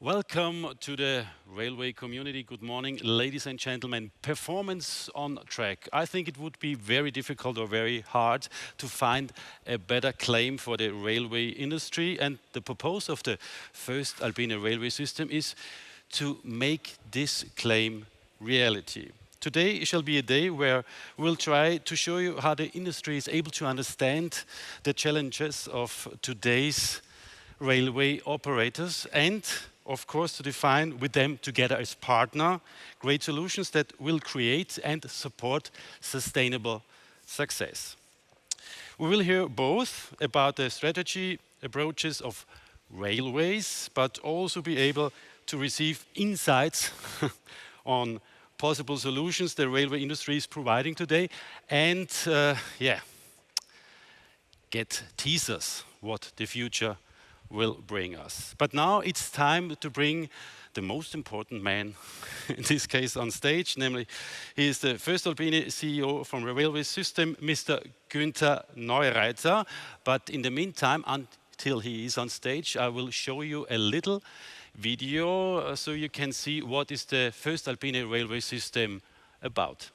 Welcome to the railway community. Good morning, ladies and gentlemen. Performance on track. I think it would be very difficult or very hard to find a better claim for the railway industry. And the purpose of the voestalpine railway system is to make this claim reality. Today shall be a day where we'll try to show you how the industry is able to understand the challenges of today's railway operators and of course, to define with them together as partner great solutions that will create and support sustainable success. We will hear both about the strategy approaches of railways, but also be able to receive insights on possible solutions the railway industry is providing today and get teasers what the future will bring us. But now it's time to bring the most important man in this case on stage, namely he is the voestalpine CEO from the railway system, Mr. Guenter Neureiter. But in the meantime, until he is on stage, I will show you a little video so you can see what is the voestalpine railway system about.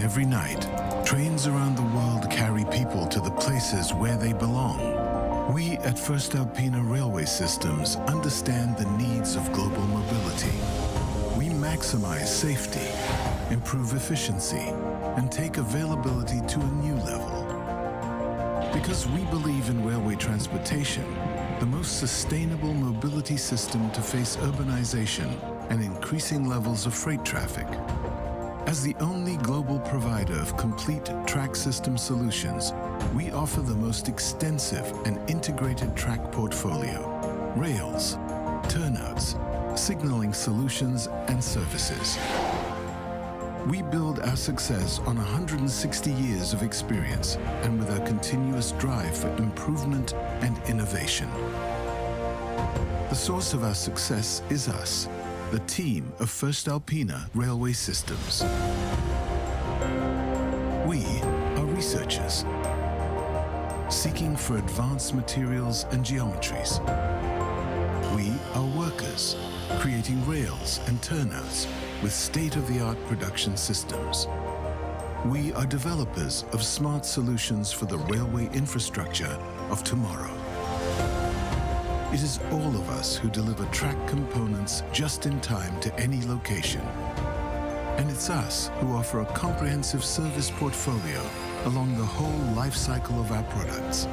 Every night, trains around the world carry people to the places where they belong. We at voestalpine Railway Systems understand the needs of global mobility. We maximize safety, improve efficiency, and take availability to a new level. Because we believe in railway transportation, the most sustainable mobility system to face urbanization and increasing levels of freight traffic. As the only global provider of complete track system solutions, we offer the most extensive and integrated track portfolio, rails, turnouts, signaling solutions and services. We build our success on 160 years of experience and with our continuous drive for improvement and innovation. The source of our success is us, the team of voestalpine Railway Systems. We are researchers, seeking for advanced materials and geometries. We are workers, creating rails and turnouts with state-of-the-art production systems. We are developers of smart solutions for the railway infrastructure of tomorrow. It is all of us who deliver track components just in time to any location. And it's us who offer a comprehensive service portfolio along the whole life cycle of our products.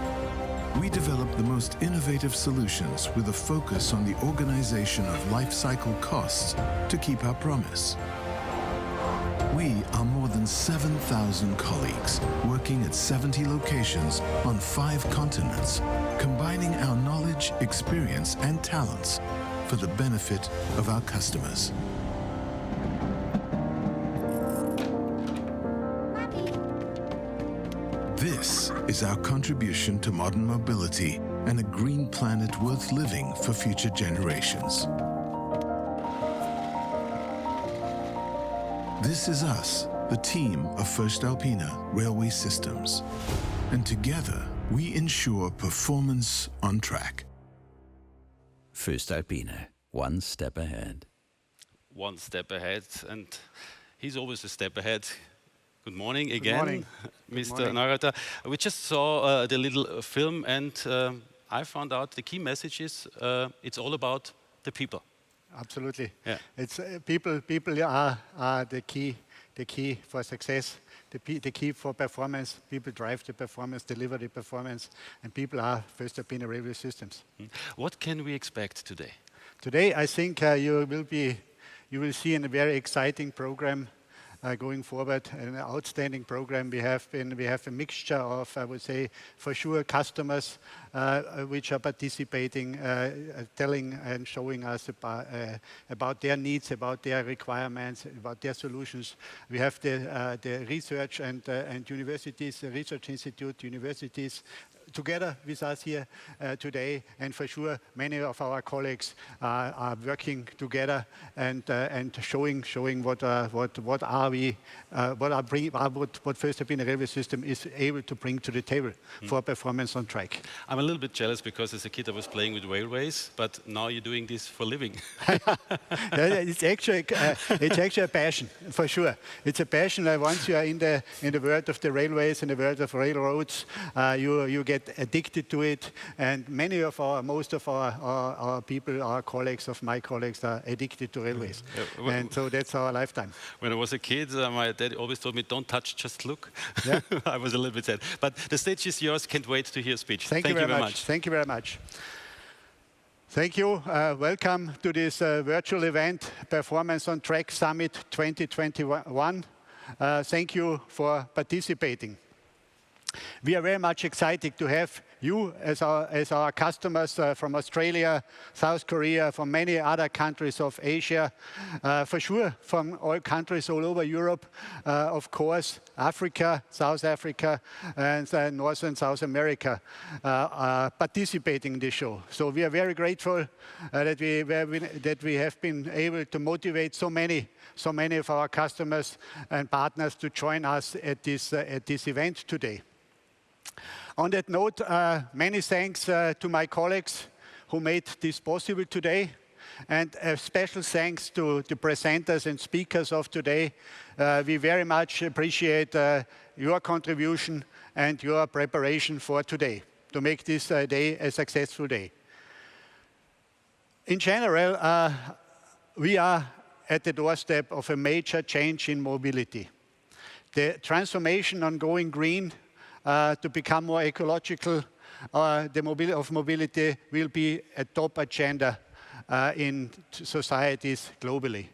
We develop the most innovative solutions with a focus on the organization of life cycle costs to keep our promise. We are more than 7,000 colleagues working at 70 locations on 5 continents, combining our knowledge, experience, and talents for the benefit of our customers. This is our contribution to modern mobility and a green planet worth living for future generations. This is us, the team of voestalpine Railway Systems. And together, we ensure performance on track. voestalpine, one step ahead. One step ahead, and he's always a step ahead. Good morning again, morning. Mr. Neureiter. We just saw the little film, and I found out the key message is it's all about the people. Absolutely. Yeah. It's people are the key for success, the key for performance. People drive the performance, deliver the performance, and people are voestalpine Railway Systems. What can we expect today? Today, I think you will see a very exciting program going forward. An outstanding program. We have a mixture of, I would say, for sure, customers which are participating, telling and showing us about their needs, about their requirements, about their solutions. We have the research and universities, the research institute, universities, together with us here today, and for sure many of our colleagues are working together and showing what voestalpine railway system is able to bring to the table for performance on track. I'm a little bit jealous because as a kid I was playing with railways, but now you're doing this for living. It's actually a passion, for sure. It's a passion. Once you are in the world of the railways, in the world of railroads, you get addicted to it, and most of our people, our colleagues, my colleagues, are addicted to railways, and so that's our lifetime. When I was a kid, my dad always told me, "Don't touch, just look." Yeah. I was a little bit sad, but the stage is yours. Can't wait to hear your speech. Thank you very much. Thank you very much. Thank you. Welcome to this virtual event, Performance on Track Summit 2021. Thank you for participating. We are very much excited to have you as our customers from Australia, South Korea, from many other countries of Asia, for sure from all countries all over Europe, of course, Africa, South Africa, and North and South America participating in this show. So we are very grateful that we have been able to motivate so many of our customers and partners to join us at this event today. On that note, many thanks to my colleagues who made this possible today, and a special thanks to the presenters and speakers of today. We very much appreciate your contribution and your preparation for today to make this day a successful day. In general, we are at the doorstep of a major change in mobility. The transformation on going green to become more ecological, of mobility will be a top agenda in societies globally.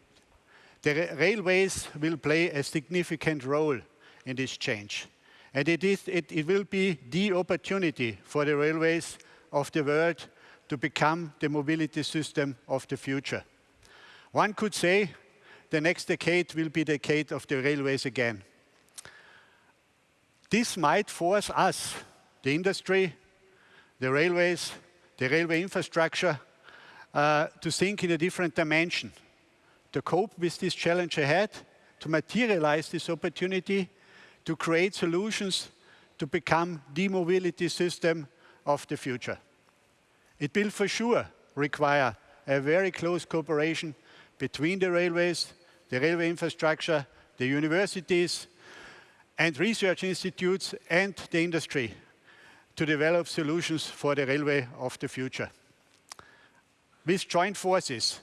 The railways will play a significant role in this change, and it will be the opportunity for the railways of the world to become the mobility system of the future. One could say the next decade will be the decade of the railways again. This might force us, the industry, the railways, the railway infrastructure, to think in a different dimension, to cope with this challenge ahead, to materialize this opportunity, to create solutions to become the mobility system of the future. It will for sure require a very close cooperation between the railways, the railway infrastructure, the universities, and research institutes and the industry to develop solutions for the railway of the future. With joint forces,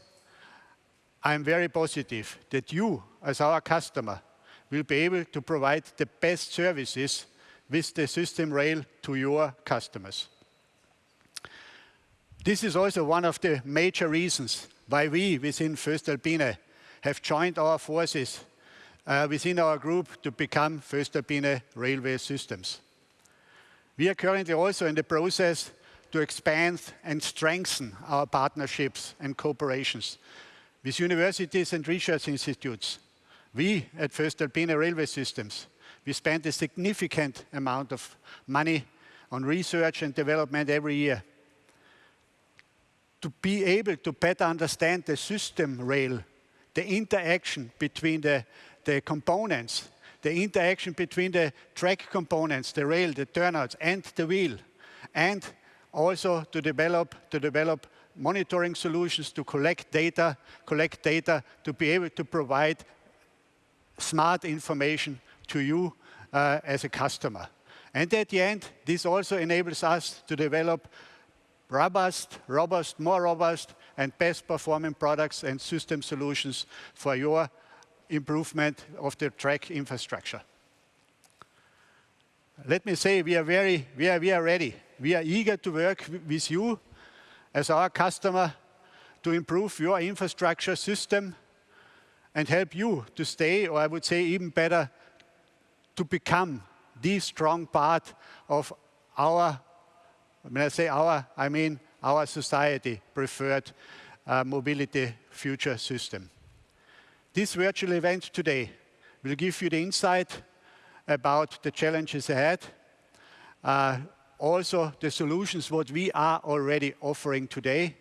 I am very positive that you, as our customer, will be able to provide the best services with the system rail to your customers. This is also one of the major reasons why we within voestalpine have joined our forces within our group to become voestalpine Railway Systems. We are currently also in the process to expand and strengthen our partnerships and cooperations with universities and research institutes. We at voestalpine Railway Systems, we spend a significant amount of money on research and development every year to be able to better understand the system rail, the interaction between the components, the interaction between the track components, the rail, the turnouts, and the wheel, and also to develop monitoring solutions to collect data to be able to provide smart information to you as a customer. And at the end, this also enables us to develop more robust and best performing products and system solutions for your improvement of the track infrastructure. Let me say we are ready. We are eager to work with you as our customer to improve your infrastructure system and help you to stay, or I would say even better, to become the strong part of our, when I say our, I mean our society preferred mobility future system. This virtual event today will give you the insight about the challenges ahead, also the solutions what we are already offering today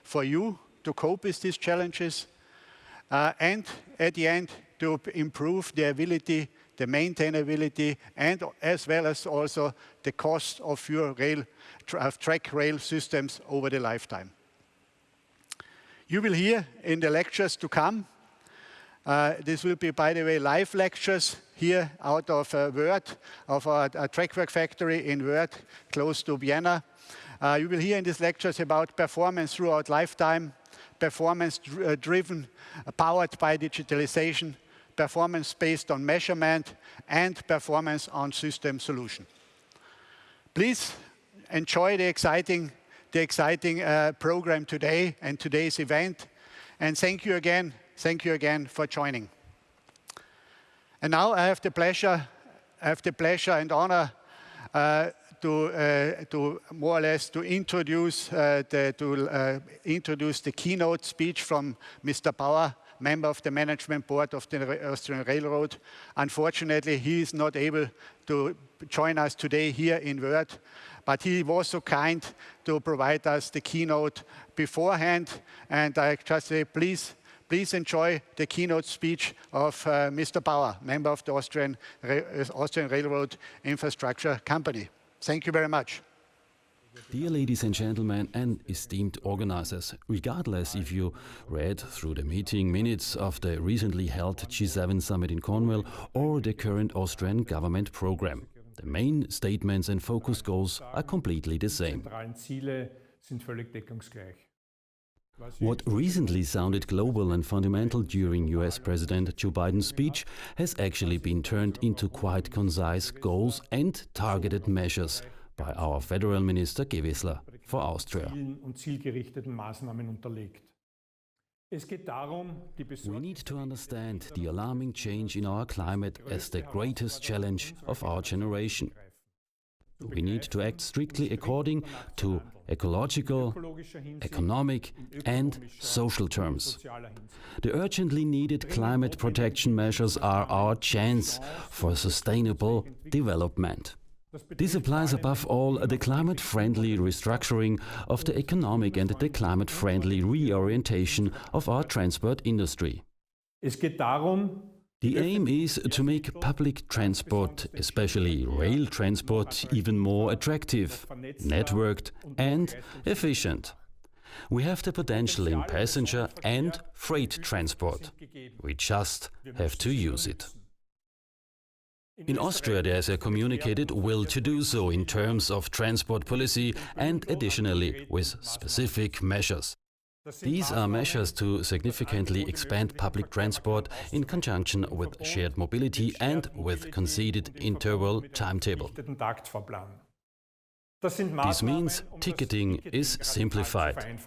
for you to cope with these challenges, and at the end to improve the ability, the maintainability, and as well as also the cost of your track rail systems over the lifetime. You will hear in the lectures to come, this will be, by the way, live lectures here out of Wörth, of our trackwork factory in Wörth, close to Vienna. You will hear in these lectures about performance throughout lifetime, performance driven, powered by digitalization, performance based on measurement, and performance on system solution. Please enjoy the exciting program today and today's event, and thank you again for joining. And now I have the pleasure and honor to more or less to introduce the keynote speech from Mr. Bauer, member of the management board of the Austrian Railroad. Unfortunately, he is not able to join us today here in Wörth, but he was so kind to provide us the keynote beforehand. And I just say, please enjoy the keynote speech of Mr. Bauer, member of the Austrian Railroad Infrastructure Company. Thank you very much. Dear ladies and gentlemen and esteemed organizers, regardless if you read through the meeting minutes of the recently held G7 summit in Cornwall or the current Austrian government program, the main statements and focus goals are completely the same. What recently sounded global and fundamental during US President Joe Biden's speech has actually been turned into quite concise goals and targeted measures by our Federal Minister Gewessler for Austria. We need to understand the alarming change in our climate as the greatest challenge of our generation. We need to act strictly according to ecological, economic and social terms. The urgently needed climate protection measures are our chance for sustainable development. This applies above all the climate-friendly restructuring of the economic and the climate-friendly reorientation of our transport industry. The aim is to make public transport, especially rail transport, even more attractive, networked and efficient. We have the potential in passenger and freight transport. We just have to use it. In Austria, there is a communicated will to do so in terms of transport policy and additionally with specific measures. These are measures to significantly expand public transport in conjunction with shared mobility and with conceded interval timetable. This means ticketing is simplified.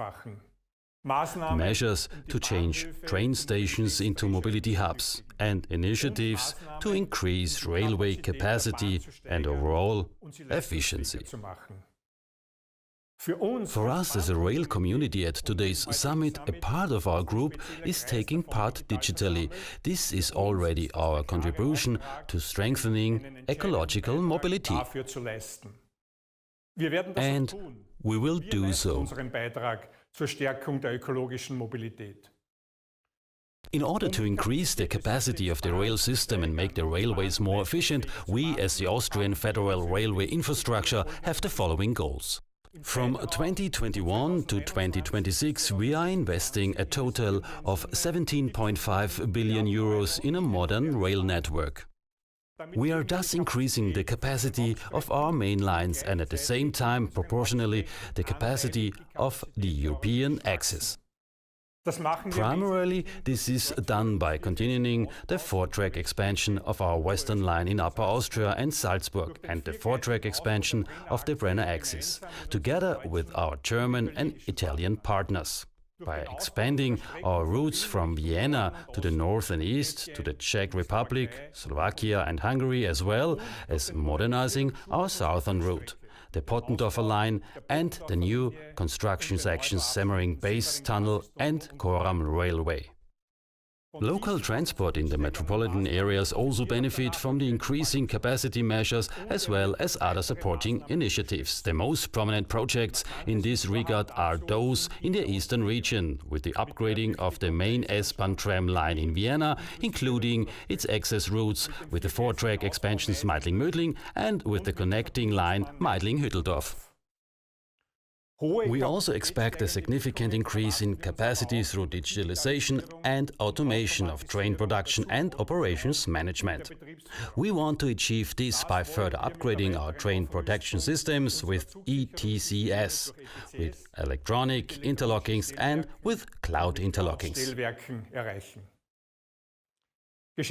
Measures to change train stations into mobility hubs and initiatives to increase railway capacity and overall efficiency. For us as a rail community at today's summit, a part of our group is taking part digitally. This is already our contribution to strengthening ecological mobility. And we will do so. In order to increase the capacity of the rail system and make the railways more efficient, we as the Austrian Federal Railway Infrastructure have the following goals. From 2021 to 2026, we are investing a total of 17.5 billion euros in a modern rail network. We are thus increasing the capacity of our main lines and at the same time proportionally the capacity of the European axis. Primarily, this is done by continuing the four-track expansion of our western line in Upper Austria and Salzburg and the four-track expansion of the Brenner axis, together with our German and Italian partners. By expanding our routes from Vienna to the north and east, to the Czech Republic, Slovakia and Hungary, as well as modernizing our southern route, the Pottendorfer line and the new construction sections Semmering Base Tunnel and Coram Railway. Local transport in the metropolitan areas also benefit from the increasing capacity measures as well as other supporting initiatives. The most prominent projects in this regard are those in the eastern region, with the upgrading of the main S-Bahn tram line in Vienna, including its access routes with the 4-track expansions Meidling-Mödling and with the connecting line Meidling-Hütteldorf. We also expect a significant increase in capacity through digitalization and automation of train production and operations management. We want to achieve this by further upgrading our train protection systems with ETCS, with electronic interlockings and with cloud interlockings.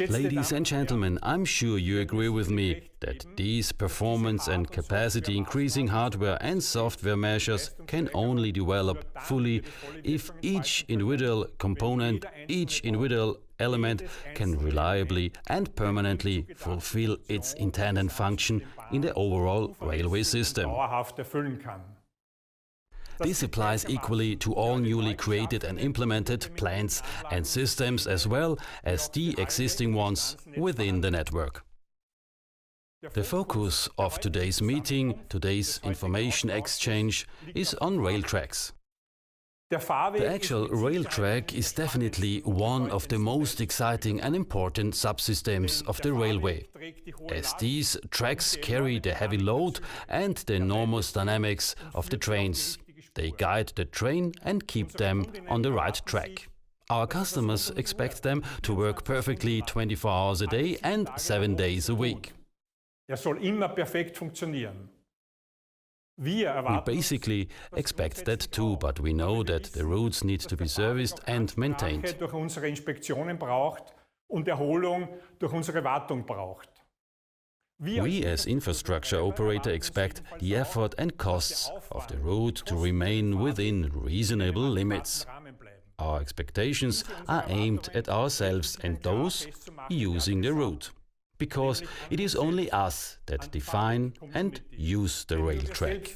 Ladies and gentlemen, I'm sure you agree with me that these performance and capacity increasing hardware and software measures can only develop fully if each individual component, each individual element can reliably and permanently fulfill its intended function in the overall railway system. This applies equally to all newly created and implemented plants and systems as well as the existing ones within the network. The focus of today's meeting, today's information exchange, is on rail tracks. The actual rail track is definitely one of the most exciting and important subsystems of the railway, as these tracks carry the heavy load and the enormous dynamics of the trains. They guide the train and keep them on the right track. Our customers expect them to work perfectly 24 hours a day and 7 days a week. We basically expect that too, but we know that the routes need to be serviced and maintained. We as infrastructure operator expect the effort and costs of the route to remain within reasonable limits. Our expectations are aimed at ourselves and those using the route, because it is only us that define and use the rail track.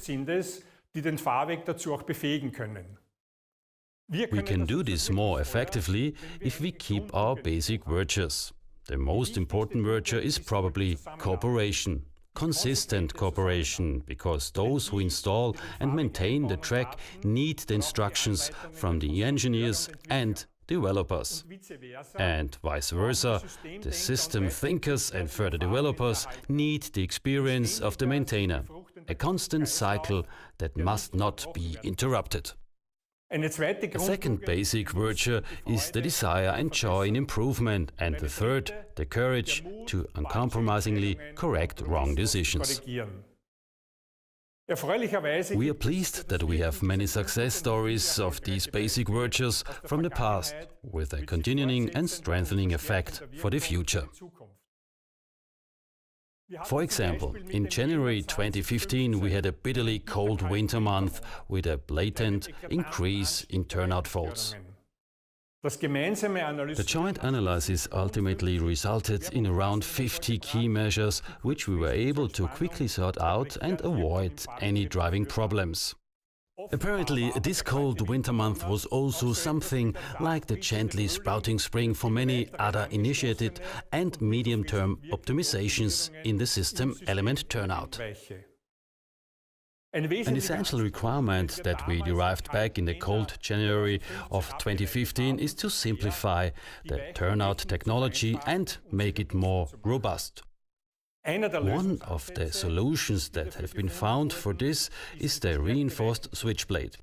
We can do this more effectively if we keep our basic virtues. The most important virtue is probably cooperation, consistent cooperation, because those who install and maintain the track need the instructions from the engineers and developers. And vice versa, the system thinkers and further developers need the experience of the maintainer, a constant cycle that must not be interrupted. The second basic virtue is the desire and joy in improvement, and the third, the courage to uncompromisingly correct wrong decisions. We are pleased that we have many success stories of these basic virtues from the past, with a continuing and strengthening effect for the future. For example, in January 2015 we had a bitterly cold winter month with a blatant increase in turnout faults. The joint analysis ultimately resulted in around 50 key measures which we were able to quickly sort out and avoid any driving problems. Apparently, this cold winter month was also something like the gently sprouting spring for many other initiated and medium-term optimizations in the system element turnout. An essential requirement that we derived back in the cold January of 2015 is to simplify the turnout technology and make it more robust. One of the solutions that have been found for this is the reinforced switchblade.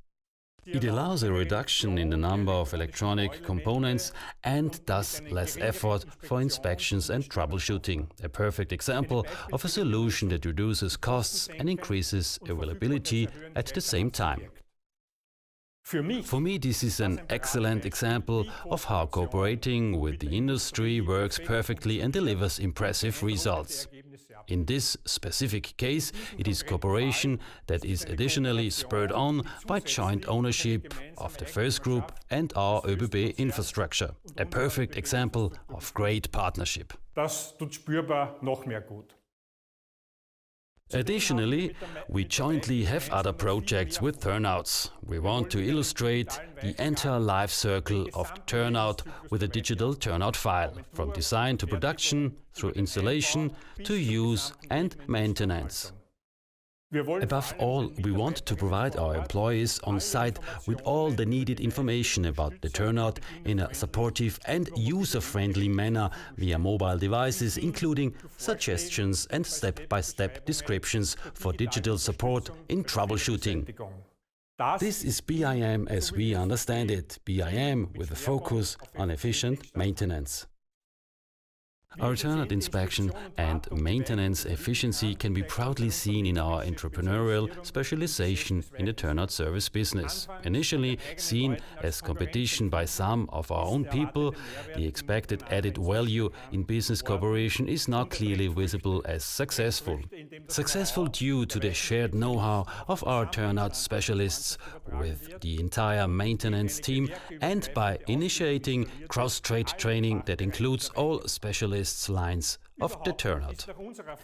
It allows a reduction in the number of electronic components and thus less effort for inspections and troubleshooting. A perfect example of a solution that reduces costs and increases availability at the same time. For me, this is an excellent example of how cooperating with the industry works perfectly and delivers impressive results. In this specific case, it is cooperation that is additionally spurred on by joint ownership of the first group and our ÖBB infrastructure. A perfect example of great partnership. Das tut spürbar noch mehr gut. Additionally, we jointly have other projects with turnouts. We want to illustrate the entire life circle of the turnout with a digital turnout file, from design to production, through installation to use and maintenance. Above all, we want to provide our employees on site with all the needed information about the turnout in a supportive and user-friendly manner via mobile devices, including suggestions and step-by-step descriptions for digital support in troubleshooting. This is BIM as we understand it, BIM with a focus on efficient maintenance. Our turnout inspection and maintenance efficiency can be proudly seen in our entrepreneurial specialization in the turnout service business. Initially seen as competition by some of our own people, the expected added value in business cooperation is now clearly visible as successful. Successful due to the shared know-how of our turnout specialists with the entire maintenance team and by initiating cross-trade training that includes all specialists lines of the turnout.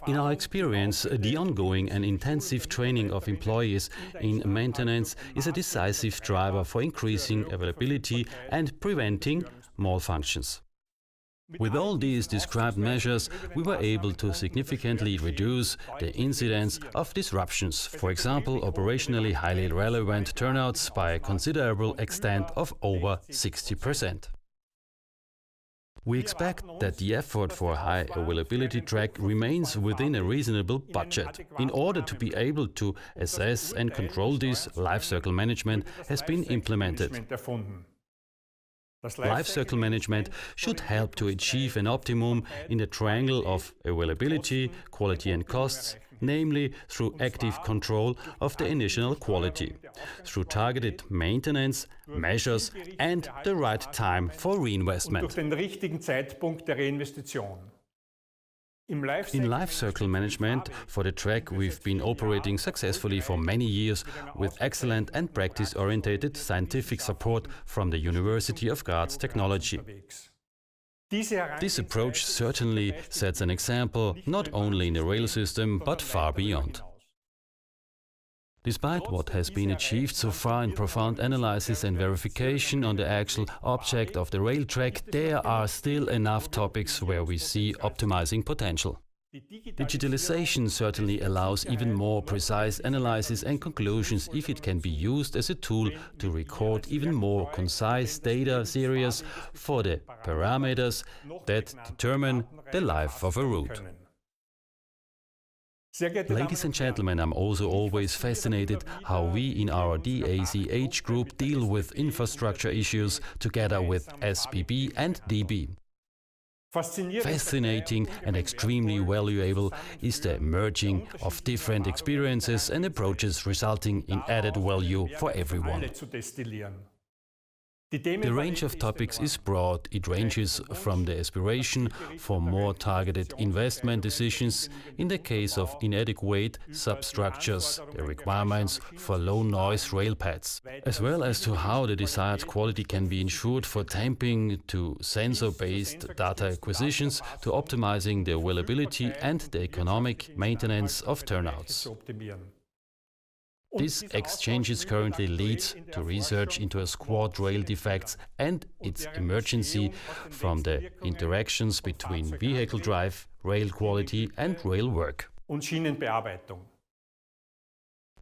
In our experience, the ongoing and intensive training of employees in maintenance is a decisive driver for increasing availability and preventing malfunctions. With all these described measures, we were able to significantly reduce the incidence of disruptions, for example, operationally highly relevant turnouts by a considerable extent of over 60%. We expect that the effort for a high availability track remains within a reasonable budget. In order to be able to assess and control this, lifecycle management has been implemented. Lifecycle management should help to achieve an optimum in the triangle of availability, quality and costs, namely through active control of the initial quality, through targeted maintenance, measures and the right time for reinvestment. In lifecycle management for the track, we've been operating successfully for many years with excellent and practice-oriented scientific support from the University of Graz Technology. This approach certainly sets an example not only in the rail system but far beyond. Despite what has been achieved so far in profound analysis and verification on the actual object of the rail track, there are still enough topics where we see optimizing potential. Digitalization certainly allows even more precise analysis and conclusions if it can be used as a tool to record even more concise data series for the parameters that determine the life of a route. Ladies and gentlemen, I'm also always fascinated how we in our DACH group deal with infrastructure issues together with SBB and DB. Fascinating and extremely valuable is the merging of different experiences and approaches resulting in added value for everyone. The range of topics is broad. It ranges from the aspiration for more targeted investment decisions in the case of inadequate substructures, the requirements for low-noise rail pads, as well as to how the desired quality can be ensured for tamping, to sensor-based data acquisitions, to optimizing the availability and the economic maintenance of turnouts. This exchanges currently leads to research into a squad rail defects and its emergency from the interactions between vehicle drive, rail quality and rail work.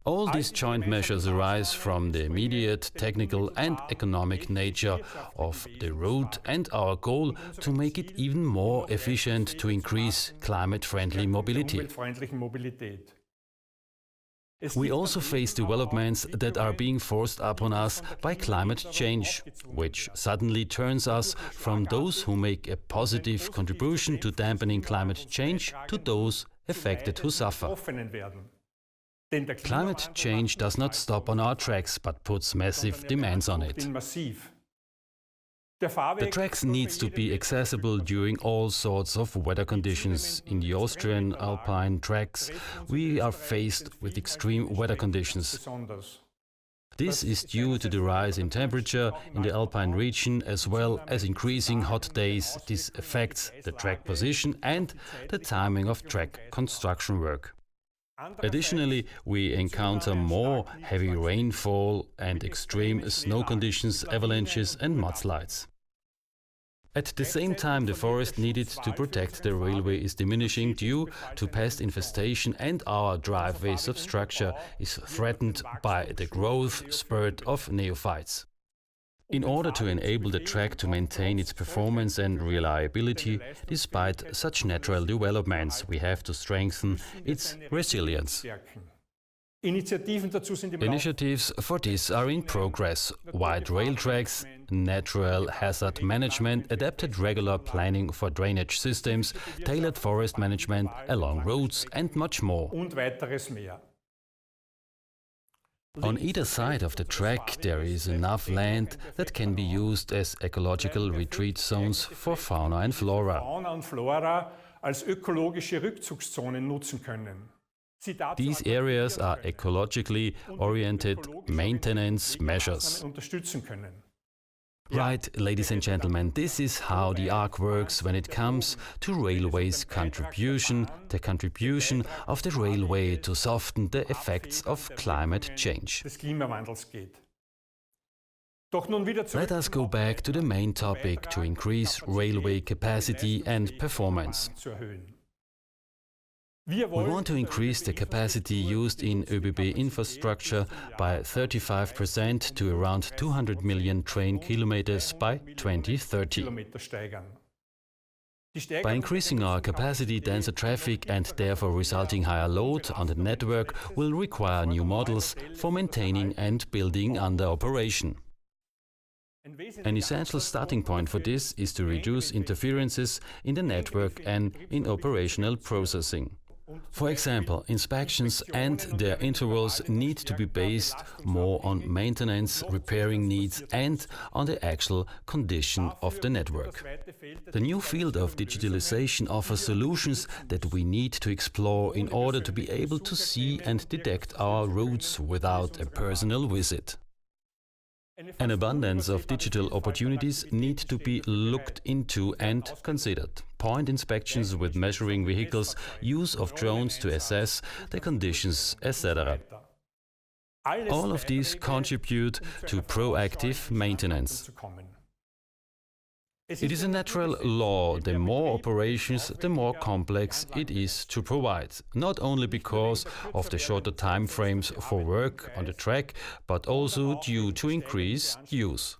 All these joint measures arise from the immediate technical and economic nature of the route and our goal to make it even more efficient to increase climate-friendly mobility. We also face developments that are being forced upon us by climate change, which suddenly turns us from those who make a positive contribution to dampening climate change to those affected who suffer. Climate change does not stop on our tracks, but puts massive demands on it. The tracks needs to be accessible during all sorts of weather conditions. In the Austrian alpine tracks, we are faced with extreme weather conditions. This is due to the rise in temperature in the alpine region as well as increasing hot days. This affects the track position and the timing of track construction work. Additionally, we encounter more heavy rainfall and extreme snow conditions, avalanches and mudslides. At the same time, the forest needed to protect the railway is diminishing due to pest infestation, and our driveway substructure is threatened by the growth spurt of neophytes. In order to enable the track to maintain its performance and reliability, despite such natural developments, we have to strengthen its resilience. Initiatives for this are in progress: wide rail tracks, natural hazard management, adapted regular planning for drainage systems, tailored forest management along roads and much more. On either side of the track there is enough land that can be used as ecological retreat zones for fauna and flora. These areas are ecologically oriented maintenance measures. Right, ladies and gentlemen, this is how the arc works when it comes to railways' contribution, the contribution of the railway to soften the effects of climate change. Let us go back to the main topic, to increase railway capacity and performance. We want to increase the capacity used in ÖBB infrastructure by 35% to around 200 million train kilometers by 2030. By increasing our capacity, denser traffic and therefore resulting higher load on the network will require new models for maintaining and building under operation. An essential starting point for this is to reduce interferences in the network and in operational processing. For example, inspections and their intervals need to be based more on maintenance, repairing needs and on the actual condition of the network. The new field of digitalization offers solutions that we need to explore in order to be able to see and detect our routes without a personal visit. An abundance of digital opportunities need to be looked into and considered. Point inspections with measuring vehicles, use of drones to assess the conditions, etc. All of these contribute to proactive maintenance. It is a natural law: the more operations, the more complex it is to provide, not only because of the shorter time frames for work on the track, but also due to increased use.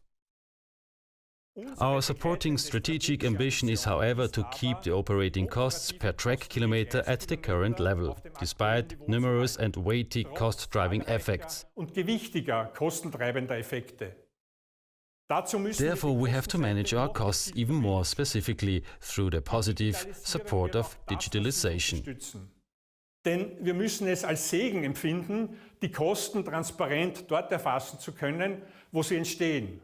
Our supporting strategic ambition is, however, to keep the operating costs per track kilometer at the current level, despite numerous and weighty cost-driving effects. Therefore, we have to manage our costs even more specifically through the positive support of digitalization. Denn wir müssen es als Segen empfinden, die Kosten transparent dort erfassen zu können, wo sie entstehen.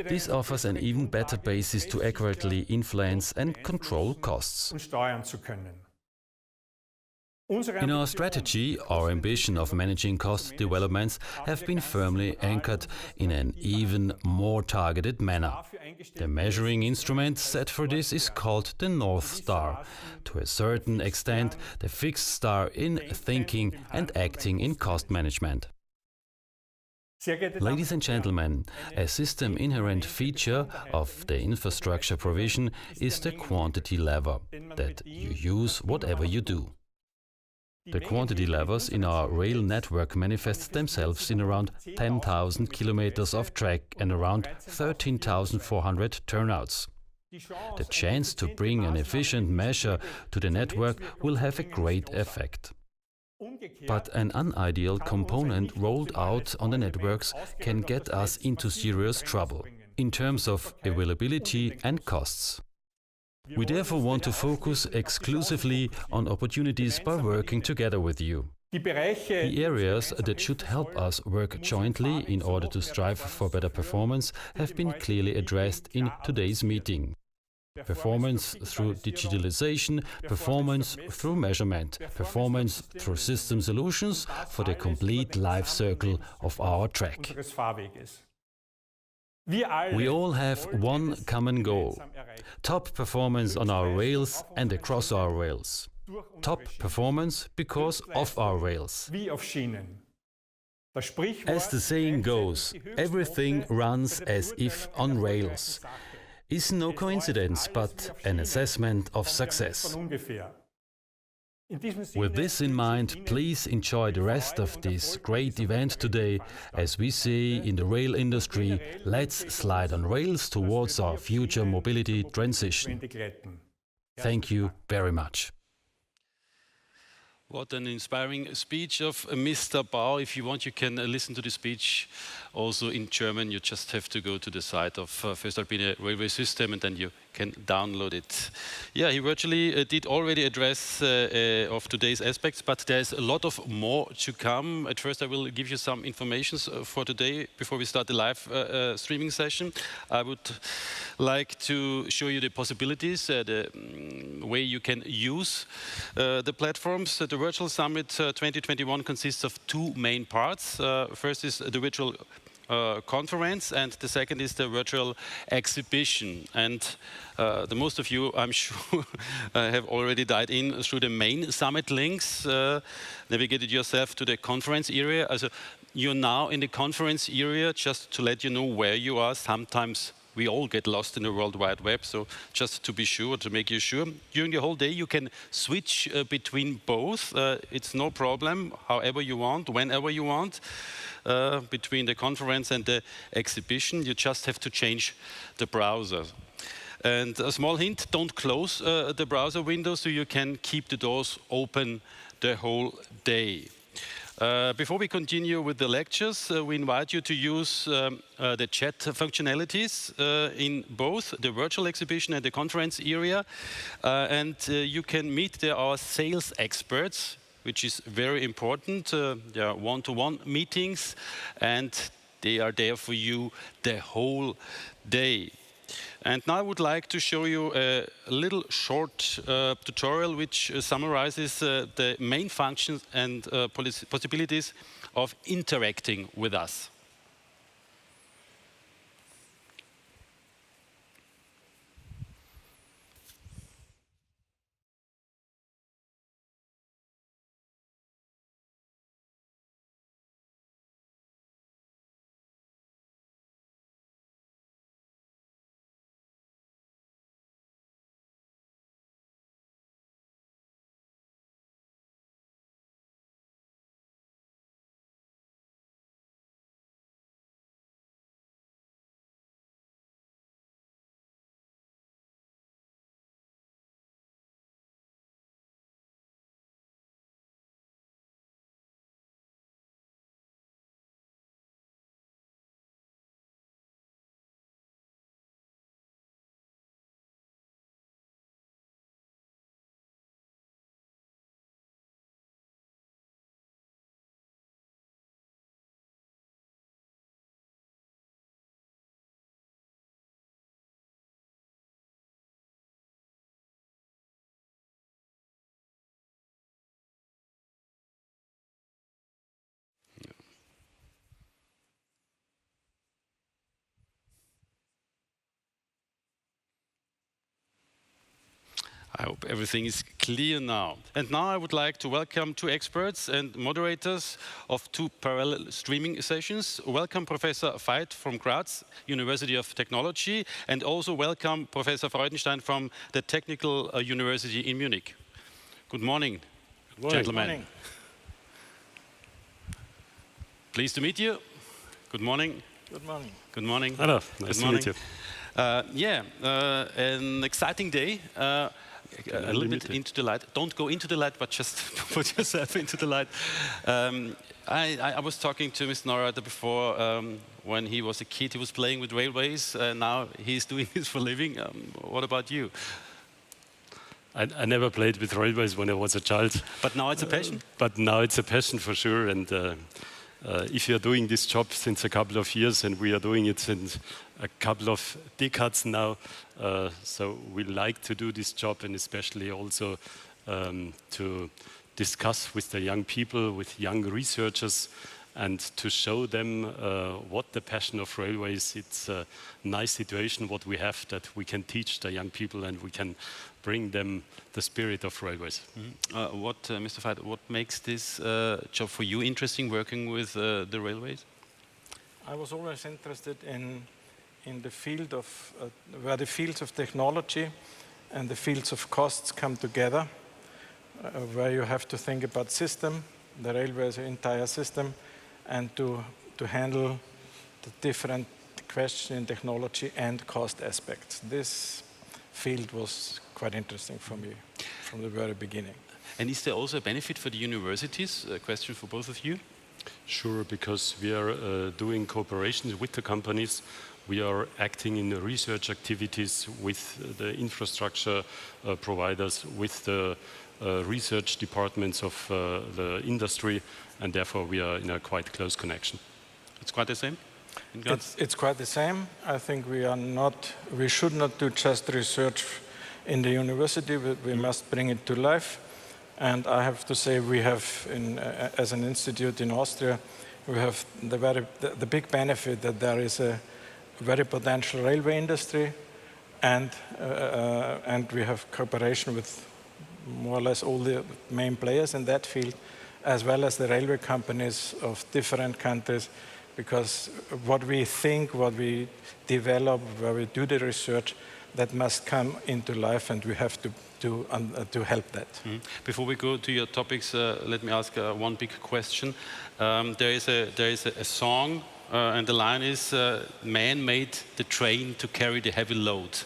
This offers an even better basis to accurately influence and control costs. In our strategy, our ambition of managing cost developments have been firmly anchored in an even more targeted manner. The measuring instrument set for this is called the North Star, to a certain extent the fixed star in thinking and acting in cost management. Ladies and gentlemen, a system inherent feature of the infrastructure provision is the quantity lever, that you use whatever you do. The quantity levers in our rail network manifest themselves in around 10,000 kilometers of track and around 13,400 turnouts. The chance to bring an efficient measure to the network will have a great effect. But an unideal component rolled out on the networks can get us into serious trouble in terms of availability and costs. We therefore want to focus exclusively on opportunities by working together with you. The areas that should help us work jointly in order to strive for better performance have been clearly addressed in today's meeting. Performance through digitalization, performance through measurement, performance through system solutions for the complete life circle of our track. We all have one common goal: top performance on our rails and across our rails. Top performance because of our rails. As the saying goes, everything runs as if on rails. Is no coincidence, but an assessment of success. With this in mind, please enjoy the rest of this great event today. As we say in the rail industry, let's slide on rails towards our future mobility transition. Thank you very much. What an inspiring speech of Mr. Bauer. If you want, you can listen to the speech also in German. You just have to go to the site of voestalpine Railway System and then you can download it. Yeah, he virtually did already address of today's aspects, but there's a lot of more to come. At first, I will give you some information for today before we start the live streaming session. I would like to show you the possibilities, the way you can use the platforms. The Virtual Summit 2021 consists of two main parts. First is the virtual conference, and the second is the virtual exhibition. And the most of you, I'm sure, have already dived in through the main summit links, navigated yourself to the conference area. Also, you're now in the conference area, just to let you know where you are. Sometimes we all get lost in the World Wide Web, so just to be sure, to make you sure. During the whole day, you can switch between both. It's no problem, however you want, whenever you want. Between the conference and the exhibition, you just have to change the browser. And a small hint, don't close the browser window so you can keep the doors open the whole day. Before we continue with the lectures, we invite you to use the chat functionalities in both the virtual exhibition and the conference area. And you can meet there our sales experts, which is very important. There are one-to-one meetings, and they are there for you the whole day. And now I would like to show you a little short tutorial which summarizes the main functions and possibilities of interacting with us. I hope everything is clear now. And now I would like to welcome two experts and moderators of two parallel streaming sessions. Welcome Professor Veit from Graz, University of Technology, and also welcome Professor Freudenstein from the Technical University in Munich. Good morning, gentlemen. Good morning. Pleased to meet you. Good morning. Good morning. Good morning. Hello, nice to meet you. An exciting day. A little bit into the light. Don't go into the light, but just put yourself into the light. I was talking to Mr. Neureiter before. When he was a kid, he was playing with railways. Now he's doing this for a living. What about you? I never played with railways when I was a child. But now it's a passion? But now it's a passion for sure. And if you're doing this job since a couple of years, and we are doing it since a couple of decades now, so we like to do this job, and especially also to discuss with the young people, with young researchers, and to show them what the passion of railways. It's a nice situation what we have, that we can teach the young people and we can bring them the spirit of railways. Mr. Veit, what makes this job for you interesting, working with the railways? I was always interested in the field of where the fields of technology and the fields of costs come together, where you have to think about system, the railway as an entire system, and to handle the different questions in technology and cost aspects. This field was quite interesting for me from the very beginning. And is there also a benefit for the universities? A question for both of you. Sure, because we are doing cooperations with the companies. We are acting in the research activities with the infrastructure providers, with the research departments of the industry, and therefore we are in a quite close connection. It's quite the same? It's quite the same. I think we should not do just research in the university, but we must bring it to life. And I have to say, we have, as an institute in Austria, we have the big benefit that there is a very potential railway industry, and we have cooperation with more or less all the main players in that field, as well as the railway companies of different countries, because what we think, what we develop, where we do the research, that must come into life, and we have to help that. Before we go to your topics, let me ask one big question. There is a song, and the line is, man made the train to carry the heavy load.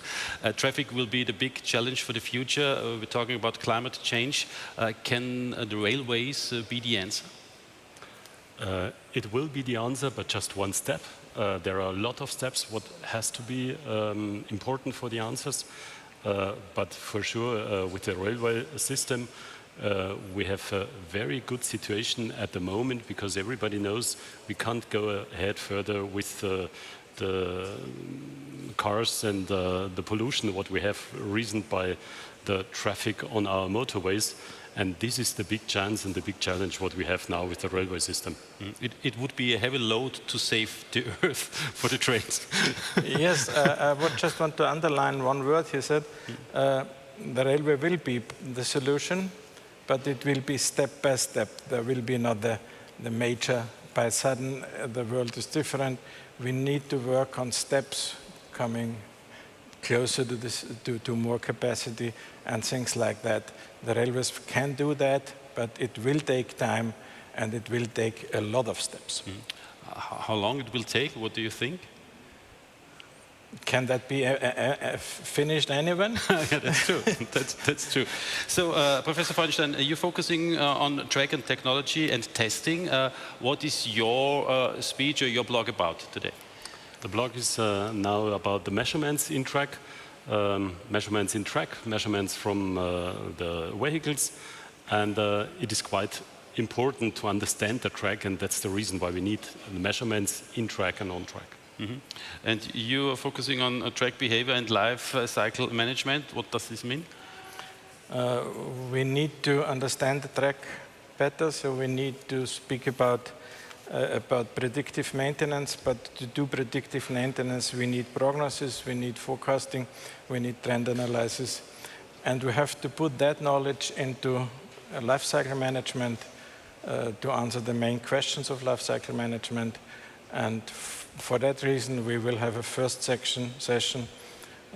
Traffic will be the big challenge for the future. We're talking about climate change. Can the railways be the answer? It will be the answer, but just one step. There are a lot of steps what has to be important for the answers. But for sure, with the railway system, we have a very good situation at the moment, because everybody knows we can't go ahead further with the cars and the pollution what we have reasoned by the traffic on our motorways. And this is the big chance and the big challenge what we have now with the railway system. It would be a heavy load to save the earth for the trains. Yes, I would just want to underline one word. He said, the railway will be the solution, but it will be step by step. There will be not the major, by sudden, the world is different. We need to work on steps coming closer to this, to more capacity and things like that. The railways can do that, but it will take time, and it will take a lot of steps. How long it will take? What do you think? Can that be finished anyone? Yeah, that's true. That's true. So, Professor Feinstein, you're focusing on track and technology and testing. What is your speech or your blog about today? The blog is now about the measurements in track. Measurements from the vehicles, and it is quite important to understand the track, and that's the reason why we need the measurements in track and on track. And you are focusing on track behavior and life cycle management. What does this mean? We need to understand the track better, so we need to speak about predictive maintenance, but to do predictive maintenance we need prognosis, we need forecasting, we need trend analysis, and we have to put that knowledge into life cycle management to answer the main questions of life cycle management. And for that reason we will have a first session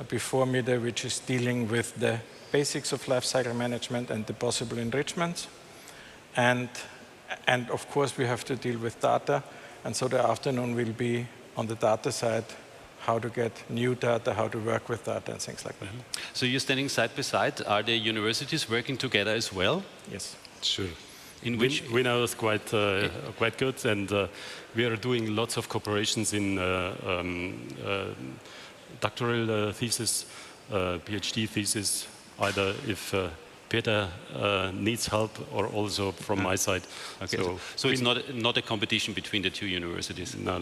before midday, which is dealing with the basics of life cycle management and the possible enrichments. And of course, we have to deal with data. And so the afternoon will be on the data side, how to get new data, how to work with data, and things like that. So you're standing side by side. Are the universities working together as well? Yes. Sure. In which we know it's quite good, and we are doing lots of cooperations in doctoral thesis, PhD thesis, either if Peter needs help or also from my side. Okay. So it's not a competition between the two universities? No.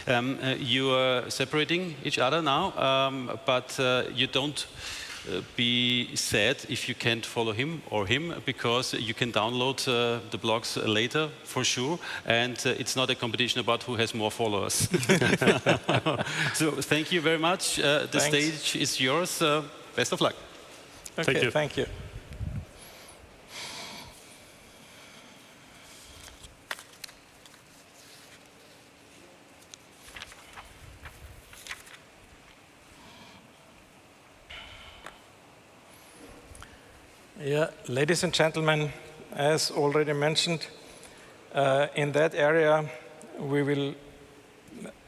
Yeah. You are separating each other now, but you don't be sad if you can't follow him or him, because you can download the blogs later for sure, and it's not a competition about who has more followers. So thank you very much. The stage is yours. Best of luck. Okay, thank you. Yeah, ladies and gentlemen, as already mentioned, in that area we will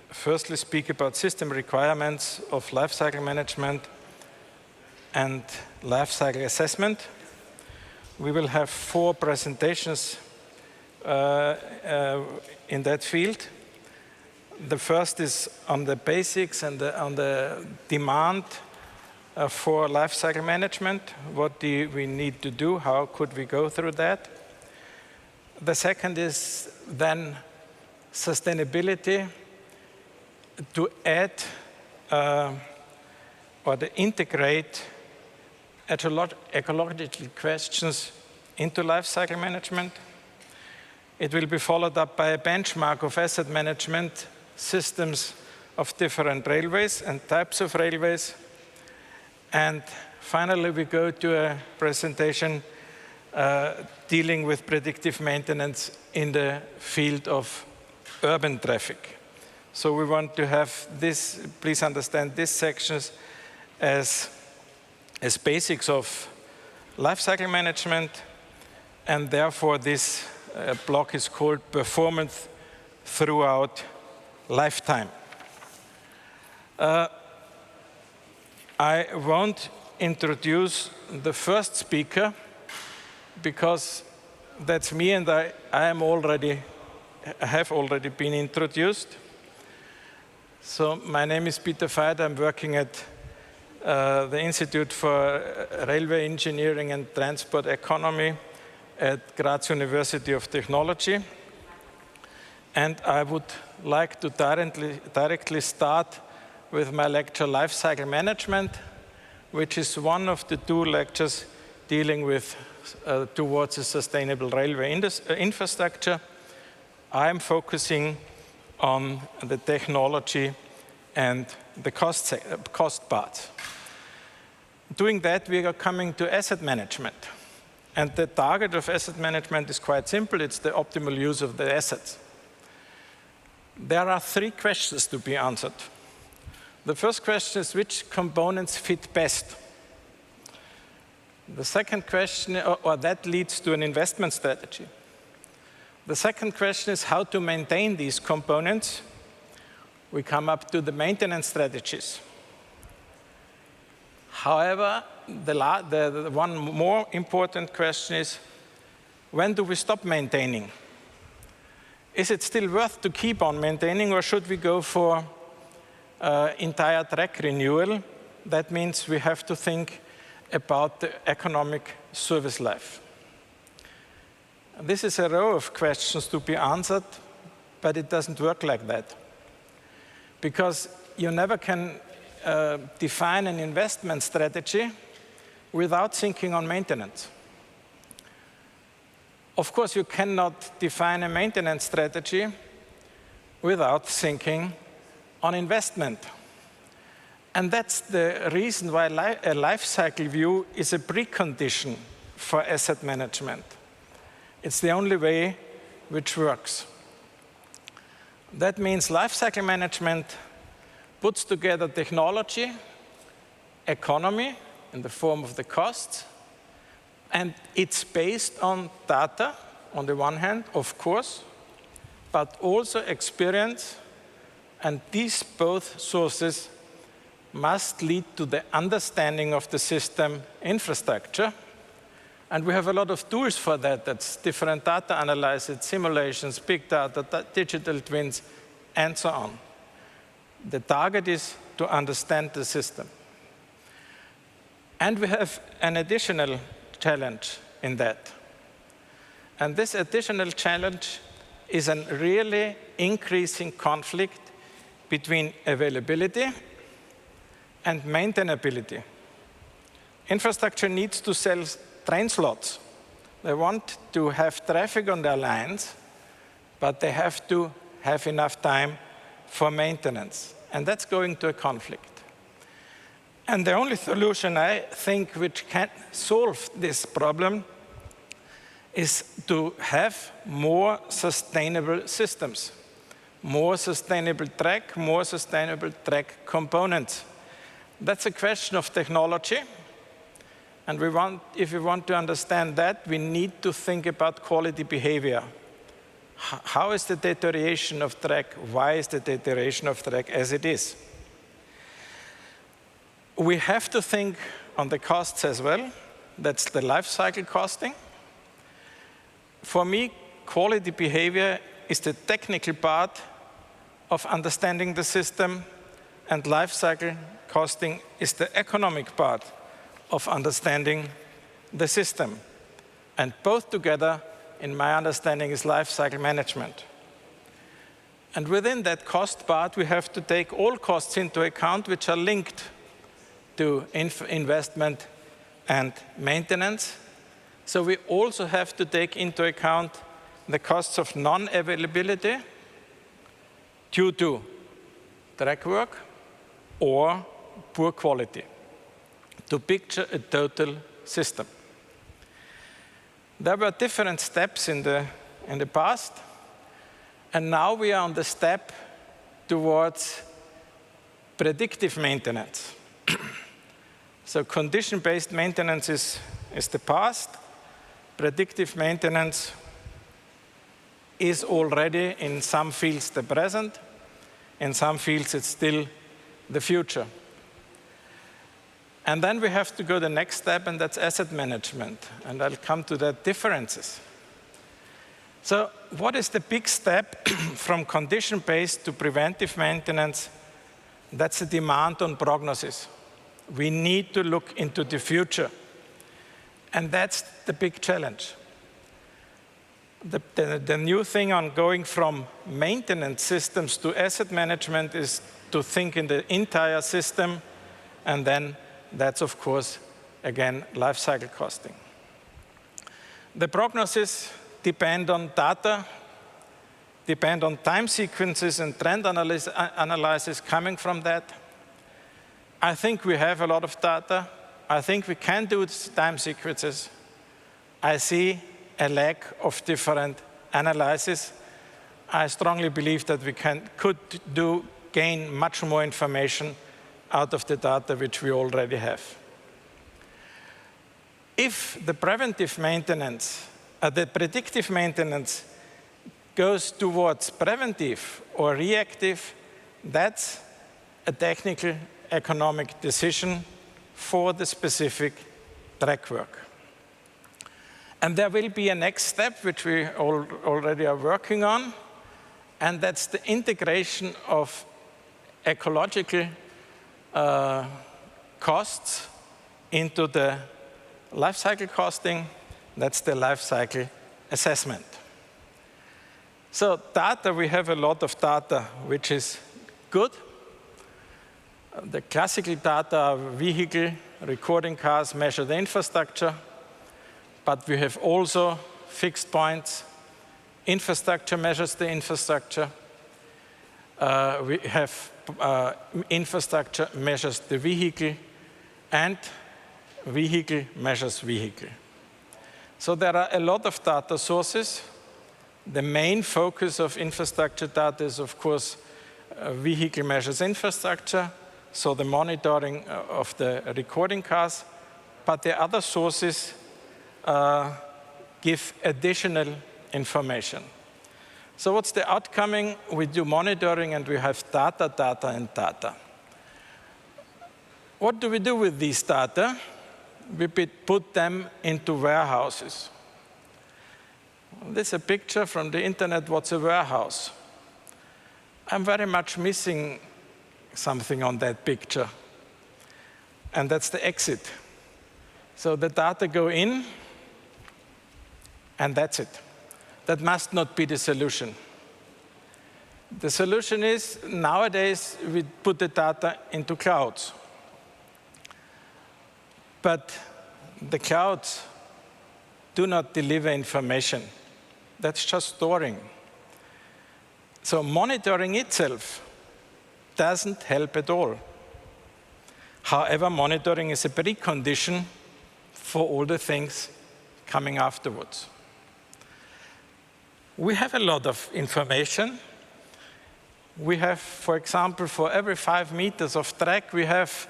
firstly speak about system requirements of lifecycle management and lifecycle assessment. We will have 4 presentations in that field. The first is on the basics and on the demand for lifecycle management. What do we need to do? How could we go through that? The second is then sustainability, to add or to integrate ecological questions into lifecycle management. It will be followed up by a benchmark of asset management systems of different railways and types of railways. And finally, we go to a presentation dealing with predictive maintenance in the field of urban traffic. So we want to have this, please understand these sections as basics of lifecycle management, and therefore this block is called performance throughout lifetime. I won't introduce the first speaker because that's me, and I have already been introduced. So my name is Peter Veit. I'm working at the Institute for Railway Engineering and Transport Economy at Graz University of Technology. And I would like to directly start with my lecture, Lifecycle Management, which is one of the 2 lectures dealing with towards a sustainable railway infrastructure. I'm focusing on the technology and the cost part. Doing that, we are coming to asset management. And the target of asset management is quite simple. It's the optimal use of the assets. There are 3 questions to be answered. The first question is, which components fit best? The second question, or that leads to an investment strategy. The second question is how to maintain these components. We come up to the maintenance strategies. However, the one more important question is, when do we stop maintaining? Is it still worth to keep on maintaining, or should we go for entire track renewal? That means we have to think about the economic service life. This is a row of questions to be answered, but it doesn't work like that. Because you never can define an investment strategy without thinking on maintenance. Of course, you cannot define a maintenance strategy without thinking on investment. And that's the reason why a life cycle view is a precondition for asset management. It's the only way which works. That means life cycle management puts together technology, economy in the form of the costs, and it's based on data on the one hand, of course, but also experience, and these both sources must lead to the understanding of the system infrastructure. And we have a lot of tools for that. That's different data analysis, simulations, big data, digital twins, and so on. The target is to understand the system. And we have an additional challenge in that. And this additional challenge is a really increasing conflict between availability and maintainability. Infrastructure needs to sell train slots. They want to have traffic on their lines, but they have to have enough time for maintenance. And that's going to a conflict. And the only solution, I think, which can solve this problem is to have more sustainable systems, more sustainable track components. That's a question of technology. And if we want to understand that, we need to think about quality behavior. How is the deterioration of track? Why is the deterioration of track as it is? We have to think on the costs as well. That's the life cycle costing. For me, quality behavior is the technical part of understanding the system, and life cycle costing is the economic part of understanding the system. And both together, in my understanding, is life cycle management. And within that cost part, we have to take all costs into account which are linked to investment and maintenance. So we also have to take into account the costs of non-availability due to track work or poor quality, to picture a total system. There were different steps in the past, and now we are on the step towards predictive maintenance. So condition-based maintenance is the past. Predictive maintenance is already in some fields the present. In some fields it's still the future. And then we have to go the next step, and that's asset management. And I'll come to the differences. So what is the big step from condition-based to preventive maintenance? That's a demand on prognosis. We need to look into the future. And that's the big challenge. The new thing on going from maintenance systems to asset management is to think in the entire system, and then that's, of course, again, life cycle costing. The prognosis depend on data, depend on time sequences and trend analysis coming from that. I think we have a lot of data. I think we can do time sequences. I see a lack of different analysis. I strongly believe that we could gain much more information out of the data which we already have. If the preventive maintenance, the predictive maintenance goes towards preventive or reactive, that's a technical economic decision for the specific track work. And there will be a next step, which we already are working on, and that's the integration of ecological costs into the life cycle costing. That's the life cycle assessment. So data, we have a lot of data, which is good. The classical data are vehicle, recording cars, measure the infrastructure. But we have also fixed points. Infrastructure measures the infrastructure. We have infrastructure measures the vehicle, and vehicle measures vehicle. So there are a lot of data sources. The main focus of infrastructure data is, of course, vehicle measures infrastructure, so the monitoring of the recording cars. But the other sources give additional information. So what's the outcoming? We do monitoring, and we have data, data, and data. What do we do with these data? We put them into warehouses. This is a picture from the internet. What's a warehouse? I'm very much missing something on that picture, and that's the exit. So the data go in, and that's it. That must not be the solution. The solution is, nowadays, we put the data into clouds. But the clouds do not deliver information. That's just storing. So monitoring itself doesn't help at all. However, monitoring is a precondition for all the things coming afterwards. We have a lot of information. We have, for example, for every 5 meters of track, we have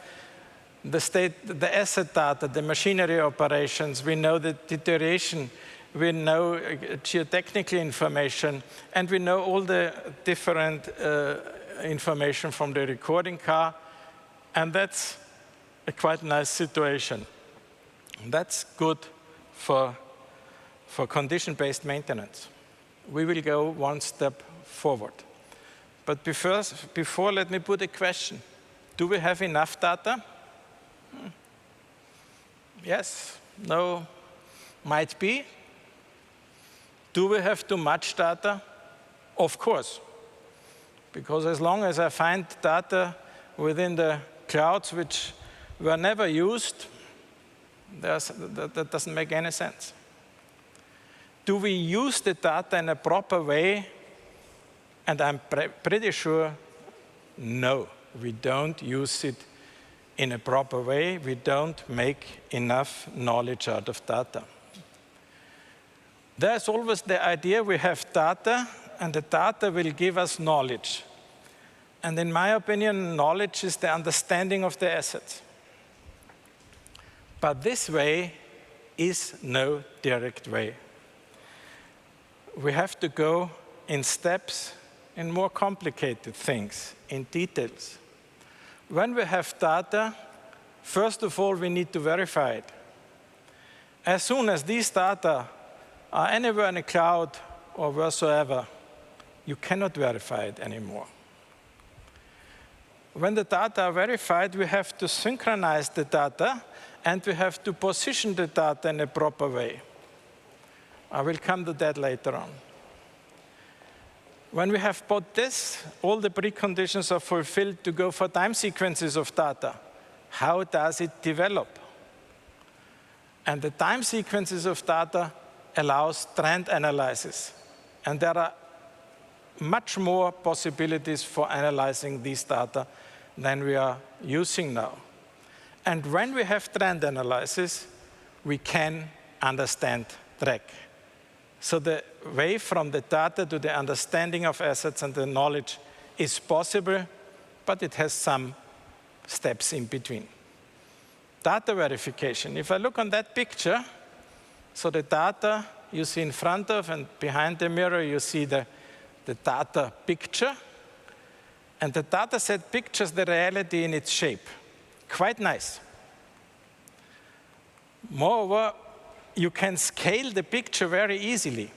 the asset data, the machinery operations, we know the deterioration, we know geotechnical information, and we know all the different information from the recording car, and that's a quite nice situation. That's good for condition-based maintenance. We will go one step forward. But before, let me put a question. Do we have enough data? Yes, no, might be. Do we have too much data? Of course. Because as long as I find data within the clouds which were never used, that doesn't make any sense. Do we use the data in a proper way? And I'm pretty sure, no, we don't use it in a proper way. We don't make enough knowledge out of data. There's always the idea we have data, and the data will give us knowledge. And in my opinion, knowledge is the understanding of the assets. But this way is no direct way. We have to go in steps, in more complicated things, in details. When we have data, first of all, we need to verify it. As soon as these data are anywhere in a cloud or wheresoever, you cannot verify it anymore. When the data are verified, we have to synchronize the data, and we have to position the data in a proper way. I will come to that later on. When we have bought this, all the preconditions are fulfilled to go for time sequences of data. How does it develop? And the time sequences of data allows trend analysis. And there are much more possibilities for analyzing these data than we are using now. And when we have trend analysis, we can understand track. So the way from the data to the understanding of assets and the knowledge is possible, but it has some steps in between. Data verification. If I look on that picture, so the data you see in front of and behind the mirror, you see the data picture. And the data set pictures the reality in its shape. Quite nice. Moreover, you can scale the picture very easily.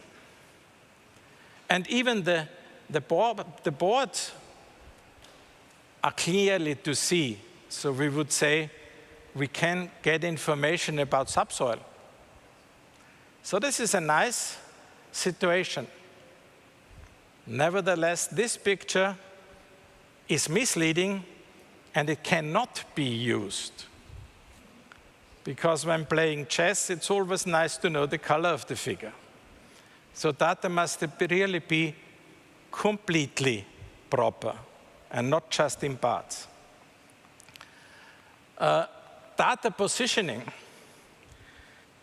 And even the boards are clearly to see. So we would say we can get information about subsoil. So this is a nice situation. Nevertheless, this picture is misleading, and it cannot be used. Because when playing chess, it's always nice to know the color of the figure. So data must really be completely proper and not just in parts. Data positioning.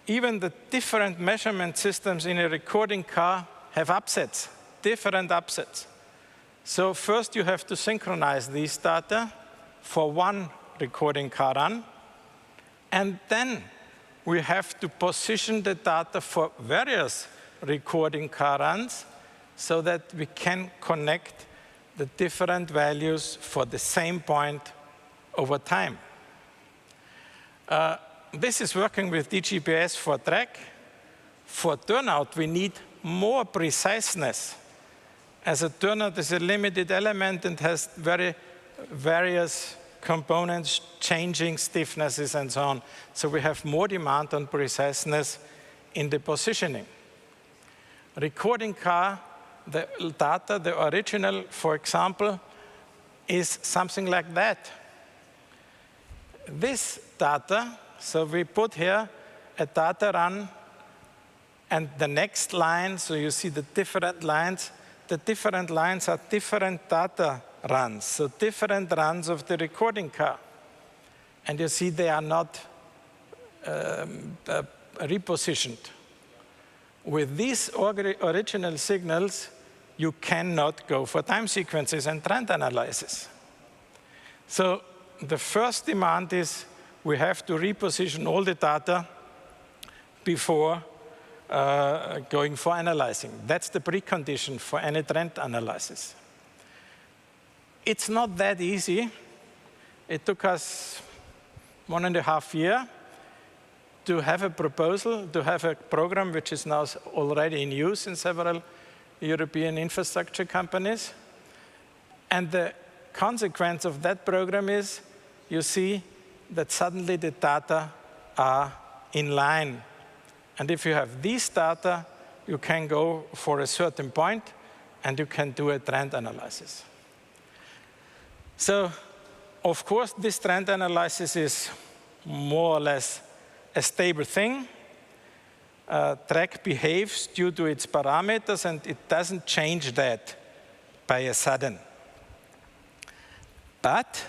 Even the different measurement systems in a recording car have upsets, different upsets. So first you have to synchronize these data for one recording car run. And then we have to position the data for various recording car runs so that we can connect the different values for the same point over time. This is working with DGPS for track. For turnout, we need more preciseness. As a turnout is a limited element and has very various components changing stiffnesses and so on. So we have more demand on preciseness in the positioning. Recording car, the data, the original, for example, is something like that. This data, so we put here a data run and the next line, so you see the different lines. The different lines are different data runs, so different runs of the recording car. And you see they are not repositioned. With these original signals, you cannot go for time sequences and trend analysis. So the first demand is we have to reposition all the data before going for analyzing. That's the precondition for any trend analysis. It's not that easy. It took us 1.5 years to have a proposal, to have a program which is now already in use in several European infrastructure companies. And the consequence of that program is you see that suddenly the data are in line. And if you have these data, you can go for a certain point and you can do a trend analysis. So, of course, this trend analysis is more or less a stable thing. Track behaves due to its parameters and it doesn't change that by a sudden. But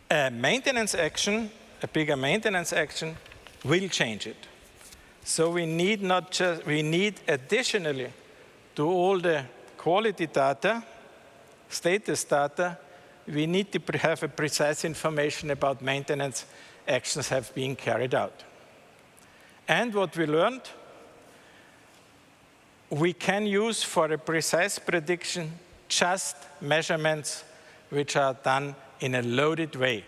a maintenance action, a bigger maintenance action, will change it. So we need not just, we need additionally to all the quality data, status data, we need to have a precise information about maintenance actions have been carried out. And what we learned, we can use for a precise prediction just measurements which are done in a loaded way.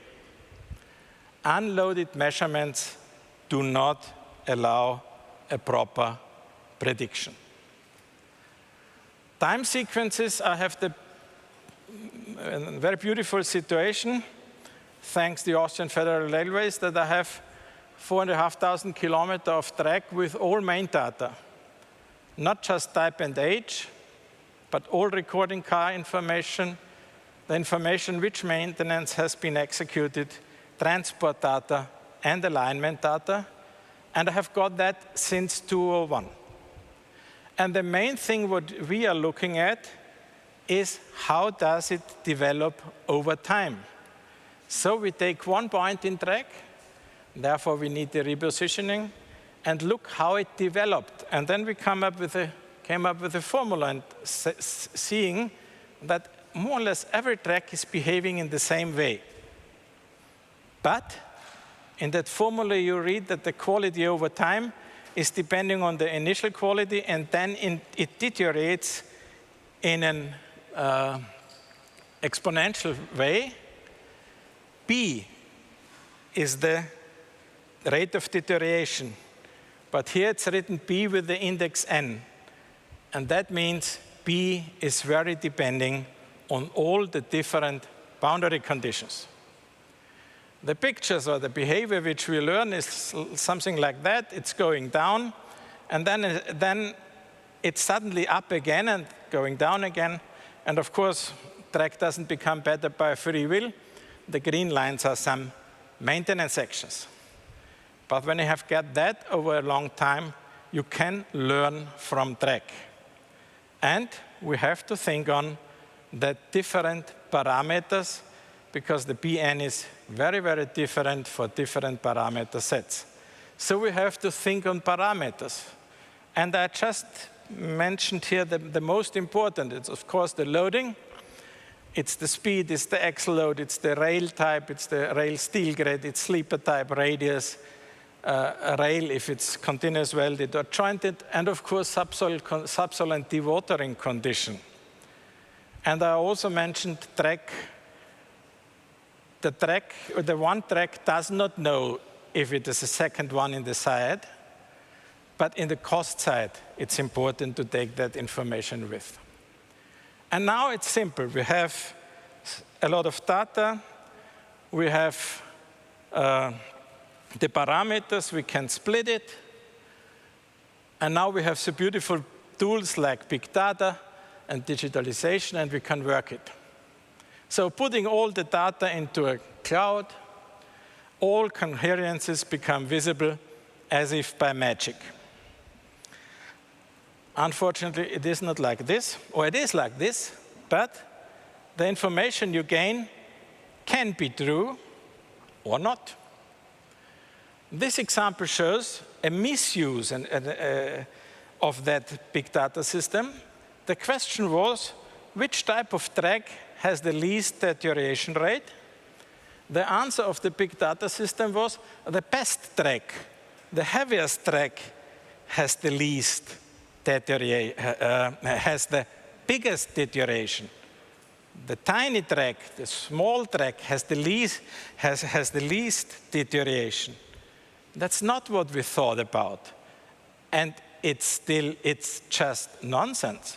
Unloaded measurements do not allow a proper prediction. Time sequences, I have a very beautiful situation, thanks to the Austrian Federal Railways, that I have 4,500 kilometers of track with all main data. Not just type and age, but all recording car information, the information which maintenance has been executed, transport data, and alignment data. And I have got that since 2001. And the main thing what we are looking at is how does it develop over time. So we take one point in track, therefore we need the repositioning, and look how it developed. And then we came up with a formula and seeing that more or less every track is behaving in the same way. But in that formula you read that the quality over time is depending on the initial quality, and then it deteriorates in an exponential way. B is the rate of deterioration. But here it's written B with the index n. And that means B is very depending on all the different boundary conditions. The pictures or the behavior which we learn is something like that. It's going down, and then it's suddenly up again and going down again. And of course, track doesn't become better by free will. The green lines are some maintenance actions. But when you have got that over a long time, you can learn from track. And we have to think on the different parameters, because the Bn is very, very different for different parameter sets. So we have to think on parameters. And I just mentioned here the most important. It's, of course, the loading. It's the speed, it's the axle load, it's the rail type, it's the rail steel grade, it's sleeper type, radius, rail if it's continuous welded or jointed, and of course subsoil and dewatering condition. And I also mentioned track. The one track does not know if it is a second one in the side, but in the cost side, it's important to take that information with. And now it's simple. We have a lot of data. We have the parameters, we can split it. And now we have the beautiful tools like big data and digitalization, and we can work it. So putting all the data into a cloud, all coherences become visible as if by magic. Unfortunately, it is not like this, or it is like this, but the information you gain can be true or not. This example shows a misuse of that big data system. The question was, which type of track has the least deterioration rate? The answer of the big data system was the best track. The heaviest track has the least has the biggest deterioration. The tiny track, the small track, has the least deterioration. That's not what we thought about. And it's just nonsense.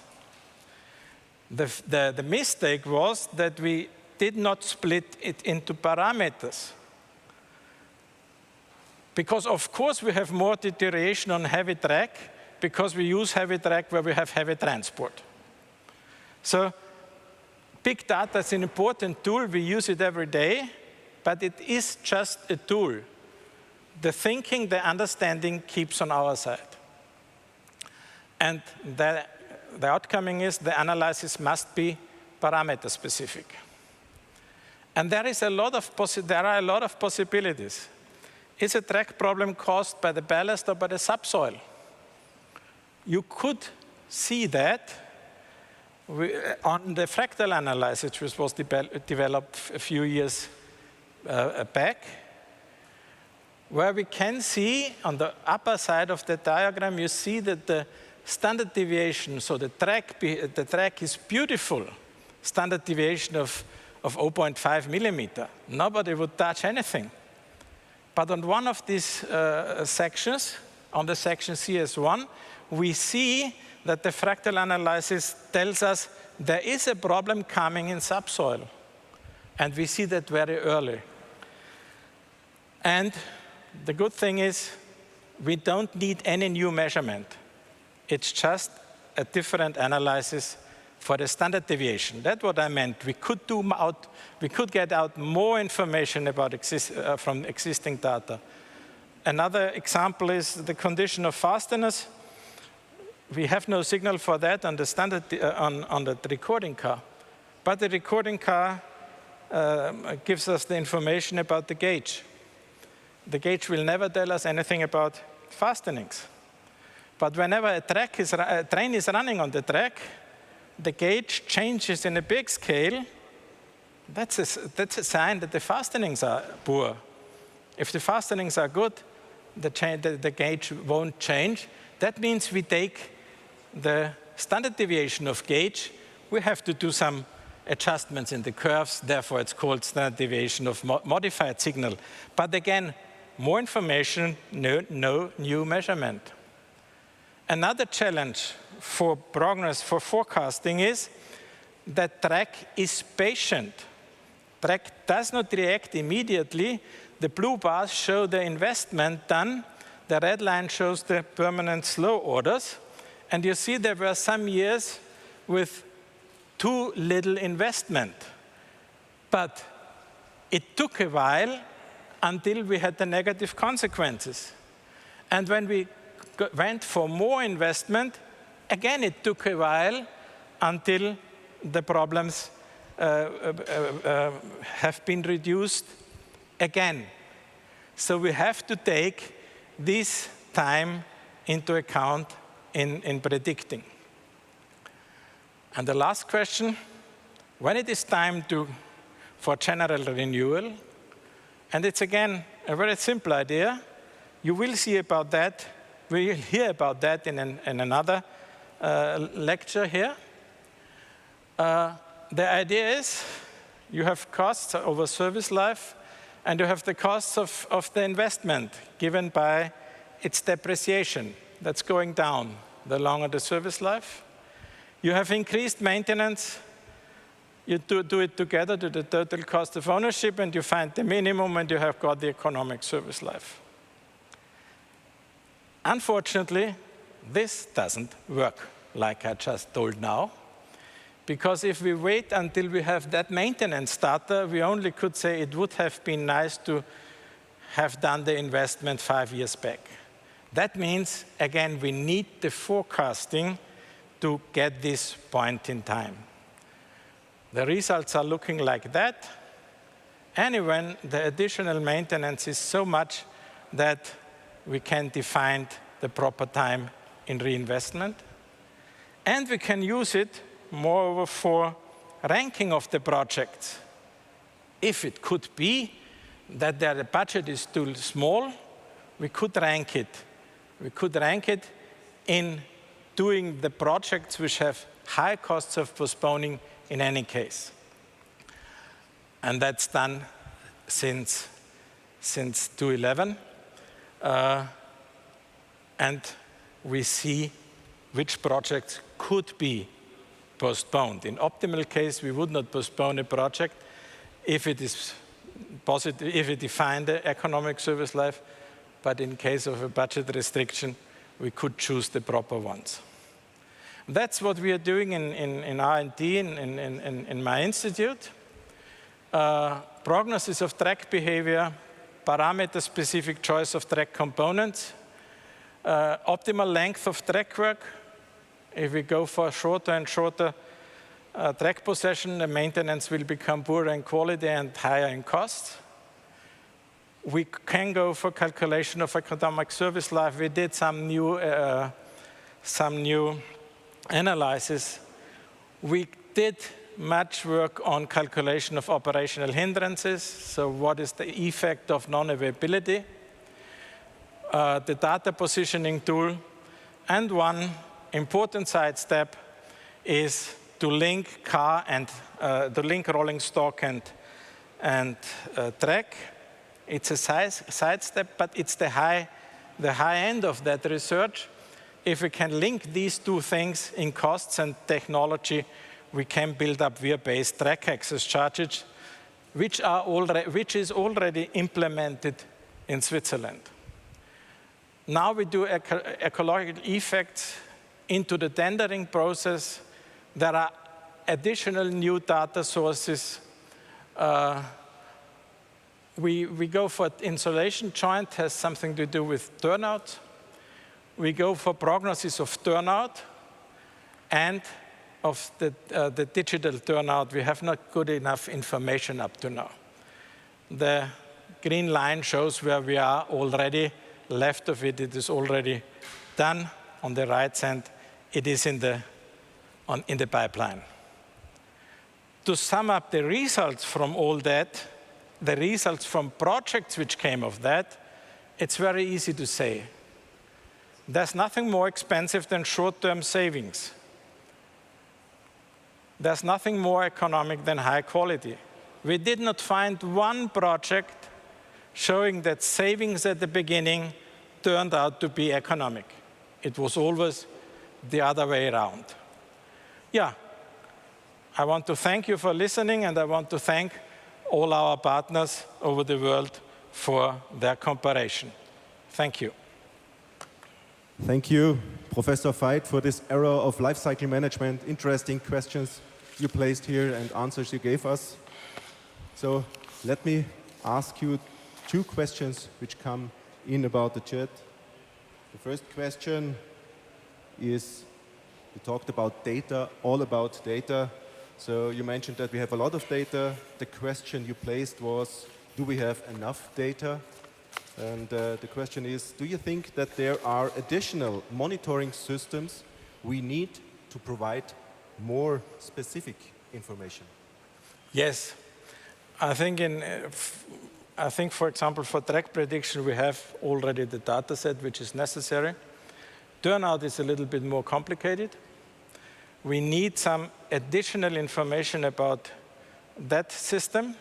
The mistake was that we did not split it into parameters. Because of course we have more deterioration on heavy track because we use heavy track where we have heavy transport. So big data is an important tool. We use it every day, but it is just a tool. The thinking, the understanding keeps on our side. And the outcome is the analysis must be parameter specific. And there are a lot of possibilities. Is a track problem caused by the ballast or by the subsoil? You could see that on the fractal analysis, which was developed a few years back, where we can see on the upper side of the diagram, you see that the standard deviation, so the track is beautiful, standard deviation of 0.5 millimeter. Nobody would touch anything. But on one of these sections, on the section CS1, we see that the fractal analysis tells us there is a problem coming in subsoil. And we see that very early. And the good thing is we don't need any new measurement. It's just a different analysis for the standard deviation. That's what I meant. We could get out more information about from existing data. Another example is the condition of fastness. We have no signal for that on the standard on the recording car, but the recording car gives us the information about the gauge. The gauge will never tell us anything about fastenings. But whenever a train is running on the track, the gauge changes in a big scale. That's a sign that the fastenings are poor. If the fastenings are good, the gauge won't change. That means we take the standard deviation of gauge. We have to do some adjustments in the curves. Therefore, it's called standard deviation of modified signal. But again, more information, no new measurement. Another challenge for prognosis, for forecasting is that track is patient. Track does not react immediately. The blue bars show the investment done. The red line shows the permanent slow orders. And you see there were some years with too little investment. But it took a while until we had the negative consequences. And when we went for more investment, again, it took a while until the problems have been reduced again. So we have to take this time into account in predicting. And the last question, when it is time for general renewal, and it's again a very simple idea, you will see about that, we will hear about that in another lecture here. The idea is you have costs over service life, and you have the costs of the investment given by its depreciation. That's going down the longer the service life. You have increased maintenance, You do it together to the total cost of ownership, and you find the minimum, and you have got the economic service life. Unfortunately, this doesn't work, like I just told now. Because if we wait until we have that maintenance data, we only could say it would have been nice to have done the investment 5 years back. That means, again, we need the forecasting to get this point in time. The results are looking like that. And when the additional maintenance is so much that we can define the proper time in reinvestment. And we can use it moreover for ranking of the projects. If it could be that the budget is too small, we could rank it. We could rank it in doing the projects which have high costs of postponing in any case. And that's done since 2011. And we see which projects could be postponed. In optimal case, we would not postpone a project if it is positive, if it defined the economic service life, but in case of a budget restriction, we could choose the proper ones. That's what we are doing in R&D in my institute. Prognosis of track behavior, parameter-specific choice of track components, optimal length of track work. If we go for shorter and shorter track possession, the maintenance will become poorer in quality and higher in cost. We can go for calculation of economic service life. We did some new analysis. We did much work on calculation of operational hindrances. So what is the effect of non-availability? The data positioning tool, and one important side step is to link car and to link rolling stock and track. It's a side step, but it's the high end of that research. If we can link these two things in costs and technology, we can build up wear-based track access charges, which is already implemented in Switzerland. Now we do ecological effects into the tendering process. There are additional new data sources. We go for insulation joint, has something to do with turnout. We go for prognosis of turnout and of the digital turnout. We have not good enough information up to now. The green line shows where we are already. Left of it, it is already done. On the right side, it is in the pipeline. To sum up the results from all that, the results from projects which came of that, it's very easy to say. There's nothing more expensive than short-term savings. There's nothing more economic than high quality. We did not find one project showing that savings at the beginning turned out to be economic. It was always the other way around. Yeah, I want to thank you for listening, and I want to thank all our partners over the world for their cooperation. Thank you. Thank you, Professor Veit, for this era of life cycle management. Interesting questions you placed here and answers you gave us. So let me ask you 2 questions which come in about the chat. The first question is, you talked about data, all about data. So you mentioned that we have a lot of data. The question you placed was, do we have enough data? And the question is, do you think that there are additional monitoring systems we need to provide more specific information? Yes. I think, for example, for track prediction, we have already the data set which is necessary. Turnout is a little bit more complicated. We need some additional information about that system.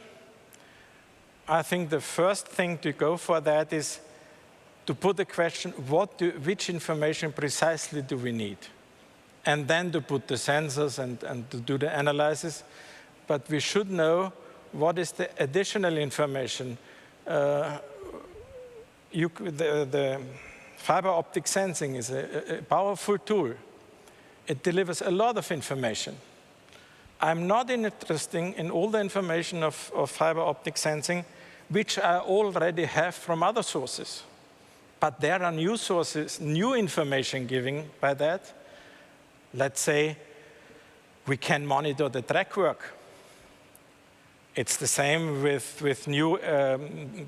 I think the first thing to go for that is to put the question, which information precisely do we need? And then to put the sensors and to do the analysis. but we should know what is the additional information. The fiber optic sensing is a powerful tool. It delivers a lot of information. I'm not interested in all the information of fiber optic sensing, which I already have from other sources. But there are new sources, new information given by that. Let's say we can monitor the track work. It's the same with new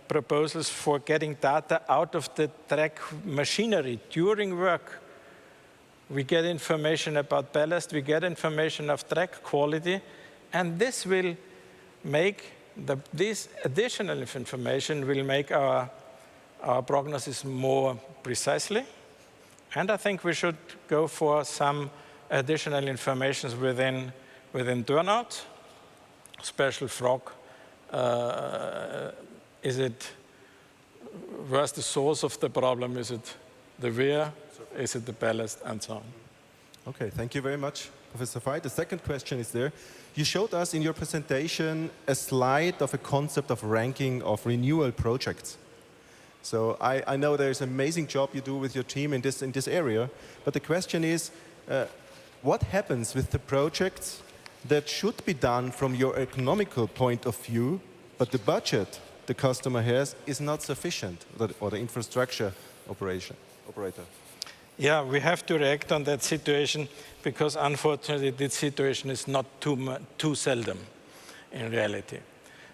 proposals for getting data out of the track machinery during work. We get information about ballast, we get information of track quality, and this will make, this additional information will make our prognosis more precisely. And I think we should go for some additional information within turnout. Special frog, where's the source of the problem? Is it the wear? Is it the ballast? And so on. Okay, thank you very much, Professor Veit. The second question is there. You showed us in your presentation a slide of a concept of ranking of renewal projects. So I know there's an amazing job you do with your team in this area, but the question is, what happens with the projects that should be done from your economical point of view, but the budget the customer has is not sufficient, or the infrastructure operator? Yeah, we have to react on that situation because unfortunately this situation is not too seldom in reality.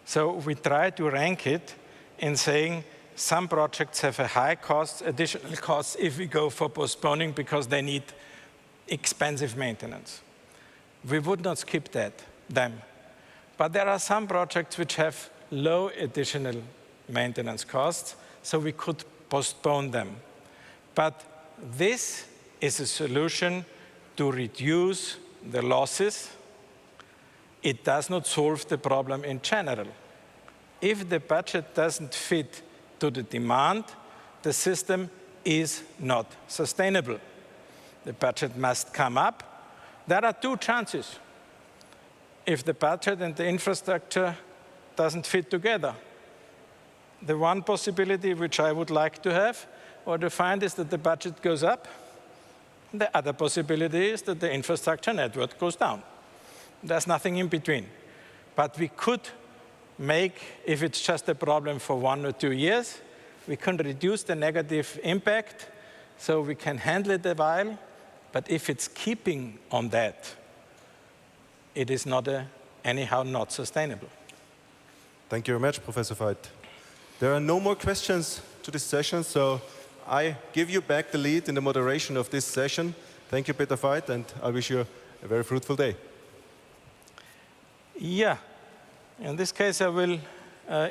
So we try to rank it in saying some projects have a high cost, additional costs if we go for postponing because they need expensive maintenance. We would not skip them. But there are some projects which have low additional maintenance costs, so we could postpone them. But this is a solution to reduce the losses. It does not solve the problem in general. If the budget doesn't fit to the demand, the system is not sustainable. The budget must come up. There are two chances. If the budget and the infrastructure doesn't fit together. The one possibility which I would like to have or to find is that the budget goes up. The other possibility is that the infrastructure network goes down. There's nothing in between. But we could make, if it's just a problem for 1 or 2 years, we can reduce the negative impact so we can handle it a while. But if it's keeping on that, it is not anyhow not sustainable. Thank you very much, Professor Veit. There are no more questions to this session, so I give you back the lead in the moderation of this session. Thank you, Peter Veit, and I wish you a very fruitful day. Yeah, in this case, I will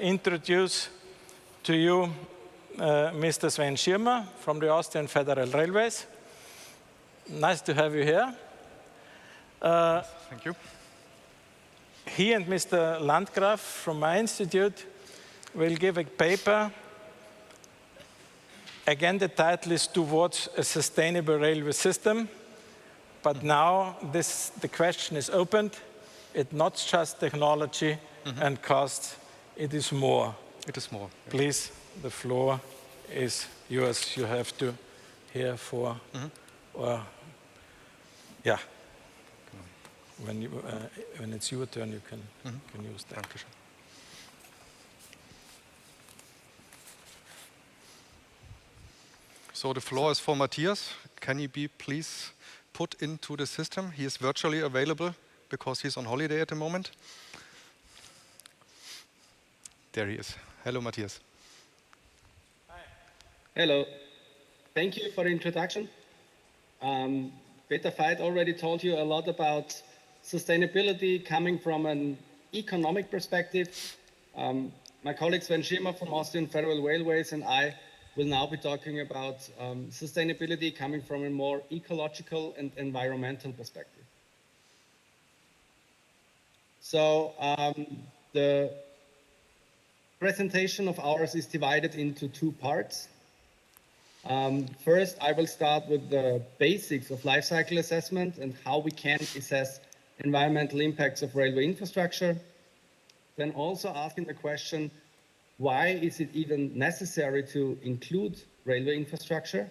introduce to you Mr. Sven Schirmer from the Austrian Federal Railways. Nice to have you here. Thank you. He and Mr. Landgraf from my institute will give a paper. Again, the title is Towards a Sustainable Railway System. But now the question is opened. It's not just technology and cost, it is more. It is more. Please, the floor is yours. You have to hear for, yeah. When it's your turn, you can use that. So the floor is for Matthias. Can he be please put into the system? He is virtually available because he's on holiday at the moment. There he is. Hello, Matthias. Hi. Hello. Thank you for the introduction. Peter Veit already told you a lot about sustainability coming from an economic perspective. My colleague Sven Schirmer from Austrian Federal Railways and I will now be talking about sustainability coming from a more ecological and environmental perspective. So the presentation of ours is divided into 2 parts. First, I will start with the basics of life cycle assessment and how we can assess environmental impacts of railway infrastructure. Then also asking the question, why is it even necessary to include railway infrastructure?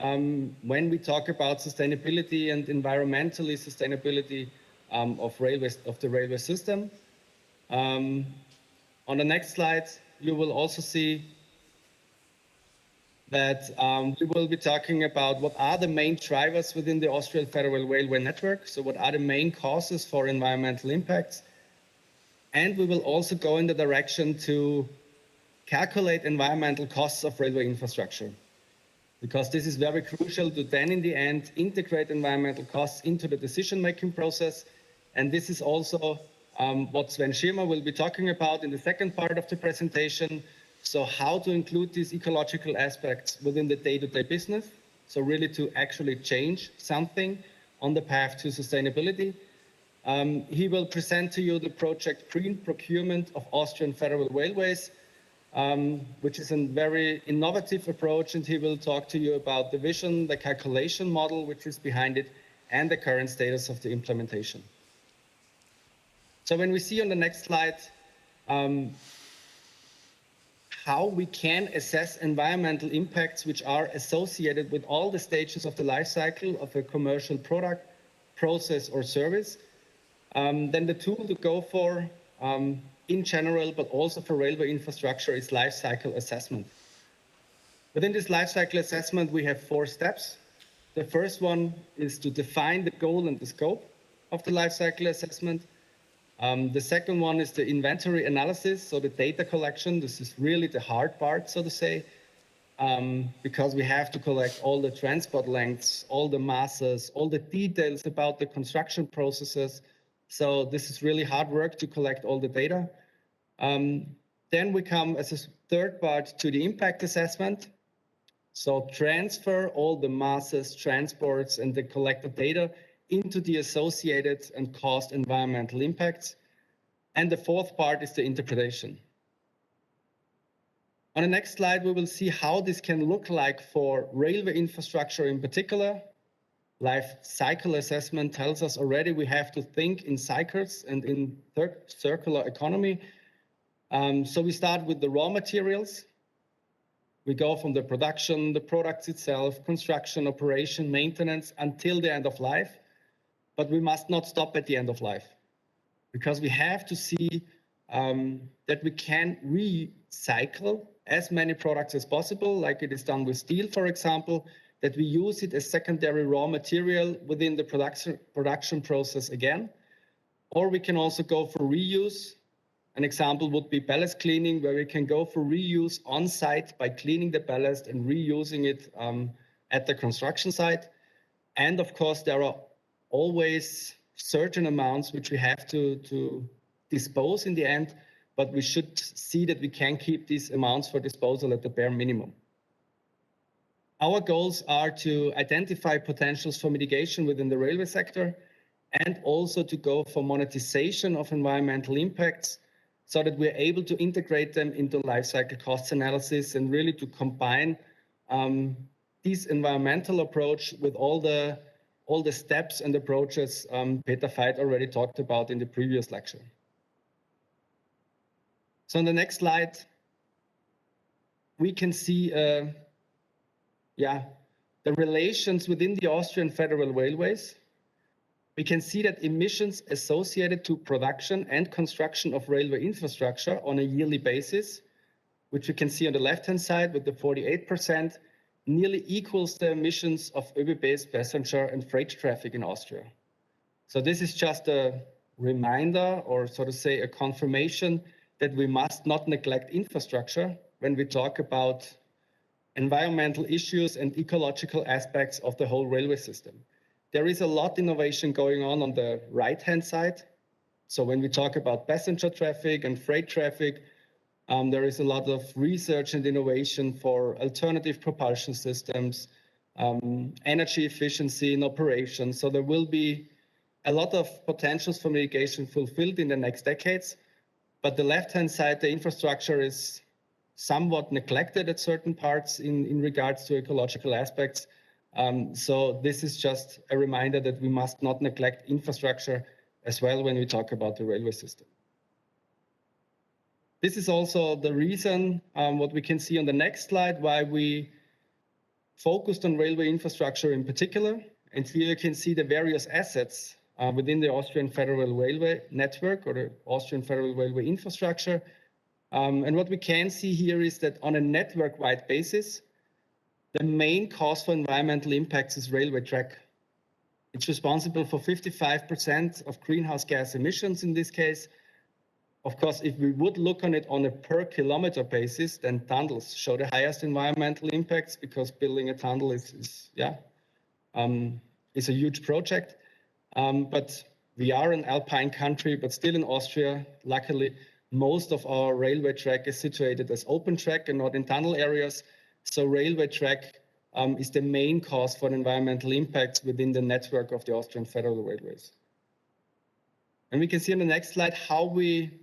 When we talk about sustainability and environmentally sustainability of the railway system. On the next slide, you will also see that we will be talking about what are the main drivers within the Austrian Federal Railway network. So what are the main causes for environmental impacts? And we will also go in the direction to calculate environmental costs of railway infrastructure, because this is very crucial to then in the end integrate environmental costs into the decision-making process. And this is also what Sven Schirmer will be talking about in the second part of the presentation. So how to include these ecological aspects within the day-to-day business. So really to actually change something on the path to sustainability. He will present to you the project Green Procurement of Austrian Federal Railways, which is a very innovative approach, and he will talk to you about the vision, the calculation model which is behind it, and the current status of the implementation. So when we see on the next slide how we can assess environmental impacts which are associated with all the stages of the life cycle of a commercial product, process, or service, then the tool to go for in general, but also for railway infrastructure, is life cycle assessment. Within this life cycle assessment, we have 4 steps. The first one is to define the goal and the scope of the life cycle assessment. The second one is the inventory analysis, so the data collection. This is really the hard part, so to say, because we have to collect all the transport lengths, all the masses, all the details about the construction processes. So this is really hard work to collect all the data. Then we come as a third part to the impact assessment. So transfer all the masses, transports, and the collected data into the associated and caused environmental impacts. And the fourth part is the interpretation. On the next slide, we will see how this can look like for railway infrastructure in particular. Life cycle assessment tells us already we have to think in cycles and in circular economy. So we start with the raw materials. We go from the production, the products itself, construction, operation, maintenance, until the end of life. But we must not stop at the end of life, because we have to see that we can recycle as many products as possible, like it is done with steel, for example, that we use it as secondary raw material within the production process again. Or we can also go for reuse. An example would be ballast cleaning, where we can go for reuse on site by cleaning the ballast and reusing it at the construction site. And of course, there are always certain amounts which we have to dispose in the end, but we should see that we can keep these amounts for disposal at the bare minimum. Our goals are to identify potentials for mitigation within the railway sector, and also to go for monetization of environmental impacts, so that we're able to integrate them into life cycle costs analysis and really to combine this environmental approach with all the steps and approaches Veit already talked about in the previous lecture. So on the next slide, we can see the relations within the Austrian Federal Railways. We can see that emissions associated to production and construction of railway infrastructure on a yearly basis, which you can see on the left-hand side with the 48%, nearly equals the emissions of ÖBB's passenger and freight traffic in Austria. So this is just a reminder, or so to say, a confirmation that we must not neglect infrastructure when we talk about environmental issues and ecological aspects of the whole railway system. There is a lot of innovation going on the right-hand side. So when we talk about passenger traffic and freight traffic, there is a lot of research and innovation for alternative propulsion systems, energy efficiency in operation. So there will be a lot of potentials for mitigation fulfilled in the next decades. But the left-hand side, the infrastructure is somewhat neglected at certain parts in regards to ecological aspects. So this is just a reminder that we must not neglect infrastructure as well when we talk about the railway system. This is also the reason, what we can see on the next slide, why we focused on railway infrastructure in particular. And here you can see the various assets within the Austrian Federal Railway network or the Austrian Federal Railway infrastructure. And what we can see here is that on a network-wide basis, the main cause for environmental impacts is railway track. It's responsible for 55% of greenhouse gas emissions in this case. Of course, if we would look on it on a per kilometer basis, then tunnels show the highest environmental impacts because building a tunnel is a huge project. But we are an alpine country, but still in Austria, luckily, most of our railway track is situated as open track and not in tunnel areas. So railway track is the main cause for environmental impacts within the network of the Austrian Federal Railways. And we can see on the next slide how we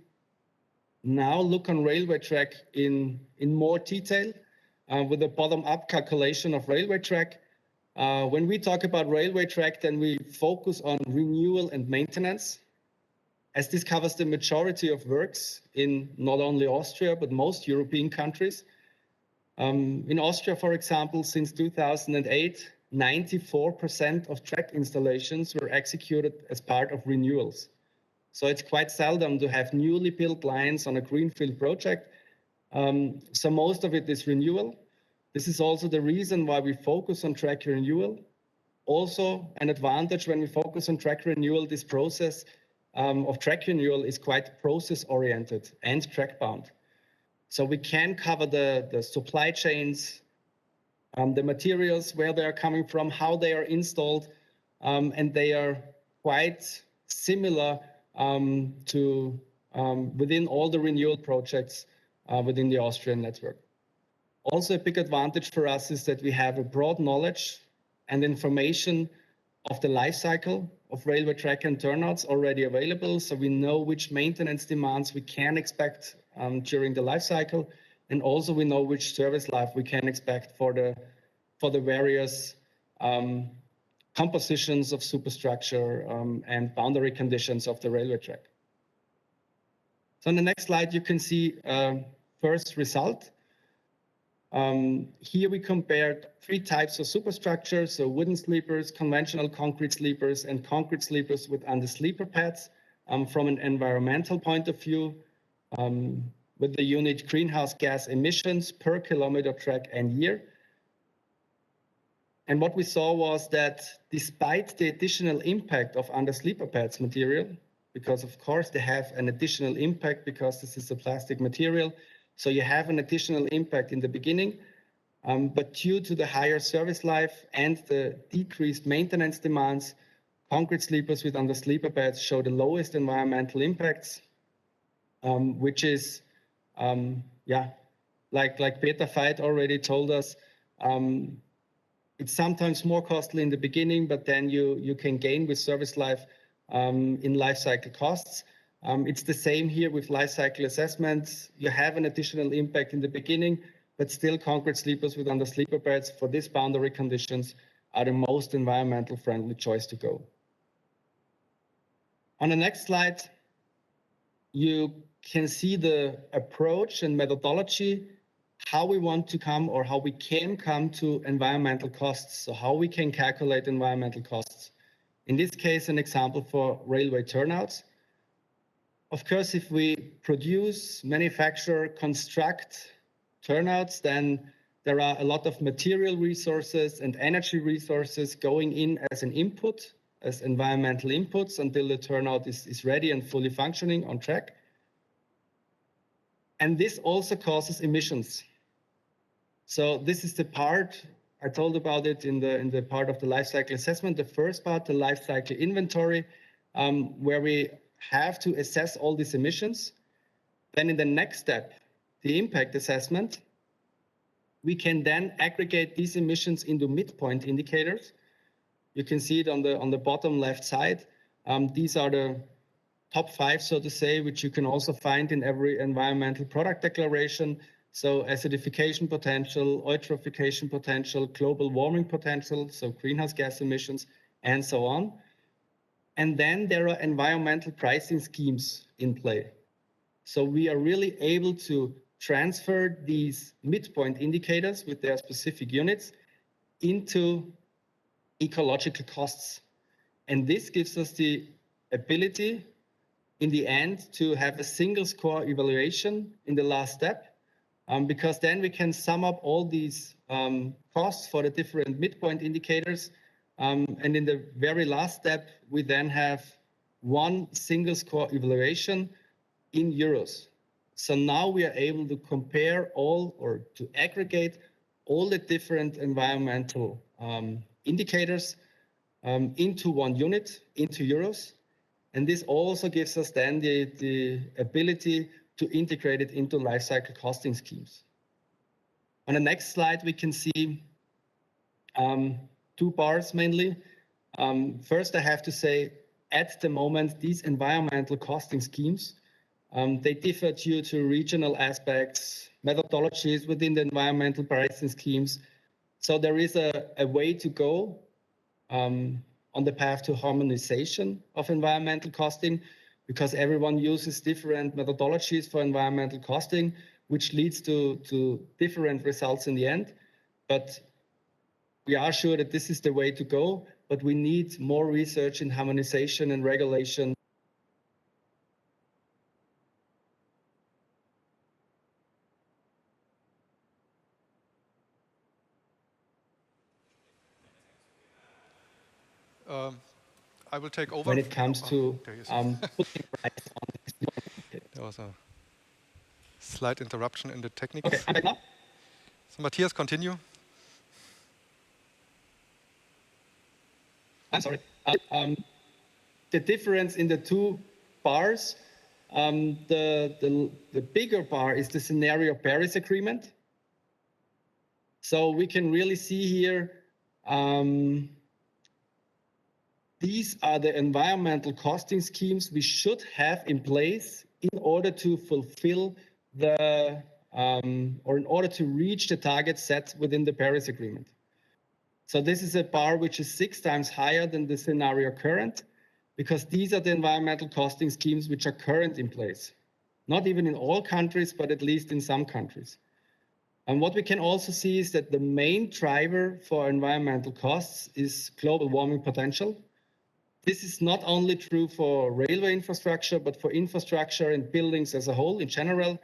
now look on railway track in more detail with a bottom-up calculation of railway track. When we talk about railway track, then we focus on renewal and maintenance, as this covers the majority of works in not only Austria, but most European countries. In Austria, for example, since 2008, 94% of track installations were executed as part of renewals. So it's quite seldom to have newly built lines on a greenfield project. So most of it is renewal. This is also the reason why we focus on track renewal. Also, an advantage when we focus on track renewal, this process of track renewal is quite process-oriented and track-bound. So we can cover the supply chains, the materials, where they are coming from, how they are installed, and they are quite similar to within all the renewal projects within the Austrian network. Also, a big advantage for us is that we have a broad knowledge and information of the life cycle of railway track and turnouts already available. So we know which maintenance demands we can expect during the life cycle, and also we know which service life we can expect for the various compositions of superstructure and boundary conditions of the railway track. So on the next slide, you can see first result. Here we compared 3 types of superstructure, so wooden sleepers, conventional concrete sleepers, and concrete sleepers with under-sleeper pads from an environmental point of view with the unit greenhouse gas emissions per kilometer track and year. And what we saw was that despite the additional impact of under-sleeper pads material, because of course they have an additional impact because this is a plastic material, so you have an additional impact in the beginning, but due to the higher service life and the decreased maintenance demands, concrete sleepers with under-sleeper pads show the lowest environmental impacts, which is, like Peter Veit already told us, it's sometimes more costly in the beginning, but then you can gain with service life in life cycle costs. It's the same here with life cycle assessments. You have an additional impact in the beginning, but still concrete sleepers with under-sleeper pads for these boundary conditions are the most environmental friendly choice to go. On the next slide, you can see the approach and methodology, how we want to come or how we can come to environmental costs, so how we can calculate environmental costs. In this case, an example for railway turnouts. Of course, if we produce, manufacture, construct turnouts, then there are a lot of material resources and energy resources going in as an input, as environmental inputs until the turnout is ready and fully functioning on track. And this also causes emissions. So this is the part, I told about it in the part of the life cycle assessment, the first part, the life cycle inventory, where we have to assess all these emissions. Then in the next step, the impact assessment, we can then aggregate these emissions into midpoint indicators. You can see it on the bottom left side. These are the top 5, so to say, which you can also find in every environmental product declaration. So acidification potential, eutrophication potential, global warming potential, so greenhouse gas emissions, and so on. And then there are environmental pricing schemes in play. So we are really able to transfer these midpoint indicators with their specific units into ecological costs. And this gives us the ability in the end to have a single score evaluation in the last step, because then we can sum up all these costs for the different midpoint indicators. And in the very last step, we then have one single score evaluation in euros. So now we are able to compare all, or to aggregate all the different environmental indicators into one unit, into euros. And this also gives us then the ability to integrate it into life cycle costing schemes. On the next slide, we can see two bars mainly. First, I have to say, at the moment, these environmental costing schemes, they differ due to regional aspects, methodologies within the environmental pricing schemes. So there is a way to go on the path to harmonization of environmental costing, because everyone uses different methodologies for environmental costing, which leads to different results in the end. But we are sure that this is the way to go, but we need more research in harmonization and regulation. I will take over. When it comes to putting price on this. There was a slight interruption in the technique. Okay, I'm back now. So Matthias, continue. I'm sorry. The difference in the two bars, the bigger bar is the scenario Paris Agreement. So we can really see here, these are the environmental costing schemes we should have in place in order to fulfill the, or in order to reach the target set within the Paris Agreement. So this is a bar which is 6 times higher than the scenario current, because these are the environmental costing schemes which are current in place. Not even in all countries, but at least in some countries. And what we can also see is that the main driver for environmental costs is global warming potential. This is not only true for railway infrastructure, but for infrastructure and buildings as a whole in general,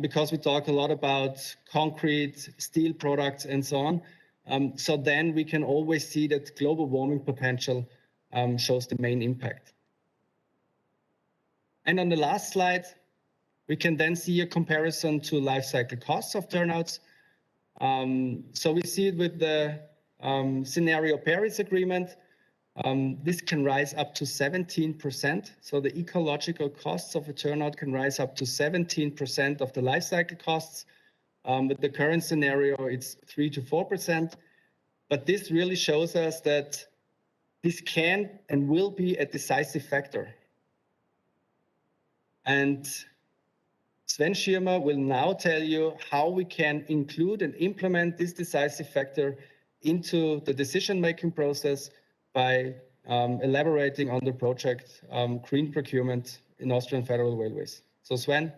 because we talk a lot about concrete, steel products, and so on. So then we can always see that global warming potential shows the main impact. And on the last slide, we can then see a comparison to life cycle costs of turnouts. So we see it with the scenario Paris Agreement. This can rise up to 17%. So the ecological costs of a turnout can rise up to 17% of the life cycle costs. With the current scenario, it's 3 to 4%. But this really shows us that this can and will be a decisive factor. And Sven Schirmer will now tell you how we can include and implement this decisive factor into the decision-making process by elaborating on the project Green Procurement in Austrian Federal Railways. So Sven,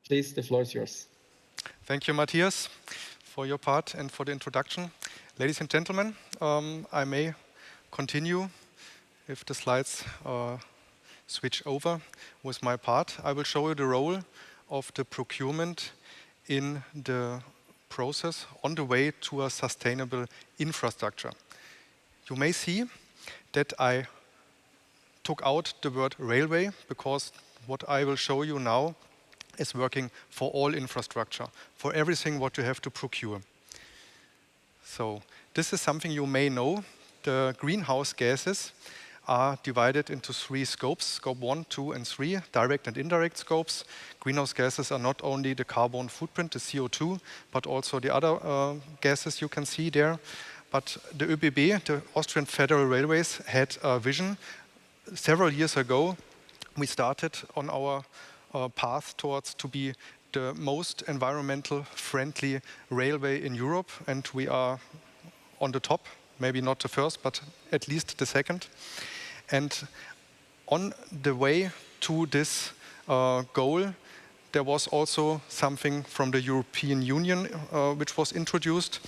please, the floor is yours. Thank you, Matthias, for your part and for the introduction. Ladies and gentlemen, I may continue if the slides switch over with my part. I will show you the role of the procurement in the process on the way to a sustainable infrastructure. You may see that I took out the word railway, because what I will show you now is working for all infrastructure, for everything what you have to procure. So this is something you may know. The greenhouse gases are divided into 3 scopes, scope 1, 2, and 3, direct and indirect scopes. Greenhouse gases are not only the carbon footprint, the CO2, but also the other gases you can see there. But the ÖBB, the Austrian Federal Railways, had a vision. Several years ago, we started on our path towards to be the most environmental friendly railway in Europe, and we are on the top, maybe not the first, but at least the second. And On the way to this goal, there was also something from the European Union which was introduced.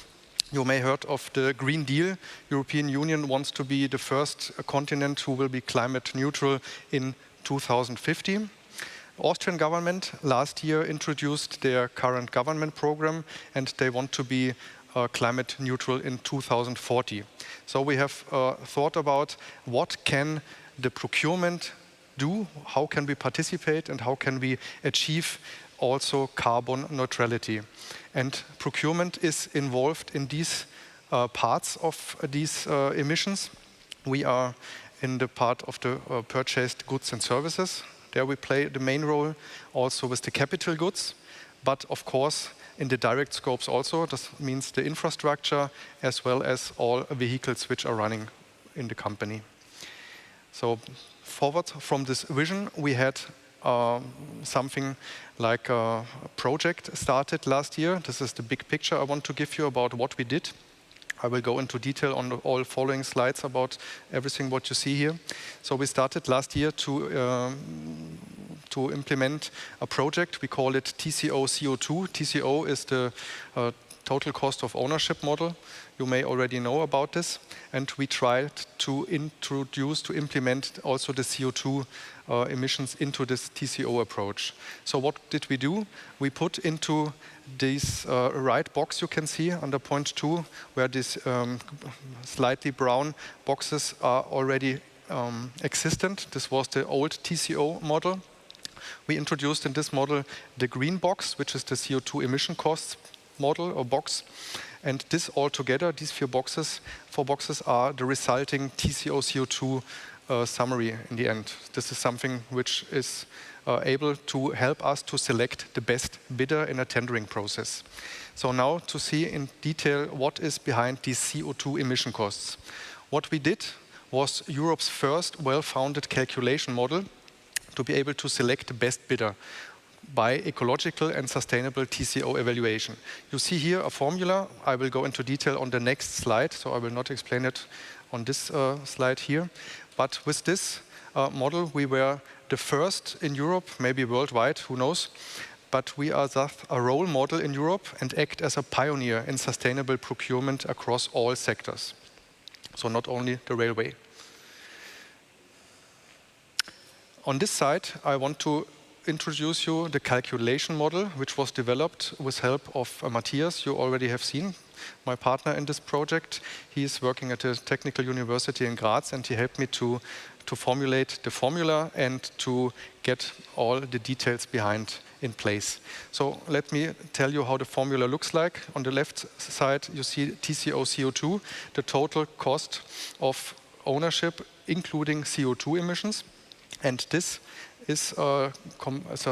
You may have heard of the Green Deal. European Union wants to be the first continent who will be climate neutral in 2050. Austrian government last year introduced their current government program, and they want to be climate neutral in 2040. So we have thought about what can the procurement do, how can we participate, and how can we achieve also carbon neutrality. And procurement is involved in these parts of these emissions. We are in the part of the purchased goods and services. There we play the main role, also with the capital goods, but of course in the direct scopes also. This means the infrastructure as well as all vehicles which are running in the company. So forward from this vision, we had something like a project started last year. This is the big picture I want to give you about what we did. I will go into detail on all following slides about everything what you see here. So we started last year to implement a project. We call it TCO CO2. TCO is the total cost of ownership model. You may already know about this. And we tried to implement also the CO2 emissions into this TCO approach. So what did we do? We put into this right box you can see under point 2, where these slightly brown boxes are already existent. This was the old TCO model. We introduced in this model the green box, which is the CO2 emission costs model or box. And this all together, these four boxes are the resulting TCO CO2 summary in the end. This is something which is able to help us to select the best bidder in a tendering process. So now to see in detail what is behind these CO2 emission costs. What we did was Europe's first well-founded calculation model to be able to select the best bidder by ecological and sustainable TCO evaluation. You see here a formula. I will go into detail on the next slide, so I will not explain it on this slide here. But with this model, we were the first in Europe, maybe worldwide, who knows, but we are thus a role model in Europe and act as a pioneer in sustainable procurement across all sectors. So not only the railway. On this side, I want to introduce you the calculation model, which was developed with help of Matthias. You already have seen my partner in this project. He is working at a technical university in Graz, and he helped me to formulate the formula and to get all the details behind in place. So let me tell you how the formula looks like. On the left side, you see TCO CO2, the total cost of ownership, including CO2 emissions. And this is a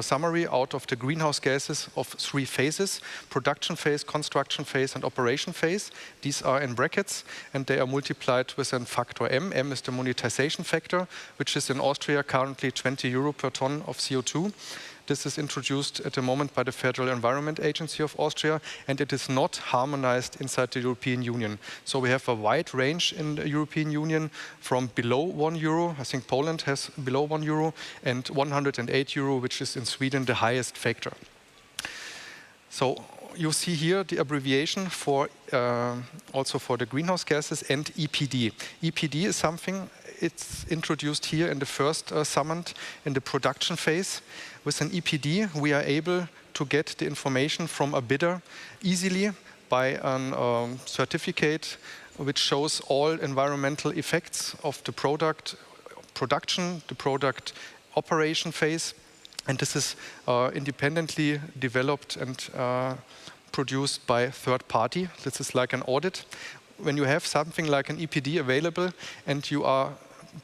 summary out of the greenhouse gases of 3 phases: production phase, construction phase, and operation phase. These are in brackets, and they are multiplied with a factor M. M is the monetization factor, which is in Austria currently 20 euro per ton of CO2. This is introduced at the moment by the Federal Environment Agency of Austria, and it is not harmonized inside the European Union. So we have a wide range in the European Union from below 1 euro, I think Poland has below 1 euro, and 108 euro, which is in Sweden the highest factor. So you see here the abbreviation for also for the greenhouse gases and EPD. EPD is something, it's introduced here in the first summand in the production phase. With an EPD, we are able to get the information from a bidder easily by a certificate which shows all environmental effects of the product production, the product operation phase. And this is independently developed and produced by third party. This is like an audit. When you have something like an EPD available and you are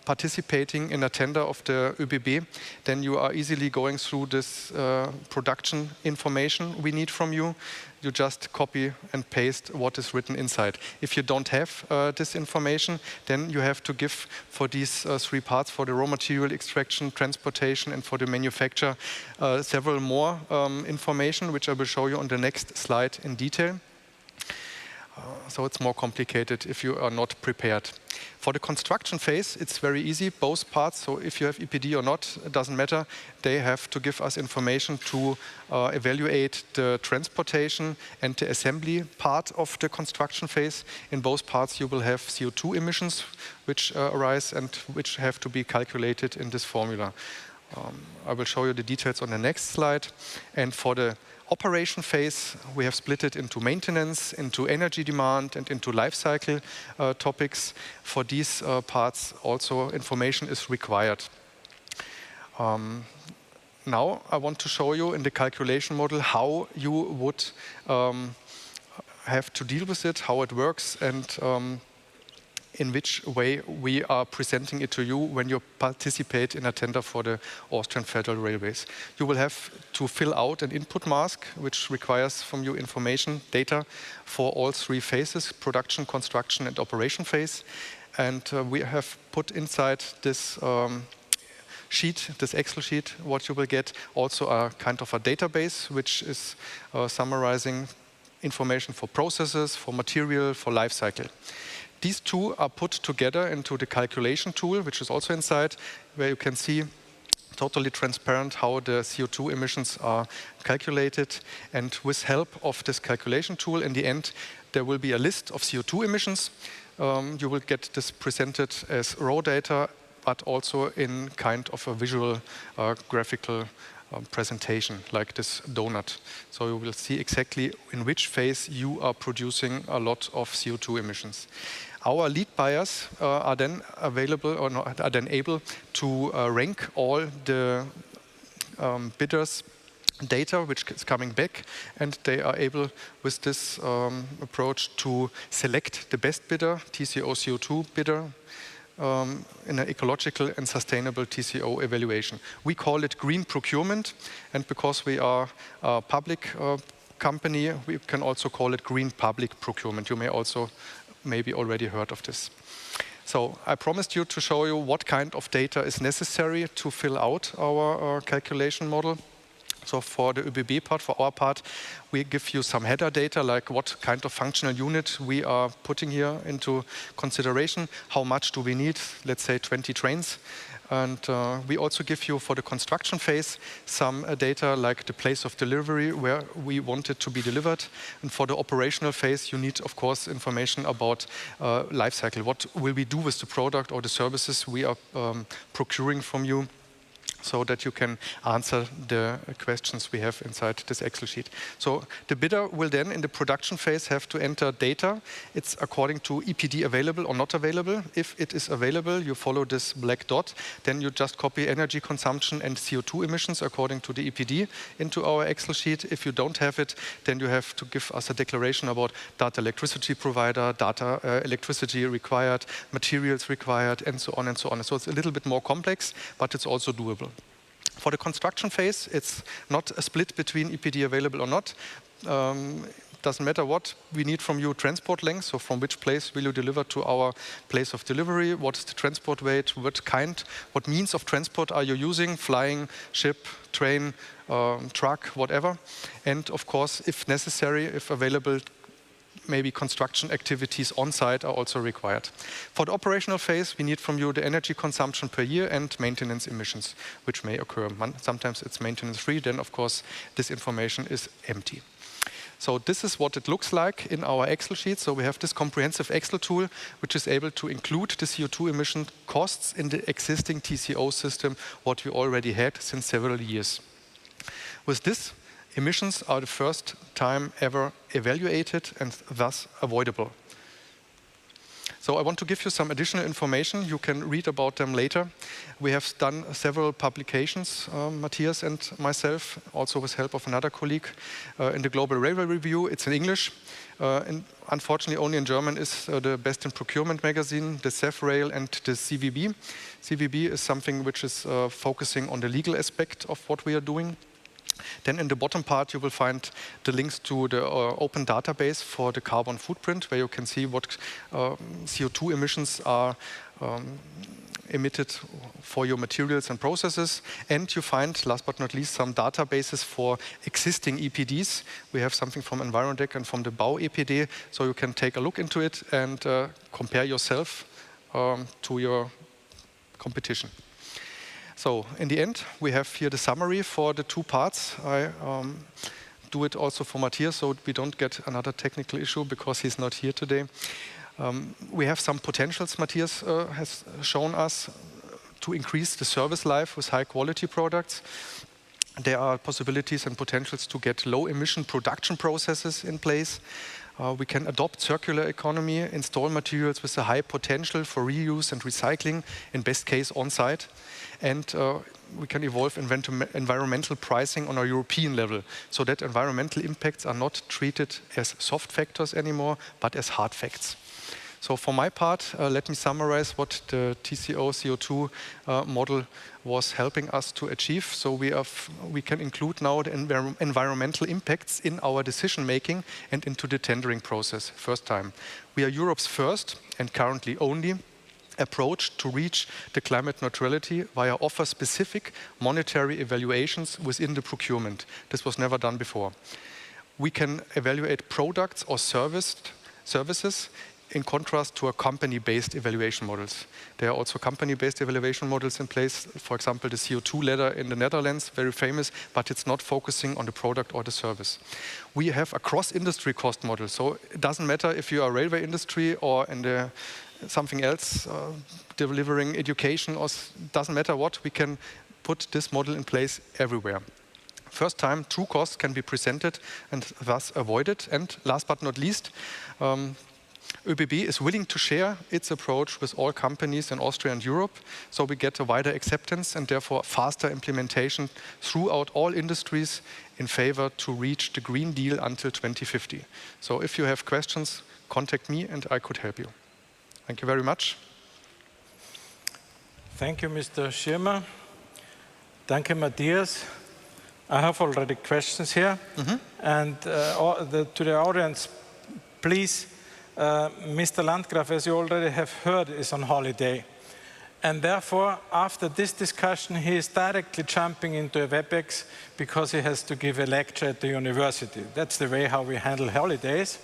participating in a tender of the ÖBB, then you are easily going through this production information we need from you. You just copy and paste what is written inside. If you don't have this information, then you have to give for these 3 parts, for the raw material extraction, transportation, and for the manufacture, several more information, which I will show you on the next slide in detail. So it's more complicated if you are not prepared. For the construction phase, it's very easy, both parts. So if you have EPD or not, it doesn't matter. They have to give us information to evaluate the transportation and the assembly part of the construction phase. In both parts, you will have CO2 emissions, which arise and which have to be calculated in this formula. I will show you the details on the next slide. And for the operation phase, we have split it into maintenance, into energy demand, and into life cycle topics. For these parts, also information is required. Now I want to show you in the calculation model how you would have to deal with it, how it works, and in which way we are presenting it to you when you participate in a tender for the Austrian Federal Railways. You will have to fill out an input mask, which requires from you information, data for all three phases, production, construction, and operation phase. And we have put inside this sheet, this Excel sheet, what you will get, also a kind of a database, which is summarizing information for processes, for material, for life cycle. These two are put together into the calculation tool, which is also inside, where you can see totally transparent how the CO2 emissions are calculated. And with help of this calculation tool, in the end, there will be a list of CO2 emissions. You will get this presented as raw data, but also in kind of a visual graphical presentation, like this donut. So you will see exactly in which phase you are producing a lot of CO2 emissions. Our lead buyers are then available or not, are then able to rank all the bidders' data which is coming back, and they are able with this approach to select the best bidder, TCO CO2 bidder, in an ecological and sustainable TCO evaluation. We call it green procurement, and because we are a public company, we can also call it green public procurement. You may also maybe already heard of this. So I promised you to show you what kind of data is necessary to fill out our calculation model. So for the ÖBB part, for our part, we give you some header data, like what kind of functional unit we are putting here into consideration, how much do we need, let's say 20 trains. And we also give you, for the construction phase, some data like the place of delivery, where we want it to be delivered. And for the operational phase, you need, of course, information about life cycle. What will we do with the product or the services we are procuring from you, so that you can answer the questions we have inside this Excel sheet. So the bidder will then, in the production phase, have to enter data. It's according to EPD available or not available. If it is available, you follow this black dot. Then you just copy energy consumption and CO2 emissions according to the EPD into our Excel sheet. If you don't have it, then you have to give us a declaration about data electricity provider, data electricity required, materials required, and so on and so on. So it's a little bit more complex, but it's also doable. For the construction phase, it's not a split between EPD available or not. Doesn't matter what we need from you, transport length, so from which place will you deliver to our place of delivery, what is the transport weight, what means of transport are you using, flying, ship, train, truck, whatever. And of course, if necessary, if available, maybe construction activities on site are also required. For the operational phase, we need from you the energy consumption per year and maintenance emissions, which may occur. Sometimes it's maintenance free, then of course this information is empty. So this is what it looks like in our Excel sheet. So we have this comprehensive Excel tool, which is able to include the CO2 emission costs in the existing TCO system, what we already had since several years. With this, emissions are the first time ever evaluated and thus avoidable. So I want to give you some additional information. You can read about them later. We have done several publications, Matthias and myself, also with help of another colleague, in the Global Railway Review. It's in English. And unfortunately, only in German is the Best in Procurement magazine, the CEF-Rail, and the CVB. CVB is something which is focusing on the legal aspect of what we are doing. Then in the bottom part, you will find the links to the open database for the carbon footprint, where you can see what CO2 emissions are emitted for your materials and processes. And you find, last but not least, some databases for existing EPDs. We have something from Environdec and from the Bau EPD, so you can take a look into it and compare yourself to your competition. So in the end, we have here the summary for the two parts. I do it also for Matthias, so we don't get another technical issue because he's not here today. We have some potentials Matthias has shown us to increase the service life with high quality products. There are possibilities and potentials to get low emission production processes in place. We can adopt circular economy, install materials with a high potential for reuse and recycling, in best case on-site. And we can evolve environmental pricing on a European level, so that environmental impacts are not treated as soft factors anymore, but as hard facts. So for my part, let me summarize what the TCO CO2 model was helping us to achieve. So we can include now the environmental impacts in our decision making and into the tendering process first time. We are Europe's first and currently only approach to reach the climate neutrality via offer-specific monetary evaluations within the procurement. This was never done before. We can evaluate products or services in contrast to a company-based evaluation models. There are also company-based evaluation models in place. For example, the CO2 ladder in the Netherlands, very famous, but it's not focusing on the product or the service. We have a cross-industry cost model, so it doesn't matter if you are railway industry or in something else, delivering education, or doesn't matter what, we can put this model in place everywhere. First time, true costs can be presented and thus avoided. And last but not least, ÖBB is willing to share its approach with all companies in Austria and Europe, so we get a wider acceptance and therefore faster implementation throughout all industries in favor to reach the Green Deal until 2050. So if you have questions, contact me and I could help you. Thank you very much. Thank you, Mr. Schirmer. Danke, Matthias. I have already questions here. And to the audience, please, Mr. Landgraf, as you already have heard, is on holiday. And therefore, after this discussion, he is directly jumping into a WebEx because he has to give a lecture at the university. That's the way how we handle holidays.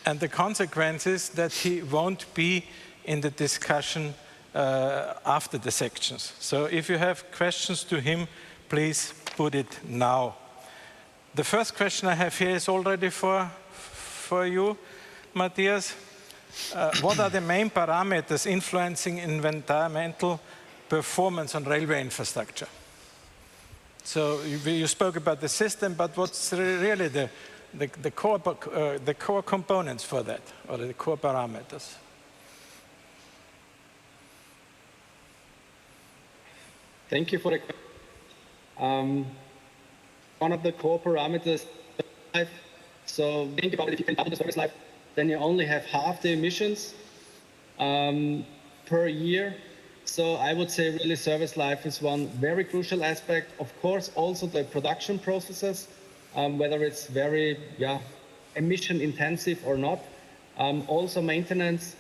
And the consequence is that he won't be in the discussion after the sections. So if you have questions to him, please put it now. The first question I have here is already for you, Matthias. What are the main parameters influencing environmental performance on railway infrastructure? So you spoke about the system, but what's really the core components for that, or the core parameters? Thank you for the question. One of the core parameters, so think about it, if you can double the service life, then you only have half the emissions per year. So I would say really service life is one very crucial aspect. Of course, also the production processes, whether it's very emission intensive or not. Also maintenance,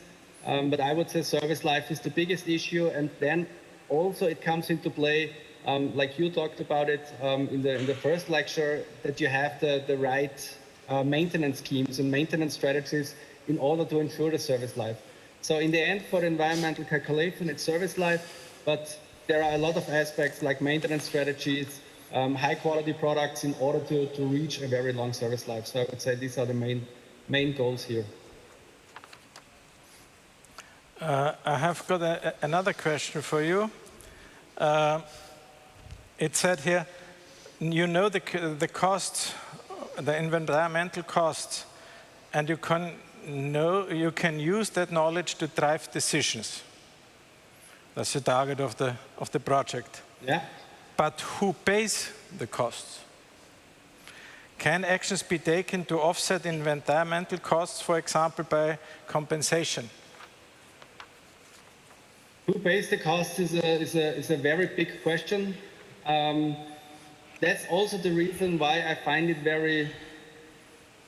but I would say service life is the biggest issue. And then also it comes into play, like you talked about it in the first lecture, that you have the right maintenance schemes and maintenance strategies in order to ensure the service life. So in the end, for environmental calculation, it's service life, but there are a lot of aspects like maintenance strategies, high quality products in order to reach a very long service life. So I would say these are the main goals here. I have got another question for you. It said here, you know the costs, the environmental costs, and you can use that knowledge to drive decisions. That's the target of the project. Yeah. But who pays the costs? Can actions be taken to offset environmental costs, for example, by compensation? Who pays the cost is a very big question. That's also the reason why I find it very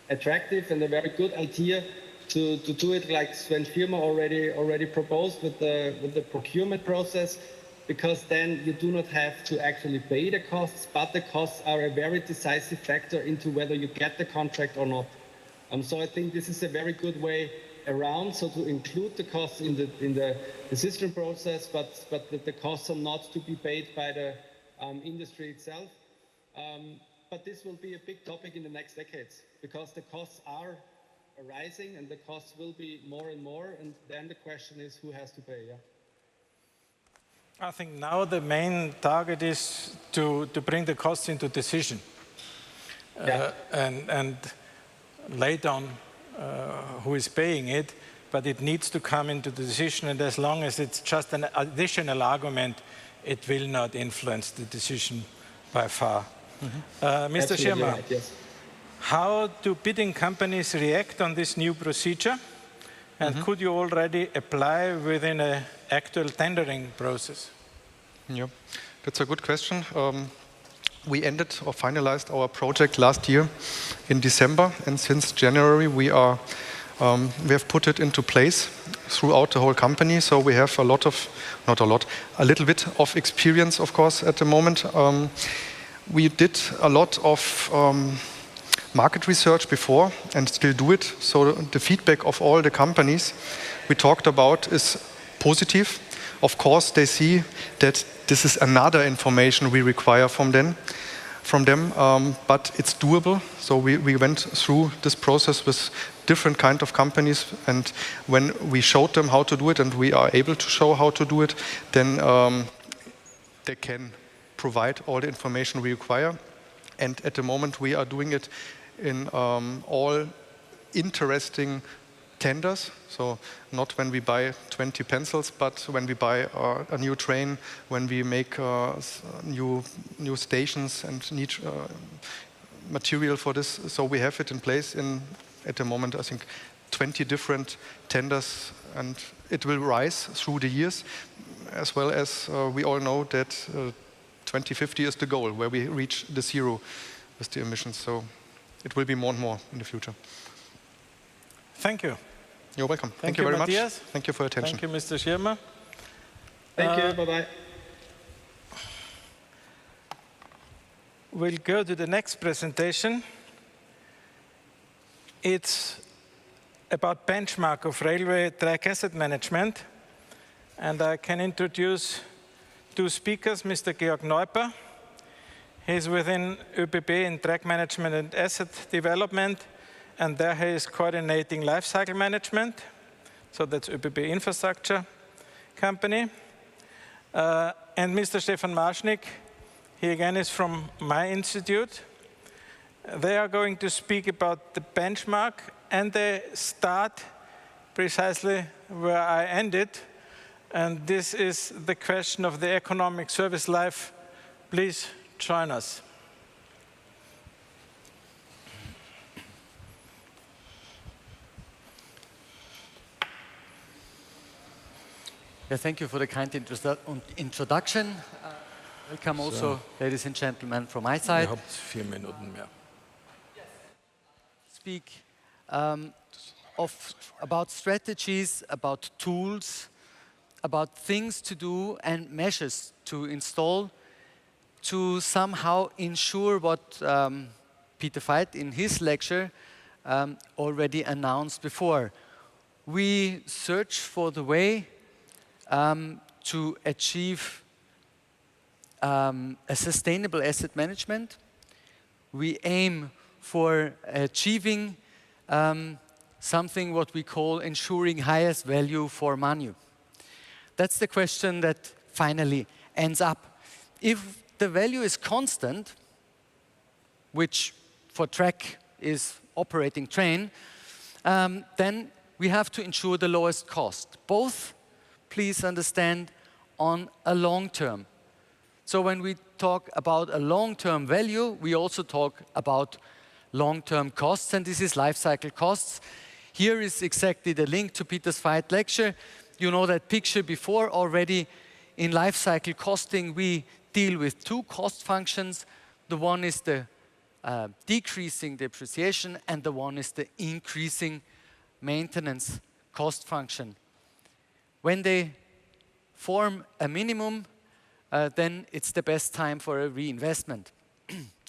attractive and a very good idea to do it like Sven Schirmer already proposed with the procurement process, because then you do not have to actually pay the costs, but the costs are a very decisive factor into whether you get the contract or not. So I think this is a very good way around, so to include the costs in the decision process, but that the costs are not to be paid by the industry itself. But this will be a big topic in the next decades, because the costs are rising and the costs will be more and more, and then the question is who has to pay. Yeah? I think now the main target is to bring the costs into decision. Yeah. And later on, who is paying it, but it needs to come into the decision, and as long as it's just an additional argument, it will not influence the decision by far. Mr. Schirmer, right, yes. How do bidding companies react on this new procedure? And could you already apply within an actual tendering process? Yeah, that's a good question. We ended or finalized our project last year in December, and since January we have put it into place throughout the whole company. So we have a little bit of experience, of course, at the moment. We did a lot of market research before and still do it. So the feedback of all the companies we talked about is positive. Of course, they see that this is another information we require from them, but it's doable. So we went through this process with different kind of companies, and when we showed them how to do it and we are able to show how to do it, then they can provide all the information we require. And at the moment we are doing it in all interesting tenders. So not when we buy 20 pencils, but when we buy a new train, when we make new stations and need material for this. So we have it in place in, at the moment, I think 20 different tenders, and it will rise through the years, as well as we all know that 2050 is the goal, where we reach the zero with the emissions. So it will be more and more in the future. Thank you. You're welcome. Thank you very Matthias. much. Thank you for your attention. Thank you, Mr. Schirmer. Thank you. Bye-bye. We'll go to the next presentation. It's about benchmark of railway track asset management. And I can introduce two speakers, Mr. Georg Neuper. He's within ÖBB in track management and asset development, and there he is coordinating life cycle management. So that's ÖBB Infrastructure company. And Mr. Stefan Marschnig, he again is from my institute. They are going to speak about the benchmark, and they start precisely where I ended. And this is the question of the economic service life. Please join us. Yeah, thank you for the kind introduction. Welcome also, ladies and gentlemen, from my side. Ihr habt 4 Minuten mehr. Speak about strategies, about tools, about things to do and measures to install to somehow ensure what Peter Veit in his lecture already announced before. We search for the way to achieve a sustainable asset management. We aim for achieving something what we call ensuring highest value for money. That's the question that finally ends up. If the value is constant, which for track is operating train, then we have to ensure the lowest cost. Both, please understand, on a long term. So when we talk about a long-term value, we also talk about long-term costs, and this is life cycle costs. Here is exactly the link to Peter's Veit lecture. You know that picture before already. In life cycle costing, we deal with two cost functions. The one is the decreasing depreciation, and the one is the increasing maintenance cost function. When they form a minimum, then it's the best time for a reinvestment.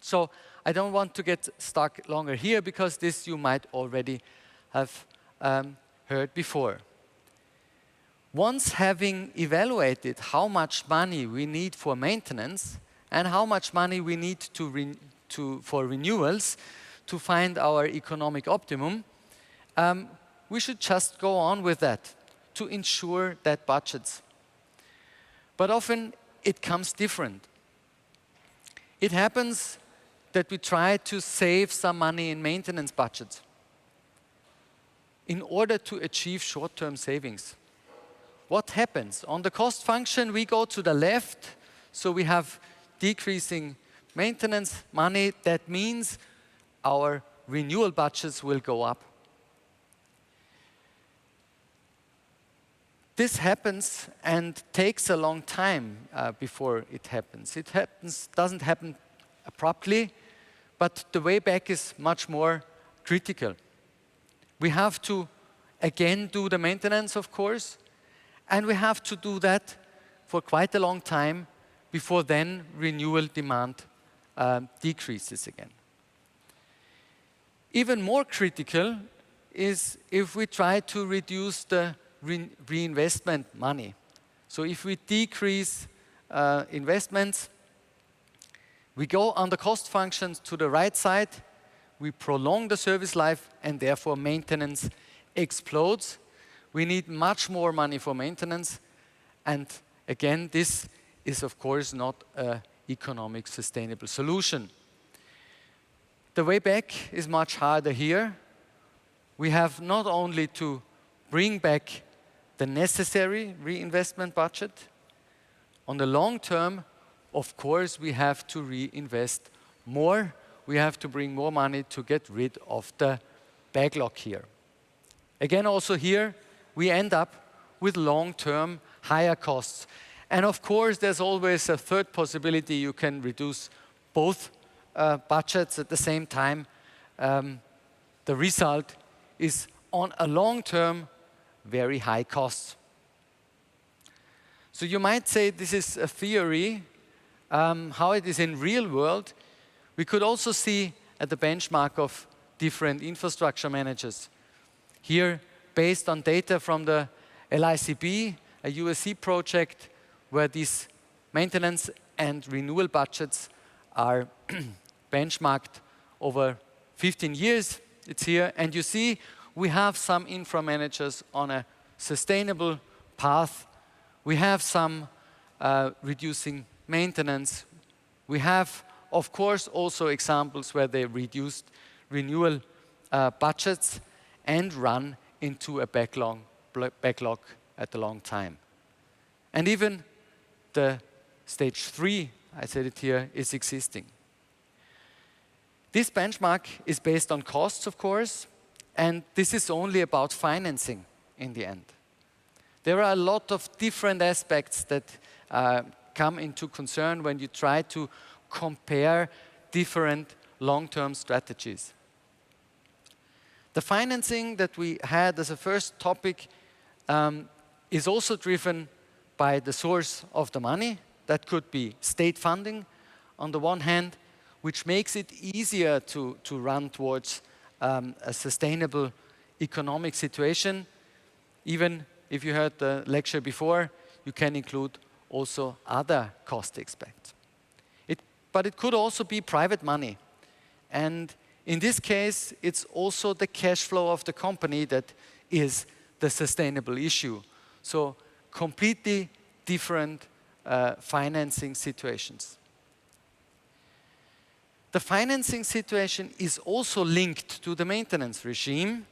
So I don't want to get stuck longer here, because this you might already have heard before. Once having evaluated how much money we need for maintenance and how much money we need for renewals to find our economic optimum, we should just go on with that to ensure that budgets. But often it comes different. It happens that we try to save some money in maintenance budgets in order to achieve short-term savings. What happens? On the cost function, we go to the left, so we have decreasing maintenance money. That means our renewal budgets will go up. This happens and takes a long time before it happens. Doesn't happen abruptly, but the way back is much more critical. We have to again do the maintenance, of course, and we have to do that for quite a long time before then renewal demand decreases again. Even more critical is if we try to reduce the reinvestment money. So if we decrease investments, we go on the cost functions to the right side, we prolong the service life, and therefore maintenance explodes. We need much more money for maintenance, and again, this is of course not an economic sustainable solution. The way back is much harder here. We have not only to bring back the necessary reinvestment budget. On the long term, of course, we have to reinvest more. We have to bring more money to get rid of the backlog here. Again, also here, we end up with long-term higher costs. And of course, there's always a third possibility. You can reduce both budgets at the same time. The result is, on a long term, very high costs. So you might say this is a theory. How it is in real world, we could also see at the benchmark of different infrastructure managers. Here, based on data from the LICB, a USC project, where these maintenance and renewal budgets are benchmarked over 15 years. It's here, and you see we have some infra managers on a sustainable path. We have some reducing maintenance. We have, of course, also examples where they reduced renewal budgets and run into a backlog at a long time. And even the stage 3, I said it here, is existing. This benchmark is based on costs, of course, and this is only about financing in the end. There are a lot of different aspects that come into concern when you try to compare different long-term strategies. The financing that we had as a first topic is also driven by the source of the money. That could be state funding on the one hand, which makes it easier to run towards a sustainable economic situation. Even if you heard the lecture before, you can include also other cost aspects. But it could also be private money. And in this case, it's also the cash flow of the company that is the sustainable issue. So completely different financing situations. The financing situation is also linked to the maintenance regime,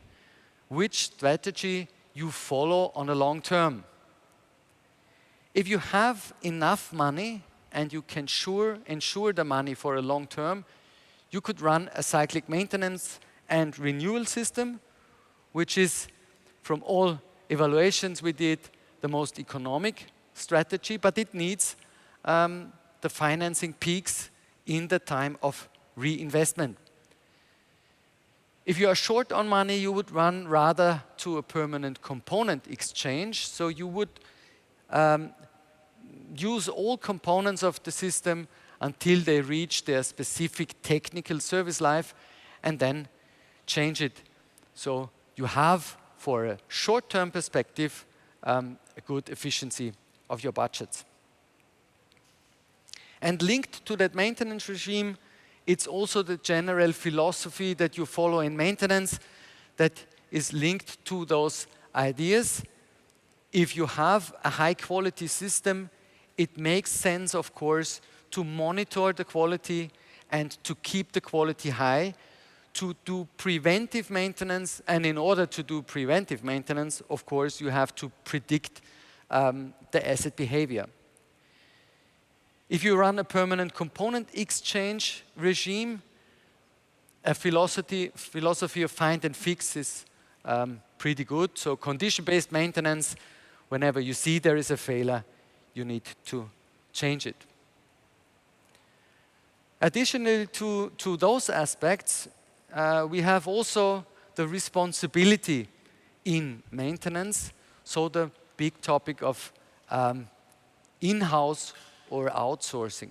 which strategy you follow on a long term. If you have enough money and you can ensure the money for a long term, you could run a cyclic maintenance and renewal system, which is, from all evaluations we did, the most economic strategy, but it needs the financing peaks in the time of reinvestment. If you are short on money, you would run rather to a permanent component exchange. So you would use all components of the system until they reach their specific technical service life and then change it. So you have for a short-term perspective, a good efficiency of your budgets. And linked to that maintenance regime, it's also the general philosophy that you follow in maintenance that is linked to those ideas. If you have a high-quality system, it makes sense, of course, to monitor the quality and to keep the quality high, to do preventive maintenance. And in order to do preventive maintenance, of course, you have to predict the asset behavior. If you run a permanent component exchange regime, a philosophy of find and fix is pretty good. So condition-based maintenance, whenever you see there is a failure, you need to change it. Additionally to those aspects, we have also the responsibility in maintenance, so the big topic of in-house or outsourcing.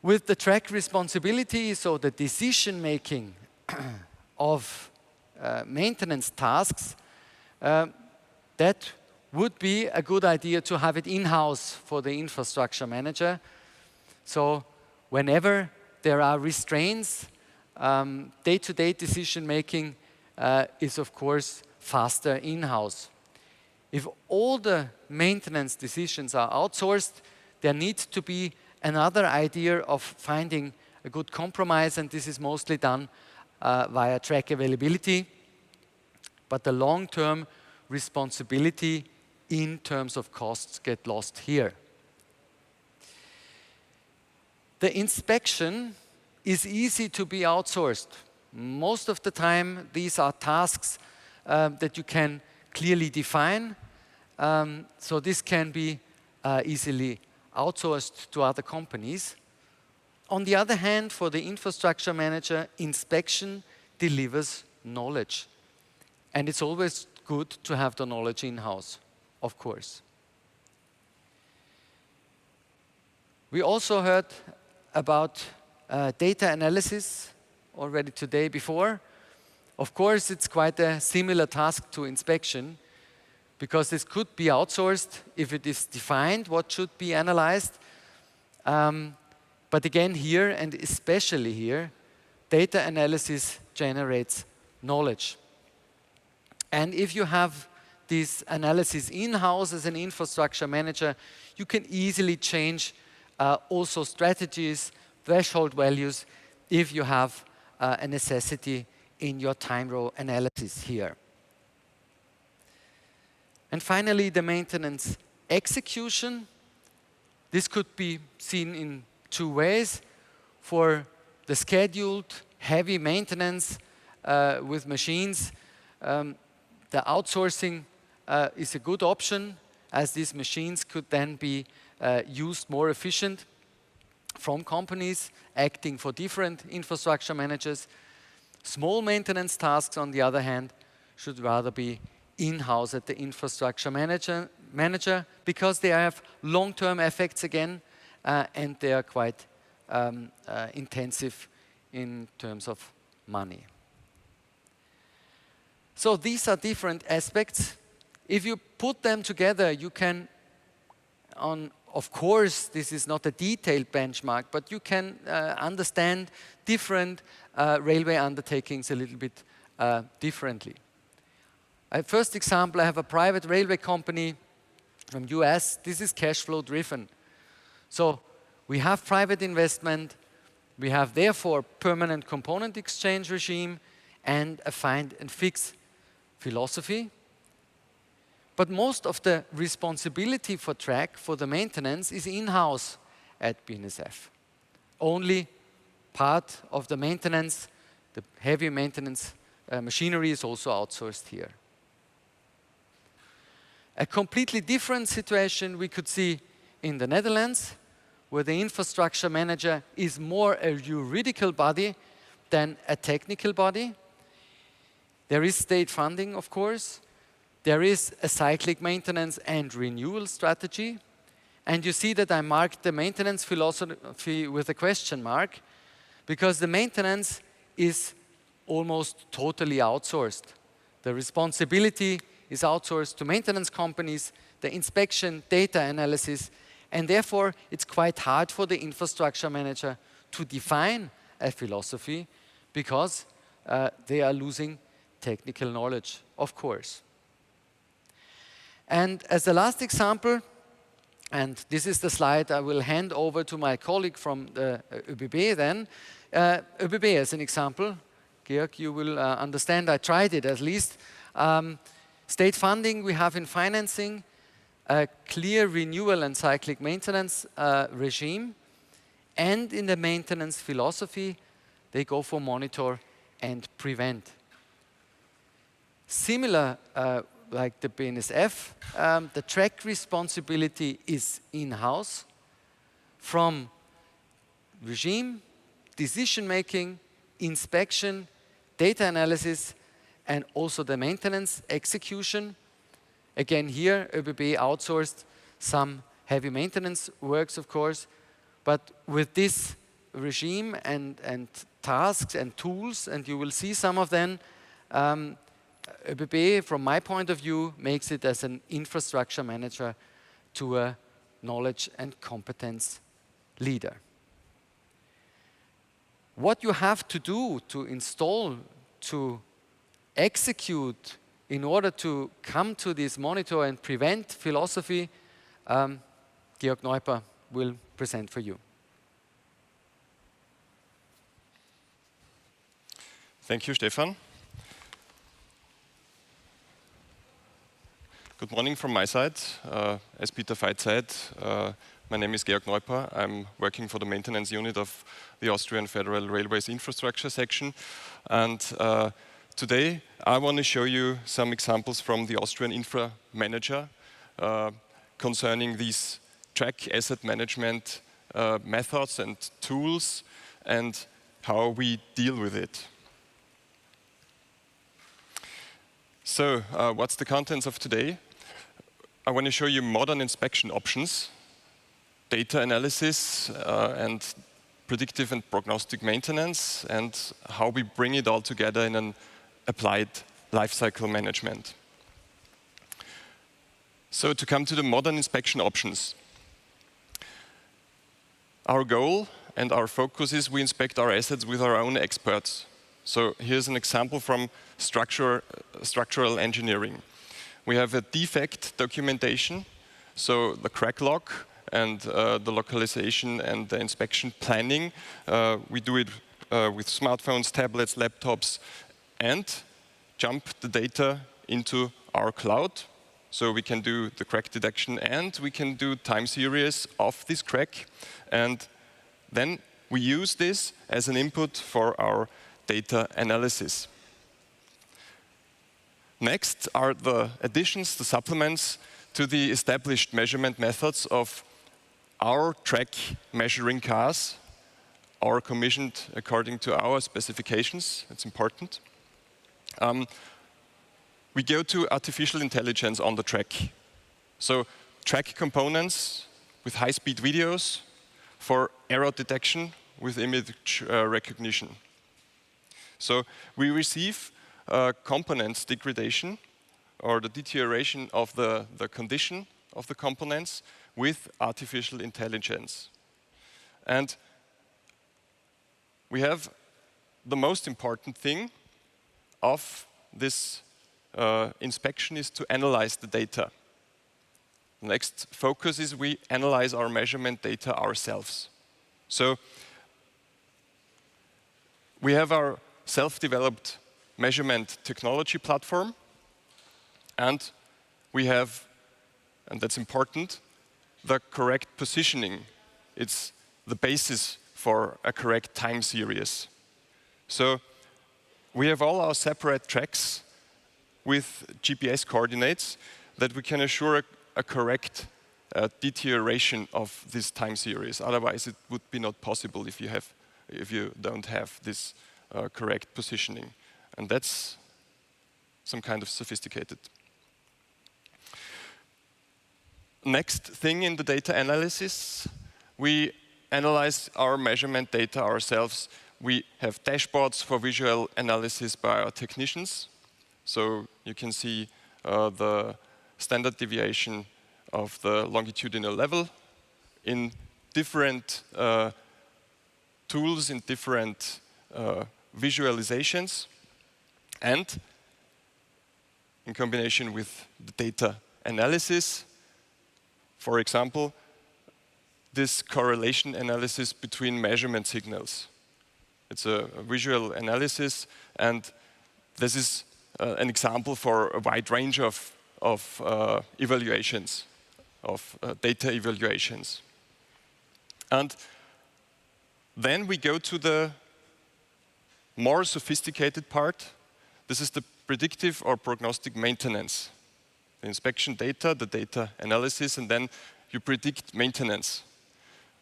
With the track responsibility, so the decision-making of maintenance tasks, that would be a good idea to have it in-house for the infrastructure manager. So whenever there are restraints, day-to-day decision-making is, of course, faster in-house. If all the maintenance decisions are outsourced, there needs to be another idea of finding a good compromise, and this is mostly done via track availability. But the long-term responsibility in terms of costs get lost here. The inspection is easy to be outsourced. Most of the time, these are tasks that you can clearly define. So this can be easily outsourced to other companies. On the other hand, for the infrastructure manager, inspection delivers knowledge. And it's always good to have the knowledge in-house, of course. We also heard about data analysis already today before. Of course, it's quite a similar task to inspection, because this could be outsourced if it is defined what should be analyzed. But again here, and especially here, data analysis generates knowledge. And if you have this analysis in-house as an infrastructure manager, you can easily change also strategies, threshold values, if you have a necessity in your time row analysis here. And finally, the maintenance execution. This could be seen in two ways. For the scheduled heavy maintenance with machines, the outsourcing is a good option, as these machines could then be used more efficient from companies acting for different infrastructure managers. Small maintenance tasks, on the other hand, should rather be in-house at the infrastructure manager because they have long-term effects again, and they are quite intensive in terms of money. So these are different aspects. If you put them together, you can, of course, this is not a detailed benchmark, but you can understand different railway undertakings a little bit differently. First example, I have a private railway company from US. This is cash flow driven. So we have private investment, we have therefore permanent component exchange regime and a find and fix philosophy. But most of the responsibility for track, for the maintenance, is in-house at BNSF. Only part of the maintenance, the heavy maintenance machinery, is also outsourced here. A completely different situation we could see in the Netherlands, where the infrastructure manager is more a juridical body than a technical body. There is state funding, of course. There is a cyclic maintenance and renewal strategy. And you see that I marked the maintenance philosophy with a question mark, because the maintenance is almost totally outsourced. The responsibility is outsourced to maintenance companies, the inspection, data analysis, and therefore it's quite hard for the infrastructure manager to define a philosophy because they are losing technical knowledge, of course. And as the last example, and this is the slide I will hand over to my colleague from the ÖBB then. ÖBB as an example. Georg, you will understand, I tried it at least. State funding we have in financing, a clear renewal and cyclic maintenance regime, and in the maintenance philosophy, they go for monitor and prevent. Similar like the BNSF, the track responsibility is in-house from regime, decision-making, inspection, data analysis, and also the maintenance execution. Again here, ÖBB outsourced some heavy maintenance works, of course, but with this regime and tasks and tools, and you will see some of them, ÖBB, from my point of view, makes it as an infrastructure manager to a knowledge and competence leader. What you have to do to install, to execute in order to come to this monitor and prevent philosophy, Georg Neuper will present for you. Thank you, Stefan. Good morning from my side. As Peter Veit said, my name is Georg Neuper. I'm working for the maintenance unit of the Austrian Federal Railways Infrastructure section. And today I want to show you some examples from the Austrian Infra Manager concerning these track asset management methods and tools and how we deal with it. So, what's the contents of today? I want to show you modern inspection options, data analysis, and predictive and prognostic maintenance, and how we bring it all together in an applied lifecycle management. So, to come to the modern inspection options, our goal and our focus is we inspect our assets with our own experts. So here's an example from structural engineering. We have a defect documentation, so the crack log and the localization and the inspection planning. We do it with smartphones, tablets, laptops, and jump the data into our cloud. So we can do the crack detection and we can do time series of this crack. And then we use this as an input for our data analysis. Next are the additions, the supplements to the established measurement methods of our track measuring cars, are commissioned according to our specifications. It's important. We go to artificial intelligence on the track. So track components with high-speed videos for error detection with image recognition. So we receive components degradation or the deterioration of the condition of the components with artificial intelligence. And we have the most important thing of this inspection is to analyze the data. The next focus is we analyze our measurement data ourselves. So we have our self-developed measurement technology platform, and we have, and that's important, the correct positioning. It's the basis for a correct time series. So we have all our separate tracks with GPS coordinates that we can assure a correct deterioration of this time series. Otherwise, it would be not possible if you don't have this correct positioning. And that's some kind of sophisticated. Next thing in the data analysis, we analyze our measurement data ourselves We have dashboards for visual analysis by our technicians. So you can see the standard deviation of the longitudinal level in different tools, in different visualizations, and in combination with the data analysis. For example, this correlation analysis between measurement signals. It's a visual analysis, and this is an example for a wide range of evaluations, of data evaluations. And then we go to the more sophisticated part. This is the predictive or prognostic maintenance. The inspection data, the data analysis, and then you predict maintenance.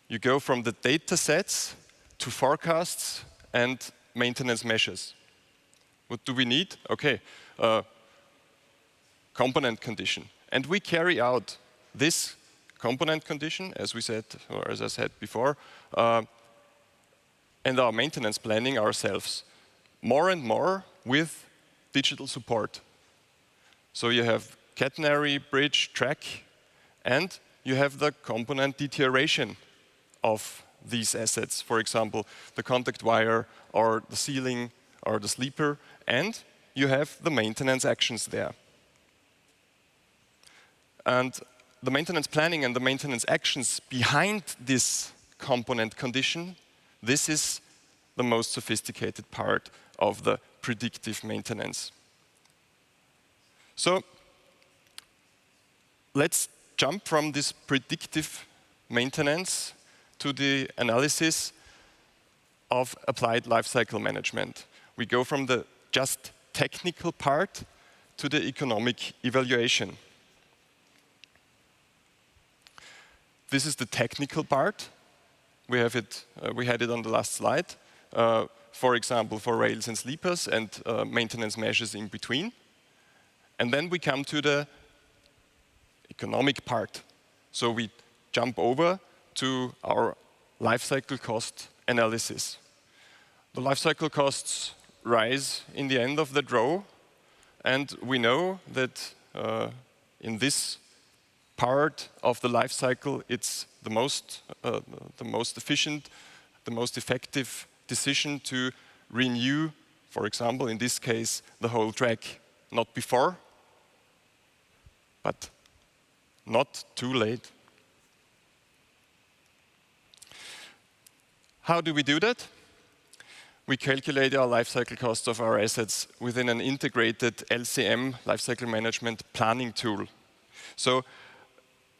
You go from the data sets to forecasts and maintenance measures. What do we need? Okay, component condition. And we carry out this component condition, as we said, or as I said before, and our maintenance planning ourselves, more and more with digital support. So you have catenary, bridge, track, and you have the component deterioration of these assets. For example, the contact wire, or the ceiling, or the sleeper, and you have the maintenance actions there. And the maintenance planning and the maintenance actions behind this component condition, this is the most sophisticated part of the predictive maintenance. So let's jump from this predictive maintenance to the analysis of applied lifecycle management. We go from the just technical part to the economic evaluation. This is the technical part. We have it. We had it on the last slide. For example, for rails and sleepers and maintenance measures in between. And then we come to the economic part. So we jump over to our life cycle cost analysis. The life cycle costs rise in the end of the row, and we know that in this part of the life cycle, it's the most efficient, the most effective decision to renew, for example, in this case, the whole track, not before, but not too late. How do we do that? We calculate our lifecycle costs of our assets within an integrated LCM, lifecycle management planning tool. So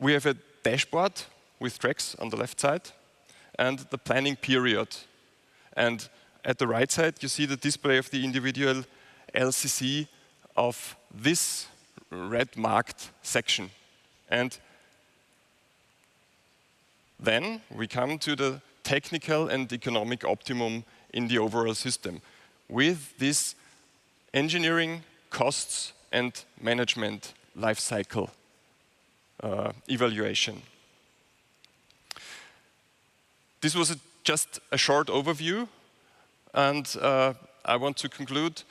we have a dashboard with tracks on the left side and the planning period. And at the right side, you see the display of the individual LCC of this red marked section. And then we come to the technical and economic optimum in the overall system with this engineering, costs, and management life cycle evaluation. This was just a short overview, and I want to conclude.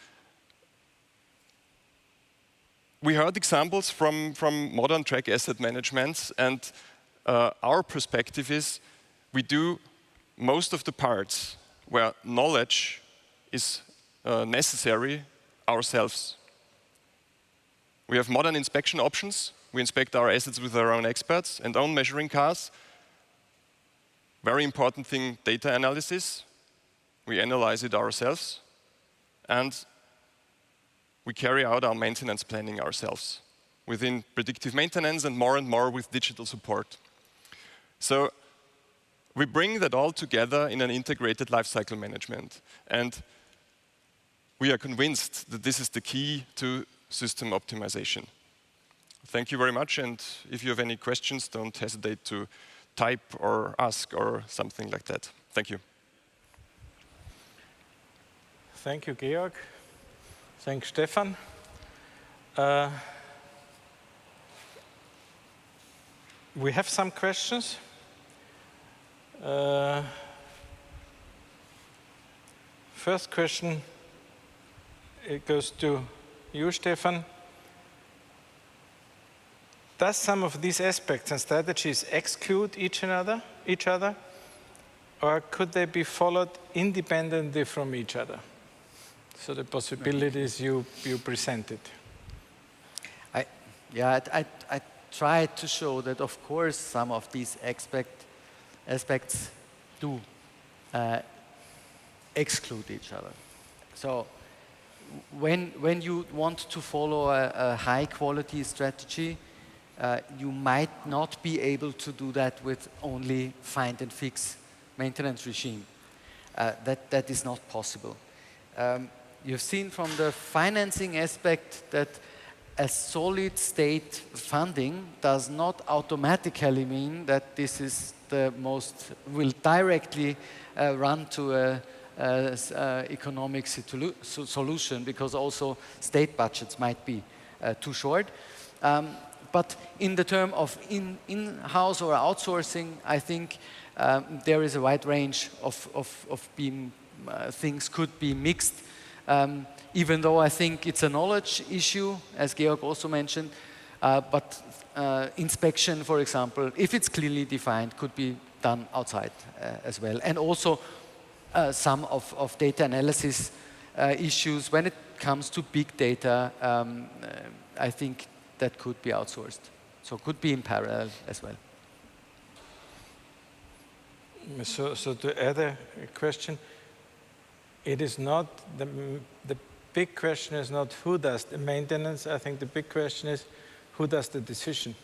We heard examples from modern track asset management, and our perspective is we do most of the parts where knowledge is necessary ourselves. We have modern inspection options. We inspect our assets with our own experts and own measuring cars. Very important thing, data analysis. We analyze it ourselves. And we carry out our maintenance planning ourselves within predictive maintenance and more with digital support. So we bring that all together in an integrated lifecycle management. And we are convinced that this is the key to system optimization. Thank you very much. And if you have any questions, don't hesitate to type or ask or something like that. Thank you. Thank you, Georg. Thanks, Stefan. We have some questions. First question, it goes to you, Stefan. Does some of these aspects and strategies exclude each other, or could they be followed independently from each other? So the possibilities you presented. I tried to show that, of course, some of these aspects do exclude each other. So when you want to follow a high-quality strategy, you might not be able to do that with only find and fix maintenance regime. That is not possible. You've seen from the financing aspect that a solid state funding does not automatically mean that this is the most, will directly run to a economic solution, because also state budgets might be too short. But in the term of in-house or outsourcing, I think there is a wide range of being, things could be mixed. Even though I think it's a knowledge issue, as Georg also mentioned, but inspection, for example, if it's clearly defined, could be done outside as well. And also some of data analysis issues, when it comes to big data, I think that could be outsourced. So could be in parallel as well. So to add a question, it is not, the big question is not who does the maintenance. I think the big question is who does the decision.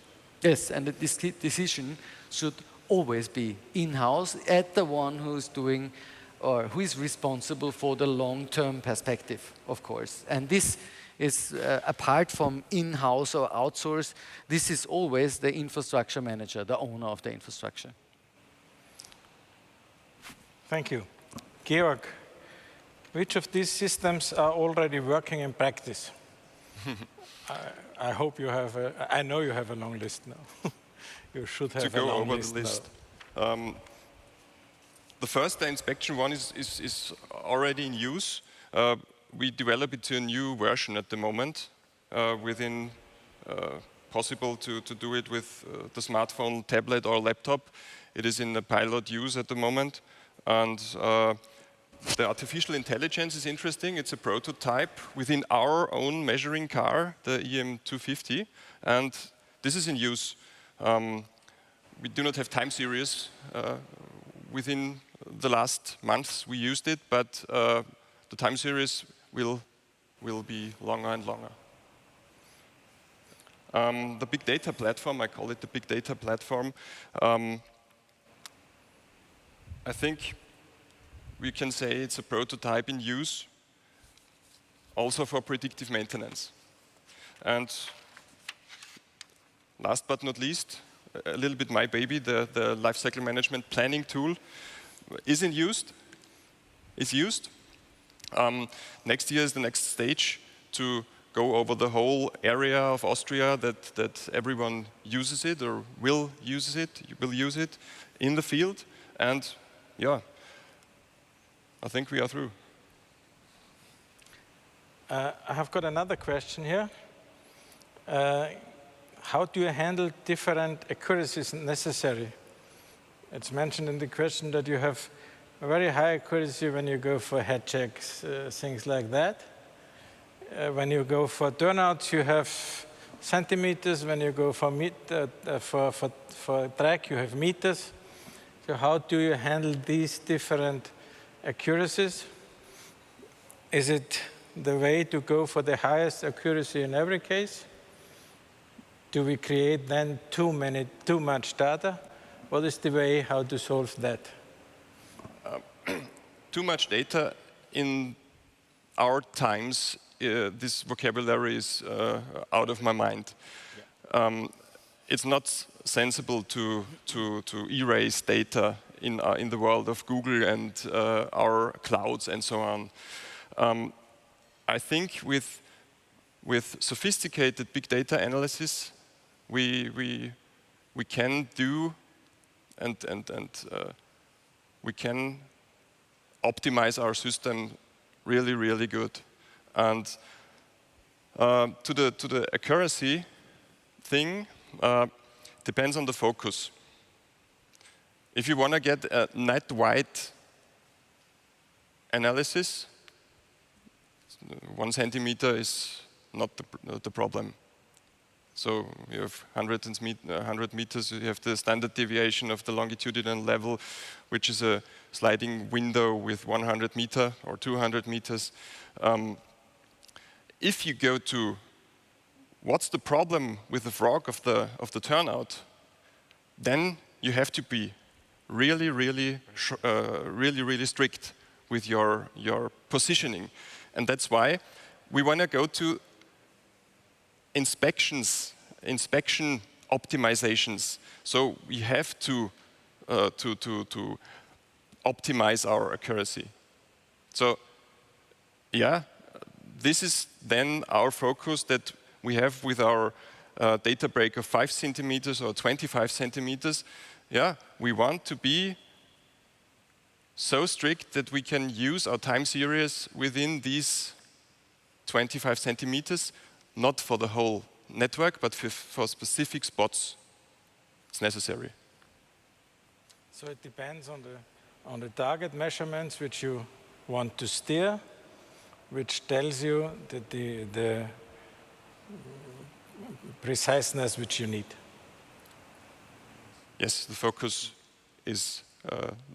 Yes, and the decision should always be in-house at the one who's doing or who is responsible for the long-term perspective, of course. And this is apart from in-house or outsource, this is always the infrastructure manager, the owner of the infrastructure. Thank you. Georg, which of these systems are already working in practice? I hope you have I know you have a long list now. You should have a long list now. To go over the list. The first, the inspection one, is already in use. We develop it to a new version at the moment, within possible to do it with the smartphone, tablet or laptop. It is in the pilot use at the moment. And the artificial intelligence is interesting. It's a prototype within our own measuring car, the EM250. And this is in use. We do not have time series. Within the last months we used it, but the time series will be longer and longer. The big data platform, I call it the big data platform. I think we can say it's a prototype in use, also for predictive maintenance. And last but not least, a little bit my baby, the lifecycle management planning tool is used. Next year is the next stage to go over the whole area of Austria that everyone uses it or will use it in the field. And yeah, I think we are through. I have got another question here. How do you handle different accuracies necessary? It's mentioned in the question that you have a very high accuracy when you go for head checks, things like that. When you go for turnouts, you have centimeters. When you go for track, you have meters. So how do you handle these different accuracies? Is it the way to go for the highest accuracy in every case? Do we create then too much data? What is the way how to solve that? Too much data in our times, this vocabulary is out of my mind. Yeah. It's not sensible to erase data in the world of Google and our clouds and so on. I think with sophisticated big data analysis, we can do and we can optimize our system really, really good. And to the accuracy thing, depends on the focus. If you want to get a net-wide analysis, 1 centimeter is not the problem. So you have 100 meters, you have the standard deviation of the longitudinal level, which is a sliding window with 100 meter or 200 meters. If you go to what's the problem with the frog of the turnout, then you have to be really strict with your positioning. And that's why we want to go to inspection optimizations. So we have to optimize our accuracy. So yeah, this is then our focus that we have with our data break of 5 centimeters or 25 centimeters. Yeah, we want to be so strict that we can use our time series within these 25 centimeters, not for the whole network, but for specific spots it's necessary. So it depends on the target measurements which you want to steer, which tells you that the preciseness which you need. Yes, the focus is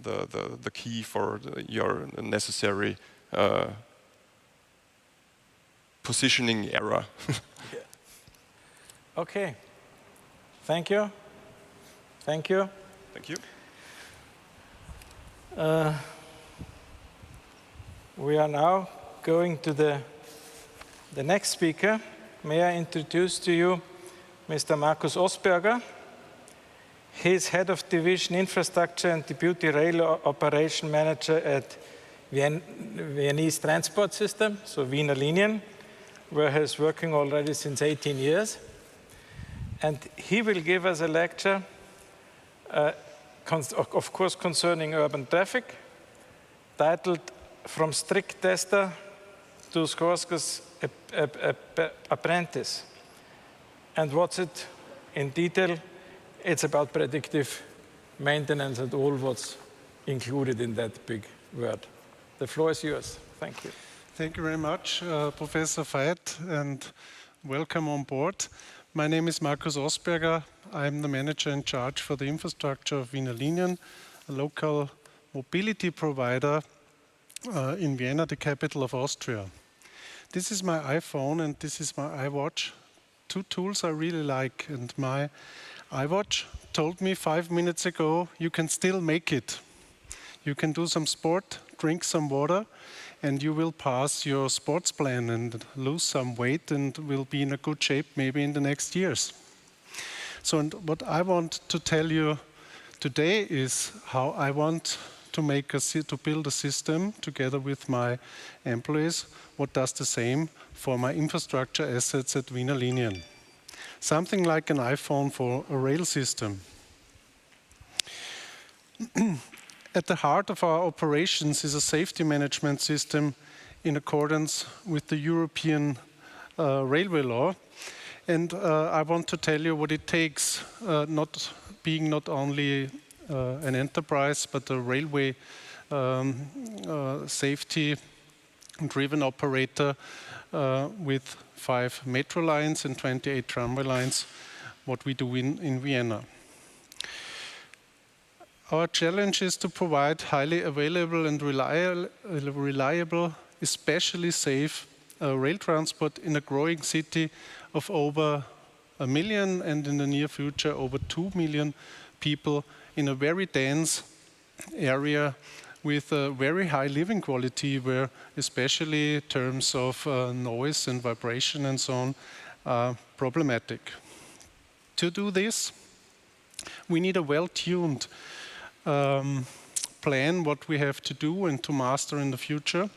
the key for your necessary positioning error. Yeah. Okay. Thank you. Thank you. Thank you. We are now going to the next speaker. May I introduce to you Mr. Markus Ossberger. He's head of division infrastructure and deputy rail operation manager at Viennese transport system, so Wiener Linien, where he's working already since 18 years. And he will give us a lecture, of course, concerning urban traffic, titled From Strict Tester to sorcerer's apprentice. And what's it in detail? It's about predictive maintenance and all what's included in that big word. The floor is yours. Thank you. Thank you very much, Professor Veit, and welcome on board. My name is Markus Ossberger. I'm the manager in charge for the infrastructure of Wiener Linien, a local mobility provider in Vienna, the capital of Austria. This is my iPhone and this is my iWatch. Two tools I really like, and my iWatch told me 5 minutes ago, you can still make it. You can do some sport, drink some water, and you will pass your sports plan and lose some weight and will be in a good shape maybe in the next years. So what I want to tell you today is how I want to build a system together with my employees, what does the same for my infrastructure assets at Wiener Linien. Something like an iPhone for a rail system. At the heart of our operations is a safety management system in accordance with the European railway law. And I want to tell you what it takes, not only an enterprise, but a railway safety-driven operator with 5 metro lines and 28 tramway lines, what we do in Vienna. Our challenge is to provide highly available and reliable, especially safe rail transport in a growing city of over 1 million and in the near future over 2 million people in a very dense area with a very high living quality, where especially terms of noise and vibration and so on are problematic. To do this, we need a well-tuned plan what we have to do and to master in the future.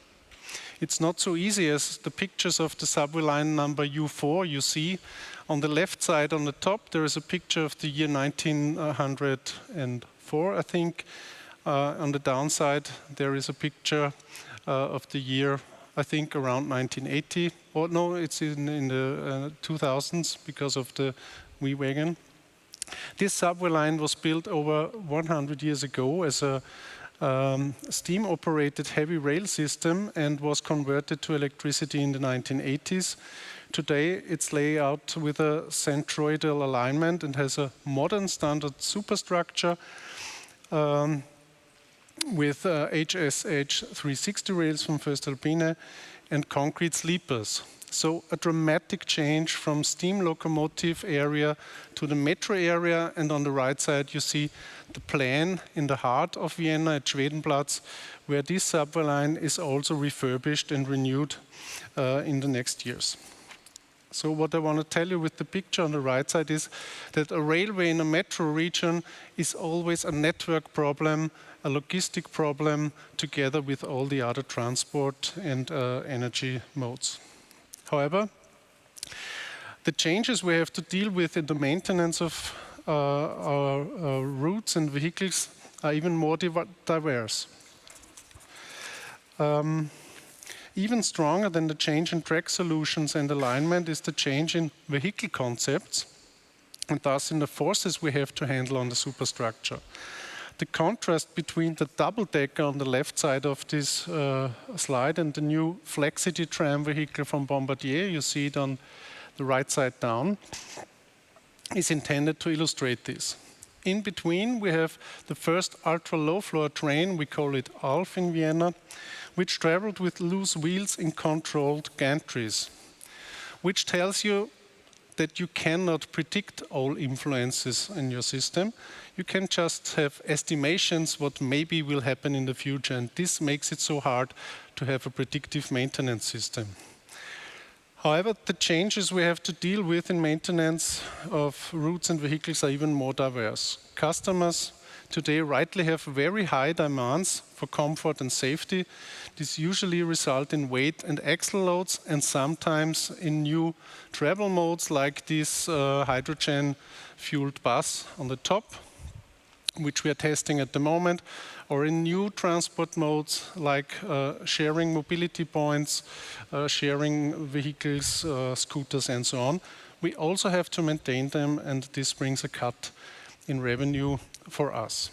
It's not so easy as the pictures of the subway line number U4 you see. On the left side on the top there is a picture of the year 1904, I think. On the downside there is a picture of the year I think around 1980, or no, it's in the 2000s because of the V-wagon. This subway line was built over 100 years ago as a steam-operated heavy rail system and was converted to electricity in the 1980s. Today, it's laid out with a centroidal alignment and has a modern standard superstructure with HSH 360 rails from voestalpine and concrete sleepers. So a dramatic change from steam locomotive area to the metro area, and on the right side you see the plan in the heart of Vienna at Schwedenplatz, where this subway line is also refurbished and renewed in the next years. So what I want to tell you with the picture on the right side is that a railway in a metro region is always a network problem, a logistic problem, together with all the other transport and energy modes. However, the changes we have to deal with in the maintenance of our routes and vehicles are even more diverse. Even stronger than the change in track solutions and alignment is the change in vehicle concepts, and thus in the forces we have to handle on the superstructure. The contrast between the double-decker on the left side of this slide and the new Flexity tram vehicle from Bombardier, you see it on the right side down, is intended to illustrate this. In between, we have the first ultra-low-floor train, we call it ALF in Vienna, which traveled with loose wheels in controlled gantries, which tells you that you cannot predict all influences in your system. You can just have estimations what maybe will happen in the future, and this makes it so hard to have a predictive maintenance system. However, the changes we have to deal with in maintenance of routes and vehicles are even more diverse. Customers today rightly have very high demands for comfort and safety. This usually results in weight and axle loads, and sometimes in new travel modes like this hydrogen-fueled bus on the top, which we are testing at the moment, or in new transport modes like sharing mobility points, sharing vehicles, scooters, and so on. We also have to maintain them, and this brings a cut in revenue for us.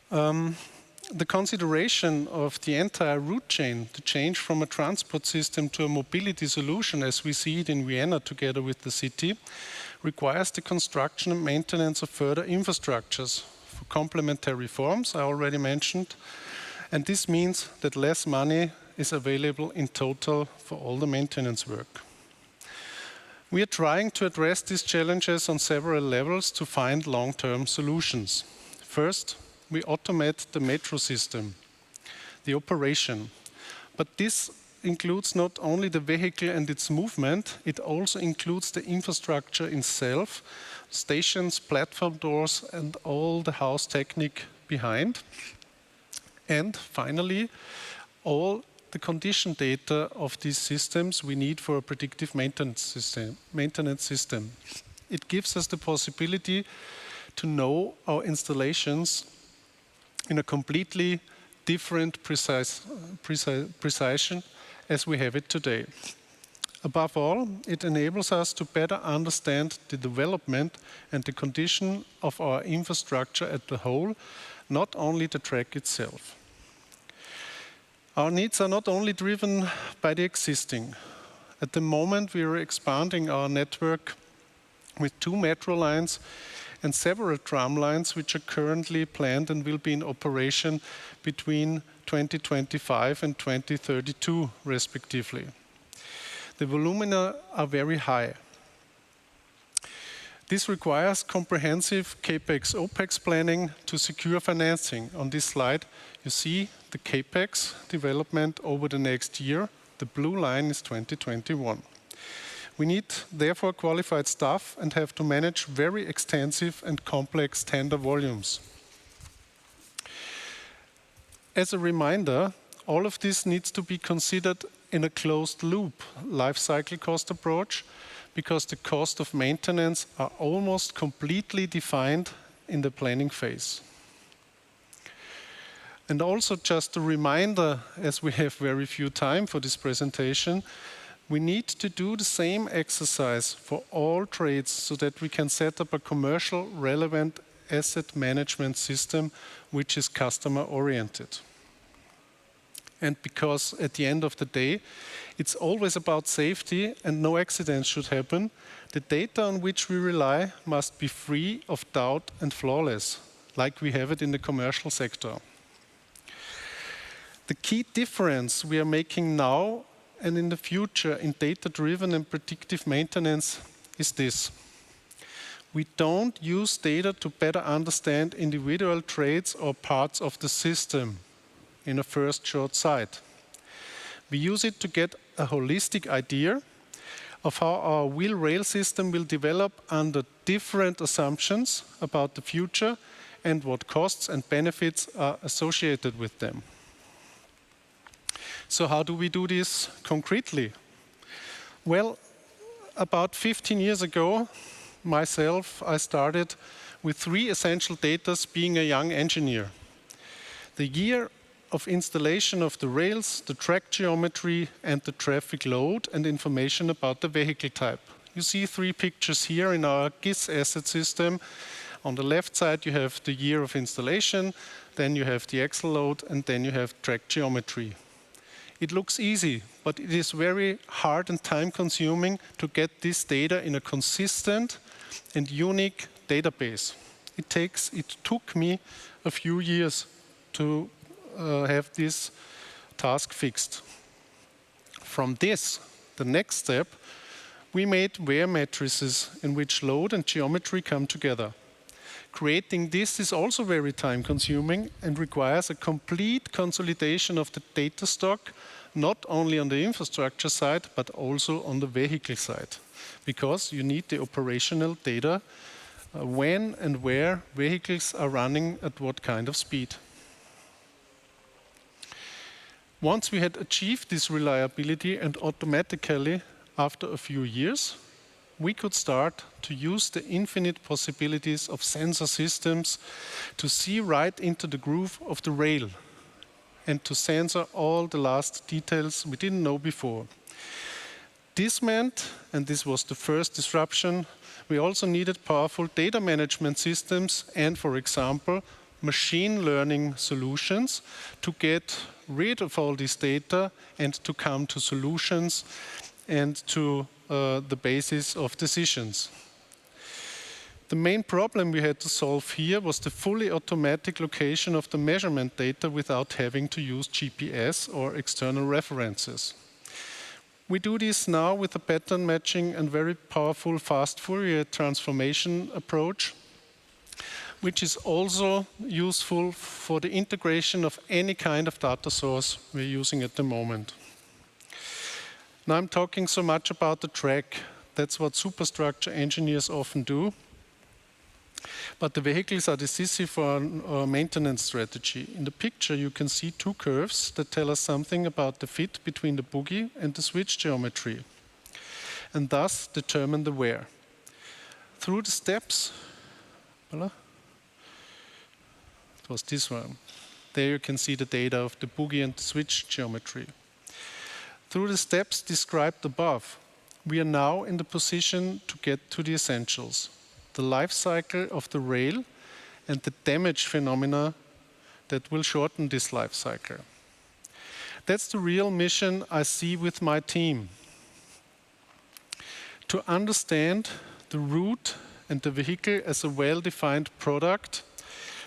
The consideration of the entire route chain, the change from a transport system to a mobility solution as we see it in Vienna together with the city, requires the construction and maintenance of further infrastructures for complementary forms, I already mentioned, and this means that less money is available in total for all the maintenance work. We are trying to address these challenges on several levels to find long-term solutions. First, we automate the metro system, the operation. But this includes not only the vehicle and its movement, it also includes the infrastructure itself, stations, platform doors, and all the house technique behind. And finally, all the condition data of these systems we need for a predictive maintenance system. It gives us the possibility to know our installations in a completely different precision as we have it today. Above all, it enables us to better understand the development and the condition of our infrastructure as a whole, not only the track itself. Our needs are not only driven by the existing. At the moment, we are expanding our network with 2 metro lines and several tram lines which are currently planned and will be in operation between 2025 and 2032, respectively. The volumina are very high. This requires comprehensive CAPEX-OPEX planning to secure financing. On this slide, you see the CAPEX development over the next year. The blue line is 2021. We need, therefore, qualified staff and have to manage very extensive and complex tender volumes. As a reminder, all of this needs to be considered in a closed loop life cycle cost approach, because the cost of maintenance are almost completely defined in the planning phase. And also just a reminder, as we have very few time for this presentation, we need to do the same exercise for all trades so that we can set up a commercial relevant asset management system which is customer oriented. And because at the end of the day, it's always about safety and no accidents should happen, the data on which we rely must be free of doubt and flawless, like we have it in the commercial sector. The key difference we are making now and in the future in data-driven and predictive maintenance is this. We don't use data to better understand individual trades or parts of the system in a first short sight. We use it to get a holistic idea of how our wheel rail system will develop under different assumptions about the future and what costs and benefits are associated with them. So how do we do this concretely? Well, about 15 years ago, myself, I started with 3 essential data being a young engineer. The year of installation of the rails, the track geometry, and the traffic load and information about the vehicle type. You see 3 pictures here in our GIS asset system. On the left side, you have the year of installation, then you have the axle load, and then you have track geometry. It looks easy, but it is very hard and time-consuming to get this data in a consistent and unique database. It took me a few years to have this task fixed. From this, the next step, we made where matrices in which load and geometry come together. Creating this is also very time-consuming and requires a complete consolidation of the data stock, not only on the infrastructure side, but also on the vehicle side, because you need the operational data when and where vehicles are running at what kind of speed. Once we had achieved this reliability and automatically, after a few years, we could start to use the infinite possibilities of sensor systems to see right into the groove of the rail and to sensor all the last details we didn't know before. This meant, and this was the first disruption, we also needed powerful data management systems and, for example, machine learning solutions to get rid of all this data and to come to solutions and to the basis of decisions. The main problem we had to solve here was the fully automatic location of the measurement data without having to use GPS or external references. We do this now with a pattern matching and very powerful fast Fourier transformation approach, which is also useful for the integration of any kind of data source we're using at the moment. Now I'm talking so much about the track. That's what superstructure engineers often do. But the vehicles are decisive for our maintenance strategy. In the picture you can see 2 curves that tell us something about the fit between the bogie and the switch geometry, and thus determine the wear. Through the steps, it was this one. There you can see the data of the bogie and the switch geometry. Through the steps described above, we are now in the position to get to the essentials, the life cycle of the rail and the damage phenomena that will shorten this life cycle. That's the real mission I see with my team. To understand the route and the vehicle as a well-defined product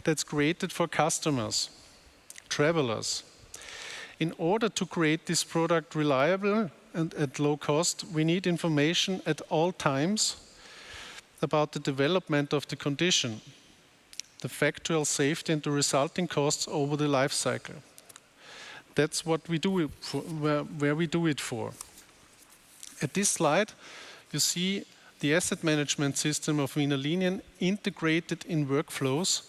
that's created for customers, travelers. In order to create this product reliable and at low cost, we need information at all times about the development of the condition, the factual safety and the resulting costs over the life cycle. That's what we do it for, where we do it for. At this slide, you see the asset management system of Wiener Linien integrated in workflows,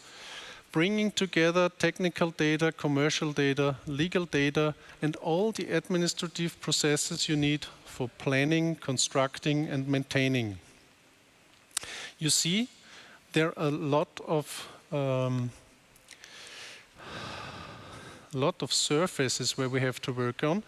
bringing together technical data, commercial data, legal data, and all the administrative processes you need for planning, constructing, and maintaining. You see, there are a lot of a lot of surfaces where we have to work on.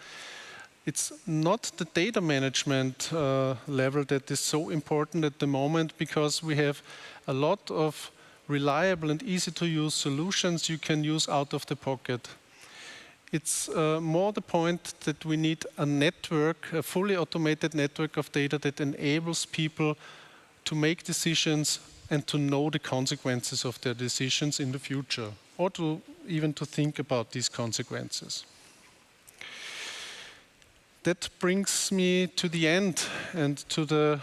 It's not the data management level that is so important at the moment, because we have a lot of reliable and easy to use solutions you can use out of the pocket. It's more the point that we need a network, a fully automated network of data that enables people to make decisions and to know the consequences of their decisions in the future, or to even to think about these consequences. That brings me to the end and to the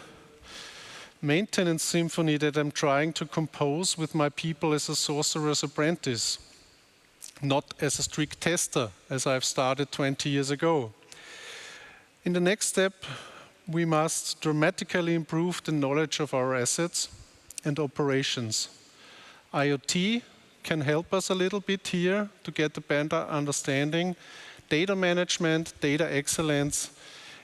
maintenance symphony that I'm trying to compose with my people as a sorcerer's apprentice, not as a strict tester, as I've started 20 years ago. In the next step, we must dramatically improve the knowledge of our assets and operations. IoT can help us a little bit here to get a better understanding. Data management, data excellence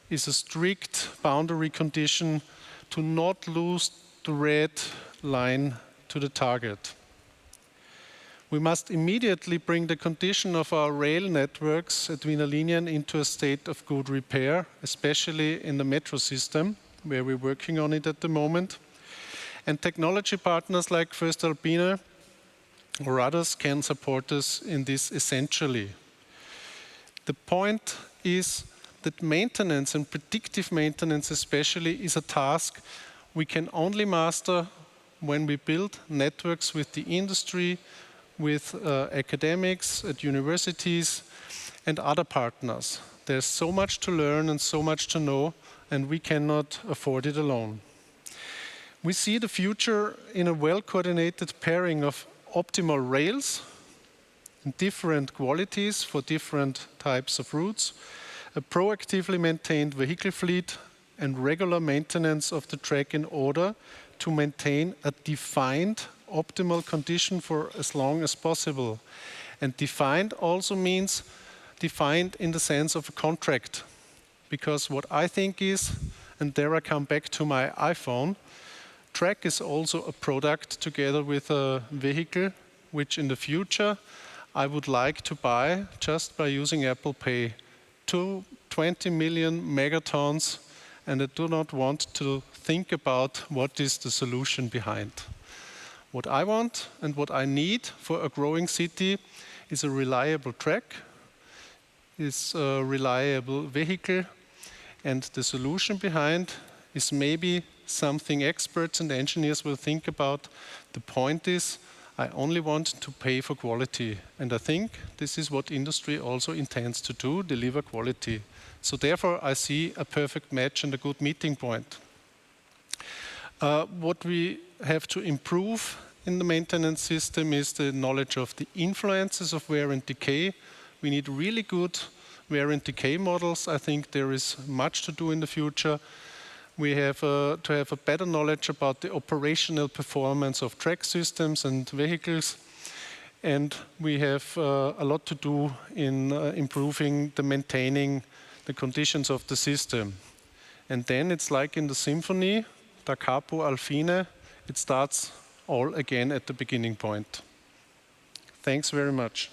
is a strict boundary condition to not lose the red line to the target. We must immediately bring the condition of our rail networks at Wiener Linien into a state of good repair, especially in the metro system, where we're working on it at the moment. And technology partners like voestalpine or others can support us in this essentially. The point is that maintenance, and predictive maintenance especially, is a task we can only master when we build networks with the industry, with academics at universities and other partners. There's so much to learn and so much to know, and we cannot afford it alone. We see the future in a well-coordinated pairing of optimal rails, different qualities for different types of routes, a proactively maintained vehicle fleet, and regular maintenance of the track in order to maintain a defined optimal condition for as long as possible. And defined also means defined in the sense of a contract. Because what I think is, and there I come back to my iPhone, track is also a product together with a vehicle, which in the future I would like to buy just by using Apple Pay. 20 million megatons, and I do not want to think about what is the solution behind. What I want and what I need for a growing city is a reliable track, is a reliable vehicle, and the solution behind is maybe something experts and engineers will think about. The point is, I only want to pay for quality, and I think this is what industry also intends to do, deliver quality. So therefore, I see a perfect match and a good meeting point. What we have to improve in the maintenance system is the knowledge of the influences of wear and decay. We need really good wear and decay models. I think there is much to do in the future. We have to have a better knowledge about the operational performance of track systems and vehicles. And we have a lot to do in improving the maintaining the conditions of the system. And then it's like in the symphony, da capo al fine, it starts all again at the beginning point. Thanks very much.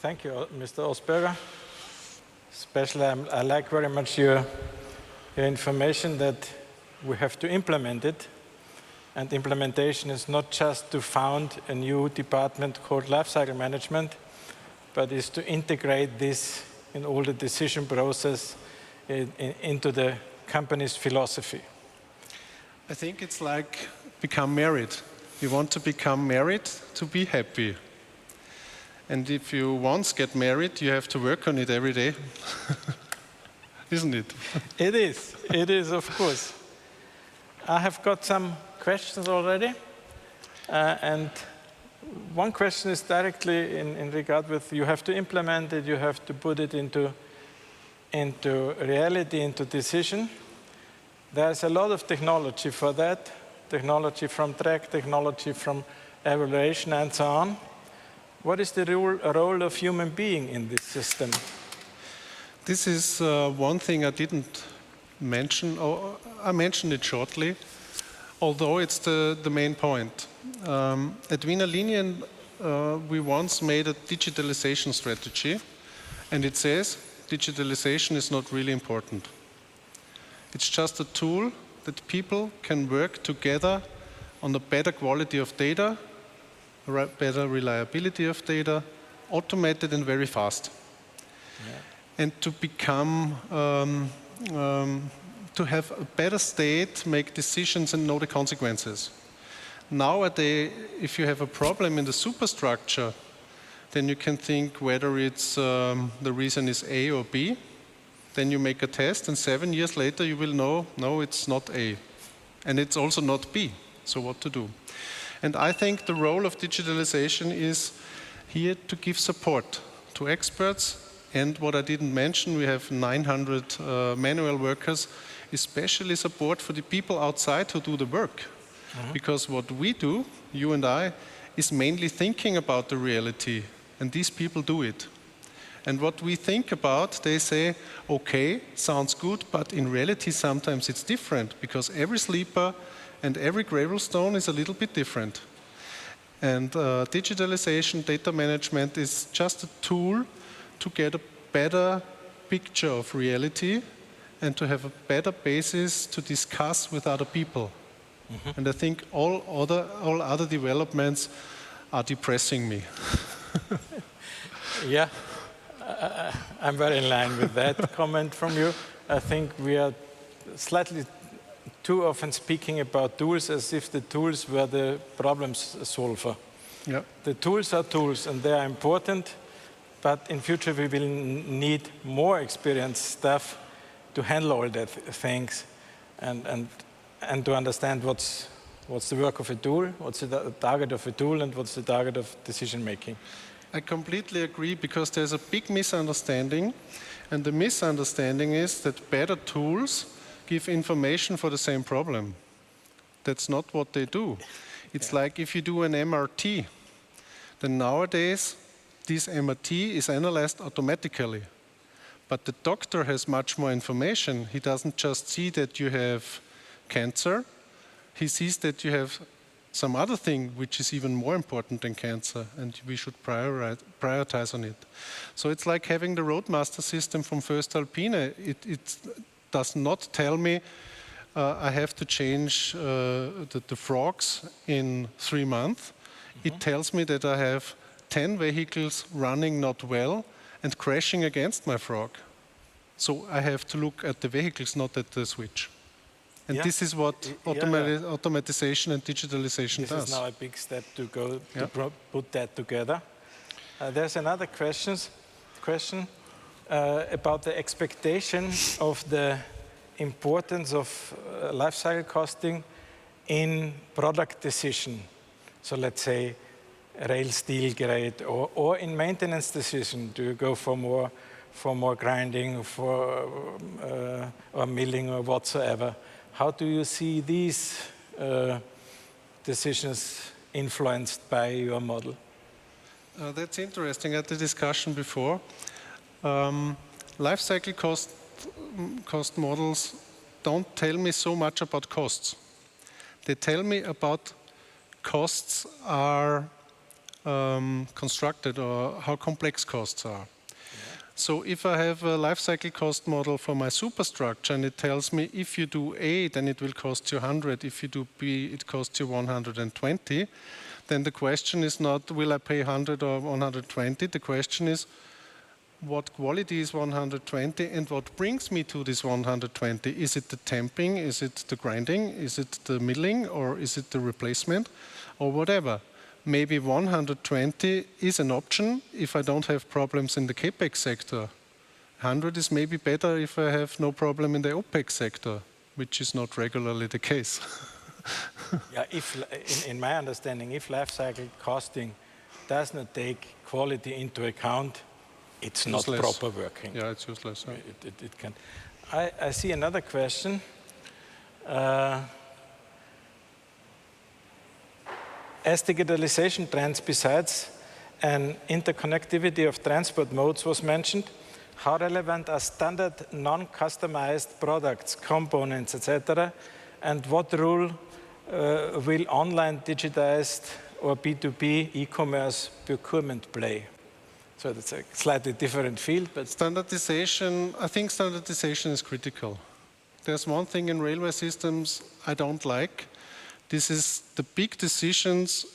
Thank you, Mr. Ossberger. Especially, I like very much your information that we have to implement it. And implementation is not just to found a new department called lifecycle management, but is to integrate this in all the decision process into the company's philosophy. I think it's like become married. You want to become married to be happy. And if you once get married, you have to work on it every day. Isn't it? It is, of course. I have got some questions already. And one question is directly in regard with you have to implement it, you have to put it into reality, into decision. There's a lot of technology for that, technology from track, technology from evaluation and so on. What is the role of human being in this system? This is one thing I didn't mention, or I mentioned it shortly, although it's the main point. At Wiener Linien, we once made a digitalization strategy, and it says digitalization is not really important. It's just a tool that people can work together on a better quality of data, better reliability of data, automated and very fast. Yeah. And to become, to have a better state, make decisions and know the consequences. Nowadays, if you have a problem in the superstructure, then you can think whether it's the reason is A or B. Then you make a test, and 7 years later you will know, no, it's not A. And it's also not B. So what to do? And I think the role of digitalization is here to give support to experts. And what I didn't mention, we have 900 manual workers, especially support for the people outside who do the work. Because what we do, you and I, is mainly thinking about the reality. And these people do it. And what we think about, they say, okay, sounds good, but in reality sometimes it's different, because every sleeper and every gravel stone is a little bit different. And digitalization, data management is just a tool to get a better picture of reality and to have a better basis to discuss with other people. And I think all other developments are depressing me. Yeah. I'm very in line with that comment from you. I think we are slightly too often speaking about tools as if the tools were the problem solver. Yeah. The tools are tools and they are important, but in future we will need more experienced staff to handle all that things and to understand what's the work of a tool, what's the target of a tool, and what's the target of decision making. I completely agree, because there's a big misunderstanding, and the misunderstanding is that better tools give information for the same problem. That's not what they do. It's like if you do an MRT, then nowadays this MRT is analyzed automatically. But the doctor has much more information. He doesn't just see that you have cancer, he sees that you have some other thing which is even more important than cancer, and we should prioritize on it. So it's like having the Roadmaster system from voestalpine. It does not tell me I have to change the frogs in 3 months. It tells me that I have 10 vehicles running not well and crashing against my frog. So I have to look at the vehicles, not at the switch. And this is what automatization and digitalization does. This is now a big step to go to put that together. There's another question about the expectation of the importance of life cycle costing in product decision. So let's say rail steel grade, or in maintenance decision. Do you go for more grinding, or milling, or whatsoever? How do you see these decisions influenced by your model? That's interesting. At the discussion before, life cycle cost models don't tell me so much about costs. They tell me about costs are constructed, or how complex costs are. So if I have a life cycle cost model for my superstructure, and it tells me if you do A, then it will cost you 100. If you do B, it costs you 120. Then the question is not, will I pay 100 or 120? The question is, what quality is 120, and what brings me to this 120? Is it the tamping? Is it the grinding? Is it the milling? Or is it the replacement? Or whatever. Maybe 120 is an option if I don't have problems in the CapEx sector. 100 is maybe better if I have no problem in the OpEx sector, which is not regularly the case. Yeah, in my understanding, if life cycle costing does not take quality into account, it's not proper working. Yeah, it's useless. Yeah. It can. I see another question. As digitalization trends, besides an interconnectivity of transport modes was mentioned, how relevant are standard non-customized products, components, etc., and what role will online digitized or B2B e-commerce procurement play? So that's a slightly different field, but standardization, I think standardization is critical. There's one thing in railway systems I don't like. This is the big decisions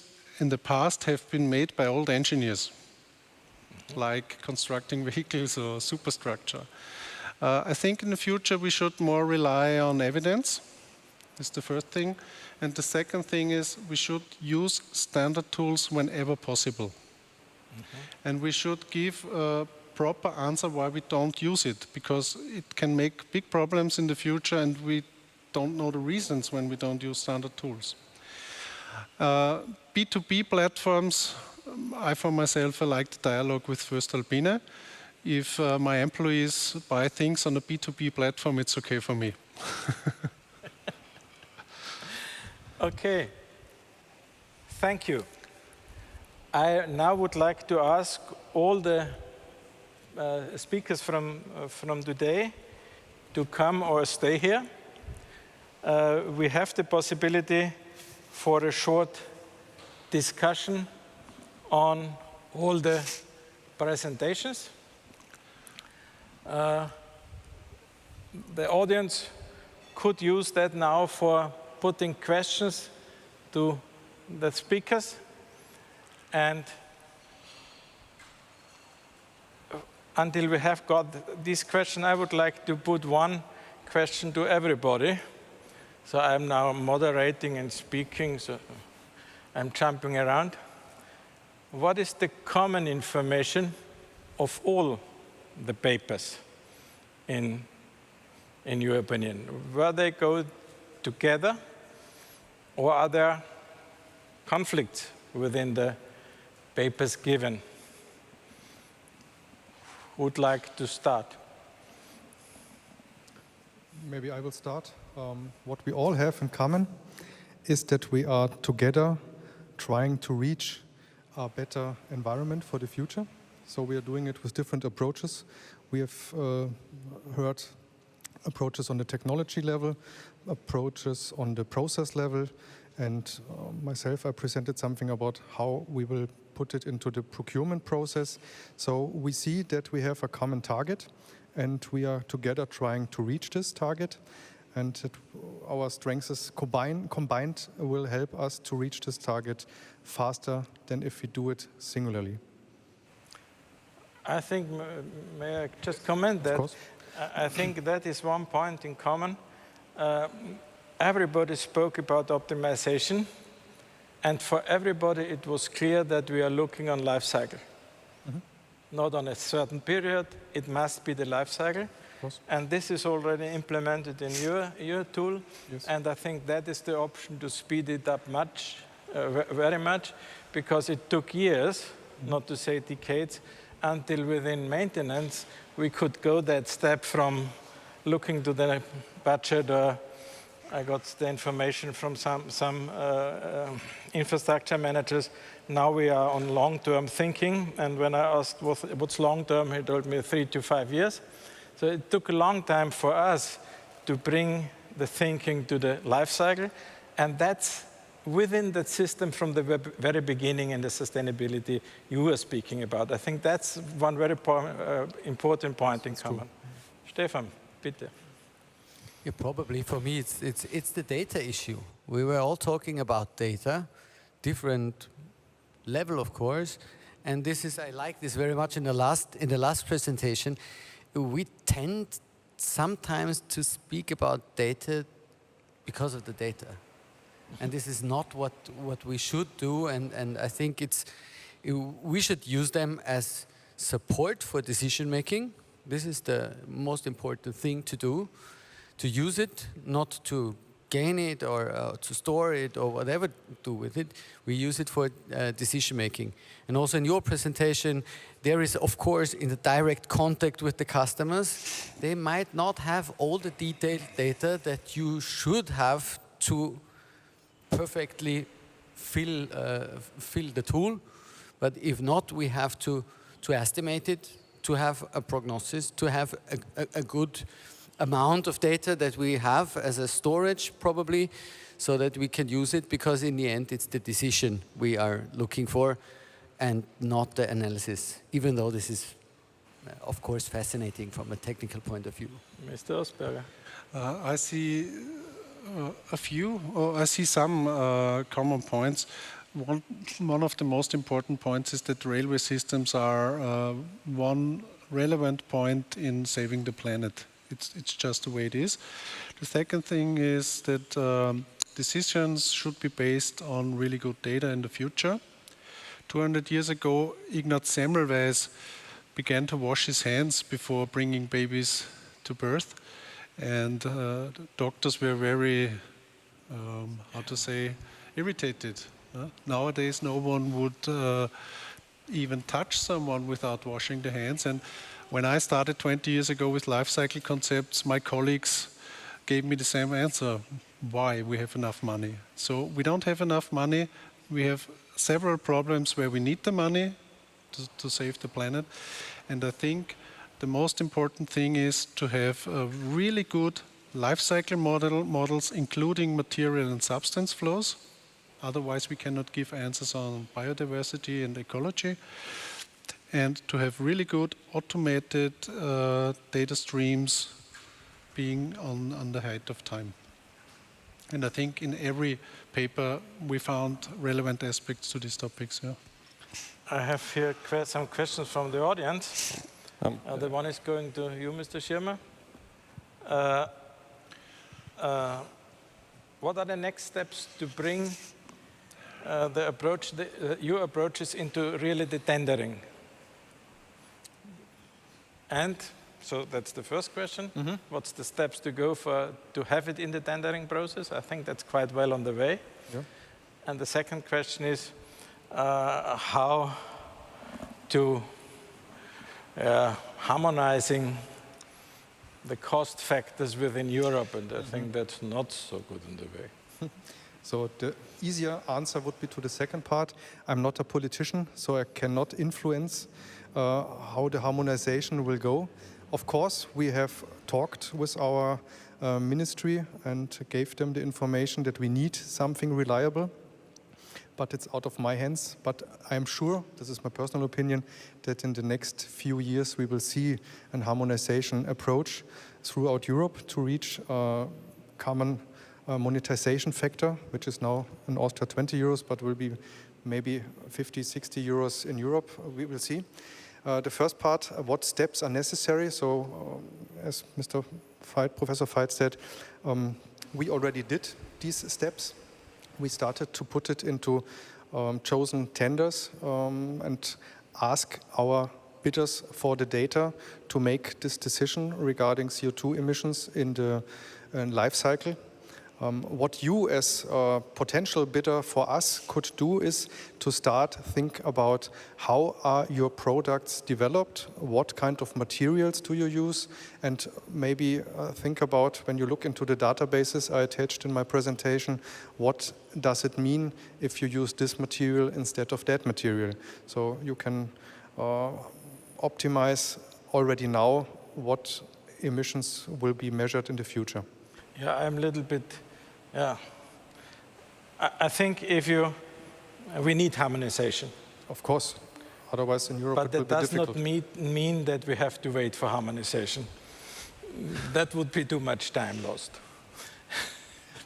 in the past have been made by old engineers, like constructing vehicles or superstructure. I think in the future we should more rely on evidence. That's the first thing. And the second thing is we should use standard tools whenever possible. And we should give a proper answer why we don't use it, because it can make big problems in the future and we don't know the reasons when we don't use standard tools. B2B platforms, I for myself I like the dialogue with voestalpine. If my employees buy things on a B2B platform, it's okay for me. Okay, thank you. I now would like to ask all the speakers from today to come or stay here. We have the possibility for a short discussion on all the presentations. The audience could use that now for putting questions to the speakers. And until we have got this question, I would like to put one question to everybody. So I'm now moderating and speaking, so I'm jumping around. What is the common information of all the papers, in your opinion? Where they go together, or are there conflicts within the papers given? Who would like to start? Maybe I will start. What we all have in common is that we are together trying to reach a better environment for the future. So we are doing it with different approaches. We have heard approaches on the technology level, approaches on the process level, and myself, I presented something about how we will put it into the procurement process. So we see that we have a common target, and we are together trying to reach this target. And that our strengths combined will help us to reach this target faster than if we do it singularly. I think, may I just comment that? Of course. I think that is one point in common. Everybody spoke about optimization, and for everybody it was clear that we are looking on life cycle. Not on a certain period, it must be the life cycle. And this is already implemented in your tool, yes. And I think that is the option to speed it up very much, because it took years, not to say decades, until within maintenance we could go that step from looking to the budget. I got the information from some infrastructure managers. Now we are on long-term thinking, and when I asked what's long-term, he told me 3 to 5 years. So it took a long time for us to bring the thinking to the life cycle, and that's within that system from the very beginning in the sustainability you were speaking about. I think that's one very important point in common. Stefan, bitte. Yeah, probably for me it's the data issue. We were all talking about data, different level of course, and this is, I like this very much in the last presentation. We tend sometimes to speak about data because of the data. And this is not what we should do, and I think we should use them as support for decision making. This is the most important thing to do, to use it, not to gain it or to store it or whatever do with it. We use it for decision making. And also in your presentation, there is of course in the direct contact with the customers, they might not have all the detailed data that you should have to perfectly fill the tool, but if not, we have to estimate it, to have a prognosis, to have a good amount of data that we have as a storage probably, so that we can use it, because in the end it's the decision we are looking for and not the analysis, even though this is of course fascinating from a technical point of view. Mr. Ossberger. I see I see some common points. One of the most important points is that railway systems are one relevant point in saving the planet. It's just the way it is. The second thing is that decisions should be based on really good data in the future. 200 years ago, Ignaz Semmelweis began to wash his hands before bringing babies to birth. And doctors were very, how to say, irritated. Nowadays, no one would even touch someone without washing their hands. And when I started 20 years ago with life cycle concepts, my colleagues gave me the same answer. Why? We have enough money. So we don't have enough money. We have several problems where we need the money to save the planet. And I think the most important thing is to have really good life cycle models, including material and substance flows. Otherwise, we cannot give answers on biodiversity and ecology. And to have really good automated data streams being on the height of time. And I think in every paper we found relevant aspects to these topics. Yeah. I have here some questions from the audience. The one is going to you, Mr. Schirmer. What are the next steps to bring your approaches into really the tendering? And so that's the first question. What's the steps to go to have it in the tendering process? I think that's quite well on the way. Yeah. And the second question is how to harmonizing the cost factors within Europe, and I think that's not so good in the way. So the easier answer would be to the second part. I'm not a politician, so I cannot influence how the harmonization will go. Of course, we have talked with our ministry and gave them the information that we need something reliable, but it's out of my hands. But I'm sure, this is my personal opinion, that in the next few years we will see a harmonization approach throughout Europe to reach a common monetization factor, which is now in Austria 20 euros, but will be maybe 50, 60 euros in Europe. We will see. The first part, what steps are necessary. So as Mr. Veit, Professor Veit said, we already did these steps. We started to put it into chosen tenders and ask our bidders for the data to make this decision regarding CO2 emissions in the life cycle. What you as a potential bidder for us could do is to think about how are your products developed, what kind of materials do you use, and maybe think about, when you look into the databases I attached in my presentation, what does it mean if you use this material instead of that material. So you can optimize already now what emissions will be measured in the future. Yeah, I'm a little bit, yeah. I think we need harmonization. Of course, otherwise in Europe it will be difficult. But that does not mean that we have to wait for harmonization. That would be too much time lost.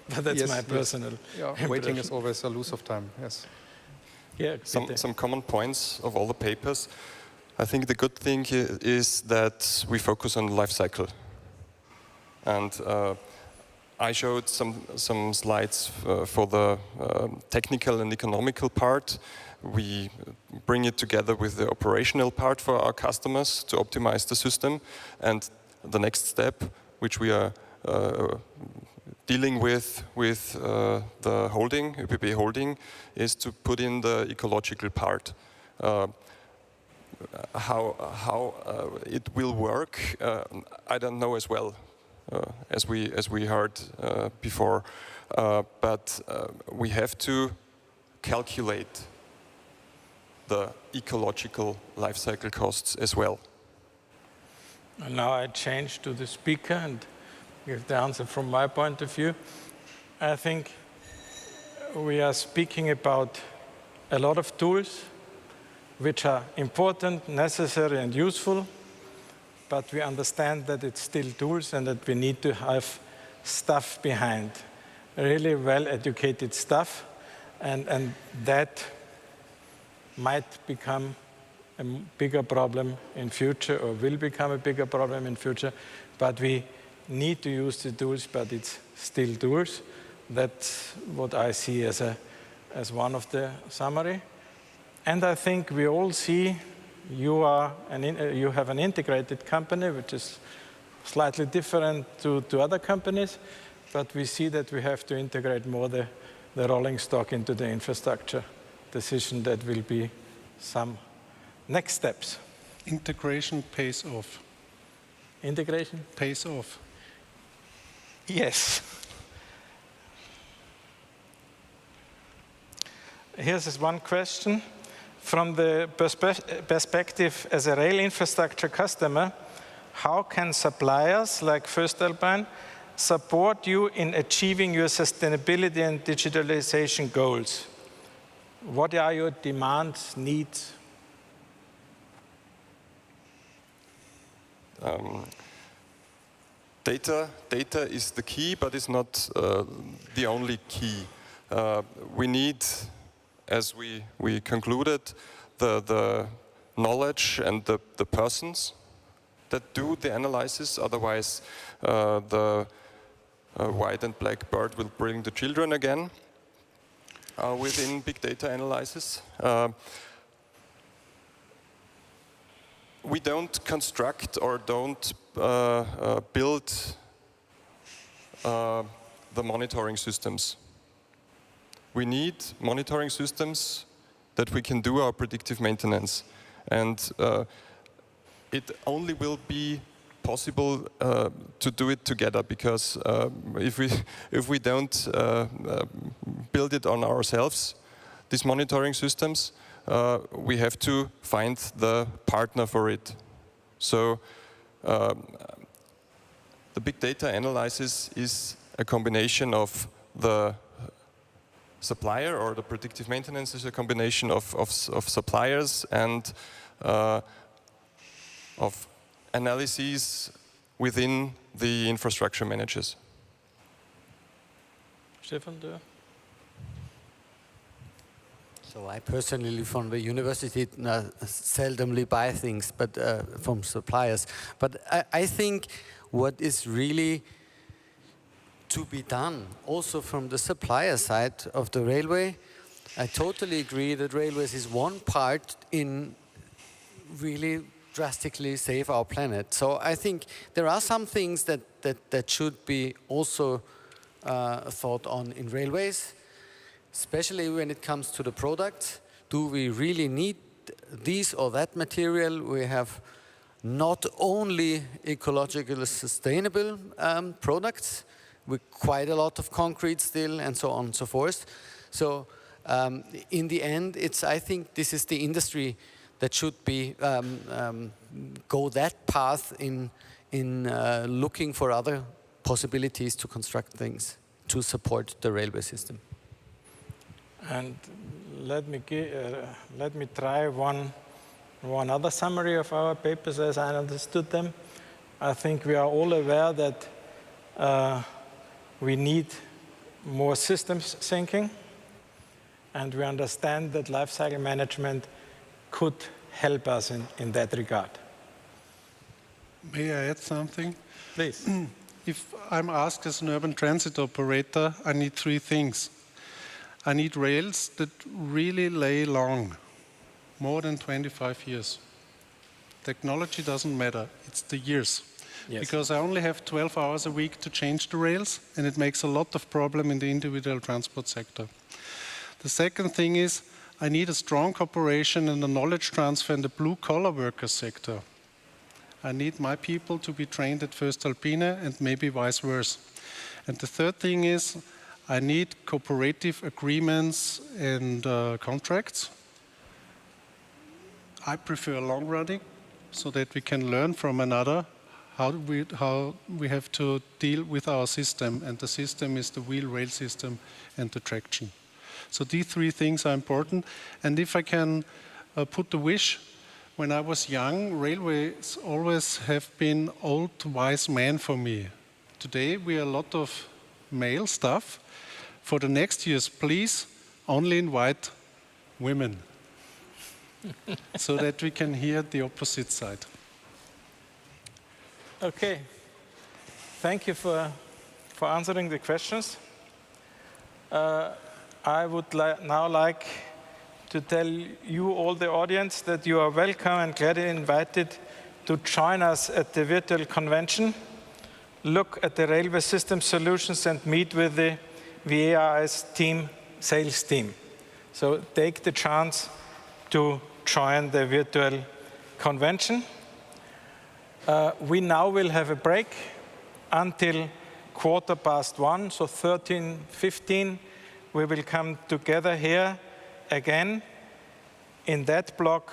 But that's my personal impression. Waiting is always a loss of time, yes. Yeah, some common points of all the papers. I think the good thing is that we focus on life cycle. And I showed some slides for the technical and economical part. We bring it together with the operational part for our customers to optimize the system. And the next step, which we are dealing with the holding, ÖPB holding, is to put in the ecological part. How it will work, I don't know as well. As we heard before, but we have to calculate the ecological life cycle costs as well. And now I change to the speaker, and give the answer from my point of view. I think we are speaking about a lot of tools which are important, necessary, and useful, but we understand that it's still tools and that we need to have stuff behind, really well-educated stuff, and that might become a bigger problem in future, or will become a bigger problem in future, but we need to use the tools, but it's still tools. That's what I see as one of the summary. And I think we all see you have an integrated company, which is slightly different to other companies, but we see that we have to integrate more the rolling stock into the infrastructure decision. That will be some next steps. Integration pays off. Integration? Pays off. Yes. Here's one question. From the perspective as a rail infrastructure customer, how can suppliers like voestalpine support you in achieving your sustainability and digitalization goals? What are your demands, needs? Data is the key, but it's not the only key. We need, as we concluded, the knowledge and the persons that do the analysis. Otherwise, the white and black bird will bring the children again within big data analysis. We don't construct or don't build the monitoring systems. We need monitoring systems that we can do our predictive maintenance. And it only will be possible to do it together, because if we don't build it on ourselves, these monitoring systems, we have to find the partner for it. So the big data analysis is a combination of the supplier, or the predictive maintenance is a combination of suppliers and of analyses within the infrastructure managers. Stefan, do you? So I personally, from the university, seldomly buy things, but from suppliers. But I think what is really to be done, also from the supplier side of the railway, I totally agree that railways is one part in really drastically save our planet. So I think there are some things that should be also thought on in railways, especially when it comes to the product. Do we really need this or that material? We have not only ecologically sustainable products, with quite a lot of concrete still, and so on and so forth. So in the end, I think this is the industry that should be go that path in looking for other possibilities to construct things to support the railway system. And let me try one other summary of our papers as I understood them. I think we are all aware that we need more systems thinking, and we understand that lifecycle management could help us in that regard. May I add something? Please. If I'm asked as an urban transit operator, I need three things. I need rails that really lay long, more than 25 years. Technology doesn't matter, it's the years. Yes. Because I only have 12 hours a week to change the rails, and it makes a lot of problem in the individual transport sector. The second thing is, I need a strong cooperation and a knowledge transfer in the blue-collar worker sector. I need my people to be trained at voestalpine and maybe vice versa. And the third thing is, I need cooperative agreements and contracts. I prefer long running, so that we can learn from another how we have to deal with our system, and the system is the wheel rail system and the traction. So these three things are important. And if I can put the wish, when I was young, railways always have been old wise men for me. Today we are a lot of male stuff. For the next years, please only invite women so that we can hear the opposite side. Okay. Thank you for answering the questions. I would now like to tell you, all the audience, that you are welcome and gladly invited to join us at the virtual convention, look at the railway system solutions, and meet with the VARS team, sales team. So take the chance to join the virtual convention. We now will have a break until 1:15, so 13:15. We will come together here again in that block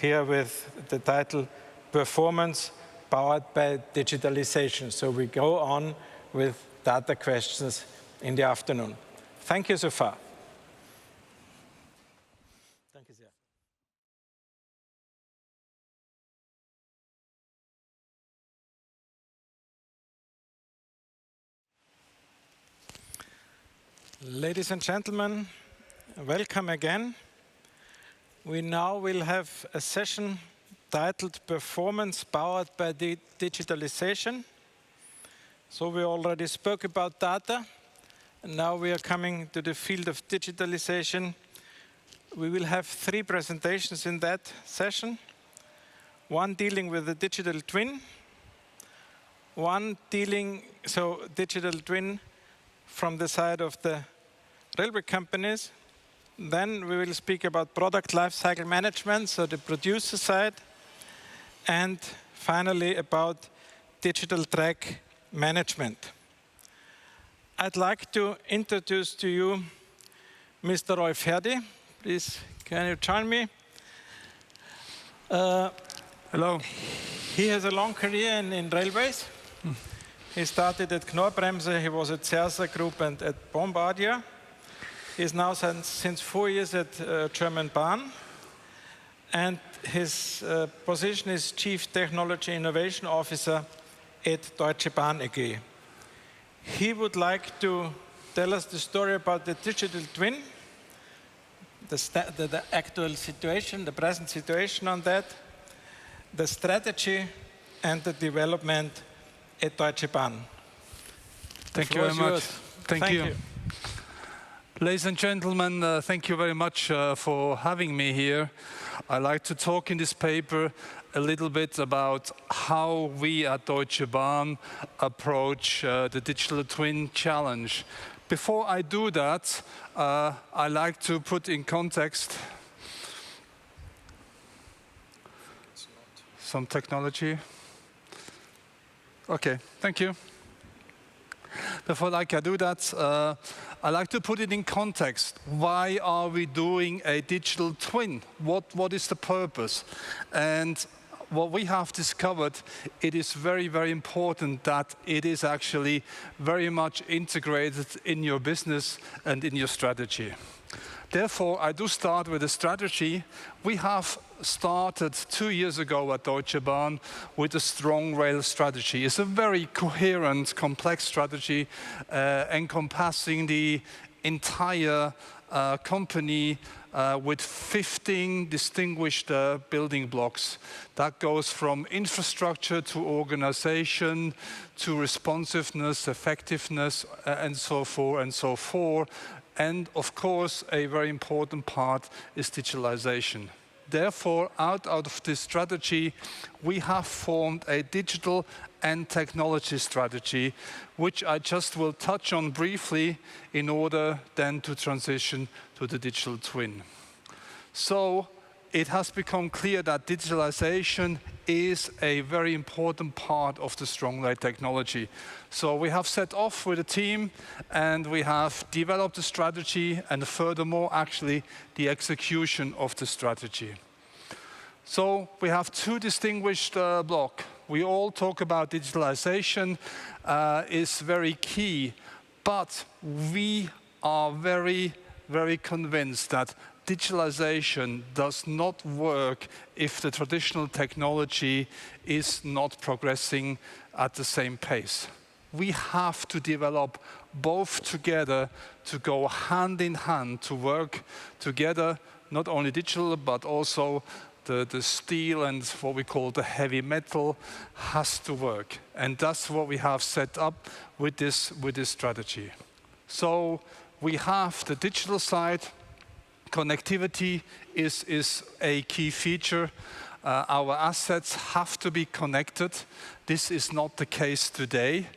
here with the title Performance Powered by Digitalization. So we go on with data questions in the afternoon. Thank you so far. Thank you, sehr. Ladies and gentlemen, welcome again. We now will have a session titled Performance Powered by Digitalization. So we already spoke about data, and now we are coming to the field of digitalization. We will have 3 presentations in that session. One dealing with the digital twin, one dealing, digital twin from the side of the railway companies. Then we will speak about product lifecycle management, so the producer side. And finally about digital track management. I'd like to introduce to you Mr. Rolf Härdi. Please, can you join me? Hello. He has a long career in railways. He started at Knorr-Bremse, he was at Sorcerer Group and at Bombardier. He is now since 4 years at German Bahn. And his position is Chief Technology Innovation Officer at Deutsche Bahn AG. He would like to tell us the story about the digital twin, the actual situation, the present situation on that, the strategy and the development at Deutsche Bahn. Thank you very much. Thank you. Ladies and gentlemen, thank you very much for having me here. I'd like to talk in this paper a little bit about how we at Deutsche Bahn approach the digital twin challenge. Before I do that, I like to put in context some technology. Okay, thank you. Before I do that, I like to put it in context. Why are we doing a digital twin? What is the purpose? And what we have discovered, it is very, very important that it is actually very much integrated in your business and in your strategy. Therefore, I do start with a strategy. We have started 2 years ago at Deutsche Bahn with a strong rail strategy. It's a very coherent, complex strategy encompassing the entire company with 15 distinguished building blocks. That goes from infrastructure to organization to responsiveness, effectiveness, and so forth and so forth. And of course, a very important part is digitalization. Therefore, out of this strategy, we have formed a digital and technology strategy, which I just will touch on briefly in order then to transition to the digital twin. So, it has become clear that digitalization is a very important part of the strong rail technology. So we have set off with a team and we have developed a strategy and furthermore actually the execution of the strategy. So we have two distinguished blocks. We all talk about digitalization is very key, but we are very, very convinced that digitalization does not work if the traditional technology is not progressing at the same pace. We have to develop both together to go hand in hand, to work together, not only digital, but also the steel and what we call the heavy metal has to work. And that's what we have set up with this strategy. So we have the digital side. Connectivity is a key feature. Our assets have to be connected. This is not the case today.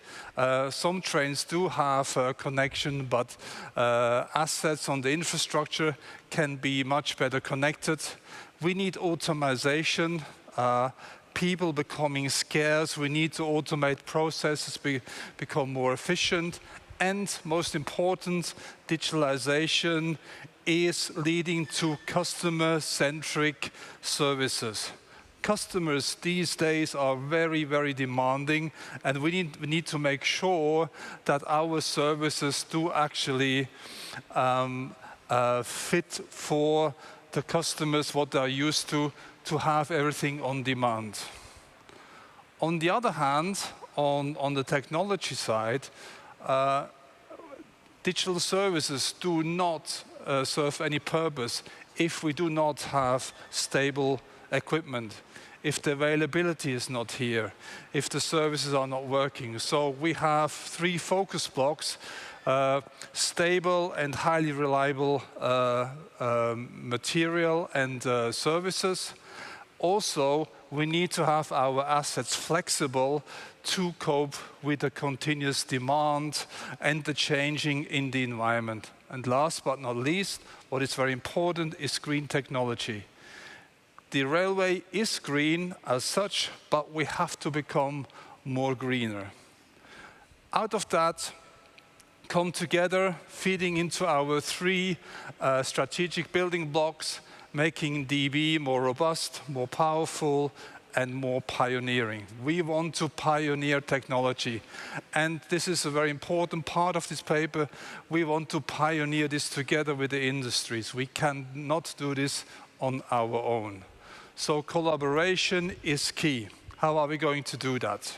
Some trains do have a connection, but assets on the infrastructure can be much better connected. We need automation. People becoming scarce. We need to automate processes, become more efficient. And most important, digitalization is leading to customer-centric services. Customers these days are very, very demanding, and we need to make sure that our services do actually fit for the customers, what they're used to have everything on demand. On the other hand, on the technology side, digital services do not serve any purpose if we do not have stable equipment, if the availability is not here, if the services are not working. So we have three focus blocks: stable and highly reliable material and services. Also, we need to have our assets flexible to cope with the continuous demand and the changing in the environment. And last but not least, what is very important is green technology. The railway is green as such, but we have to become more greener. Out of that, come together, feeding into our three strategic building blocks, making DB more robust, more powerful, and more pioneering. We want to pioneer technology. And this is a very important part of this paper. We want to pioneer this together with the industries. We cannot do this on our own. So collaboration is key. How are we going to do that?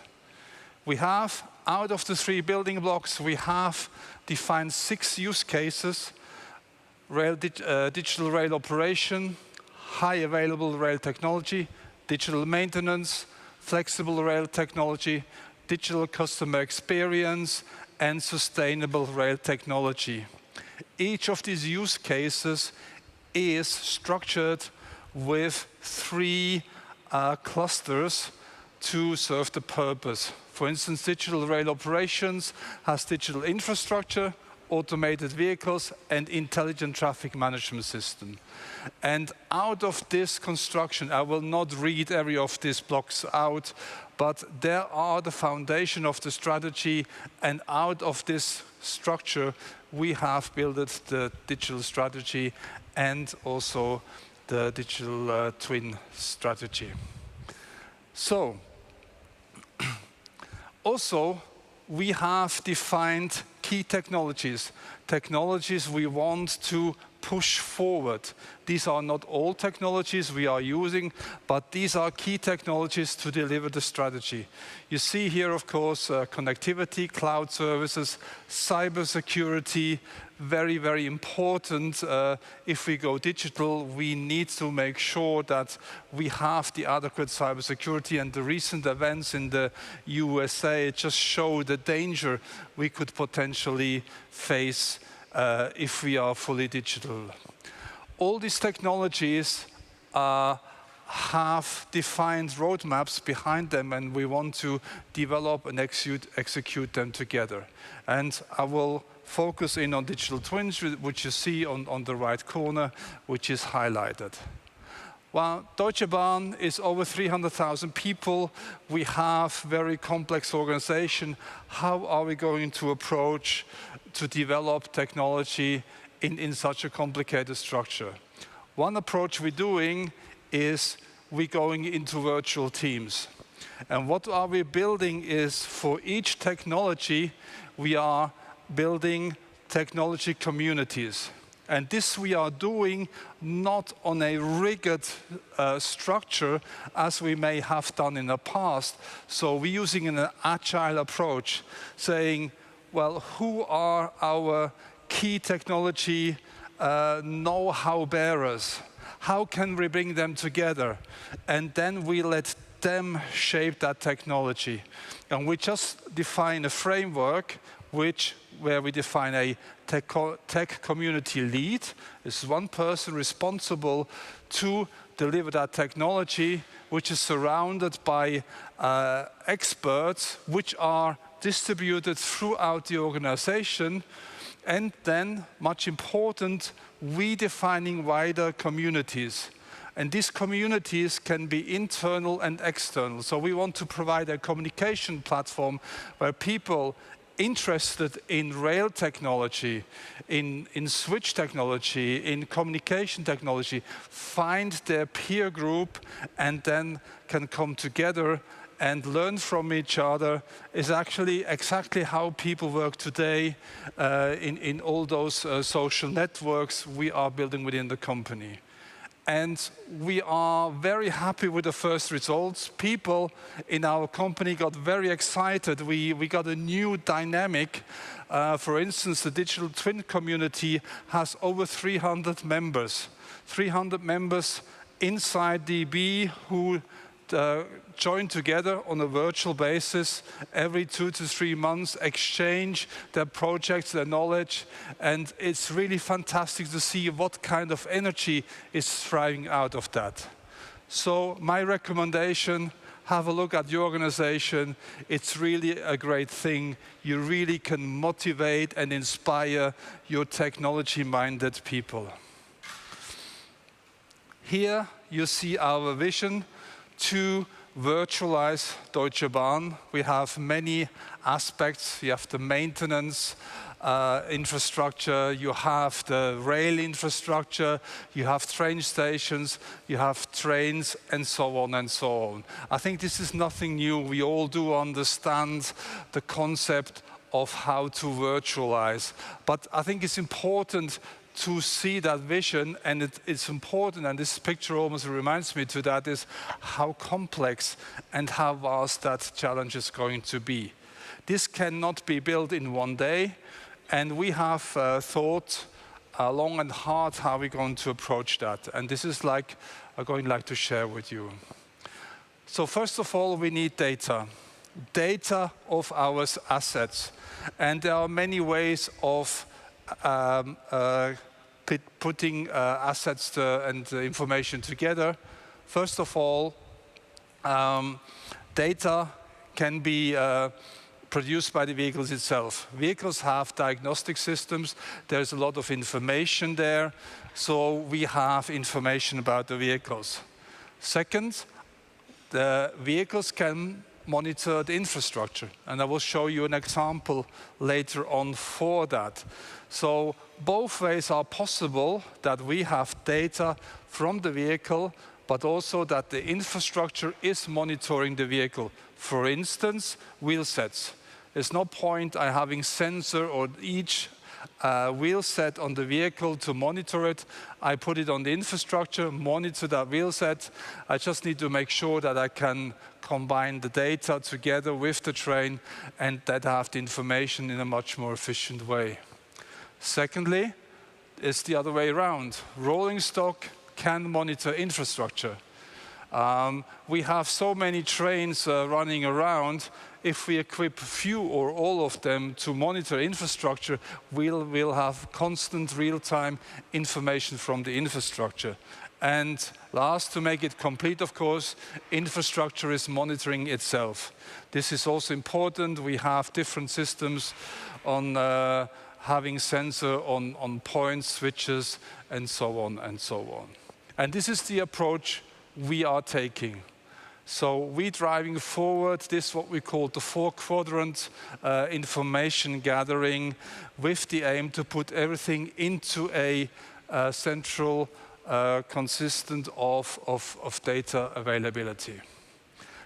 We have, out of the three building blocks, we have defined 6 use cases: digital rail operation, high available rail technology, digital maintenance, flexible rail technology, digital customer experience, and sustainable rail technology. Each of these use cases is structured with 3 clusters to serve the purpose. For instance, digital rail operations has digital infrastructure, automated vehicles, and intelligent traffic management system. And out of this construction, I will not read every of these blocks out, but there are the foundation of the strategy, and out of this structure, we have built the digital strategy and also the digital twin strategy. So, also, we have defined key technologies we want to push forward. These are not all technologies we are using, but these are key technologies to deliver the strategy. You see here, of course, connectivity, cloud services, cybersecurity, very, very important. If we go digital, we need to make sure that we have the adequate cybersecurity, and the recent events in the USA just show the danger we could potentially face if we are fully digital. All these technologies have defined roadmaps behind them, and we want to develop and execute them together. And I will focus in on digital twins, which you see on the right corner, which is highlighted. Well, Deutsche Bahn is over 300,000 people. We have very complex organization. How are we going to approach to develop technology in such a complicated structure? One approach we're doing is we're going into virtual teams. And what are we building is, for each technology, we are building technology communities. And this we are doing not on a rigid structure as we may have done in the past. So we're using an agile approach, saying, well, who are our key technology know-how bearers? How can we bring them together? And then we let them shape that technology. And we just define a framework where we define a tech community lead. It's one person responsible to deliver that technology, which is surrounded by experts which are distributed throughout the organization. And then, much important, we defining wider communities. And these communities can be internal and external. So we want to provide a communication platform where people interested in rail technology, in switch technology, in communication technology, find their peer group and then can come together and learn from each other. Is actually exactly how people work today in all those social networks we are building within the company. And we are very happy with the first results. People in our company got very excited. We got a new dynamic. For instance, the digital twin community has over 300 members. 300 members inside DB who join together on a virtual basis every 2 to 3 months, exchange their projects, their knowledge, and it's really fantastic to see what kind of energy is thriving out of that. So my recommendation, have a look at your organization. It's really a great thing. You really can motivate and inspire your technology-minded people. Here you see our vision to virtualize Deutsche Bahn. We have many aspects. You have the maintenance infrastructure, you have the rail infrastructure, you have train stations, you have trains, and so on and so on. I think this is nothing new. We all do understand the concept of how to virtualize. But I think it's important to see that vision, and it's important, and this picture almost reminds me to that, is how complex and how vast that challenge is going to be. This cannot be built in one day, and we have thought long and hard how we're going to approach that, and this is like I'm going to share with you. So first of all, we need data of our assets, and there are many ways of putting assets and information together. First of all, data can be produced by the vehicles itself. Vehicles have diagnostic systems. There's a lot of information there. So we have information about the vehicles. Second, the vehicles can monitor the infrastructure. And I will show you an example later on for that. So both ways are possible, that we have data from the vehicle, but also that the infrastructure is monitoring the vehicle. For instance, wheel sets. There's no point I having sensor on each wheel set on the vehicle to monitor it. I put it on the infrastructure, monitor that wheel set. I just need to make sure that I can combine the data together with the train and that I have the information in a much more efficient way. Secondly, it's the other way around. Rolling stock can monitor infrastructure. We have so many trains running around. If we equip few or all of them to monitor infrastructure, we'll have constant real-time information from the infrastructure. And last, to make it complete, of course, infrastructure is monitoring itself. This is also important. We have different systems on having sensor on points, switches, and so on and so on. And this is the approach we are taking. So we're driving forward this, what we call the 4-quadrant information gathering, with the aim to put everything into a central consistent of data availability.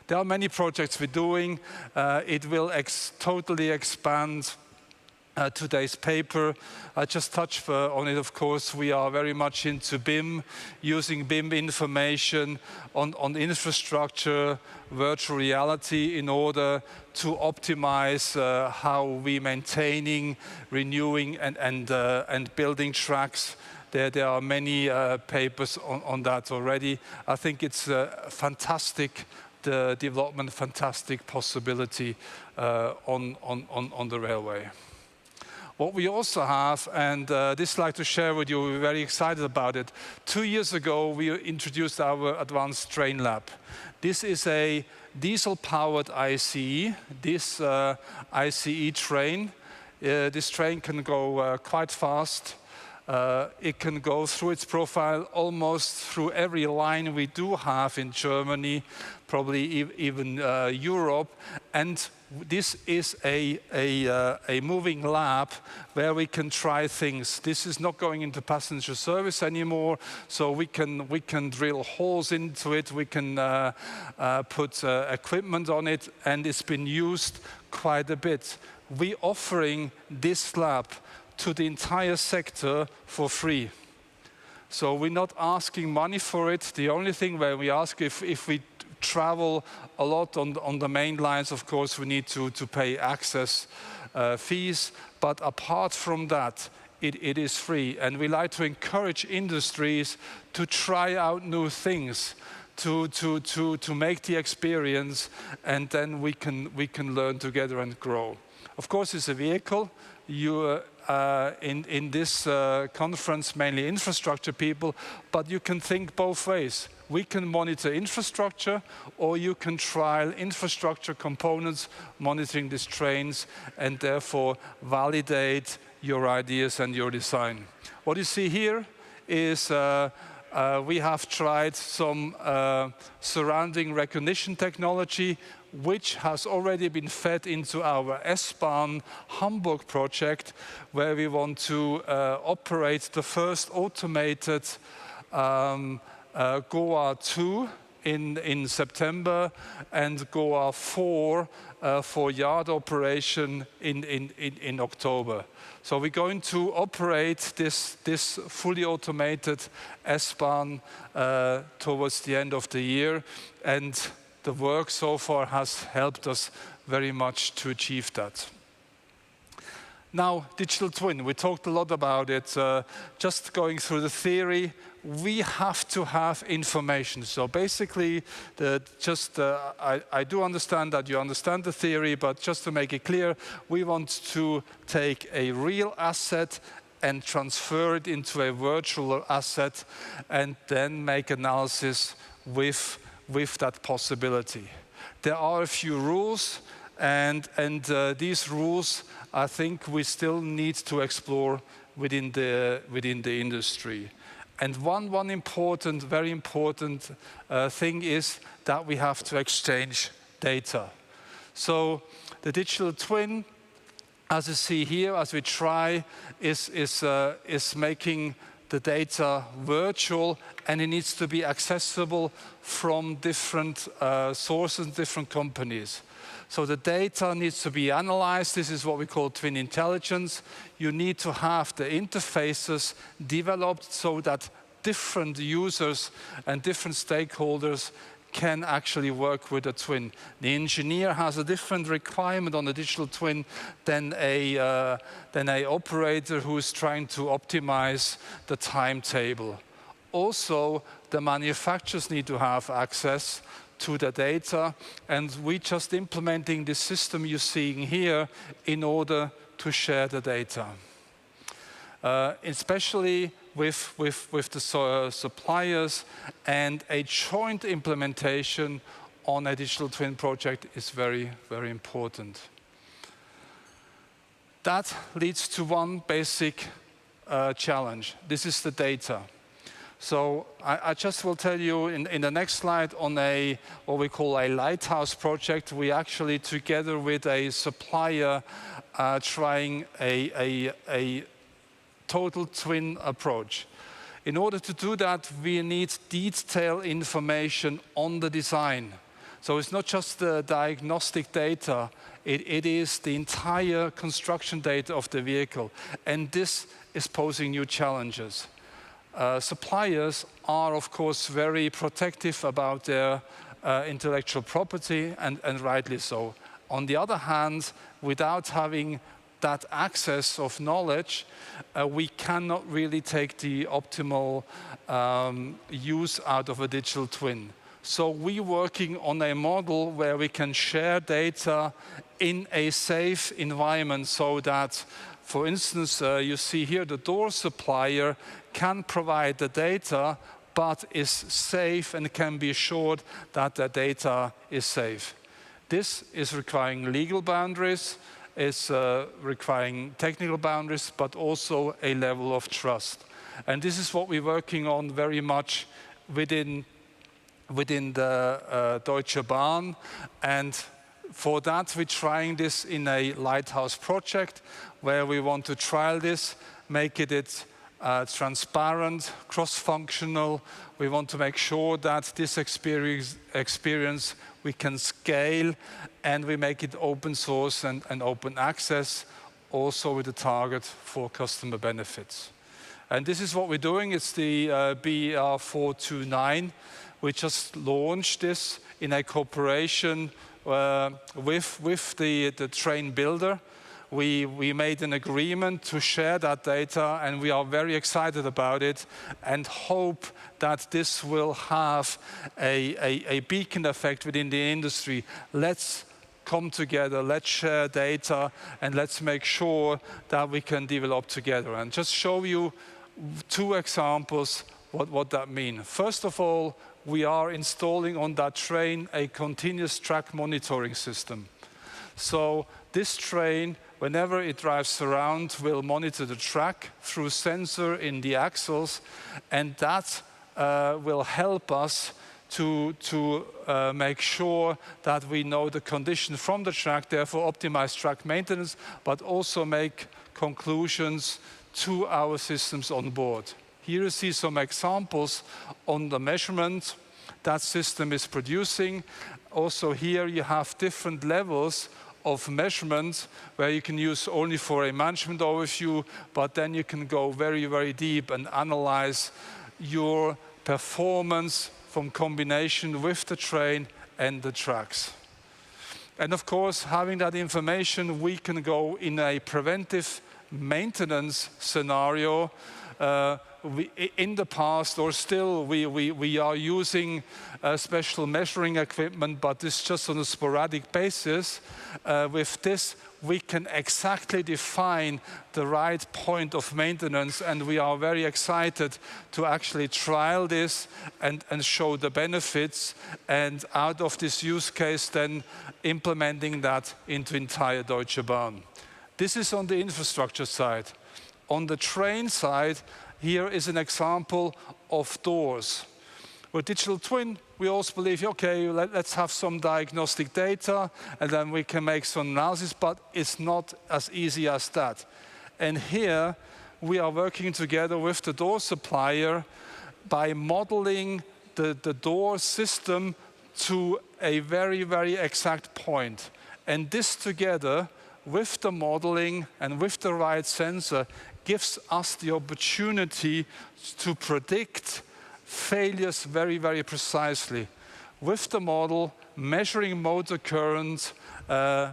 There are many projects we're doing. It will totally expand today's paper. I just touched on it, of course. We are very much into BIM, using BIM information on infrastructure, virtual reality in order to optimize how we maintaining, renewing and building tracks. There are many papers on that already. I think it's fantastic development, fantastic possibility on the railway. What we also have, and this I'd like to share with you, we're very excited about it. 2 years ago, we introduced our advanced train lab. This is a diesel-powered ICE. This ICE train, this train can go quite fast. It can go through its profile almost through every line we do have in Germany, probably even Europe. And this is a moving lab where we can try things. This is not going into passenger service anymore, so we can drill holes into it, we can put equipment on it, and it's been used quite a bit. We're offering this lab to the entire sector for free. So we're not asking money for it. The only thing where we ask if we travel a lot on the main lines, of course, we need to pay access fees. But apart from that, it is free. And we like to encourage industries to try out new things, to make the experience, and then we can learn together and grow. Of course, it's a vehicle. You in this conference, mainly infrastructure people, but you can think both ways. We can monitor infrastructure, or you can trial infrastructure components, monitoring these trains, and therefore validate your ideas and your design. What you see here is we have tried some surrounding recognition technology, which has already been fed into our S-Bahn Hamburg project, where we want to operate the first automated Goa 2 in September, and Goa 4 for yard operation in October. So we're going to operate this fully automated S-Bahn towards the end of the year, and the work so far has helped us very much to achieve that. Now, digital twin, we talked a lot about it. Just going through the theory, we have to have information. So basically, I do understand that you understand the theory, but just to make it clear, we want to take a real asset and transfer it into a virtual asset, and then make analysis with that possibility. There are a few rules, and these rules, I think we still need to explore within the industry. And one important, very important thing is that we have to exchange data. So the digital twin, as you see here, as we try, is making the data virtual, and it needs to be accessible from different sources, different companies. So the data needs to be analyzed. This is what we call twin intelligence. You need to have the interfaces developed so that different users and different stakeholders can actually work with a twin. The engineer has a different requirement on the digital twin than a operator who is trying to optimize the timetable. Also, the manufacturers need to have access to the data, and we're just implementing this system you're seeing here in order to share the data. Especially with the suppliers, and a joint implementation on a digital twin project is very, very important. That leads to one basic challenge. This is the data. So I just will tell you in the next slide on what we call a lighthouse project. We actually, together with a supplier, trying a total twin approach. In order to do that, we need detailed information on the design. So it's not just the diagnostic data, it is the entire construction data of the vehicle. And this is posing new challenges. Suppliers are, of course, very protective about their intellectual property, and rightly so. On the other hand, without having that access of knowledge, we cannot really take the optimal use out of a digital twin. So we're working on a model where we can share data in a safe environment so that, for instance, you see here the door supplier can provide the data, but is safe and can be assured that the data is safe. This is requiring legal boundaries, is requiring technical boundaries, but also a level of trust. And this is what we're working on very much within the Deutsche Bahn. And for that, we're trying this in a lighthouse project where we want to trial this, make it transparent, cross-functional. We want to make sure that this experience we can scale, and we make it open source and open access, also with a target for customer benefits. And this is what we're doing. It's the BER 429. We just launched this in a cooperation with the train builder. We made an agreement to share that data, and we are very excited about it and hope that this will have a beacon effect within the industry. Let's come together, let's share data, and let's make sure that we can develop together. And just show you two examples what that means. First of all, we are installing on that train a continuous track monitoring system. So this train, whenever it drives around, will monitor the track through sensor in the axles, and that will help us to make sure that we know the condition from the track, therefore optimize track maintenance, but also make conclusions to our systems on board. Here you see some examples on the measurement that system is producing. Also here you have different levels of measurement where you can use only for a management overview, but then you can go very, very deep and analyze your performance from combination with the train and the tracks. And of course, having that information, we can go in a preventive maintenance scenario. In the past, or still, we are using special measuring equipment, but it's just on a sporadic basis. With this, we can exactly define the right point of maintenance, and we are very excited to actually trial this and show the benefits, and out of this use case, then implementing that into entire Deutsche Bahn. This is on the infrastructure side. On the train side, here is an example of doors. With digital twin, we also believe, okay, let's have some diagnostic data, and then we can make some analysis, but it's not as easy as that. And here, we are working together with the door supplier by modeling the door system to a very, very exact point. And this together, with the modeling and with the right sensor, gives us the opportunity to predict failures very, very precisely. With the model, measuring motor current,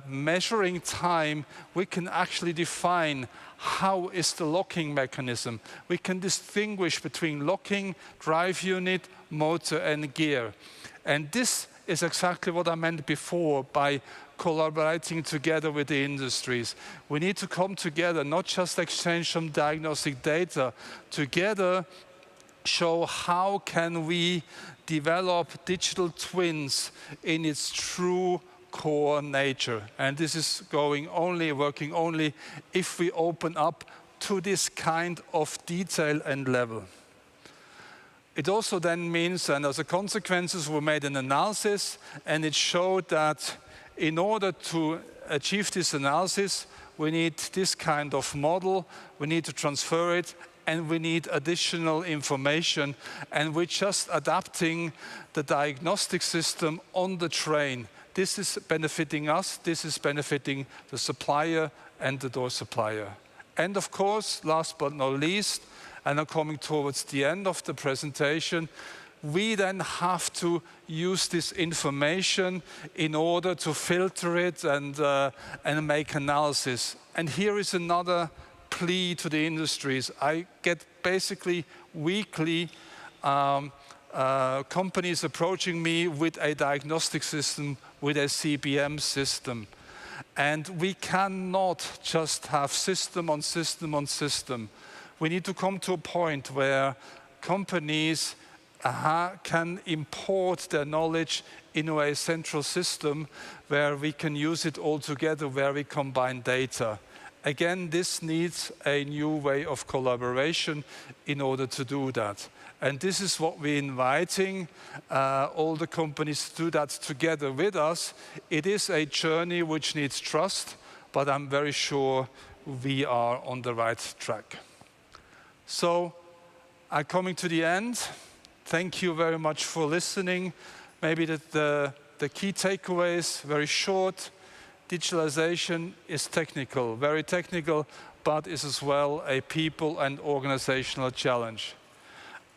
measuring time, we can actually define how is the locking mechanism. We can distinguish between locking, drive unit, motor, and gear. And this is exactly what I meant before by collaborating together with the industries. We need to come together, not just exchange some diagnostic data, together show how can we develop digital twins in its true core nature. And this is working only if we open up to this kind of detail and level. It also then means, and as a consequence, we made an analysis, and it showed that in order to achieve this analysis, we need this kind of model, we need to transfer it, and we need additional information, and we're just adapting the diagnostic system on the train. This is benefiting us, this is benefiting the supplier and the door supplier. And of course, last but not least, and I'm coming towards the end of the presentation, we then have to use this information in order to filter it and make analysis. And here is another plea to the industries. I get basically weekly companies approaching me with a diagnostic system, with a CBM system. And we cannot just have system on system on system. We need to come to a point where companies can import their knowledge into a central system where we can use it all together, where we combine data. Again, this needs a new way of collaboration in order to do that. And this is what we're inviting all the companies to do that together with us. It is a journey which needs trust, but I'm very sure we are on the right track. So I'm coming to the end. Thank you very much for listening. Maybe the key takeaways, very short. Digitalization is technical, very technical, but is as well a people and organizational challenge.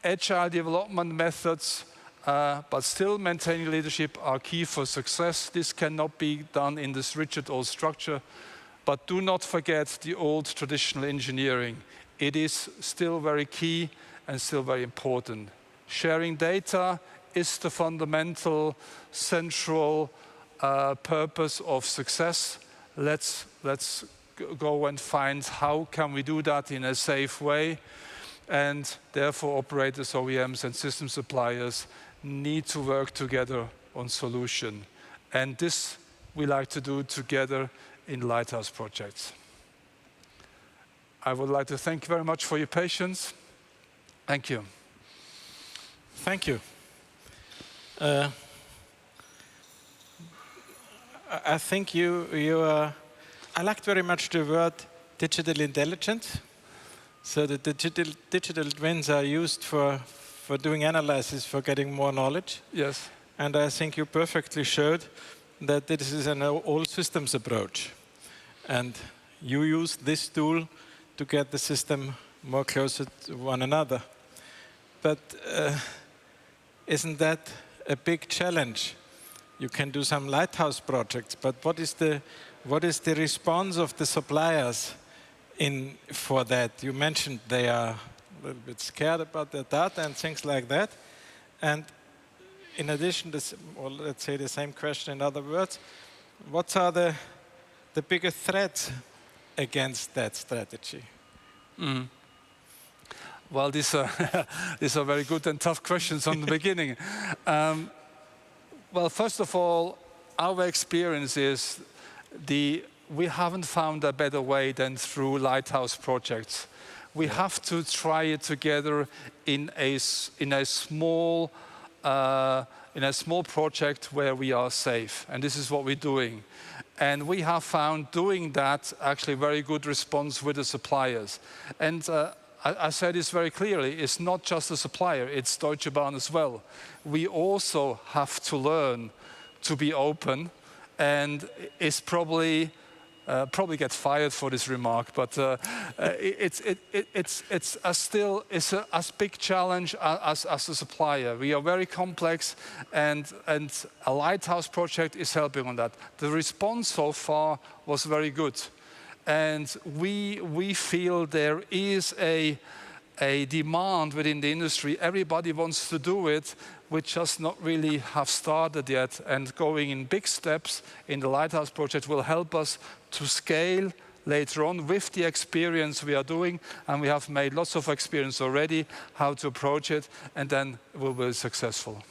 Agile development methods, but still maintaining leadership are key for success. This cannot be done in this rigid old structure, but do not forget the old traditional engineering. It is still very key and still very important. Sharing data is the fundamental, central purpose of success. Let's go and find how can we do that in a safe way. And therefore, operators, OEMs, and system suppliers need to work together on solution. And this we like to do together in Lighthouse projects. I would like to thank you very much for your patience. Thank you. Thank you. I think I liked very much the word digital intelligence. So the digital twins are used for doing analysis, for getting more knowledge. Yes. And I think you perfectly showed that this is an all systems approach. And you use this tool to get the system more closer to one another. But isn't that a big challenge? You can do some lighthouse projects, but what is the response of the suppliers for that? You mentioned they are a little bit scared about their data and things like that. And in addition, or let's say the same question in other words, what are the biggest threats against that strategy? Mm. Well, these are very good and tough questions on the beginning. Well, first of all, our experience is we haven't found a better way than through lighthouse projects. We have to try it together in a small project where we are safe, and this is what we're doing. And we have found doing that actually very good response with the suppliers. And I said this very clearly, it's not just the supplier, it's Deutsche Bahn as well. We also have to learn to be open, and it's probably get fired for this remark, but it's still as big challenge as a supplier. We are very complex, and a lighthouse project is helping on that. The response so far was very good. And we feel there is a demand within the industry. Everybody wants to do it. We just not really have started yet. And going in big steps in the Lighthouse project will help us to scale later on with the experience we are doing. And we have made lots of experience already, how to approach it, and then we'll be successful.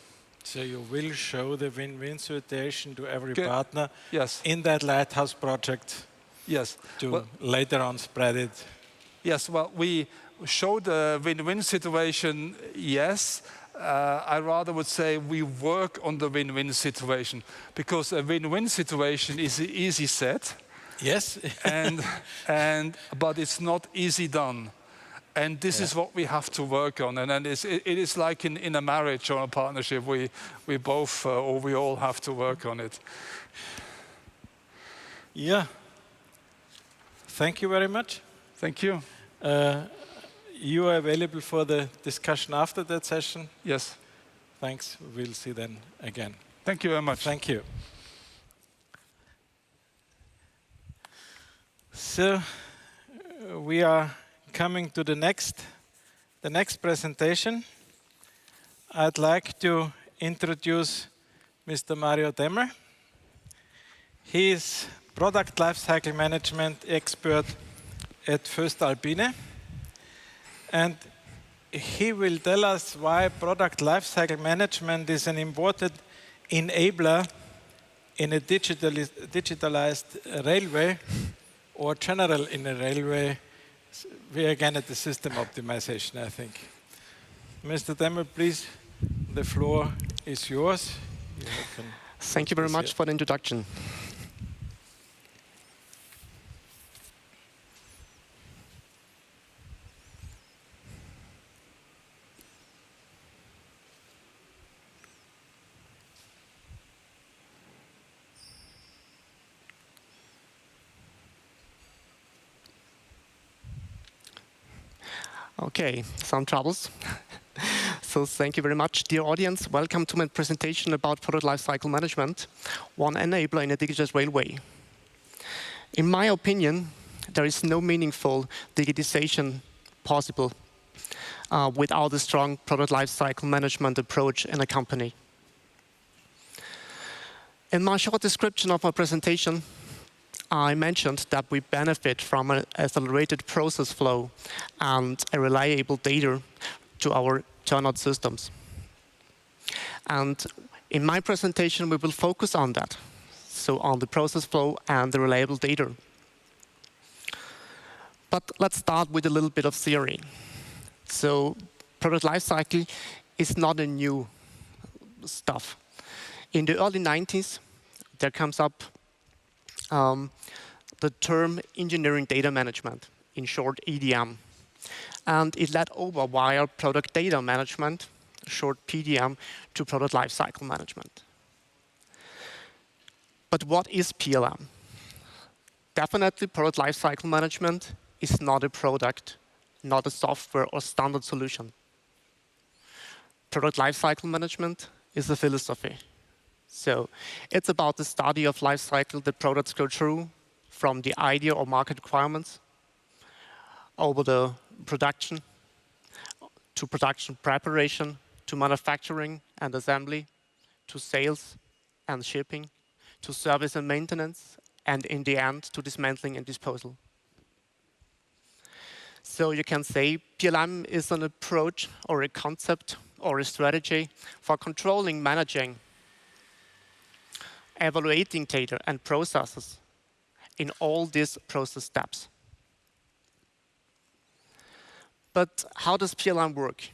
So you will show the win-win situation to every partner yes. in that Lighthouse project. Yes. To later on spread it. Yes, well, we show the win-win situation, yes. I rather would say we work on the win-win situation, because a win-win situation is easy said. Yes. but it's not easy done. And this is what we have to work on. And it is like in a marriage or a partnership, we both, or we all have to work on it. Yeah. Thank you very much. Thank you. You are available for the discussion after that session? Yes. Thanks. We'll see then again. Thank you very much. Thank you. So we are coming to the next presentation. I'd like to introduce Mr. Mario Temmel. He is product lifecycle management expert at voestalpine, and he will tell us why product lifecycle management is an important enabler in a digitalized railway, or general in a railway. We are again at the system optimization, I think. Mr. Temmel, please, the floor is yours. Thank you very much for the introduction. Okay, some troubles. So thank you very much, dear audience. Welcome to my presentation about product lifecycle management, one enabler in a digitized railway. In my opinion, there is no meaningful digitization possible without a strong product lifecycle management approach in a company. In my short description of my presentation, I mentioned that we benefit from an accelerated process flow and a reliable data to our turnout systems. And in my presentation, we will focus on that, so on the process flow and the reliable data. But let's start with a little bit of theory. So product lifecycle is not a new stuff. In the early 90s, there comes up the term engineering data management, in short EDM. And it led over via product data management, short PDM, to product lifecycle management. But what is PLM? Definitely product lifecycle management is not a product, not a software or standard solution. Product lifecycle management is a philosophy. So it's about the study of life cycle that products go through, from the idea or market requirements over the production, to production preparation, to manufacturing and assembly, to sales and shipping, to service and maintenance, and in the end, to dismantling and disposal. So you can say PLM is an approach or a concept or a strategy for controlling, managing, evaluating data and processes in all these process steps. But how does PLM work?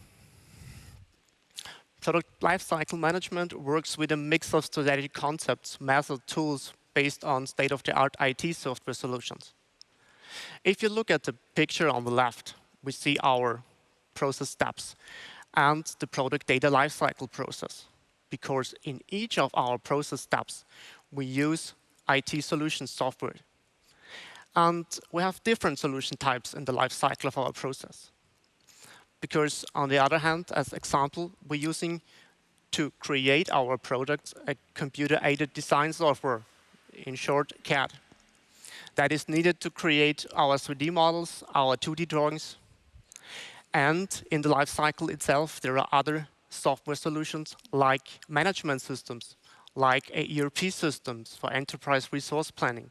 Product lifecycle management works with a mix of strategic concepts, methods, tools based on state-of-the-art IT software solutions. If you look at the picture on the left, we see our process steps and the product data lifecycle process. Because in each of our process steps, we use IT solution software. And we have different solution types in the life cycle of our process. Because on the other hand, as example, we're using to create our products a computer-aided design software, in short, CAD, that is needed to create our 3D models, our 2D drawings. And in the life cycle itself, there are other software solutions like management systems, like ERP systems for enterprise resource planning,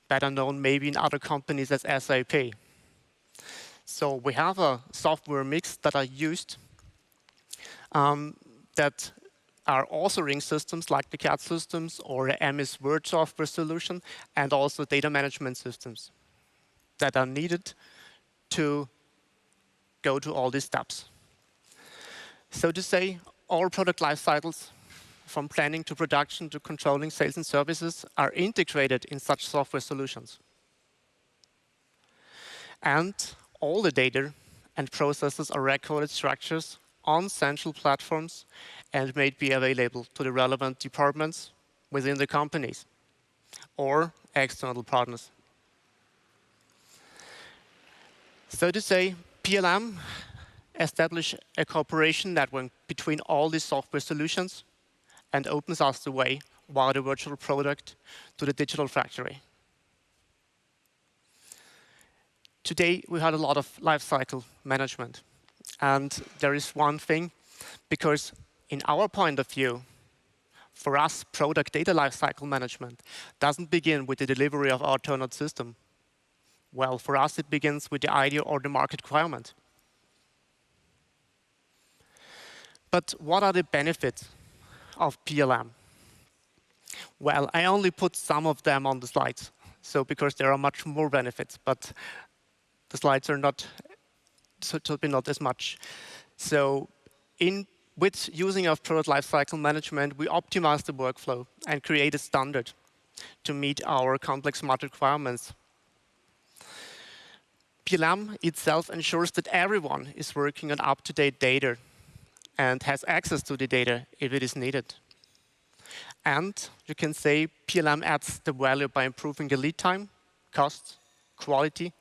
better known maybe in other companies as SAP. So we have a software mix that are used that are authoring systems like the CAD systems or the MS Word software solution, and also data management systems that are needed to go to all these steps. So to say, all product life cycles, from planning to production to controlling sales and services, are integrated in such software solutions. And all the data and processes are recorded structures on central platforms and made be available to the relevant departments within the companies or external partners. So to say, PLM establishes a cooperation network between all these software solutions and opens us the way via the virtual product to the digital factory. Today, we had a lot of lifecycle management. And there is one thing, because in our point of view, for us, product data lifecycle management doesn't begin with the delivery of our turnout system. Well, for us, it begins with the idea or the market requirement. But what are the benefits of PLM? Well, I only put some of them on the slides, so because there are much more benefits, but the slides are not as much. So with using of product lifecycle management, we optimize the workflow and create a standard to meet our complex market requirements. PLM itself ensures that everyone is working on up-to-date data and has access to the data if it is needed. And you can say PLM adds the value by improving the lead time, cost, quality,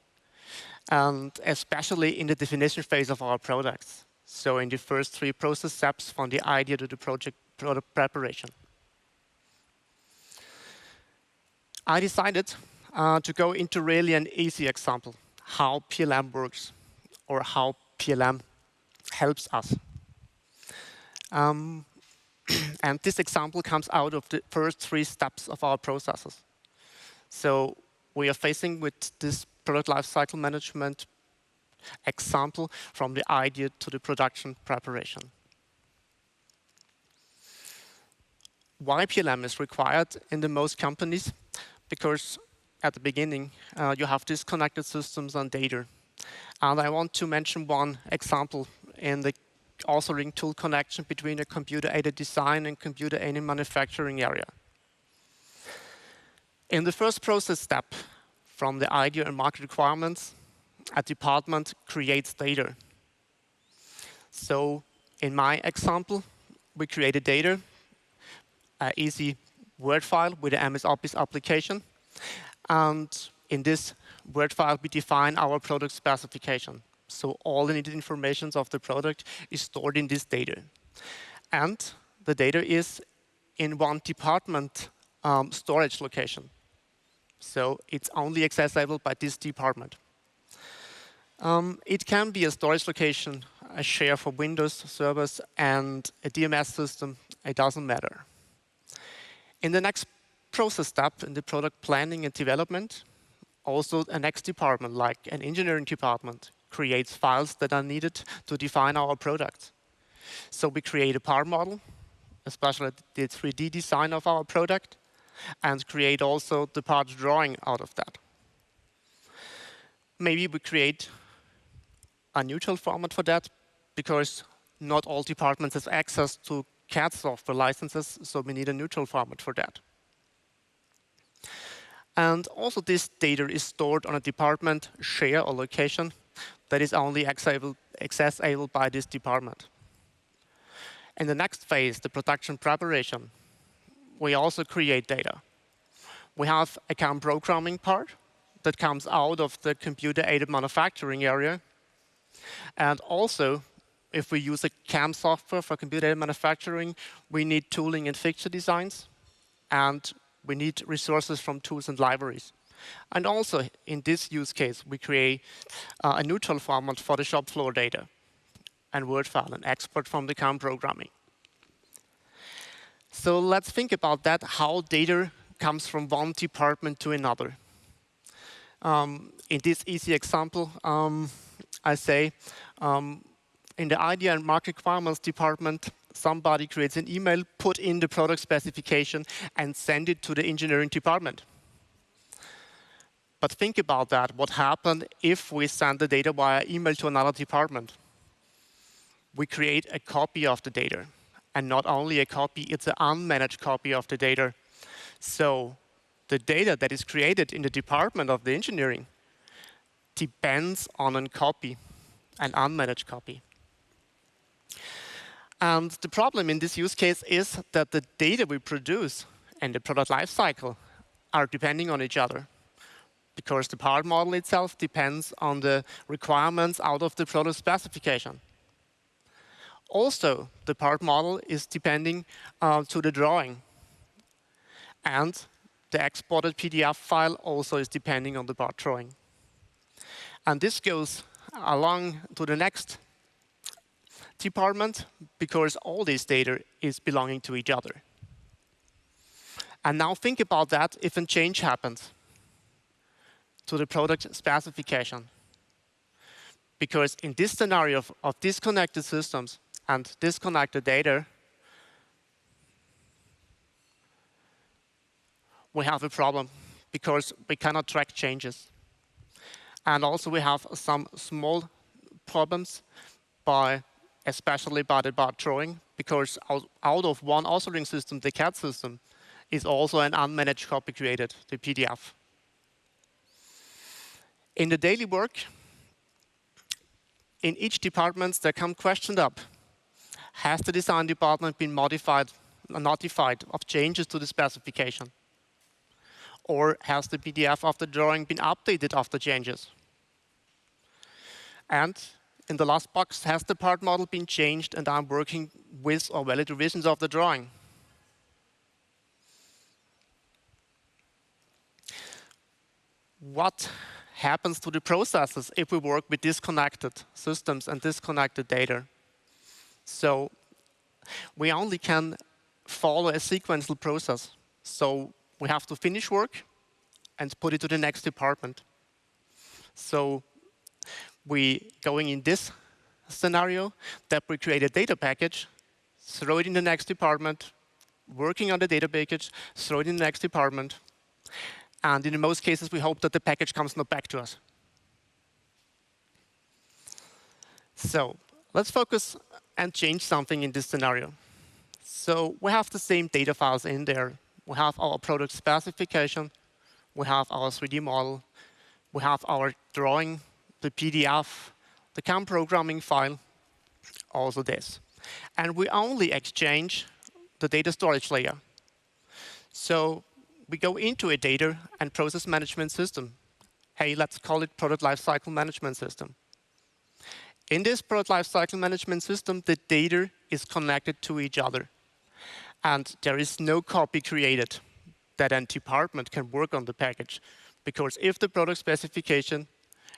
and especially in the definition phase of our products. So in the first 3 process steps from the idea to the product preparation. I decided to go into really an easy example, how PLM works or how PLM helps us. And this example comes out of the first 3 steps of our processes. So we are facing with this product lifecycle management example from the idea to the production preparation. Why PLM is required in the most companies? Because at the beginning, you have disconnected systems and data. And I want to mention one example in the authoring tool connection between a computer-aided design and computer-aided manufacturing area. In the first process step, from the idea and market requirements, a department creates data. So in my example, we created data, an easy Word file with the MS Office application. And in this Word file, we define our product specification. So all the needed information of the product is stored in this data. And the data is in one department storage location. So it's only accessible by this department. It can be a storage location, a share for Windows servers, and a DMS system. It doesn't matter. In the next process step, in the product planning and development, also a next department, like an engineering department, creates files that are needed to define our product. So we create a part model, especially the 3D design of our product, and create also the part drawing out of that. Maybe we create a neutral format for that, because not all departments have access to CAD software licenses, so we need a neutral format for that. And also this data is stored on a department share or location that is only accessible by this department. In the next phase, the production preparation, we also create data. We have a CAM programming part that comes out of the computer-aided manufacturing area. And also, if we use a CAM software for computer-aided manufacturing, we need tooling and fixture designs, and we need resources from tools and libraries. And also, in this use case, we create a neutral format for the shop floor data and Word file and export from the CAM programming. So let's think about that, how data comes from one department to another. In this easy example, I say, in the idea and market requirements department, somebody creates an email, put in the product specification, and send it to the engineering department. But think about that. What happened if we send the data via email to another department? We create a copy of the data. And not only a copy, it's an unmanaged copy of the data. So the data that is created in the department of the engineering depends on a copy. an unmanaged copy. And the problem in this use case is that the data we produce in the product lifecycle are depending on each other, because the part model itself depends on the requirements out of the product specification. Also, the part model is depending to the drawing, and the exported PDF file also is depending on the part drawing. And this goes along to the next department, because all this data is belonging to each other. And now think about that if a change happens to the product specification. Because in this scenario of disconnected systems and disconnected data, we have a problem because we cannot track changes. And also we have some small problems, especially by the part drawing, because out of one authoring system, the CAD system, is also an unmanaged copy created, the PDF. In the daily work, in each department, there come questions up. Has the design department been notified of changes to the specification? Or has the PDF of the drawing been updated after changes? And in the last box, has the part model been changed and I'm working with or valid revisions of the drawing? What happens to the processes if we work with disconnected systems and disconnected data? So we only can follow a sequential process. So we have to finish work and put it to the next department. So we going in this scenario that we create a data package, throw it in the next department, working on the data package, throw it in the next department. And in most cases, we hope that the package comes not back to us. So let's focus and change something in this scenario. So we have the same data files in there. We have our product specification. We have our 3D model. We have our drawing, the PDF, the CAM programming file, also this. And we only exchange the data storage layer. So we go into a data and process management system. Hey, let's call it product lifecycle management system. In this product lifecycle management system, the data is connected to each other. And there is no copy created that a department can work on the package. Because if the product specification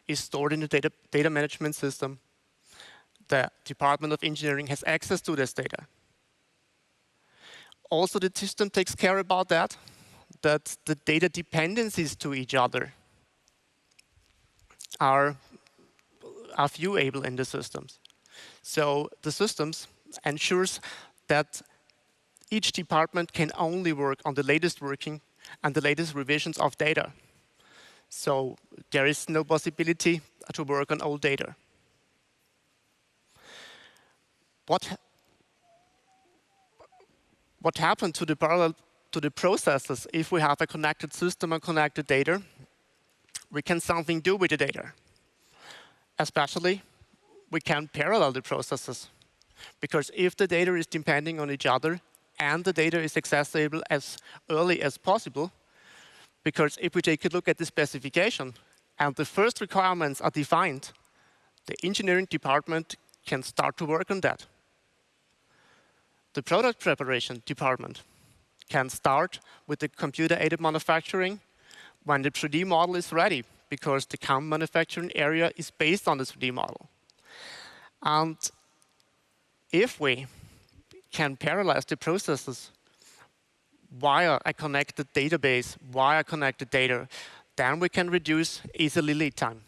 is stored in the data management system, the Department of Engineering has access to this data. Also, the system takes care about that the data dependencies to each other are viewable in the systems. So the systems ensures that each department can only work on the latest working and the latest revisions of data. So there is no possibility to work on old data. What happened to the parallel to the processes if we have a connected system and connected data? We can something do with the data. Especially, we can parallel the processes. Because if the data is depending on each other and the data is accessible as early as possible, because if we take a look at the specification and the first requirements are defined, the engineering department can start to work on that. The product preparation department can start with the computer-aided manufacturing when the 3D model is ready, because the CAM manufacturing area is based on the 3D model. And if we can parallelize the processes via a connected database, via connected data, then we can reduce easily lead time.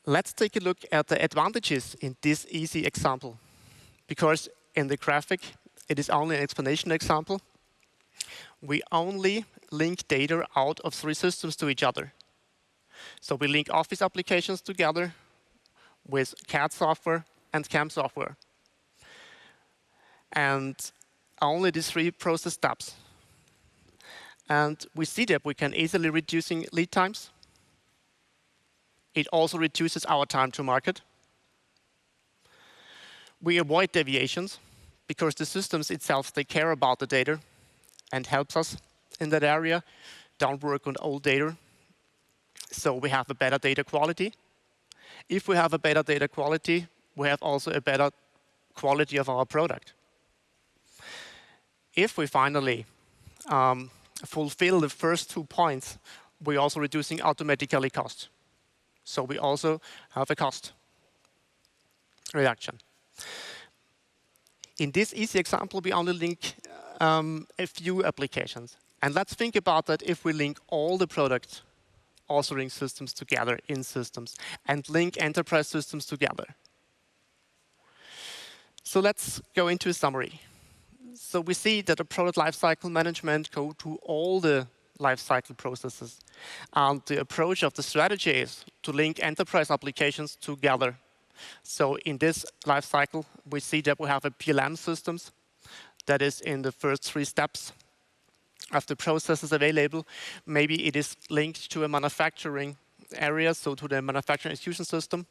Let's take a look at the advantages in this easy example. Because in the graphic, it is only an explanation example. We only link data out of 3 systems to each other. So we link Office applications together with CAD software and CAM software. And only these 3 process steps. And we see that we can easily reducing lead times. It also reduces our time to market. We avoid deviations because the systems itself, they care about the data and helps us in that area. Don't work on old data. So we have a better data quality. If we have a better data quality, we have also a better quality of our product. If we finally fulfill the first 2 points, we're also reducing automatically cost. So we also have a cost reduction. In this easy example, we only link a few applications. And let's think about that if we link all the product authoring systems together in systems and link enterprise systems together. So let's go into a summary. So we see that the product lifecycle management go to all the lifecycle processes. And the approach of the strategy is to link enterprise applications together. So in this lifecycle, we see that we have a PLM systems that is in the first 3 steps of the processes available. Maybe it is linked to a manufacturing area, so to the manufacturing execution system,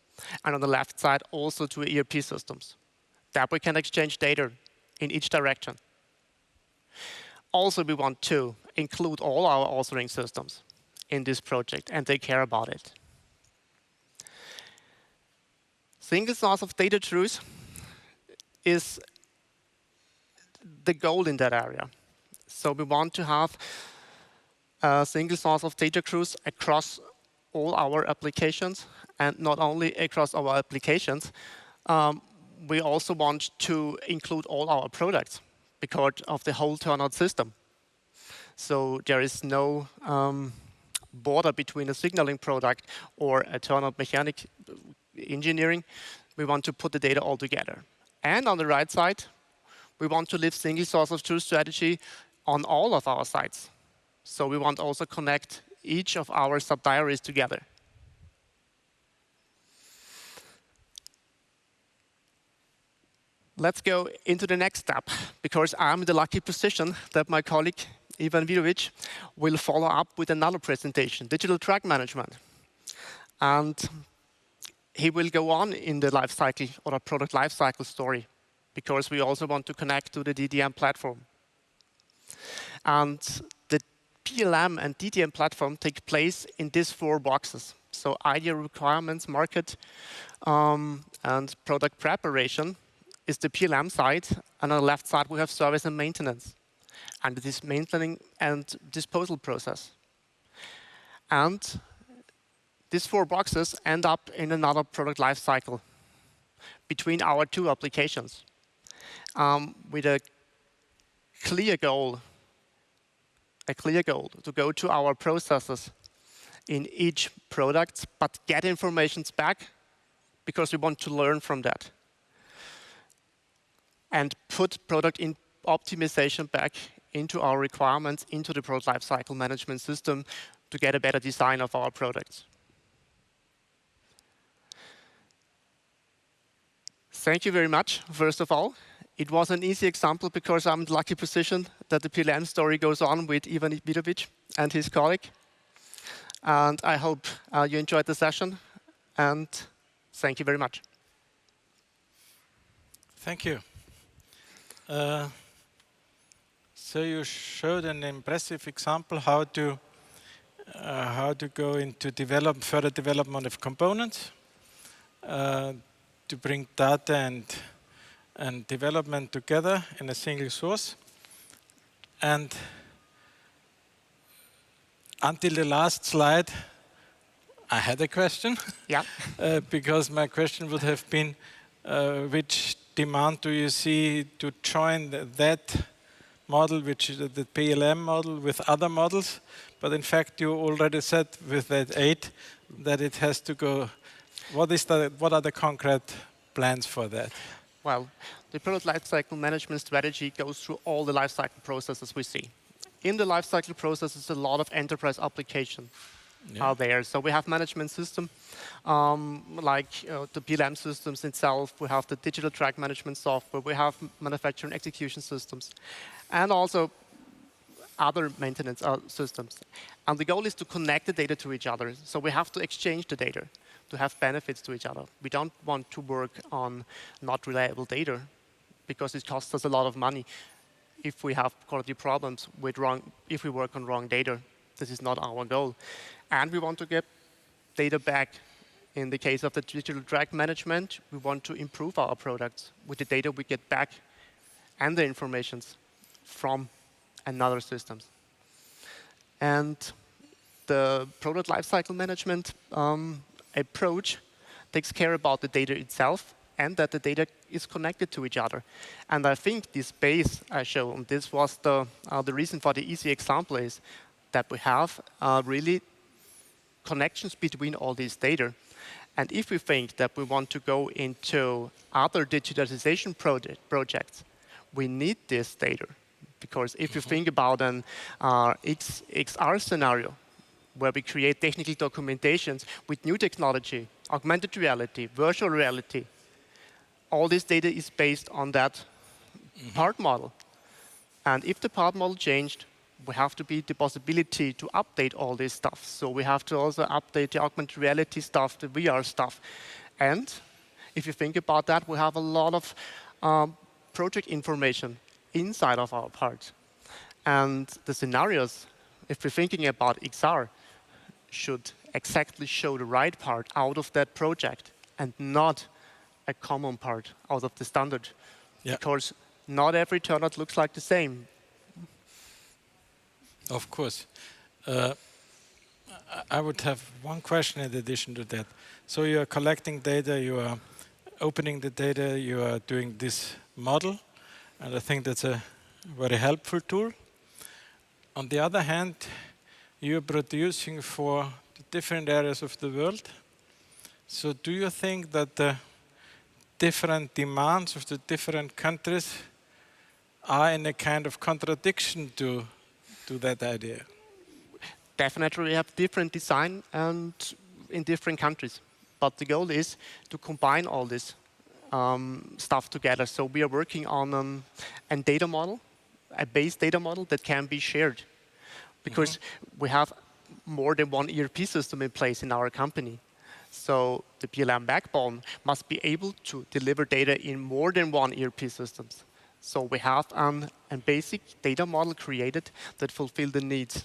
and on the left side also to ERP systems. That we can exchange data in each direction. Also, we want to include all our authoring systems in this project, and they care about it. Single source of data truth is the goal in that area. So we want to have a single source of data truth across all our applications, and not only across our applications, we also want to include all our products because of the whole turnout system. So there is no border between a signaling product or a turnout mechanic engineering. We want to put the data all together. And on the right side, we want to live single source of truth strategy on all of our sites. So we want also connect each of our subdiaries together. Let's go into the next step, because I'm in the lucky position that my colleague, Ivan Vidovic, will follow up with another presentation, digital track management. And he will go on in the life cycle or a product life cycle story, because we also want to connect to the DDM platform. And the PLM and DDM platform take place in these 4 boxes. So idea requirements, market, and product preparation is the PLM side, and on the left side we have service and maintenance, and this maintaining and disposal process. And these 4 boxes end up in another product life cycle between our 2 applications, with a clear goal to go to our processes in each product, but get information back because we want to learn from that. And put product in optimization back into our requirements, into the product lifecycle management system to get a better design of our products. Thank you very much, first of all. It was an easy example because I'm in the lucky position that the PLM story goes on with Ivan Vidovic and his colleague. And I hope you enjoyed the session, and thank you very much. Thank you. So you showed an impressive example how to go into further development of components, to bring data and development together in a single source. And until the last slide, I had a question. Yeah. Because my question would have been, which demand do you see to join that model, which is the PLM model, with other models? But in fact, you already said with that 8 that it has to go. What are the concrete plans for that? Well, the product lifecycle management strategy goes through all the lifecycle processes we see. In the lifecycle processes, a lot of enterprise applications are there. So we have management system, like the PLM systems itself. We have the digital track management software. We have manufacturing execution systems, and also other maintenance systems. And the goal is to connect the data to each other. So we have to exchange the data. to have benefits to each other. We don't want to work on not reliable data because it costs us a lot of money if we have quality problems with if we work on wrong data. This is not our goal. And we want to get data back. In the case of the digital track management, we want to improve our products with the data we get back and the informations from another systems. And the product lifecycle management approach takes care about the data itself and that the data is connected to each other. And I think this base I show, and this was the reason for the easy example, is that we have really connections between all these data. And if we think that we want to go into other digitalization projects, we need this data. Because if you think about an XR scenario, where we create technical documentations with new technology, augmented reality, virtual reality, all this data is based on that part model. And if the part model changed, we have to be the possibility to update all this stuff. So we have to also update the augmented reality stuff, the VR stuff. And if you think about that, we have a lot of project information inside of our parts. And the scenarios, if we're thinking about XR, should exactly show the right part out of that project and not a common part out of the standard. Yeah. Because not every turnout looks like the same. Of course. I would have one question in addition to that. So you are collecting data, you are opening the data, you are doing this model, and I think that's a very helpful tool. On the other hand, you are producing for the different areas of the world. So do you think that the different demands of the different countries are in a kind of contradiction to that idea? Definitely, we have different design and in different countries. But the goal is to combine all this stuff together. So we are working on a data model, a base data model that can be shared. Because we have more than one ERP system in place in our company. So the PLM backbone must be able to deliver data in more than one ERP systems. So we have a basic data model created that fulfill the needs.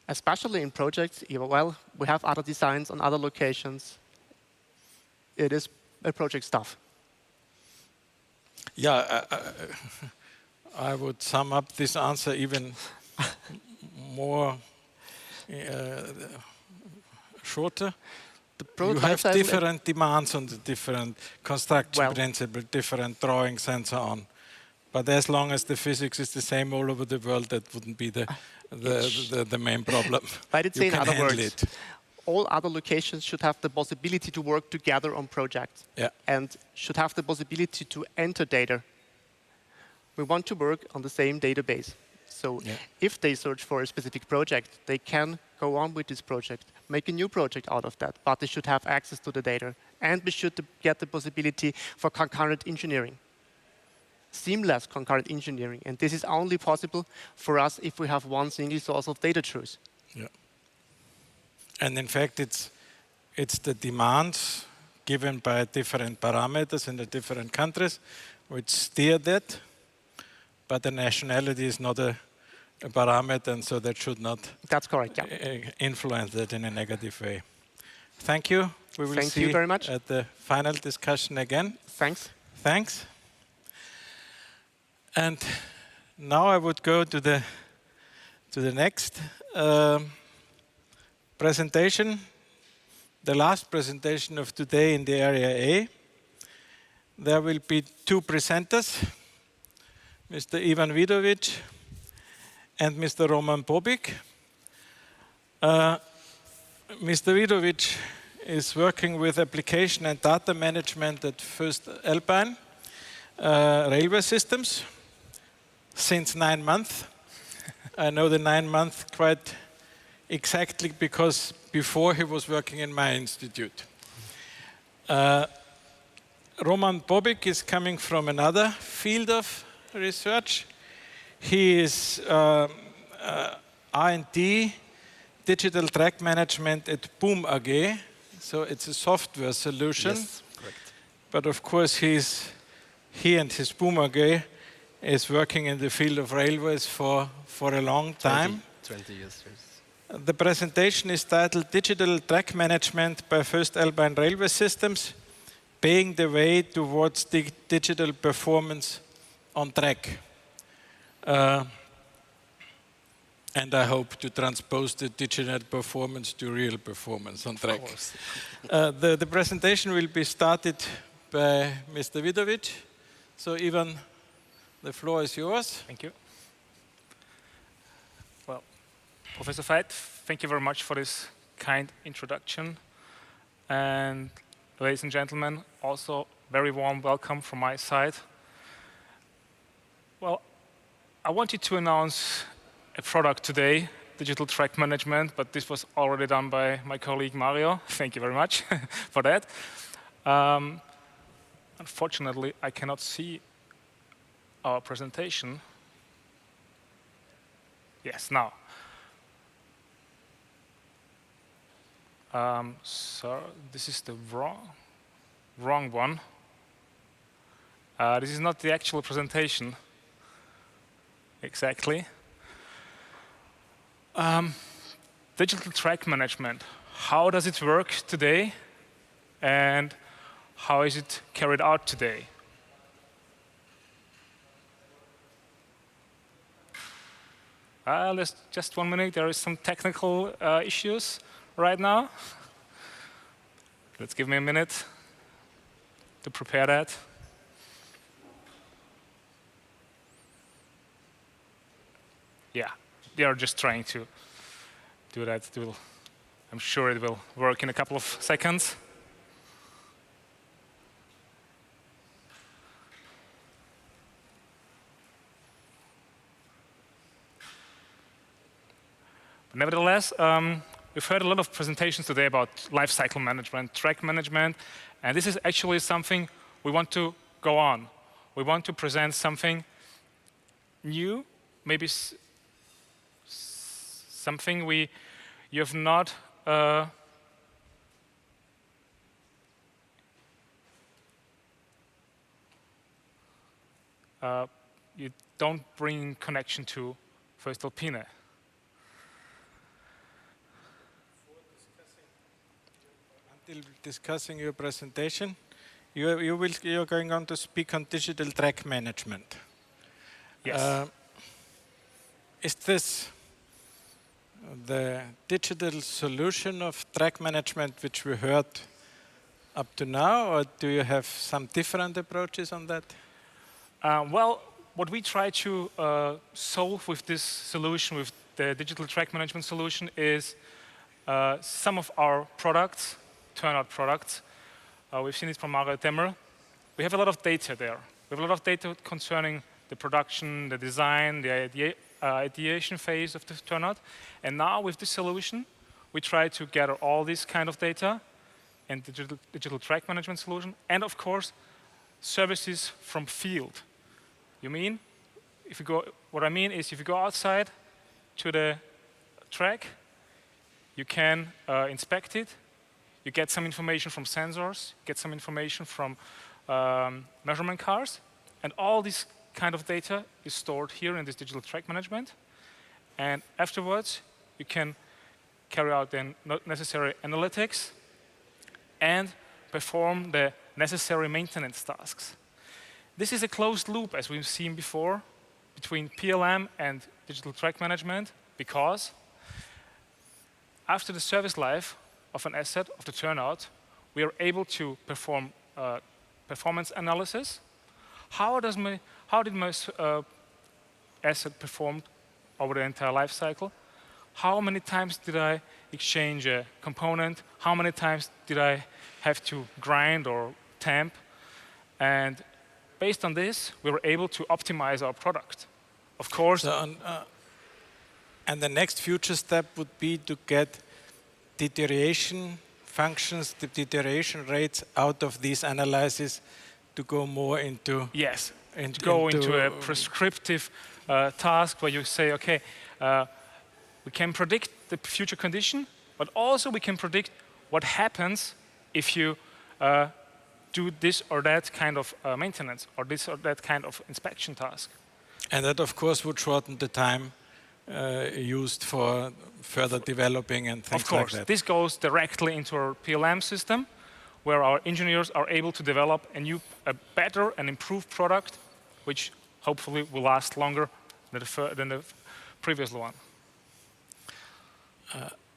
Especially in projects, well, we have other designs on other locations. It is a project stuff. Yeah, I would sum up this answer even more shorter. You have different demands on the different construction principle, different drawings and so on. But as long as the physics is the same all over the world, that wouldn't be the main problem. But it's in other words, all other locations should have the possibility to work together on projects and should have the possibility to enter data. We want to work on the same database. So if they search for a specific project, they can go on with this project, make a new project out of that, but they should have access to the data. And we should get the possibility for concurrent engineering. Seamless concurrent engineering. And this is only possible for us if we have one single source of data truth. Yeah. And in fact, it's the demands given by different parameters in the different countries which steer that. But the nationality is not a parameter, and so that should not influence that in a negative way. Thank you. We will see you very much at the final discussion again. Thanks. Thanks. And now I would go to the next presentation, the last presentation of today in the area A. There will be two presenters, Mr. Ivan Vidovic and Mr. Roman Bobic. Mr. Vidovic is working with application and data management at voestalpine railway systems since 9 months. I know the 9 months quite exactly because before he was working in my institute. Roman Bobic is coming from another field of research. He is R&D digital track management at Boom AG So it's a software solution. Yes, correct. But of course, he and his Boomergay is working in the field of railways for a long time. 20 years, yes. The presentation is titled Digital Track Management by voestalpine Railway Systems, paving the way towards digital performance on track. And I hope to transpose the digital performance to real performance on track. The presentation will be started by Mr. Vidovic. So Ivan, the floor is yours. Thank you. Well, Professor Veit, thank you very much for this kind introduction. And ladies and gentlemen, also very warm welcome from my side. Well, I wanted to announce a product today, digital track management, but this was already done by my colleague Mario. Thank you very much for that. Unfortunately, I cannot see our presentation. Yes, now. So this is the wrong one. This is not the actual presentation. Exactly. Digital track management. How does it work today? And how is it carried out today? Just 1 minute. There is some technical issues right now. Let's give me a minute to prepare that. Yeah, they are just trying to do that. I'm sure it will work in a couple of seconds. But nevertheless, we've heard a lot of presentations today about life cycle management, track management, and this is actually something we want to go on. We want to present something new, maybe something you have not you don't bring connection to voestalpine. Until discussing your presentation, you're going on to speak on digital track management. Yes. Is this the digital solution of track management which we heard up to now, or do you have some different approaches on that? Well, what we try to solve with this solution, with the digital track management solution, is some of our products, turnout products. We've seen it from Mario Temmel. We have a lot of data there. We have a lot of data concerning the production, the design, the ideation phase of the turnout. And now with this solution, we try to gather all this kind of data in the digital track management solution. And of course, services from field. What I mean is if you go outside to the track, you can inspect it. You get some information from sensors, get some information from measurement cars, and all this kind of data is stored here in this digital track management. And afterwards, you can carry out the necessary analytics and perform the necessary maintenance tasks. This is a closed loop, as we've seen before, between PLM and digital track management, because after the service life of an asset, of the turnout, we are able to perform performance analysis. How did my asset perform over the entire life cycle? How many times did I exchange a component? How many times did I have to grind or tamp? And based on this, we were able to optimize our product. Of course. And the next future step would be to get deterioration functions, the deterioration rates out of these analyses to go more into... Yes, to go into a prescriptive task where you say, okay, we can predict the future condition, but also we can predict what happens if you do this or that kind of maintenance or this or that kind of inspection task. And that, of course, would shorten the time used for further developing and things like that. Of course, this goes directly into our PLM system, where our engineers are able to develop a better and improved product, which hopefully will last longer than the previous one.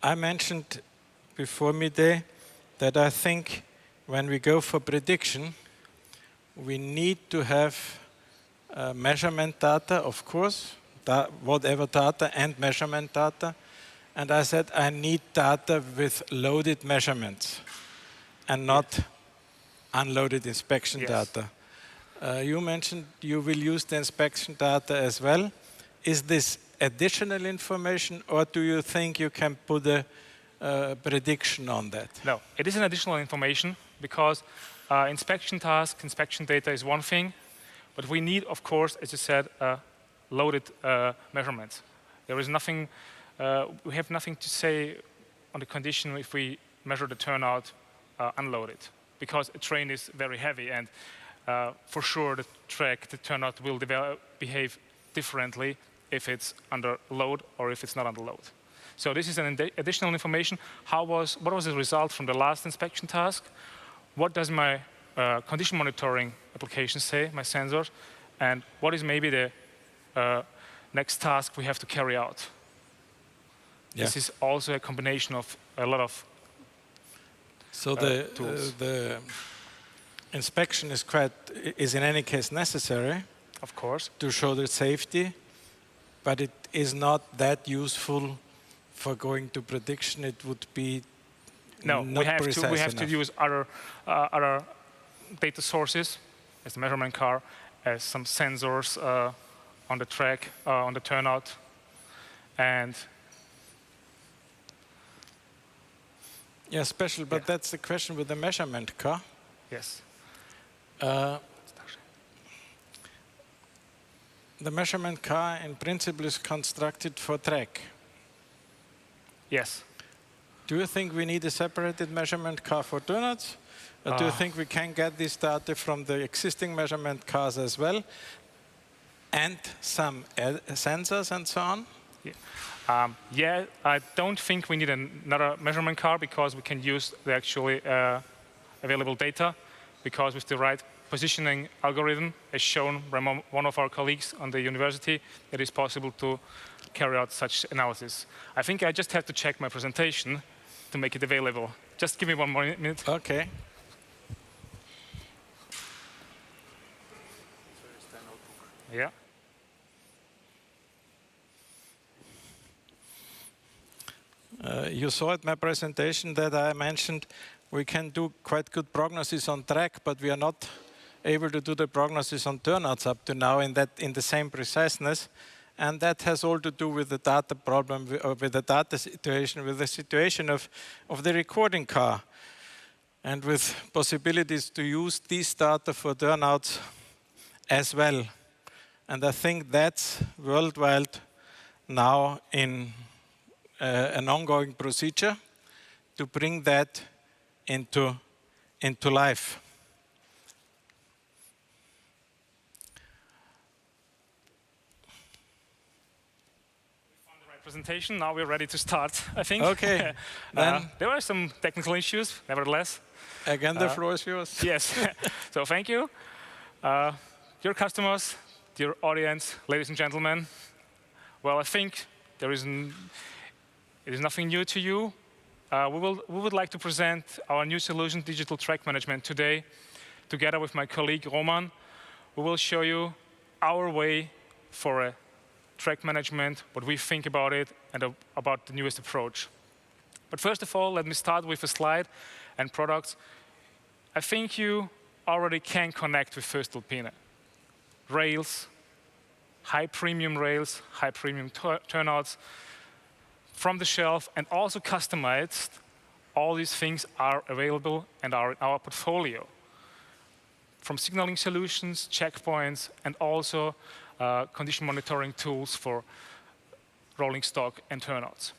I mentioned before midday that I think when we go for prediction, we need to have measurement data, of course, whatever data and measurement data. And I said I need data with loaded measurements and not unloaded inspection data. You mentioned you will use the inspection data as well. Is this additional information, or do you think you can put a prediction on that? No, it is an additional information because inspection task, inspection data is one thing, but we need, of course, as you said, loaded measurements. There is nothing, we have nothing to say on the condition if we measure the turnout unloaded, because a train is very heavy, and for sure the turnout will behave differently if it's under load or if it's not under load. So this is an additional information. What was the result from the last inspection task? What does my condition monitoring application say, my sensors? And what is maybe the next task we have to carry out? Yeah. This is also a combination of a lot of tools. The inspection is in any case necessary, of course, to show the safety, but it is not that useful for going to prediction. It would be no. We have to use other data sources, as the measurement car, as some sensors on the track, on the turnout, and yeah, special. But that's the question with the measurement car. Yes. The measurement car, in principle, is constructed for track. Yes. Do you think we need a separated measurement car for turnouts? Or do you think we can get this data from the existing measurement cars as well? And some sensors and so on? Yeah. Yeah, I don't think we need another measurement car because we can use the actually available data, because with the right positioning algorithm, as shown by one of our colleagues on the university, it is possible to carry out such analysis. I think I just have to check my presentation to make it available. Just give me 1 more minute. Okay. Yeah. You saw at my presentation that I mentioned we can do quite good prognosis on track, but we are not able to do the prognosis on turnouts up to now in the same preciseness. And that has all to do with the data problem, with the data situation, with the situation of the recording car, and with possibilities to use these data for turnouts as well. And I think that's worldwide now in an ongoing procedure to bring that into life. Presentation. Now we're ready to start, I think. Okay. Then there were some technical issues, nevertheless. Again, the floor is yours. Yes. So thank you. Dear customers, dear audience, ladies and gentlemen. Well, I think it is nothing new to you. We would like to present our new solution, Digital Track Management, today, together with my colleague Roman. We will show you our way for a track management, what we think about it, and about the newest approach. But first of all, let me start with a slide and products. I think you already can connect with voestalpine. Rails, high premium rails, high premium turnouts from the shelf, and also customized. All these things are available and are in our portfolio. From signaling solutions, checkpoints, and also condition monitoring tools for rolling stock and turnouts.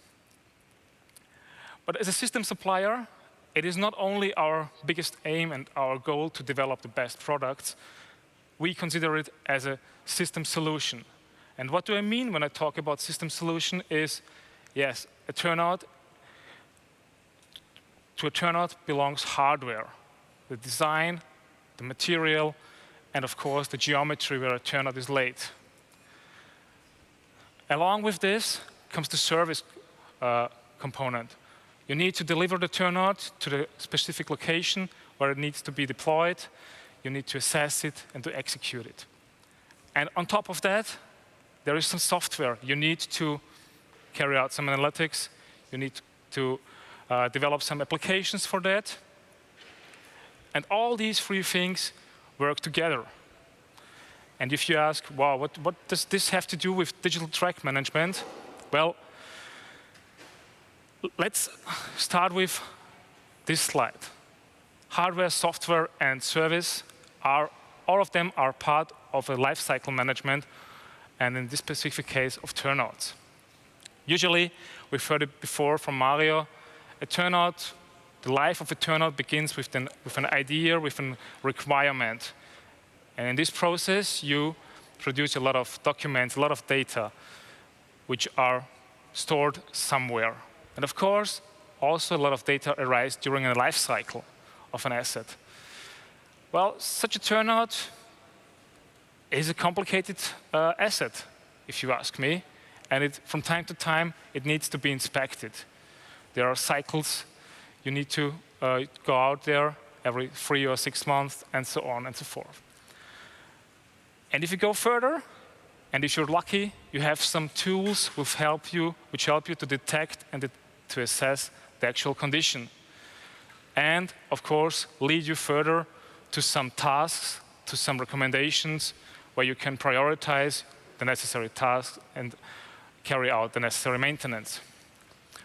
But as a system supplier, it is not only our biggest aim and our goal to develop the best products, we consider it as a system solution. And what do I mean when I talk about system solution is, yes, to a turnout belongs hardware, the design, the material, and of course the geometry where a turnout is laid. Along with this comes the service component. You need to deliver the turnout to the specific location where it needs to be deployed. You need to assess it and to execute it. And on top of that, there is some software. You need to carry out some analytics. You need to develop some applications for that. And all these three things work together. And if you ask, wow, what does this have to do with digital track management? Well, let's start with this slide. Hardware, software, and service all of them are part of a lifecycle management, and in this specific case of turnouts. Usually, we've heard it before from Mario, a turnout, the life of a turnout begins with an idea, with a requirement. And in this process, you produce a lot of documents, a lot of data, which are stored somewhere. And of course, also a lot of data arise during a life cycle of an asset. Well, such a turnout is a complicated asset, if you ask me. And from time to time, it needs to be inspected. There are cycles. You need to go out there every 3 or 6 months, and so on and so forth. And if you go further, and if you're lucky, you have some tools which help you to detect and to assess the actual condition. And, of course, lead you further to some tasks, to some recommendations, where you can prioritize the necessary tasks and carry out the necessary maintenance.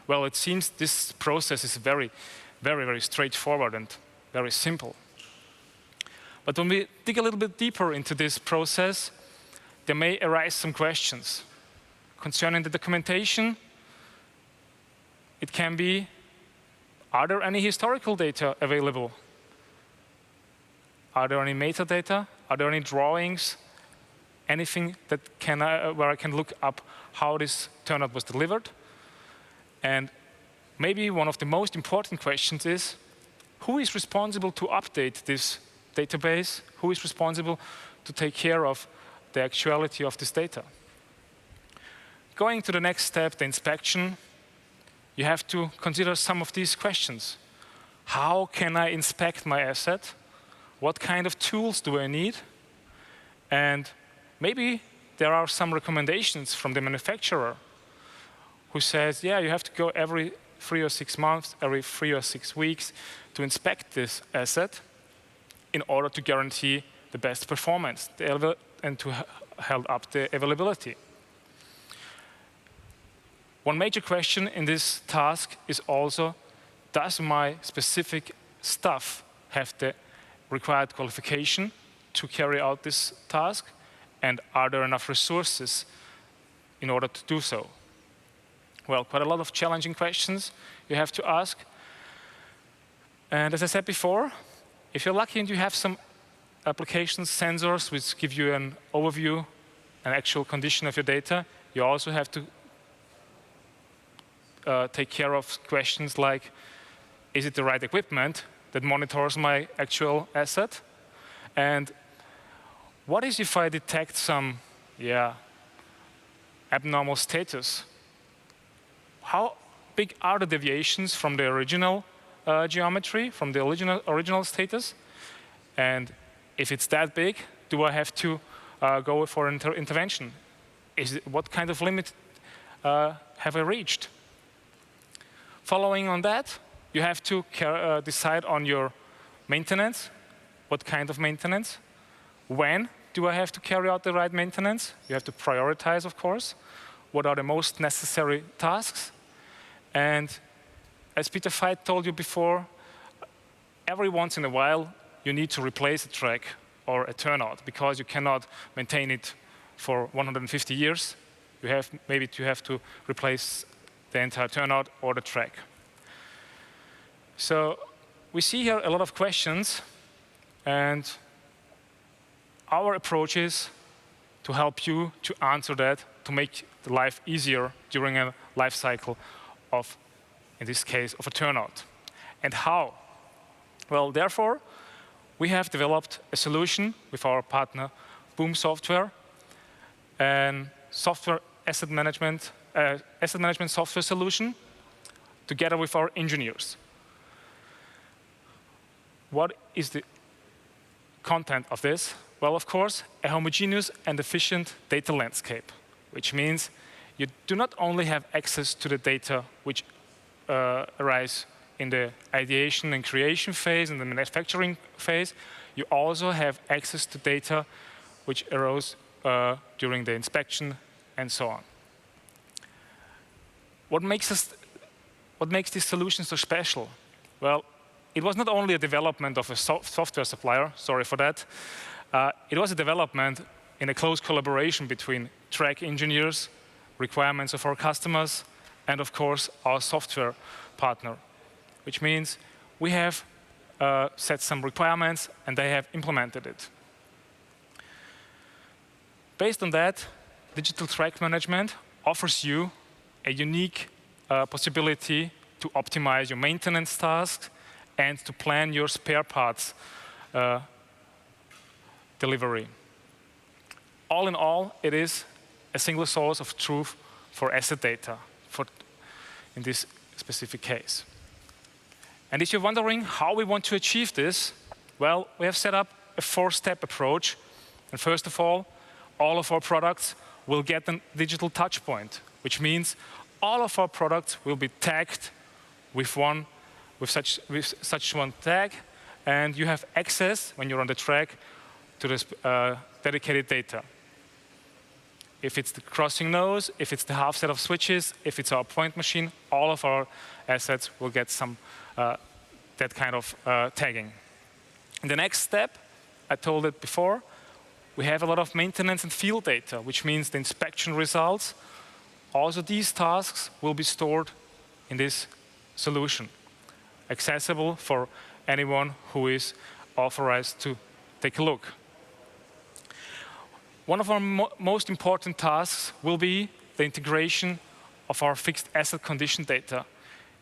Well, it seems this process is very, very, very straightforward and very simple. But when we dig a little bit deeper into this process, there may arise some questions. Concerning the documentation, it can be, are there any historical data available? Are there any metadata? Are there any drawings? Anything that where I can look up how this turnout was delivered? And maybe one of the most important questions is, who is responsible to update this database? Who is responsible to take care of the actuality of this data? Going to the next step, the inspection, you have to consider some of these questions. How can I inspect my asset? What kind of tools do I need? And maybe there are some recommendations from the manufacturer who says, yeah, you have to go every 3 or 6 months, every 3 or 6 weeks to inspect this asset in order to guarantee the best performance and to hold up the availability. One major question in this task is also, does my specific stuff have the required qualification to carry out this task? And are there enough resources in order to do so? Well, quite a lot of challenging questions you have to ask. And as I said before, if you're lucky and you have some applications, sensors, which give you an overview, an actual condition of your data, you also have to take care of questions like, is it the right equipment that monitors my actual asset? And what is if I detect some abnormal status? How big are the deviations from the original geometry, from the original status? And if it's that big, do I have to go for intervention? What kind of limit have I reached? Following on that, you have to decide on your maintenance. What kind of maintenance? When do I have to carry out the right maintenance? You have to prioritize, of course. What are the most necessary tasks? And as Peter Veit told you before, every once in a while, you need to replace a track or a turnout because you cannot maintain it for 150 years. Maybe you have to replace the entire turnout or the track. So we see here a lot of questions, and our approach is to help you to answer that, to make the life easier during a life cycle of, in this case, of a turnout. And how? Well, therefore, we have developed a solution with our partner Boom Software, and software asset management software solution, together with our engineers. What is the content of this? Well, of course, a homogeneous and efficient data landscape, which means you do not only have access to the data which arise in the ideation and creation phase and the manufacturing phase, you also have access to data which arose during the inspection and so on. What makes this solution so special? Well, it was not only a development of a software supplier, sorry for that. It was a development in a close collaboration between track engineers, requirements of our customers, and of course our software partner, which means we have set some requirements and they have implemented it. Based on that, digital track management offers you a unique possibility to optimize your maintenance tasks and to plan your spare parts delivery. All in all, it is a single source of truth for asset data in this specific case. And if you're wondering how we want to achieve this, well, we have set up a 4-step approach. And first of all of our products will get a digital touch point, which means all of our products will be tagged with such one tag, and you have access, when you're on the track, to this dedicated data. If it's the crossing nose, if it's the half set of switches, if it's our point machine, all of our assets will get some that kind of tagging. In the next step, I told it before, we have a lot of maintenance and field data, which means the inspection results. Also, these tasks will be stored in this solution, accessible for anyone who is authorized to take a look. One of our most important tasks will be the integration of our fixed asset condition data.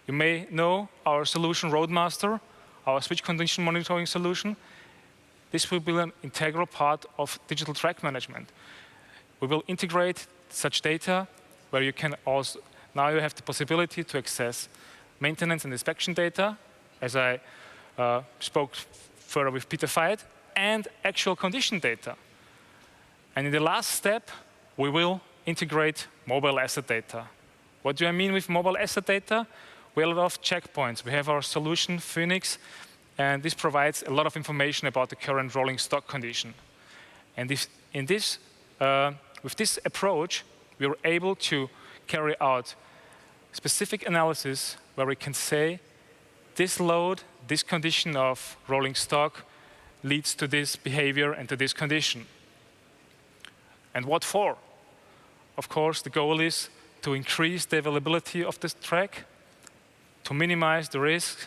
You may know our solution Roadmaster, our switch condition monitoring solution. This will be an integral part of digital track management. We will integrate such data where you can also, now you have the possibility to access maintenance and inspection data, as I spoke further with Veit, and actual condition data. And in the last step, we will integrate mobile asset data. What do I mean with mobile asset data? We have a lot of checkpoints. We have our solution, Phoenix, and this provides a lot of information about the current rolling stock condition. And with this approach, we are able to carry out specific analysis where we can say this load, this condition of rolling stock leads to this behavior and to this condition. And what for? Of course, the goal is to increase the availability of this track, to minimize the risk,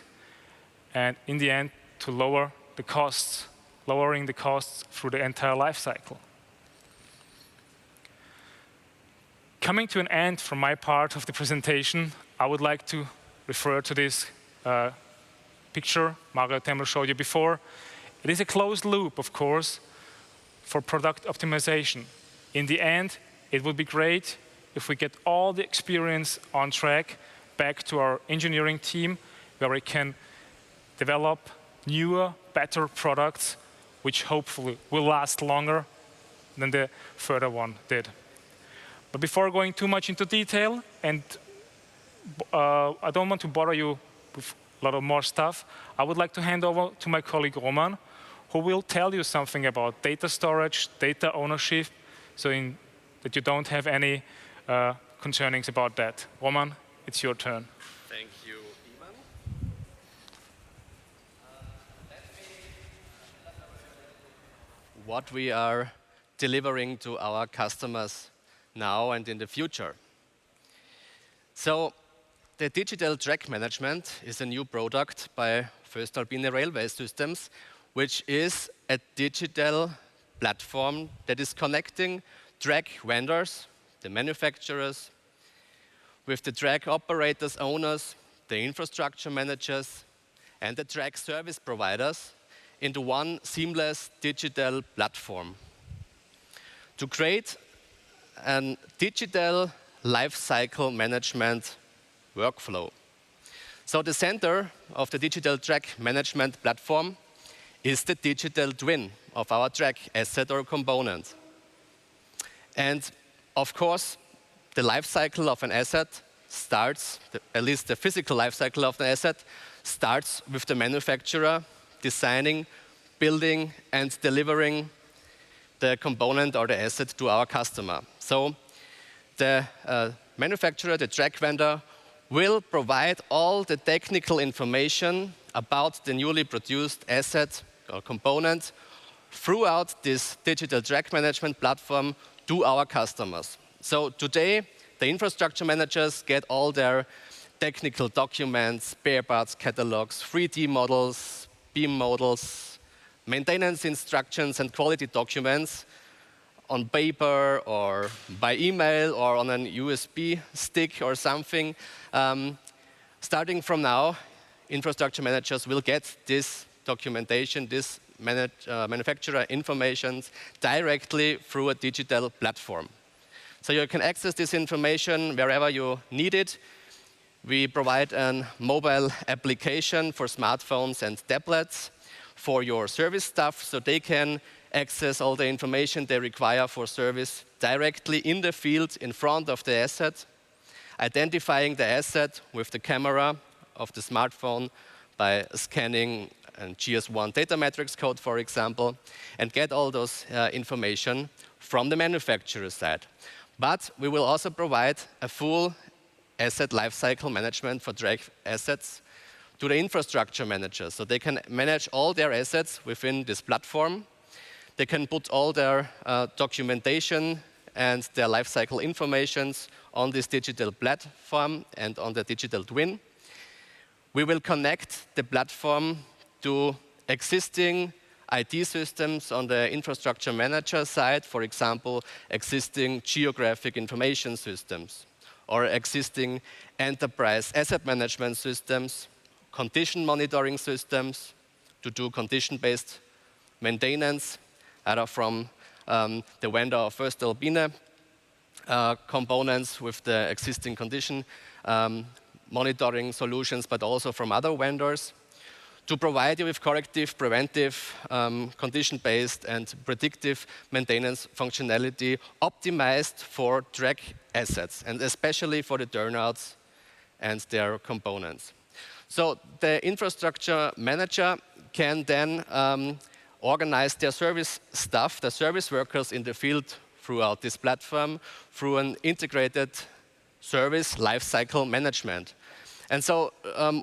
and in the end, to lower the costs, lowering the costs through the entire life cycle. Coming to an end from my part of the presentation, I would like to refer to this picture Mario Temmel showed you before. It is a closed loop, of course, for product optimization. In the end, it would be great if we get all the experience on track back to our engineering team, where we can develop newer, better products, which hopefully will last longer than the further one did. But before going too much into detail, and I don't want to bother you with a lot of more stuff, I would like to hand over to my colleague Roman, who will tell you something about data storage, data ownership, so that you don't have any concernings about that. Roman, it's your turn. Thank you, Ivan. What we are delivering to our customers now and in the future. So the digital track management is a new product by voestalpine Railway Systems, which is a digital platform that is connecting track vendors, the manufacturers, with the track operators, owners, the infrastructure managers, and the track service providers into one seamless digital platform to create a digital lifecycle management workflow. So the center of the digital track management platform is the digital twin of our track asset or component. And of course, the lifecycle of an asset starts, at least the physical lifecycle of the asset, starts with the manufacturer designing, building, and delivering the component or the asset to our customer. So the manufacturer, the track vendor, will provide all the technical information about the newly produced asset or component throughout this digital track management platform to our customers. So today, the infrastructure managers get all their technical documents, spare parts catalogs, 3D models, BIM models, maintenance instructions, and quality documents on paper or by email or on an USB stick or something. Starting from now, infrastructure managers will get this documentation, this manufacturer information directly through a digital platform. So you can access this information wherever you need it. We provide a mobile application for smartphones and tablets for your service staff, so they can access all the information they require for service directly in the field in front of the asset, identifying the asset with the camera of the smartphone by scanning a GS1 data matrix code, for example, and get all those information from the manufacturer side. But we will also provide a full asset lifecycle management for track assets to the infrastructure managers, so they can manage all their assets within this platform. They can put all their documentation and their lifecycle informations on this digital platform and on the digital twin. We will connect the platform to existing IT systems on the infrastructure manager side, for example, existing geographic information systems or existing enterprise asset management systems, condition monitoring systems to do condition-based maintenance, either from the vendor of voestalpine components with the existing condition monitoring solutions, but also from other vendors, to provide you with corrective, preventive, condition-based, and predictive maintenance functionality optimized for track assets, and especially for the turnouts and their components. So the infrastructure manager can then organize their service staff, the service workers in the field throughout this platform through an integrated service lifecycle management. And so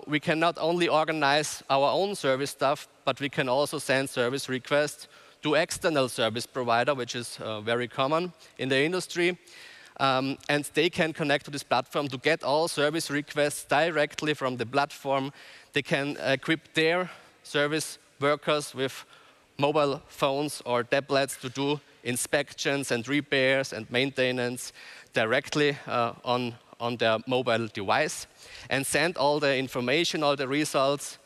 we can not only organize our own service staff, but we can also send service requests to external service provider, which is very common in the industry. And they can connect to this platform to get all service requests directly from the platform. They can equip their service workers with mobile phones or tablets to do inspections and repairs and maintenance directly on their mobile device, and send all the information, all the results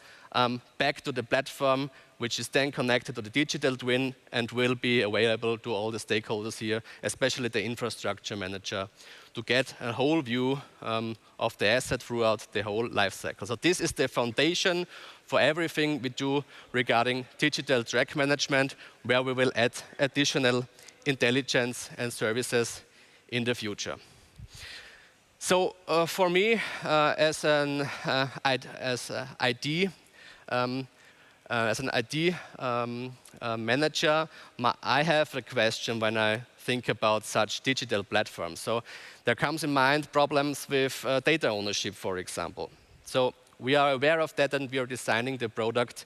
back to the platform, which is then connected to the digital twin and will be available to all the stakeholders here, especially the infrastructure manager, to get a whole view of the asset throughout the whole life cycle. So this is the foundation for everything we do regarding digital track management, where we will add additional intelligence and services in the future. So for me, as an ID manager, I have a question when I think about such digital platforms. So there comes in mind problems with data ownership, for example. So we are aware of that, and we are designing the product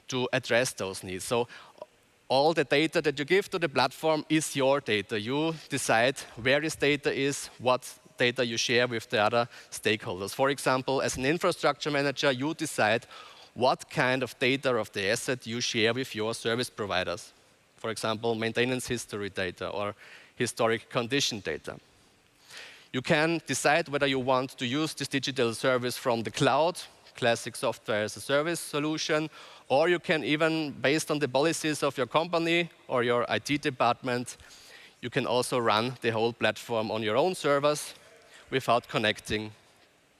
to address those needs. So all the data that you give to the platform is your data. You decide where this data is, what data you share with the other stakeholders. For example, as an infrastructure manager, you decide what kind of data of the asset you share with your service providers. For example, maintenance history data or historic condition data. You can decide whether you want to use this digital service from the cloud, classic software as a service solution, or you can even, based on the policies of your company or your IT department, you can also run the whole platform on your own servers without connecting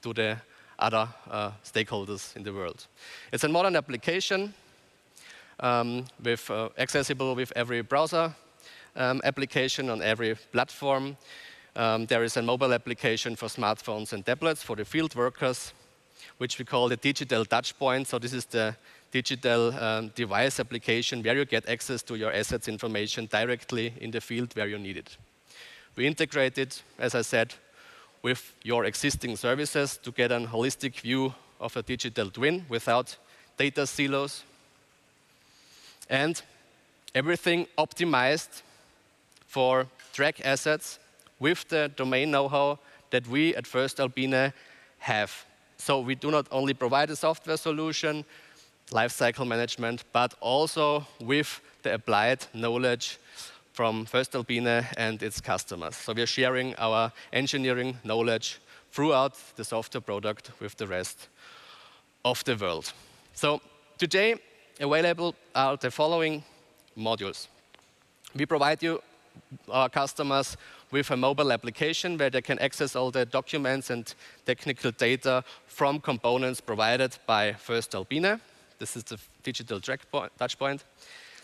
to the other stakeholders in the world. It's a modern application accessible with every browser application on every platform. There is a mobile application for smartphones and tablets for the field workers, which we call the digital touchpoint. So this is the digital device application where you get access to your assets information directly in the field where you need it. We integrate it, as I said, with your existing services to get a holistic view of a digital twin without data silos. And everything optimized for track assets with the domain know-how that we at voestalpine have. So we do not only provide a software solution, lifecycle management, but also with the applied knowledge from voestalpine and its customers. So we are sharing our engineering knowledge throughout the software product with the rest of the world. So today, available are the following modules. We provide you, our customers, with a mobile application where they can access all the documents and technical data from components provided by voestalpine. This is the digital touchpoint.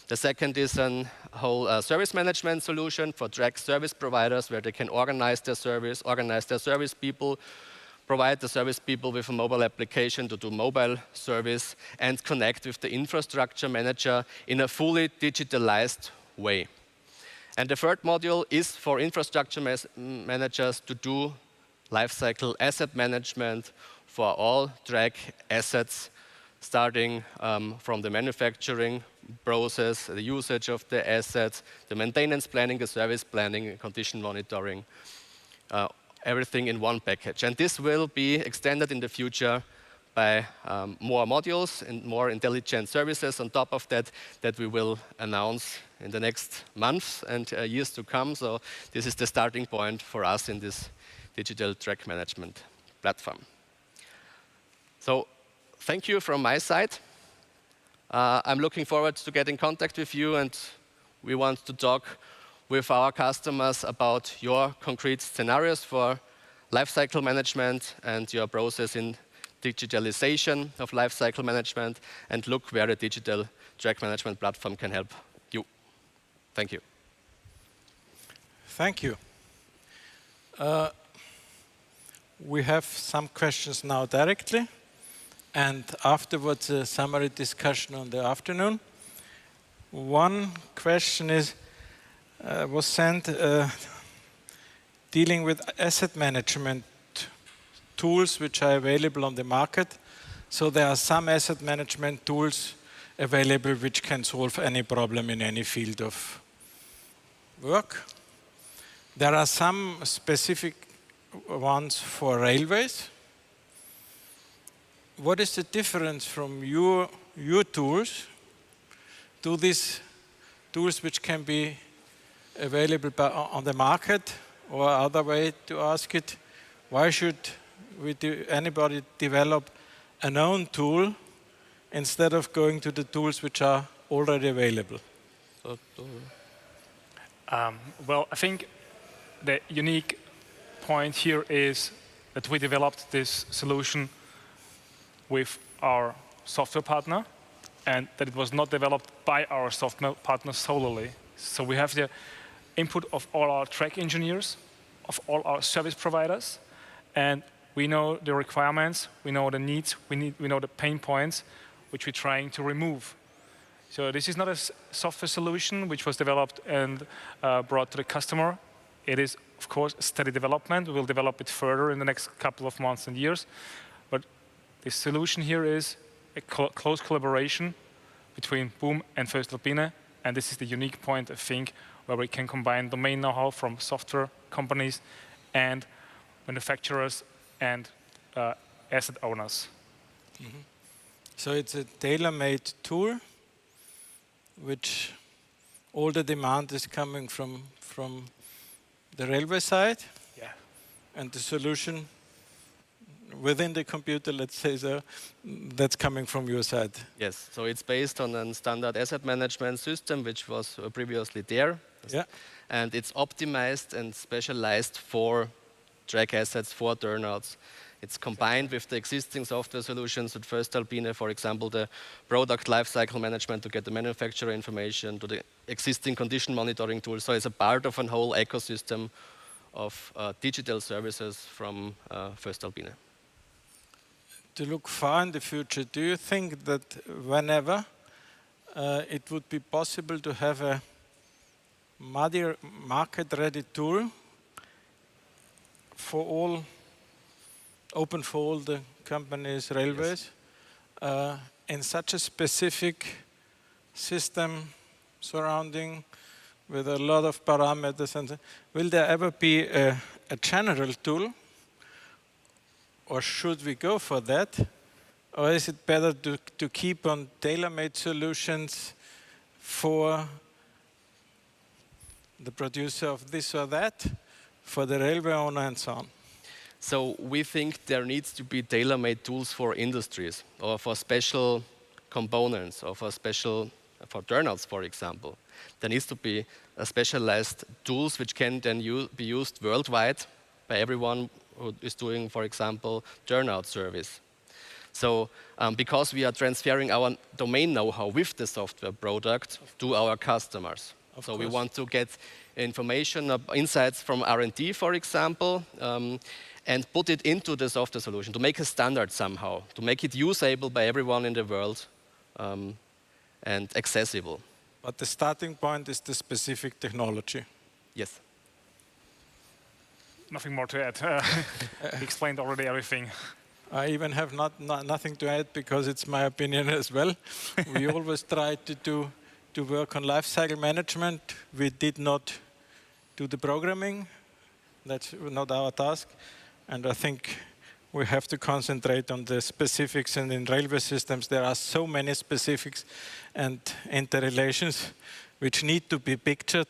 The second is a whole service management solution for track service providers where they can organize their service people, provide the service people with a mobile application to do mobile service, and connect with the infrastructure manager in a fully digitalized way. And the third module is for infrastructure managers to do lifecycle asset management for all track assets, starting from the manufacturing process, the usage of the assets, the maintenance planning, the service planning, condition monitoring, everything in one package. And this will be extended in the future by more modules and more intelligent services on top of that we will announce in the next months and years to come. So this is the starting point for us in this digital track management platform. So thank you from my side. I'm looking forward to get in contact with you, and we want to talk with our customers about your concrete scenarios for lifecycle management and your process in digitalization of lifecycle management, and look where the digital track management platform can help you. Thank you. Thank you. We have some questions now directly, and afterwards a summary discussion on the afternoon. One question was sent dealing with asset management tools which are available on the market. So there are some asset management tools available which can solve any problem in any field of work. There are some specific ones for railways. What is the difference from your tools to these tools which can be available on the market? Or other way to ask it, why should anybody develop an own tool instead of going to the tools which are already available? Well, I think the unique point here is that we developed this solution with our software partner, and that it was not developed by our software partner solely. So we have the input of all our track engineers, of all our service providers, and we know the requirements, we know the needs, we know the pain points which we're trying to remove. So this is not a software solution which was developed and brought to the customer. It is, of course, a steady development. We will develop it further in the next couple of months and years. But the solution here is a close collaboration between Boom and voestalpine, and this is the unique point, I think, where we can combine domain know-how from software companies and manufacturers and asset owners. So it's a tailor-made tool, which all the demand is coming from the railway side, and the solution within the computer, let's say so, that's coming from your side. Yes, so it's based on a standard asset management system, which was previously there. Yeah. And it's optimized and specialized for track assets, for turnouts. It's combined with the existing software solutions at voestalpine, for example, the product lifecycle management to get the manufacturer information, to the existing condition monitoring tool. So it's a part of a whole ecosystem of digital services from voestalpine. To look far in the future, do you think that whenever it would be possible to have a market-ready tool for all, open for all the companies, railways, in such a specific system surrounding with a lot of parameters? And will there ever be a general tool? Or should we go for that? Or is it better to keep on tailor-made solutions for the producer of this or that, for the railway owner and so on? So we think there needs to be tailor-made tools for industries, or for special components, or for turnouts, for example. There needs to be specialized tools which can then be used worldwide by everyone who is doing, for example, turnout service. So because we are transferring our domain know-how with the software product to our customers. So we want to get information, insights from R&D, for example, and put it into the software solution to make a standard somehow, to make it usable by everyone in the world and accessible. But the starting point is the specific technology. Yes. Nothing more to add. He explained already everything. I even have nothing to add because it's my opinion as well. We always try to work on lifecycle management. We did not do the programming. That's not our task. And I think we have to concentrate on the specifics. And in railway systems, there are so many specifics and interrelations which need to be pictured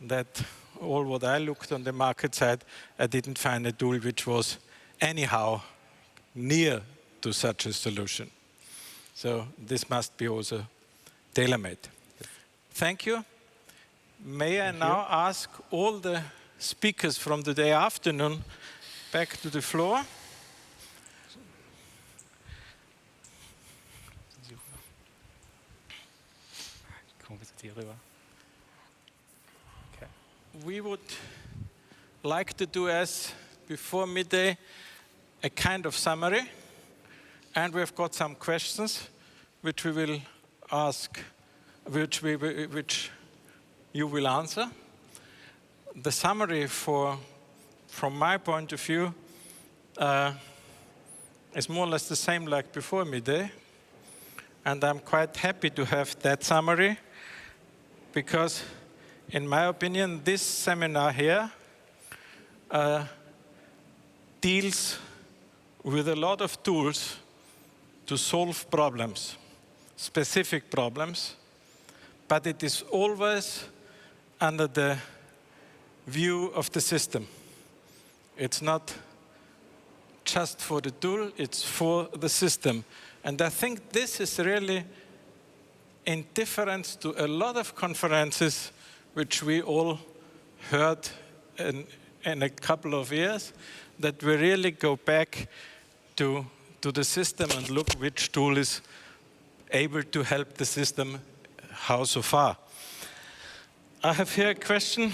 that all what I looked on the market side, I didn't find a tool which was anyhow near to such a solution. So this must be also tailor-made. Thank you. May I now ask all the speakers from the day afternoon back to the floor. We would like to do, as before midday, a kind of summary. And we've got some questions which we will ask, which you will answer. The summary from my point of view is more or less the same like before midday. And I'm quite happy to have that summary because, in my opinion, this seminar here deals with a lot of tools to solve problems, specific problems, but it is always under the view of the system. It's not just for the tool, it's for the system. And I think this is really in difference to a lot of conferences which we all heard in a couple of years, that we really go back to the system and look which tool is able to help the system, how so far. I have here a question.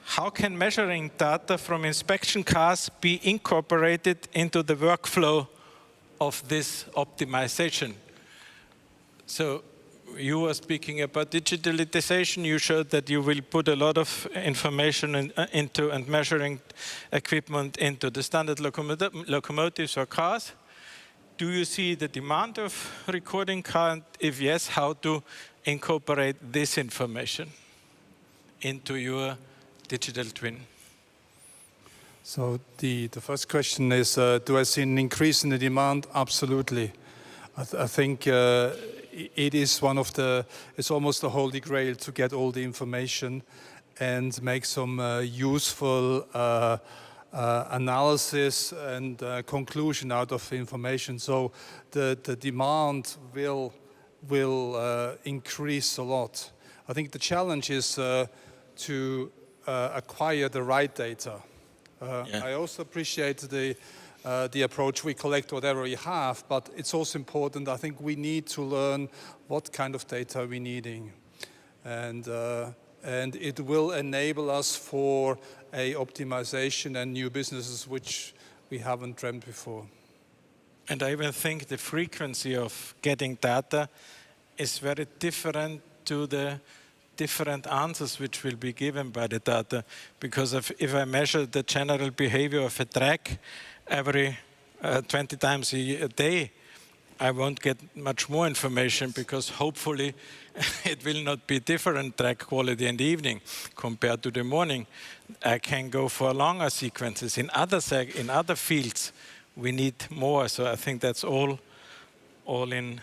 How can measuring data from inspection cars be incorporated into the workflow of this optimization? So you were speaking about digitalization. You showed that you will put a lot of information into and measuring equipment into the standard locomotives or cars. Do you see the demand of recording car? And if yes, how to incorporate this information into your digital twin? So the first question is, do I see an increase in the demand? Absolutely. I think it is one of the, it's almost the holy grail to get all the information and make some useful analysis and conclusion out of the information. So the demand will increase a lot. I think the challenge is to acquire the right data. I also appreciate the approach, we collect whatever we have, but it's also important, I think we need to learn what kind of data we're needing. And it will enable us for a optimization and new businesses which we haven't dreamt before. And I even think the frequency of getting data is very different to the different answers which will be given by the data. Because if I measure the general behavior of a track every 20 times a day, I won't get much more information because hopefully it will not be different track quality in the evening compared to the morning. I can go for longer sequences. In other fields, we need more. So I think that's all in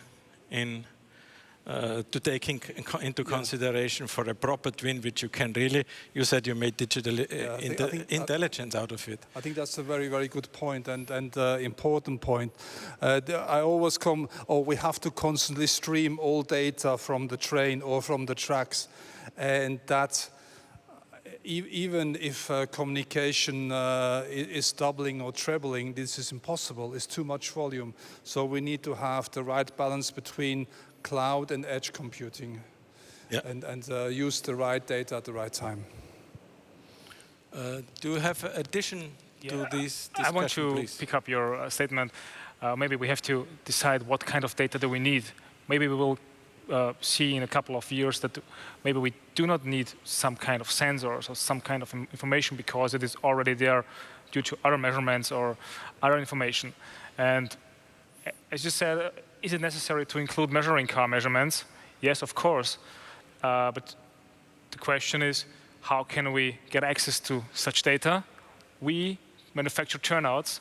to take into consideration for a proper twin, which you can really, you said you made digital intelligence out of it. I think that's a very, very good point and important point. I always come, we have to constantly stream all data from the train or from the tracks. And that, even if communication is doubling or trebling, this is impossible. It's too much volume. So we need to have the right balance between cloud and edge computing, and use the right data at the right time. Do you have addition to this discussion, I want to please? pick up your statement. Maybe we have to decide what kind of data do we need. Maybe we will see in a couple of years that maybe we do not need some kind of sensors or some kind of information because it is already there due to other measurements or other information. And as you said, is it necessary to include measuring car measurements? Yes, of course. But the question is, how can we get access to such data? We manufacture turnouts.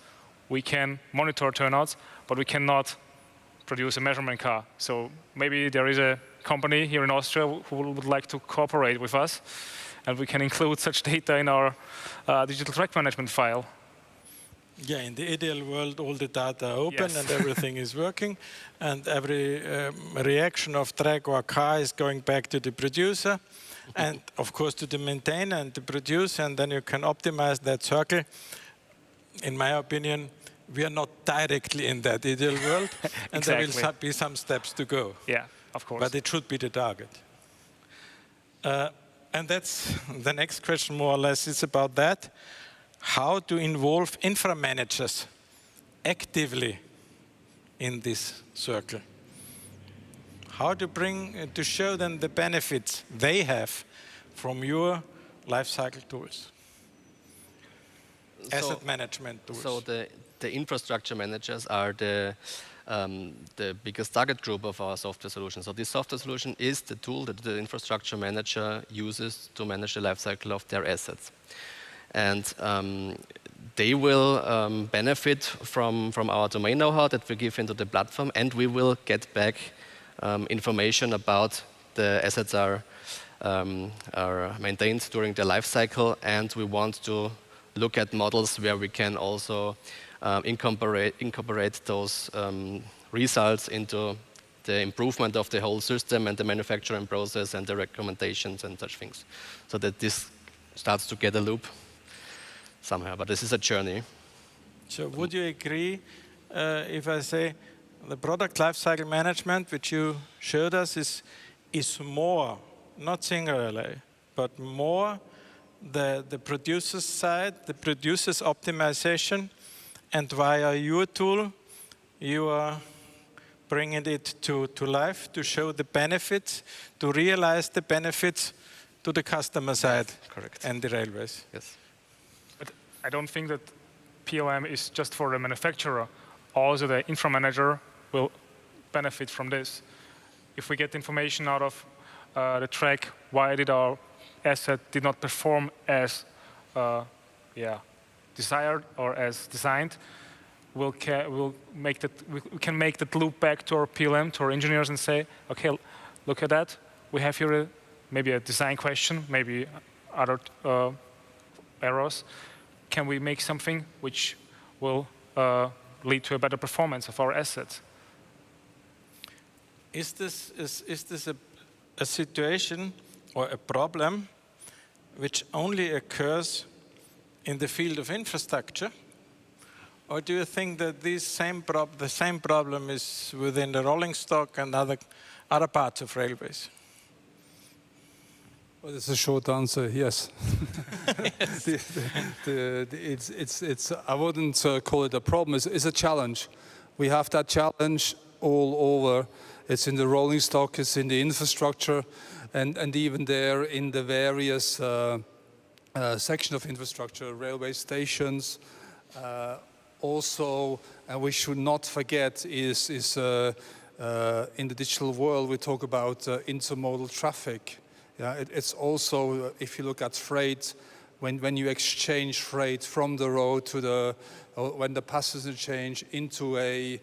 We can monitor turnouts, but we cannot produce a measurement car. So maybe there is a company here in Austria who would like to cooperate with us, and we can include such data in our digital track management file. Yeah, in the ideal world, all the data are open and everything is working, and every reaction of track or car is going back to the producer, and of course to the maintainer and the producer, and then you can optimize that circle. In my opinion, we are not directly in that ideal world, and there will be some steps to go. Yeah, of course. But it should be the target. And that's the next question, more or less, is about that. How to involve infra managers actively in this circle? How to show them the benefits they have from your lifecycle tools, asset management tools? So the infrastructure managers are the biggest target group of our software solution. So this software solution is the tool that the infrastructure manager uses to manage the lifecycle of their assets. And they will benefit from our domain know-how that we give into the platform, and we will get back information about the assets are maintained during the life cycle, and we want to look at models where we can also incorporate those results into the improvement of the whole system and the manufacturing process and the recommendations and such things, so that this starts to get a loop somehow, but this is a journey. So would you agree if I say the product lifecycle management, which you showed us, is more, not singularly, but more the producer's side, the producer's optimization, and via your tool, you are bringing it to life to show the benefits, to realize the benefits to the customer side and the railways. Yes. I don't think that PLM is just for the manufacturer. Also, the infra manager will benefit from this. If we get information out of the track, why did our asset did not perform as desired or as designed, we can make that loop back to our PLM, to our engineers, and say, okay, look at that. We have here maybe a design question, maybe other errors. Can we make something which will lead to a better performance of our assets? Is this a situation or a problem which only occurs in the field of infrastructure? Or do you think that the same problem is within the rolling stock and other parts of railways? Well, it's a short answer, yes. I wouldn't call it a problem, it's a challenge. We have that challenge all over. It's in the rolling stock, it's in the infrastructure, and even there in the various sections of infrastructure, railway stations. Also, and we should not forget, is in the digital world, we talk about intermodal traffic. Yeah, it's also, if you look at freight, when you exchange freight from the road to when the passenger change into a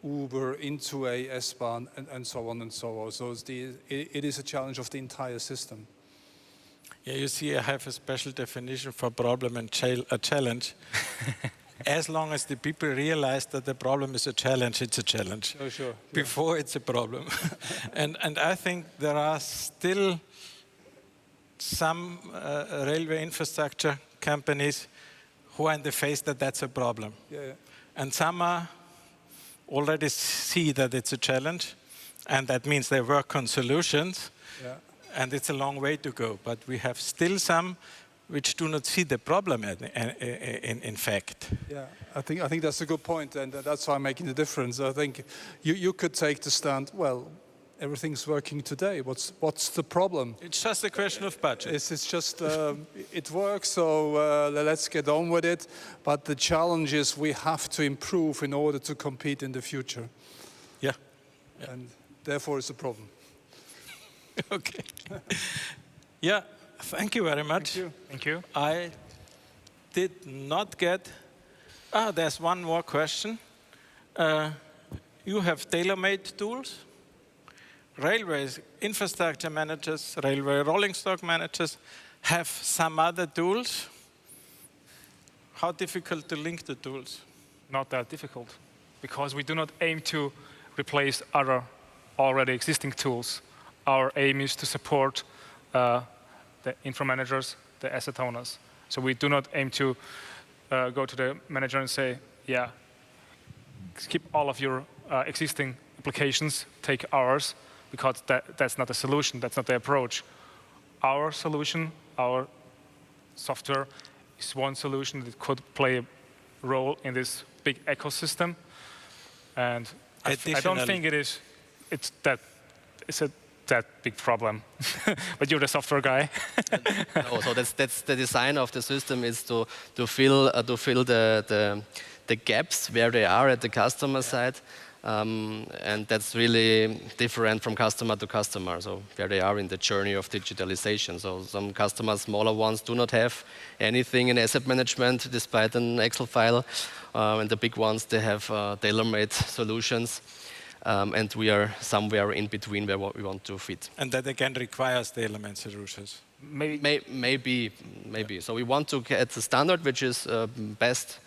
Uber, into a S-Bahn, and so on and so on. So it is a challenge of the entire system. Yeah, you see, I have a special definition for problem and a challenge. As long as the people realize that the problem is a challenge, it's a challenge. Oh, sure. Before it's a problem. and I think there are still some railway infrastructure companies who are in the phase that that's a problem. Yeah. And some already see that it's a challenge, and that means they work on solutions, and it's a long way to go. But we have still some which do not see the problem in fact. Yeah, I think that's a good point, and that's why I'm making the difference. I think you could take the stand, well, everything's working today. What's the problem? It's just a question of budget. It's just, it works, so let's get on with it. But the challenge is we have to improve in order to compete in the future. Yeah. And therefore it's a problem. Okay. Yeah, thank you very much. Thank you. Thank you. I did not get... there's one more question. You have tailor-made tools? Railways, infrastructure managers, railway rolling stock managers have some other tools. How difficult to link the tools? Not that difficult, because we do not aim to replace other already existing tools. Our aim is to support the infra managers, the asset owners. So we do not aim to go to the manager and say, yeah, skip all of your existing applications, take ours, because that's not a solution, that's not the approach. Our solution, our software is one solution that could play a role in this big ecosystem. And I don't think it's that big problem. But you're the software guy. No, so that's the design of the system is to fill the gaps where they are at the customer side. And that's really different from customer to customer, so where they are in the journey of digitalization. So some customers, smaller ones, do not have anything in asset management despite an Excel file. And the big ones, they have tailor-made solutions. And we are somewhere in between where what we want to fit. And that again requires tailor-made solutions. Maybe. So we want to get the standard, which is best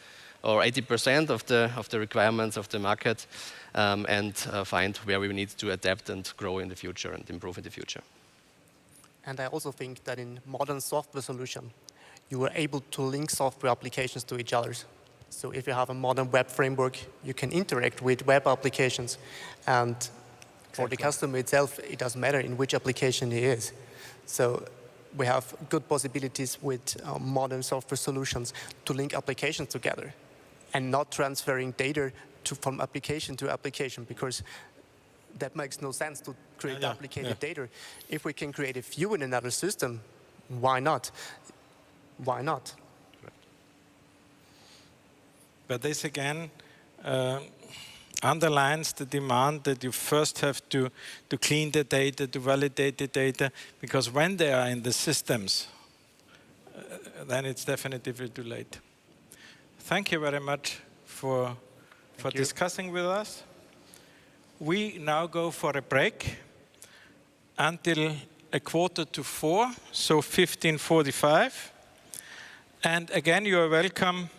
or 80% of the requirements of the market, and find where we need to adapt and grow in the future and improve in the future. And I also think that in modern software solution, you are able to link software applications to each other. So if you have a modern web framework, you can interact with web applications. And for the customer itself, it doesn't matter in which application he is. So we have good possibilities with modern software solutions to link applications together and not transferring data from application to application, because that makes no sense to create duplicated data. If we can create a view in another system, why not? Why not? But this again underlines the demand that you first have to clean the data, to validate the data, because when they are in the systems, then it's definitively too late. thank you very much for discussing with us. We now go for a break until 3:45, so 15:45. And again, you are welcome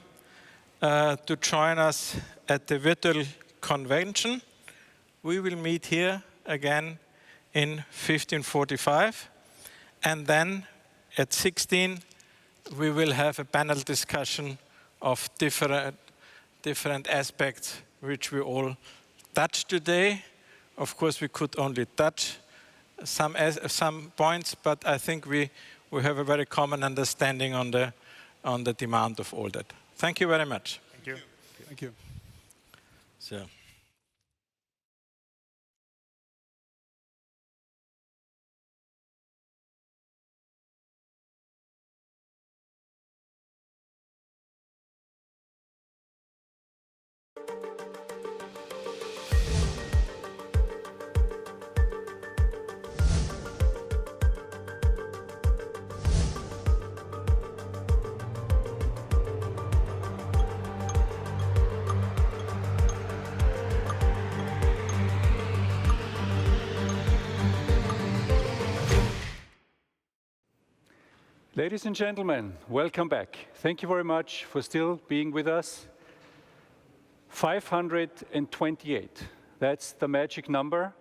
to join us at the virtual convention. We will meet here again in 15:45. And then at 16, we will have a panel discussion of different aspects which we all touched today. Of course, we could only touch some points, but I think we have a very common understanding on the demand of all that. Thank you very much. Thank you. Thank you. So. Ladies and gentlemen, welcome back. Thank you very much for still being with us. 528, that's the magic number.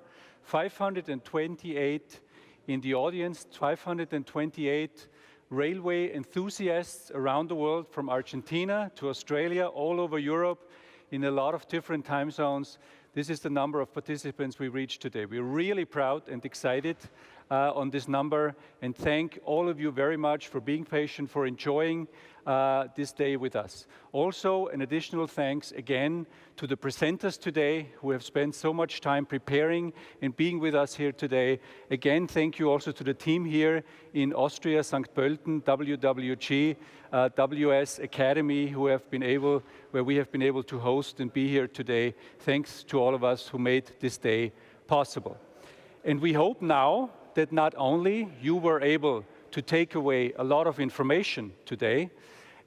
528 in the audience, 528 railway enthusiasts around the world, from Argentina to Australia, all over Europe, in a lot of different time zones. This is the number of participants we reached today. We're really proud and excited on this number, and thank all of you very much for being patient, for enjoying this day with us. Also, an additional thanks again to the presenters today who have spent so much time preparing and being with us here today. Again, thank you also to the team here in Austria, St. Pölten, WWG, WS Academy, where we have been able to host and be here today. Thanks to all of us who made this day possible. And we hope now that not only you were able to take away a lot of information today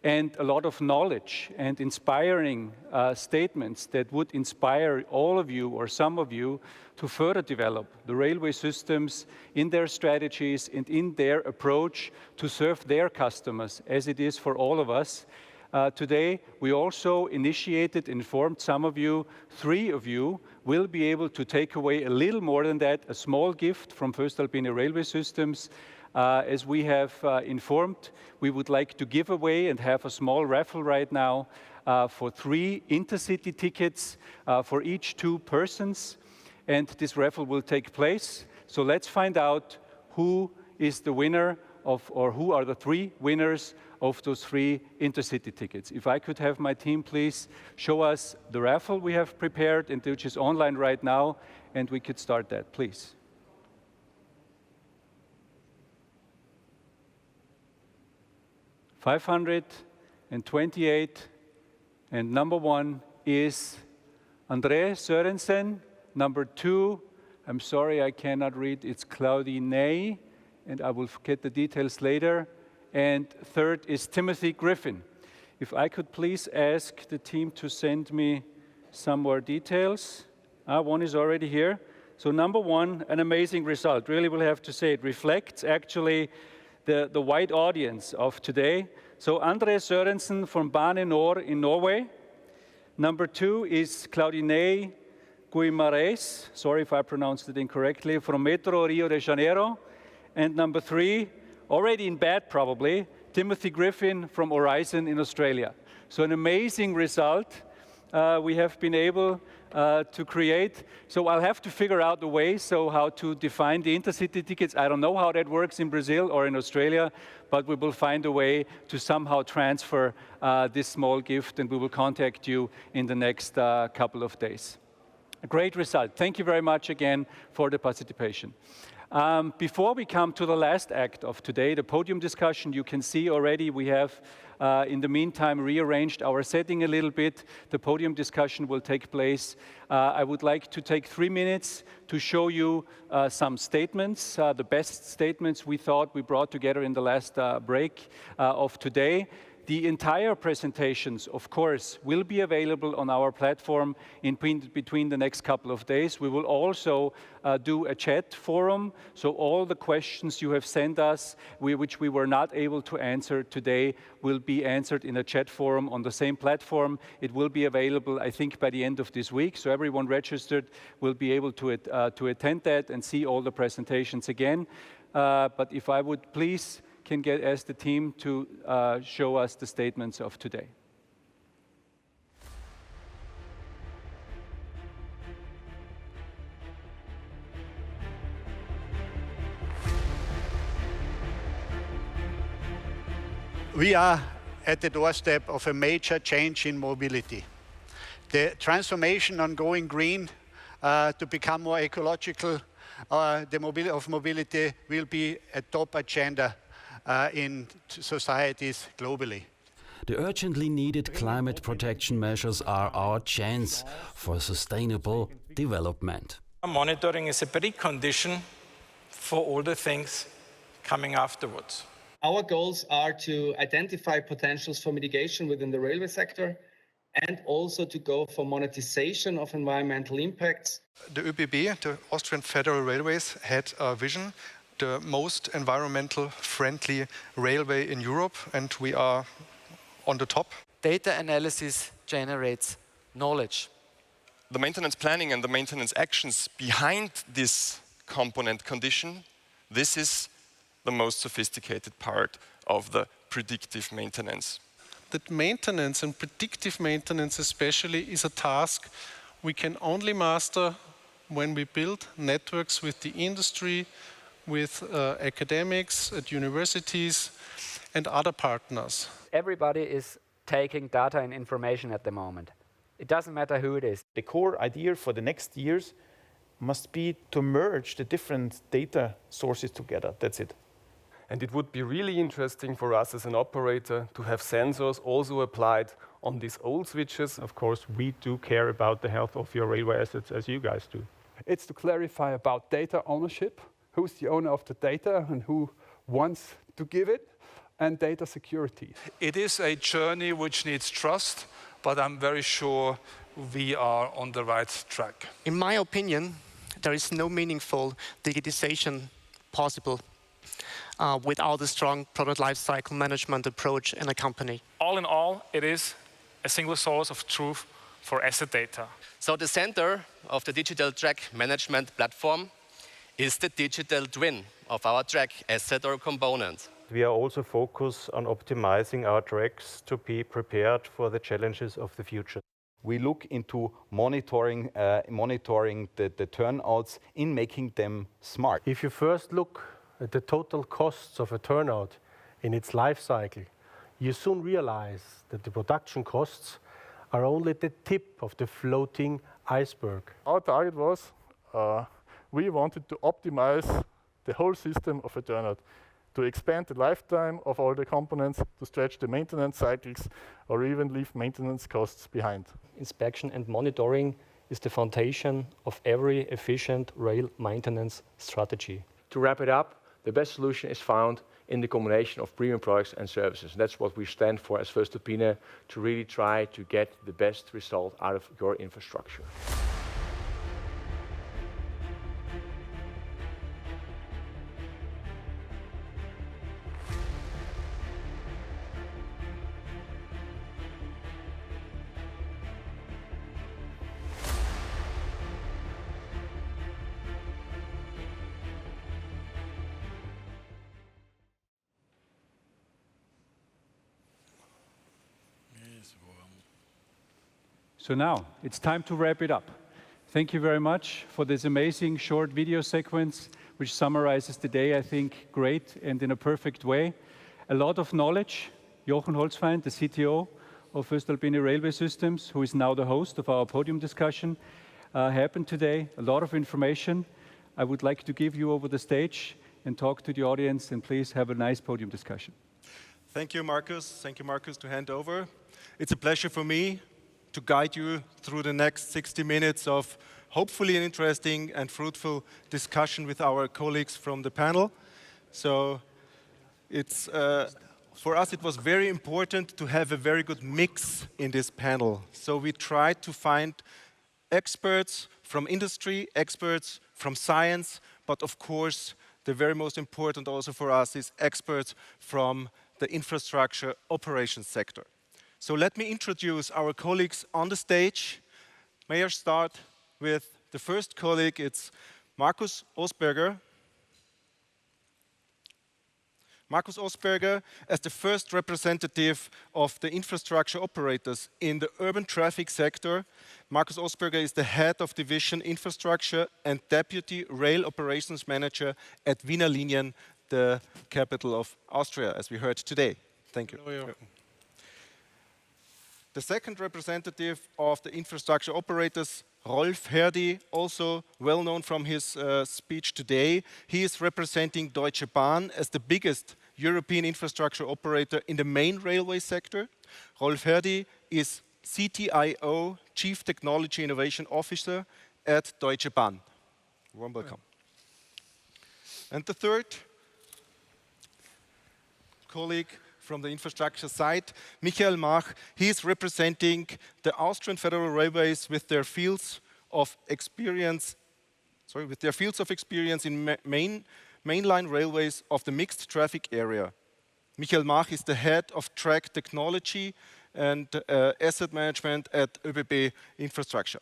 and a lot of knowledge and inspiring statements that would inspire all of you or some of you to further develop the railway systems in their strategies and in their approach to serve their customers, as it is for all of us. Today, we also initiated, informed some of you, 3 of you will be able to take away a little more than that, a small gift from voestalpine Railway Systems. As we have informed, we would like to give away and have a small raffle right now for 3 intercity tickets for each 2 persons. And this raffle will take place. So let's find out who is the winner of, or who are the 3 winners of those 3 intercity tickets. If I could have my team please show us the raffle we have prepared and which is online right now, and we could start that, please. $528, and number 1 is André Sørensen. Number 2, I'm sorry I cannot read, it's Claudine, and I will get the details later. And 3rd is Timothy Griffin. If I could please ask the team to send me some more details. 1 is already here. So number 1, an amazing result. Really will have to say it reflects actually the wide audience of today. So André Sørensen from Bahn in Norway. Number 2 is Claudine Guimarães, sorry if I pronounced it incorrectly, from Metro Rio de Janeiro. And number 3, already in bed probably, Timothy Griffin from Horizon in Australia. So an amazing result we have been able to create. So I'll have to figure out the way, so how to define the intercity tickets. I don't know how that works in Brazil or in Australia, but we will find a way to somehow transfer this small gift, and we will contact you in the next couple of days. A great result. Thank you very much again for the participation. Before we come to the last act of today, the podium discussion, you can see already we have, in the meantime, rearranged our setting a little bit. The podium discussion will take place. I would like to take 3 minutes to show you some statements, the best statements we thought we brought together in the last break of today. The entire presentations, of course, will be available on our platform between the next couple of days. We will also do a chat forum, so all the questions you have sent us, which we were not able to answer today, will be answered in a chat forum on the same platform. It will be available, I think, by the end of this week, so everyone registered will be able to attend that and see all the presentations again. But if I would please ask the team to show us the statements of today. We are at the doorstep of a major change in mobility. The transformation on going green to become more ecological of mobility will be a top agenda in societies globally. The urgently needed climate protection measures are our chance for sustainable development. Monitoring is a precondition for all the things coming afterwards. Our goals are to identify potentials for mitigation within the railway sector and also to go for monetization of environmental impacts. The ÖBB, the Austrian Federal Railways, had a vision, the most environmental friendly railway in Europe, and we are on the top. Data analysis generates knowledge. The maintenance planning and the maintenance actions behind this component condition, this is the most sophisticated part of the predictive maintenance. That maintenance and predictive maintenance especially is a task we can only master when we build networks with the industry, with academics at universities and other partners. Everybody is taking data and information at the moment. It doesn't matter who it is. The core idea for the next years must be to merge the different data sources together. That's it. And it would be really interesting for us as an operator to have sensors also applied on these old switches. Of course, we do care about the health of your railway assets as you guys do. It's to clarify about data ownership, who's the owner of the data and who wants to give it, and data security. It is a journey which needs trust, but I'm very sure we are on the right track. In my opinion, there is no meaningful digitization possible without a strong product lifecycle management approach in a company. All in all, it is a single source of truth for asset data. So the center of the digital track management platform is the digital twin of our track asset or component. We are also focused on optimizing our tracks to be prepared for the challenges of the future. We look into monitoring the turnouts in making them smart. If you first look at the total costs of a turnout in its life cycle, you soon realize that the production costs are only the tip of the floating iceberg. Our target was, we wanted to optimize the whole system of a turnout, to expand the lifetime of all the components, to stretch the maintenance cycles, or even leave maintenance costs behind. Inspection and monitoring is the foundation of every efficient rail maintenance strategy. To wrap it up, the best solution is found in the combination of premium products and services. That's what we stand for as voestalpine, to really try to get the best result out of your infrastructure. So now, it's time to wrap it up. Thank you very much for this amazing short video sequence, which summarizes the day, I think, great and in a perfect way. A lot of knowledge. Jochen Holzfeind, the CTO of voestalpine Railway Systems, who is now the host of our podium discussion, happened today. A lot of information. I would like to give you over the stage and talk to the audience, and please have a nice podium discussion. Thank you, Markus. Thank you, Markus, to hand over. It's a pleasure for me to guide you through the next 60 minutes of hopefully an interesting and fruitful discussion with our colleagues from the panel. So it's for us, it was very important to have a very good mix in this panel. So we tried to find experts from industry, experts from science, but of course, the very most important also for us is experts from the infrastructure operations sector. So let me introduce our colleagues on the stage. May I start with the first colleague? It's Markus Ossberger. Markus Ossberger, as the first representative of the infrastructure operators in the urban traffic sector. Markus Ossberger is the head of division infrastructure and deputy rail operations manager at Wiener Linien, the capital of Austria, as we heard today. Thank you. Hello. The second representative of the infrastructure operators, Rolf Härdi, also well known from his speech today. He is representing Deutsche Bahn as the biggest European infrastructure operator in the main railway sector. Rolf Härdi is CTIO, Chief Technology Innovation Officer at Deutsche Bahn. Warm welcome. And the third colleague from the infrastructure side, Michael Mach. He is representing the Austrian Federal Railways with their fields of experience, in mainline railways of the mixed traffic area. Michael Mach is the head of track technology and asset management at ÖBB Infrastructure.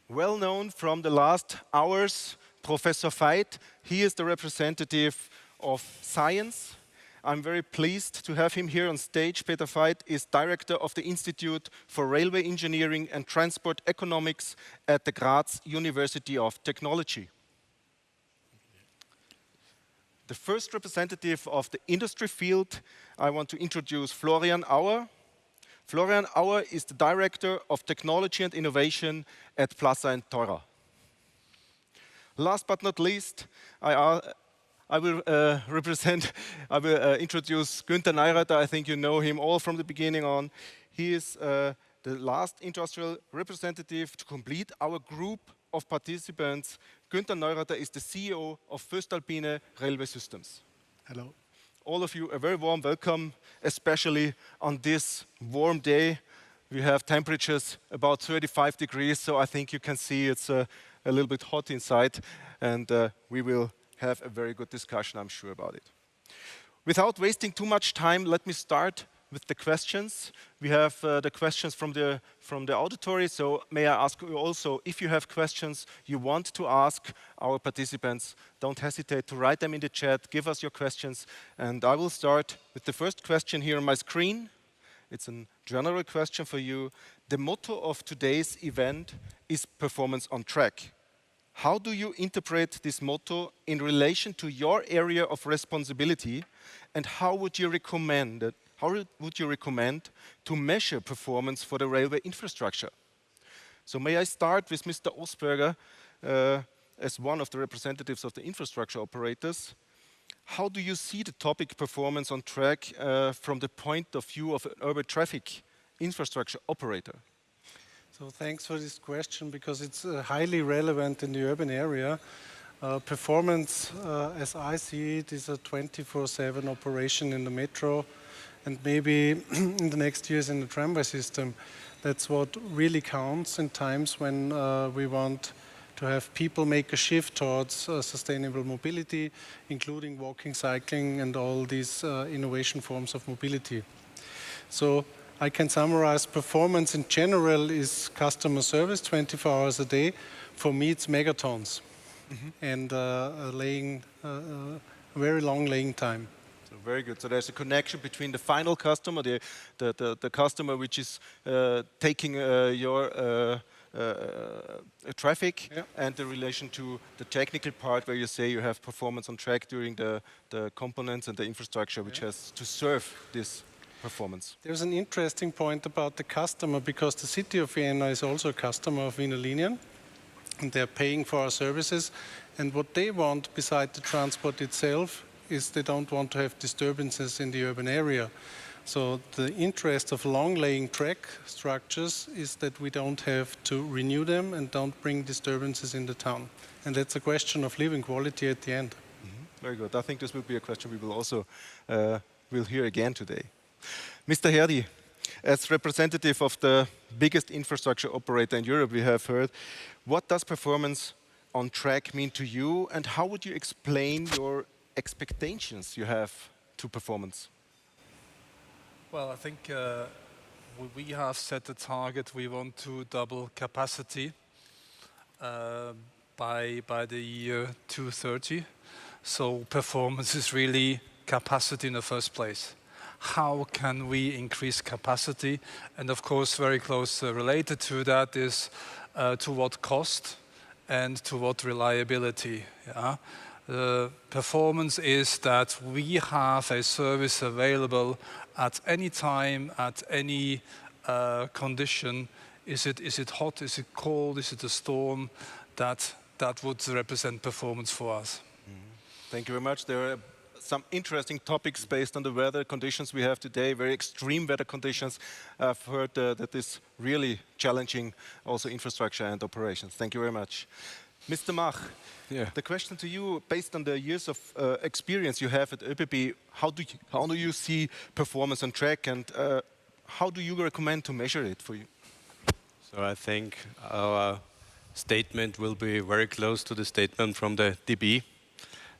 Well known from the last hours, Professor Veit. He is the representative of science. I'm very pleased to have him here on stage. Peter Veit is director of the Institute for Railway Engineering and Transport Economics at the Graz University of Technology. The first representative of the industry field, I want to introduce Florian Auer. Florian Auer is the director of technology and innovation at Plaza & Teurer. Last but not least, I will introduce Guenter Neureiter. I think you know him all from the beginning on. He is the last industrial representative to complete our group of participants. Guenter Neureiter is the CEO of voestalpine Railway Systems. Hello. All of you, a very warm welcome, especially on this warm day. We have temperatures about 35 degrees, so I think you can see it's a little bit hot inside, and we will have a very good discussion, I'm sure about it. Without wasting too much time, let me start with the questions. We have the questions from the auditory, so may I ask you also, if you have questions you want to ask our participants, don't hesitate to write them in the chat, give us your questions, and I will start with the first question here on my screen. It's a general question for you. The motto of today's event is performance on track. How do you interpret this motto in relation to your area of responsibility, and how would you recommend to measure performance for the railway infrastructure? So may I start with Mr. Ossberger, as one of the representatives of the infrastructure operators. How do you see the topic performance on track from the point of view of an urban traffic infrastructure operator? So thanks for this question, because it's highly relevant in the urban area. Performance, as I see it, is a 24/7 operation in the metro, and maybe in the next years in the tramway system. That's what really counts in times when we want to have people make a shift towards sustainable mobility, including walking, cycling, and all these innovation forms of mobility. So I can summarize performance in general is customer service 24 hours a day. For me, it's megatons and a very long laying time. So very good. So there's a connection between the final customer, the customer which is taking your traffic, and the relation to the technical part where you say you have performance on track during the components and the infrastructure which has to serve this performance. There's an interesting point about the customer, because the city of Vienna is also a customer of Wiener Linien, and they're paying for our services. And what they want, beside the transport itself, is they don't want to have disturbances in the urban area. So the interest of long-laying track structures is that we don't have to renew them and don't bring disturbances in the town. And that's a question of living quality at the end. Very good. I think this will be a question we will also will hear again today. Mr. Härdi, as representative of the biggest infrastructure operator in Europe, we have heard, what does performance on track mean to you, and how would you explain your expectations you have to performance? Well, I think we have set a target. We want to double capacity by the year 2030. So performance is really capacity in the first place. How can we increase capacity? And of course, very close related to that is to what cost and to what reliability. Yeah? Performance is that we have a service available at any time, at any condition. Is it hot? Is it cold? Is it a storm? That would represent performance for us. Thank you very much. There are some interesting topics based on the weather conditions we have today, very extreme weather conditions. I've heard that is really challenging also infrastructure and operations. Thank you very much. Mr. Mach, the question to you, based on the years of experience you have at ÖBB, how do you see performance on track, and how do you recommend to measure it for you? So I think our statement will be very close to the statement from the DB.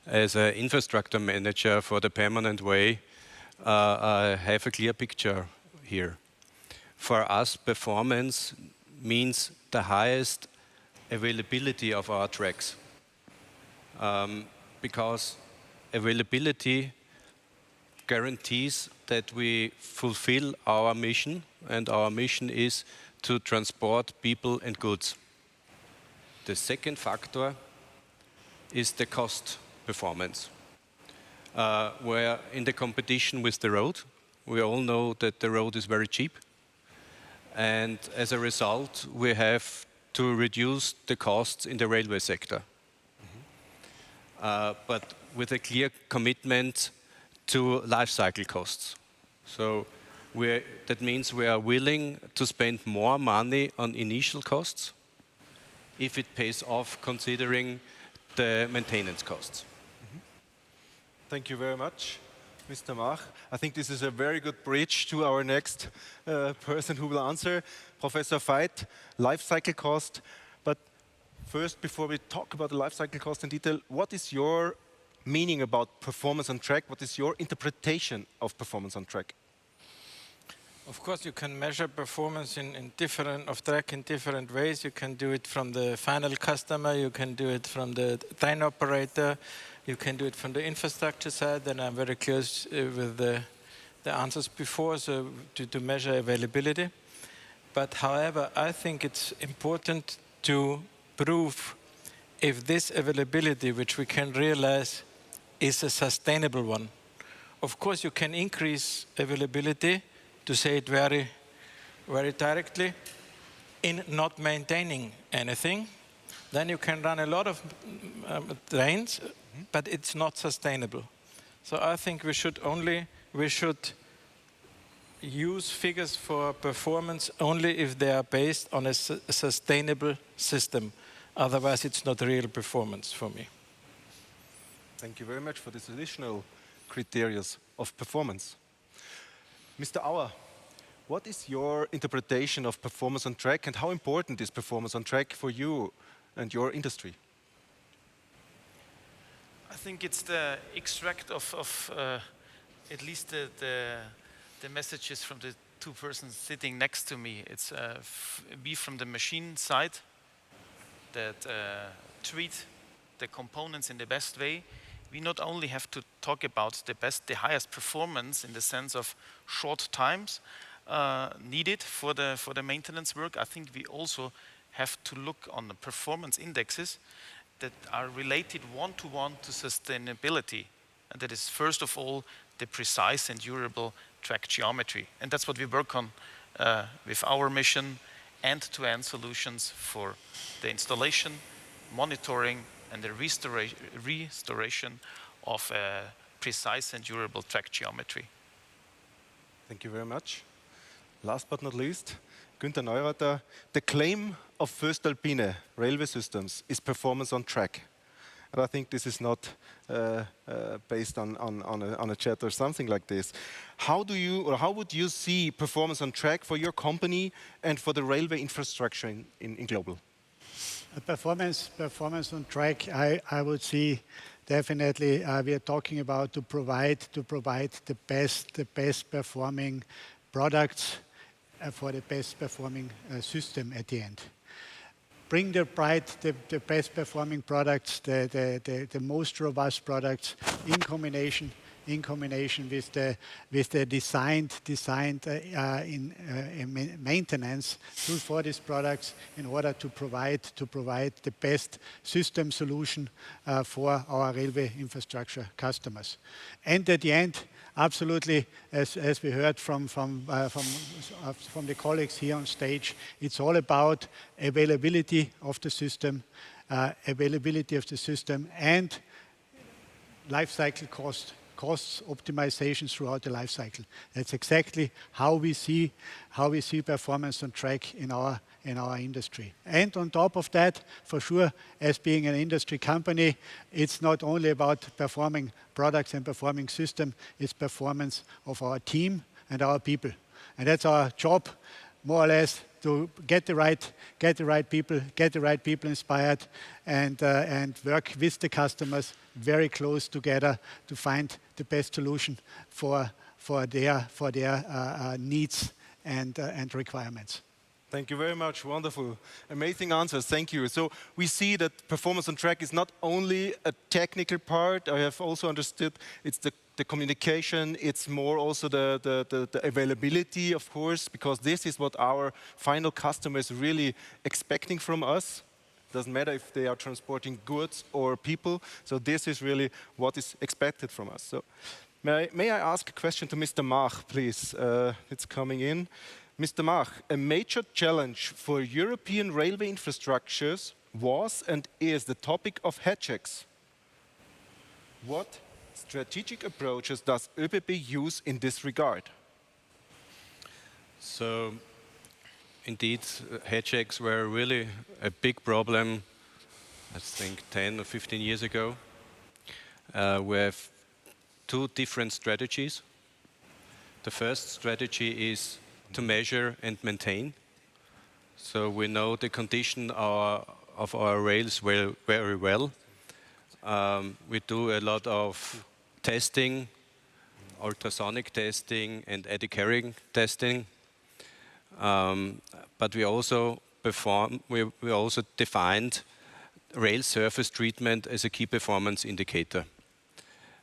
As an infrastructure manager for the permanent way, I have a clear picture here. For us, performance means the highest availability of our tracks. Because availability guarantees that we fulfill our mission, and our mission is to transport people and goods. The second factor is the cost performance, where in the competition with the road, we all know that the road is very cheap, and as a result we have to reduce the costs in the railway sector. But with a clear commitment to life cycle costs. So that means we are willing to spend more money on initial costs if it pays off considering the maintenance costs. Thank you very much, Mr. Mach. I think this is a very good bridge to our next person who will answer, Professor Veit, life cycle cost. But first, before we talk about the life cycle cost in detail, what is your meaning about performance on track? What is your interpretation of performance on track? Of course, you can measure performance of track in different ways. You can do it from the final customer, you can do it from the train operator, you can do it from the infrastructure side, and I'm very close with the answers before, so to measure availability. But however, I think it's important to prove if this availability, which we can realize, is a sustainable one. Of course, you can increase availability, to say it very, very directly, in not maintaining anything. Then you can run a lot of trains, but it's not sustainable. So I think we should use figures for performance only if they are based on a sustainable system. Otherwise, it's not real performance for me. Thank you very much for this additional criteria of performance. Mr. Auer, what is your interpretation of performance on track, and how important is performance on track for you and your industry? I think it's the extract of at least the messages from the two persons sitting next to me. It's we from the machine side that treat the components in the best way. We not only have to talk about the highest performance in the sense of short times needed for the maintenance work. I think we also have to look on the performance indexes that are related one-to-one to sustainability. And that is, first of all, the precise and durable track geometry. And that's what we work on with our mission, end-to-end solutions for the installation, monitoring, and the restoration of precise and durable track geometry. Thank you very much. Last but not least, Guenter Neureiter, the claim of voestalpine railway systems is performance on track. And I think this is not based on a chat or something like this. How do you, or how would you see performance on track for your company and for the railway infrastructure in global? Performance on track, I would see definitely we are talking about to provide the best performing products for the best performing system at the end. Bring the best performing products, the most robust products in combination with the designed maintenance for these products in order to provide the best system solution for our railway infrastructure customers. And at the end, absolutely, as we heard from the colleagues here on stage, it's all about availability of the system, and life cycle costs optimization throughout the life cycle. That's exactly how we see performance on track in our industry. And on top of that, for sure, as being an industry company, it's not only about performing products and performing system, it's performance of our team and our people. And that's our job, more or less, to get the right people inspired, and work with the customers very close together to find the best solution for their needs and requirements. Thank you very much. Wonderful. Amazing answers. Thank you. So we see that performance on track is not only a technical part. I have also understood it's the communication. It's more also the availability, of course, because this is what our final customer is really expecting from us. Doesn't matter if they are transporting goods or people. So this is really what is expected from us. So may I ask a question to Mr. Mach, please? It's coming in. Mr. Mach, a major challenge for European railway infrastructures was and is the topic of head checks. What strategic approaches does ÖBB use in this regard? So, indeed, head checks were really a big problem, I think 10 or 15 years ago. We have two different strategies. The first strategy is to measure and maintain. So we know the condition of our rails very well. We do a lot of testing, ultrasonic testing and eddy carrying testing. But we also defined rail surface treatment as a key performance indicator.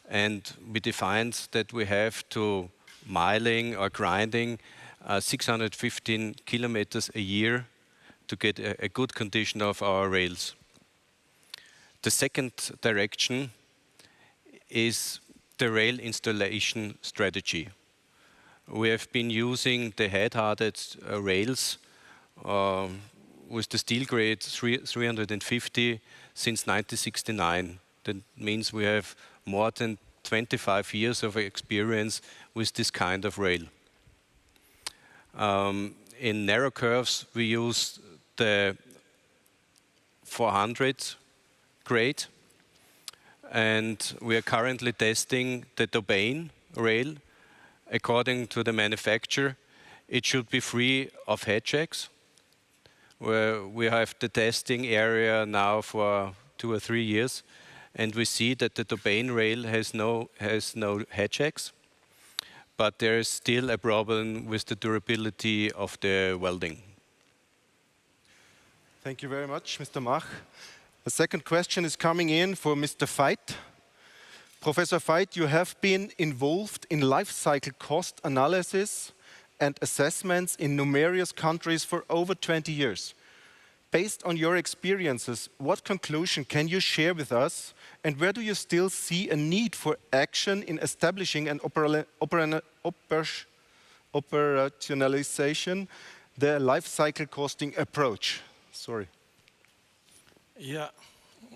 And we defined that we have to miling or grinding 615 kilometers a year to get a good condition of our rails. The second direction is the rail installation strategy. We have been using the head-hearted rails with the steel grade 350 since 1969. That means we have more than 25 years of experience with this kind of rail. In narrow curves, we use the 400 grade, and we are currently testing the Domain rail. According to the manufacturer, it should be free of head checks. We have the testing area now for 2 or 3 years, and we see that the Domain rail has no head checks. But there is still a problem with the durability of the welding. Thank you very much, Mr. Mach. The second question is coming in for Mr. Veit. Professor Veit, you have been involved in life cycle cost analysis and assessments in numerous countries for over 20 years. Based on your experiences, what conclusion can you share with us, and where do you still see a need for action in establishing an operationalization, the life cycle costing approach? Sorry. Yeah,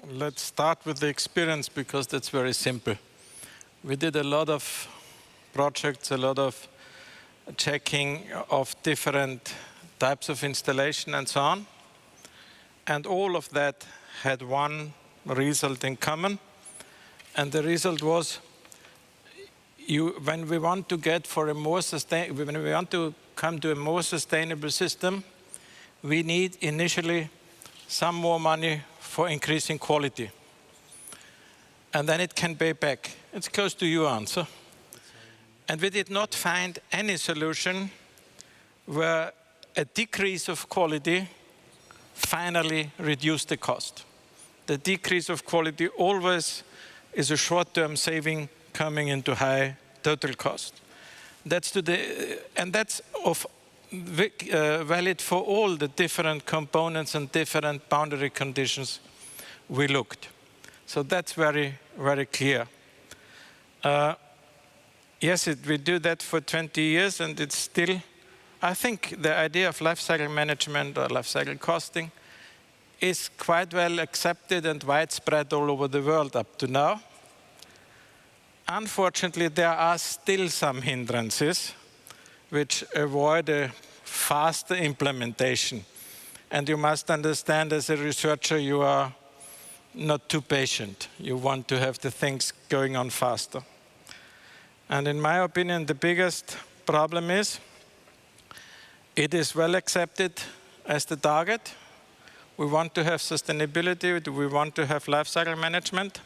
let's start with the experience, because that's very simple. We did a lot of projects, a lot of checking of different types of installation and so on. And all of that had one result in common. And the result was, when we want to get for a more when we want to come to a more sustainable system, we need initially some more money for increasing quality. And then it can pay back. It's close to your answer. And we did not find any solution where a decrease of quality finally reduced the cost. The decrease of quality always is a short-term saving coming into high total cost. That's valid for all the different components and different boundary conditions we looked. So that's very, very clear. Yes, we do that for 20 years, and it's still, I think the idea of life cycle management or life cycle costing is quite well accepted and widespread all over the world up to now. Unfortunately, there are still some hindrances which avoid a faster implementation. And you must understand, as a researcher, you are not too patient. You want to have the things going on faster. And in my opinion, the biggest problem is, it is well accepted as the target. We want to have sustainability, we want to have life cycle management.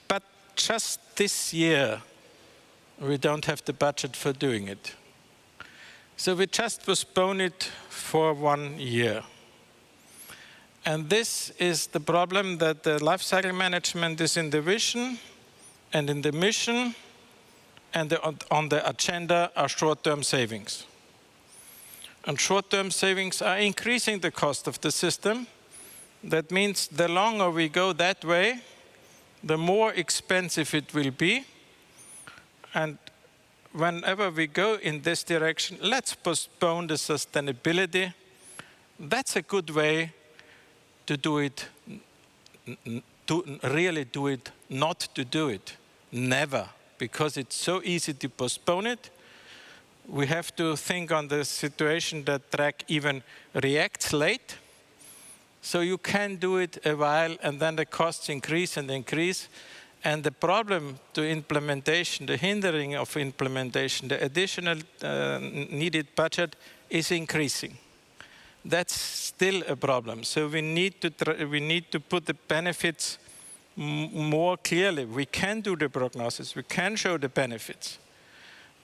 But just this year, we don't have the budget for doing it. So we just postpone it for 1 year. And this is the problem, that the life cycle management is in the vision and in the mission, and on the agenda are short-term savings. And short-term savings are increasing the cost of the system. That means the longer we go that way, the more expensive it will be. And whenever we go in this direction, let's postpone the sustainability. That's a good way to do it, to really do it, not to do it. Never, because it's so easy to postpone it. We have to think on the situation that track even reacts late. So you can do it a while, and then the costs increase and increase. And the problem to implementation, the hindering of implementation, the additional needed budget is increasing. That's still a problem. So we need to put the benefits more clearly. We can do the prognosis. We can show the benefits.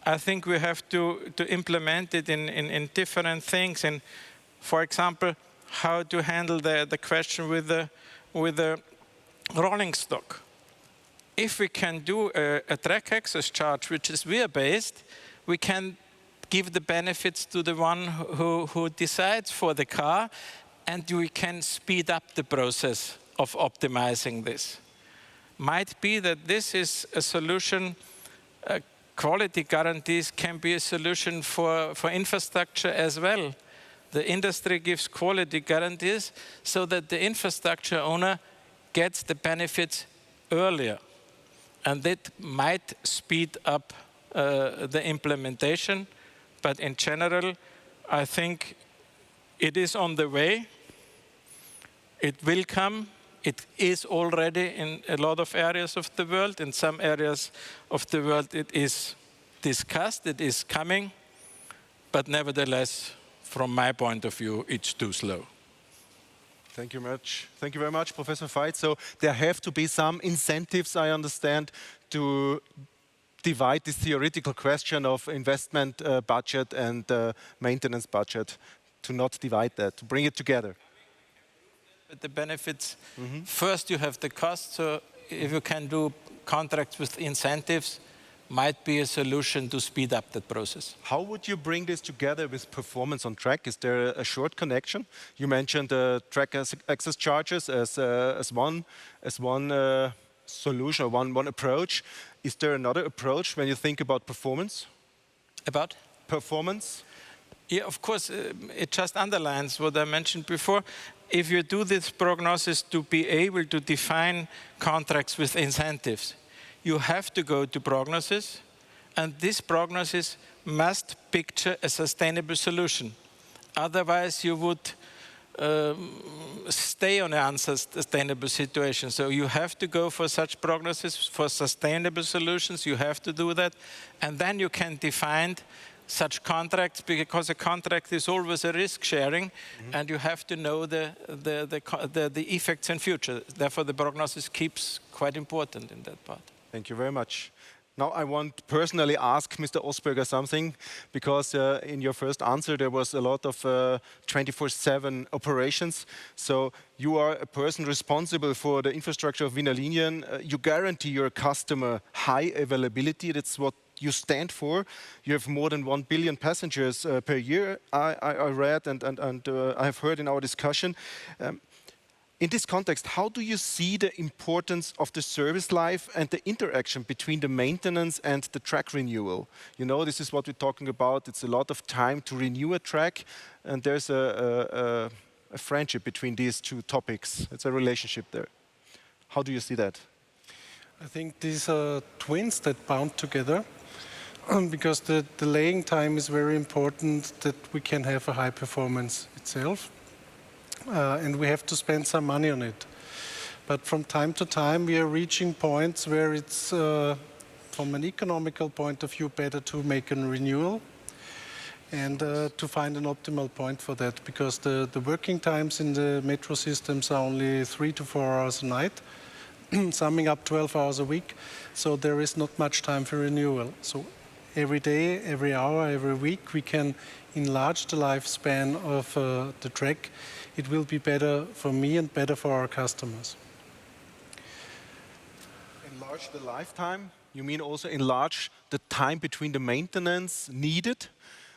I think we have to implement it in different things. And for example, how to handle the question with the rolling stock. If we can do a track access charge, which is wear-based, we can give the benefits to the one who decides for the car, and we can speed up the process of optimizing this. Might be that this is a solution. Quality guarantees can be a solution for infrastructure as well. The industry gives quality guarantees so that the infrastructure owner gets the benefits earlier. And that might speed up the implementation. But in general, I think it is on the way. It will come. It is already in a lot of areas of the world. In some areas of the world, it is discussed. It is coming. But nevertheless, from my point of view, it's too slow. Thank you much. Thank you very much, Professor Veit. So there have to be some incentives, I understand, to divide this theoretical question of investment budget and maintenance budget, to not divide that, to bring it together. But the benefits, first you have the cost. So if you can do contracts with incentives, might be a solution to speed up that process. How would you bring this together with performance on track? Is there a short connection? You mentioned track access charges as one solution, or one approach. Is there another approach when you think about performance? About? Performance? Yeah, of course, it just underlines what I mentioned before. If you do this prognosis to be able to define contracts with incentives, you have to go to prognosis, and this prognosis must picture a sustainable solution. Otherwise, you would stay on an unsustainable situation. So you have to go for such prognosis, for sustainable solutions, you have to do that. And then you can define such contracts, because a contract is always a risk sharing, and you have to know the effects in future. Therefore, the prognosis keeps quite important in that part. Thank you very much. Now I want to personally ask Mr. Ossberger something, because in your first answer there was a lot of 24/7 operations. So you are a person responsible for the infrastructure of Wiener Linien. You guarantee your customer high availability. That's what you stand for. You have more than 1 billion passengers per year, I read and I have heard in our discussion. In this context, how do you see the importance of the service life and the interaction between the maintenance and the track renewal? You know, this is what we're talking about. It's a lot of time to renew a track, and there's a friendship between these two topics. It's a relationship there. How do you see that? I think these are twins that bound together, because the laying time is very important, that we can have a high performance itself. And we have to spend some money on it. But from time to time we are reaching points where it's, from an economical point of view, better to make a renewal and to find an optimal point for that, because the working times in the metro systems are only 3 to 4 hours a night, summing up 12 hours a week, so there is not much time for renewal. So every day, every hour, every week we can enlarge the lifespan of the track. It will be better for me and better for our customers. Enlarge the lifetime? You mean also enlarge the time between the maintenance needed?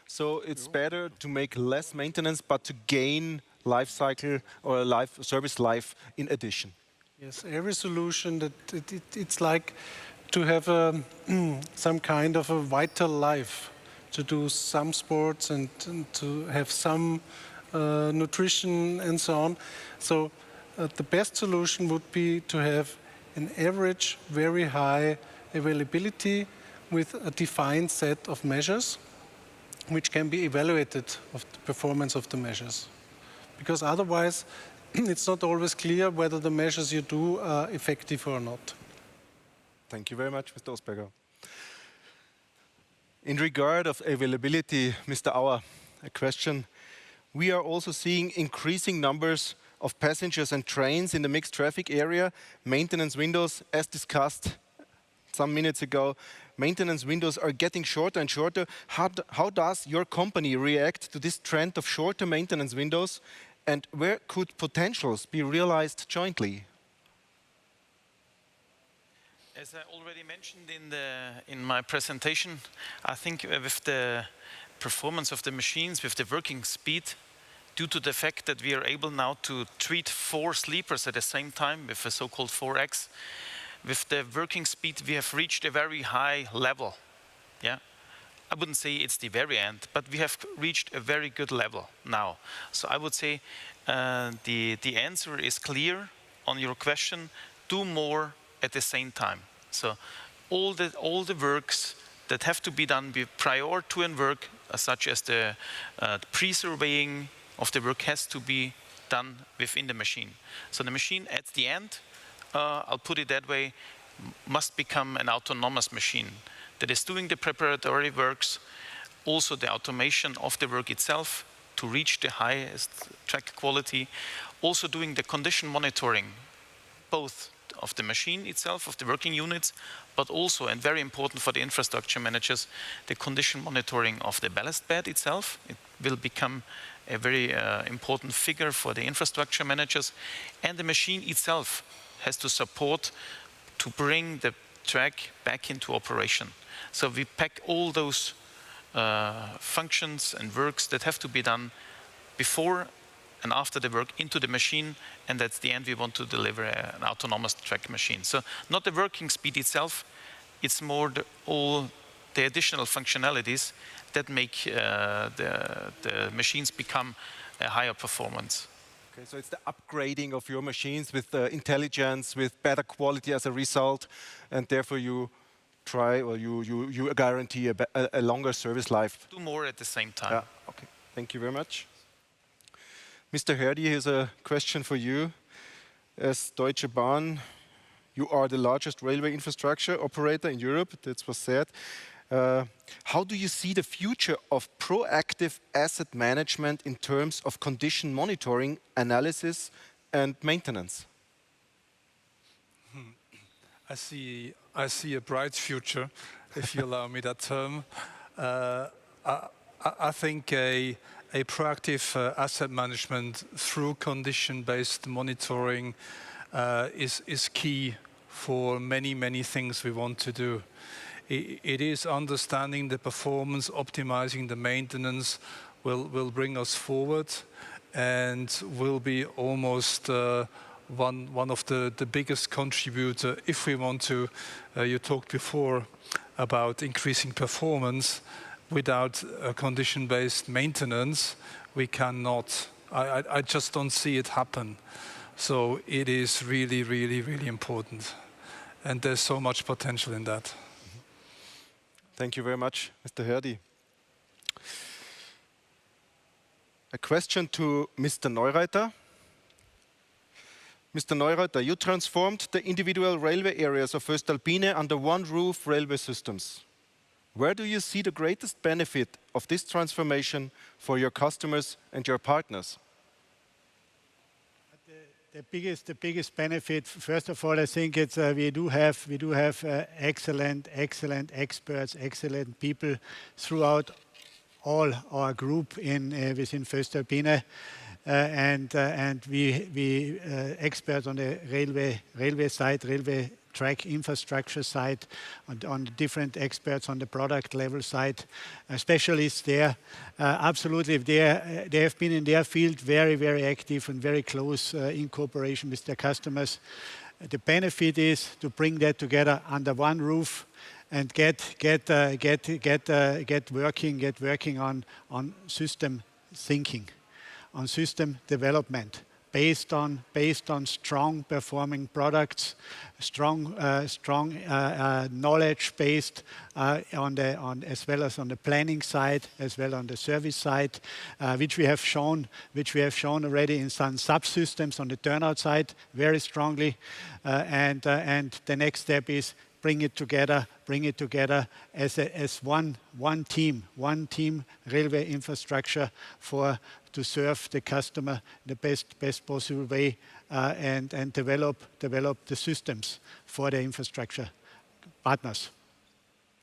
So it's better to make less maintenance, but to gain life cycle or service life in addition. Yes, every solution that it's like to have some kind of a vital life, to do some sports and to have some nutrition and so on. So the best solution would be to have an average, very high availability with a defined set of measures which can be evaluated of the performance of the measures. Because otherwise it's not always clear whether the measures you do are effective or not. Thank you very much, Mr. Ossberger. In regard of availability, Mr. Auer, a question. We are also seeing increasing numbers of passengers and trains in the mixed traffic area. Maintenance windows, as discussed some minutes ago, maintenance windows are getting shorter and shorter. How does your company react to this trend of shorter maintenance windows, and where could potentials be realized jointly? As I already mentioned in my presentation, I think with the performance of the machines, with the working speed, due to the fact that we are able now to treat 4 sleepers at the same time with a so-called 4X, with the working speed we have reached a very high level. Yeah, I wouldn't say it's the very end, but we have reached a very good level now. So I would say the answer is clear on your question: do more at the same time. So all the works that have to be done prior to a work, such as the pre-surveying of the work, has to be done within the machine. So the machine at the end, I'll put it that way, must become an autonomous machine that is doing the preparatory works, also the automation of the work itself to reach the highest track quality, also doing the condition monitoring, both of the machine itself, of the working units, but also, and very important for the infrastructure managers, the condition monitoring of the ballast bed itself. It will become a very important figure for the infrastructure managers, and the machine itself has to support to bring the track back into operation. So we pack all those functions and works that have to be done before and after the work into the machine, and at the end we want to deliver an autonomous track machine. So not the working speed itself, it's more all the additional functionalities that make the machines become a higher performance. Okay, so it's the upgrading of your machines with intelligence, with better quality as a result, and therefore you try, or you guarantee a longer service life. Do more at the same time. Yeah, okay, thank you very much. Mr. Härdi, here's a question for you. As Deutsche Bahn, you are the largest railway infrastructure operator in Europe, that was said. How do you see the future of proactive asset management in terms of condition monitoring, analysis and maintenance? I see a bright future, if you allow me that term. I think a proactive asset management through condition-based monitoring is key for many things we want to do. It is understanding the performance, optimizing the maintenance will bring us forward and will be almost one of the biggest contributor if we want to, you talked before about increasing performance. Without condition-based maintenance, we cannot. I just don't see it happen. So it is really important. And there's so much potential in that. Thank you very much, Mr. Härdi. A question to Mr. Neureiter. Mr. Neureiter, you transformed the individual railway areas of voestalpine under one roof railway systems. Where do you see the greatest benefit of this transformation for your customers and your partners? The biggest benefit, first of all, I think it's we do have excellent experts, excellent people throughout all our group within voestalpine, and we experts on the railway side, railway track infrastructure side, on the different experts on the product level side, specialists there. Absolutely, they have been in their field very active and very close in cooperation with their customers. The benefit is to bring that together under one roof and get working on system thinking, on system development. Based on strong performing products, strong knowledge based as well as on the planning side, as well on the service side, which we have shown already in some subsystems on the turnout side very strongly, and the next step is bring it together as one team railway infrastructure to serve the customer the best possible way, and develop the systems for the infrastructure partners.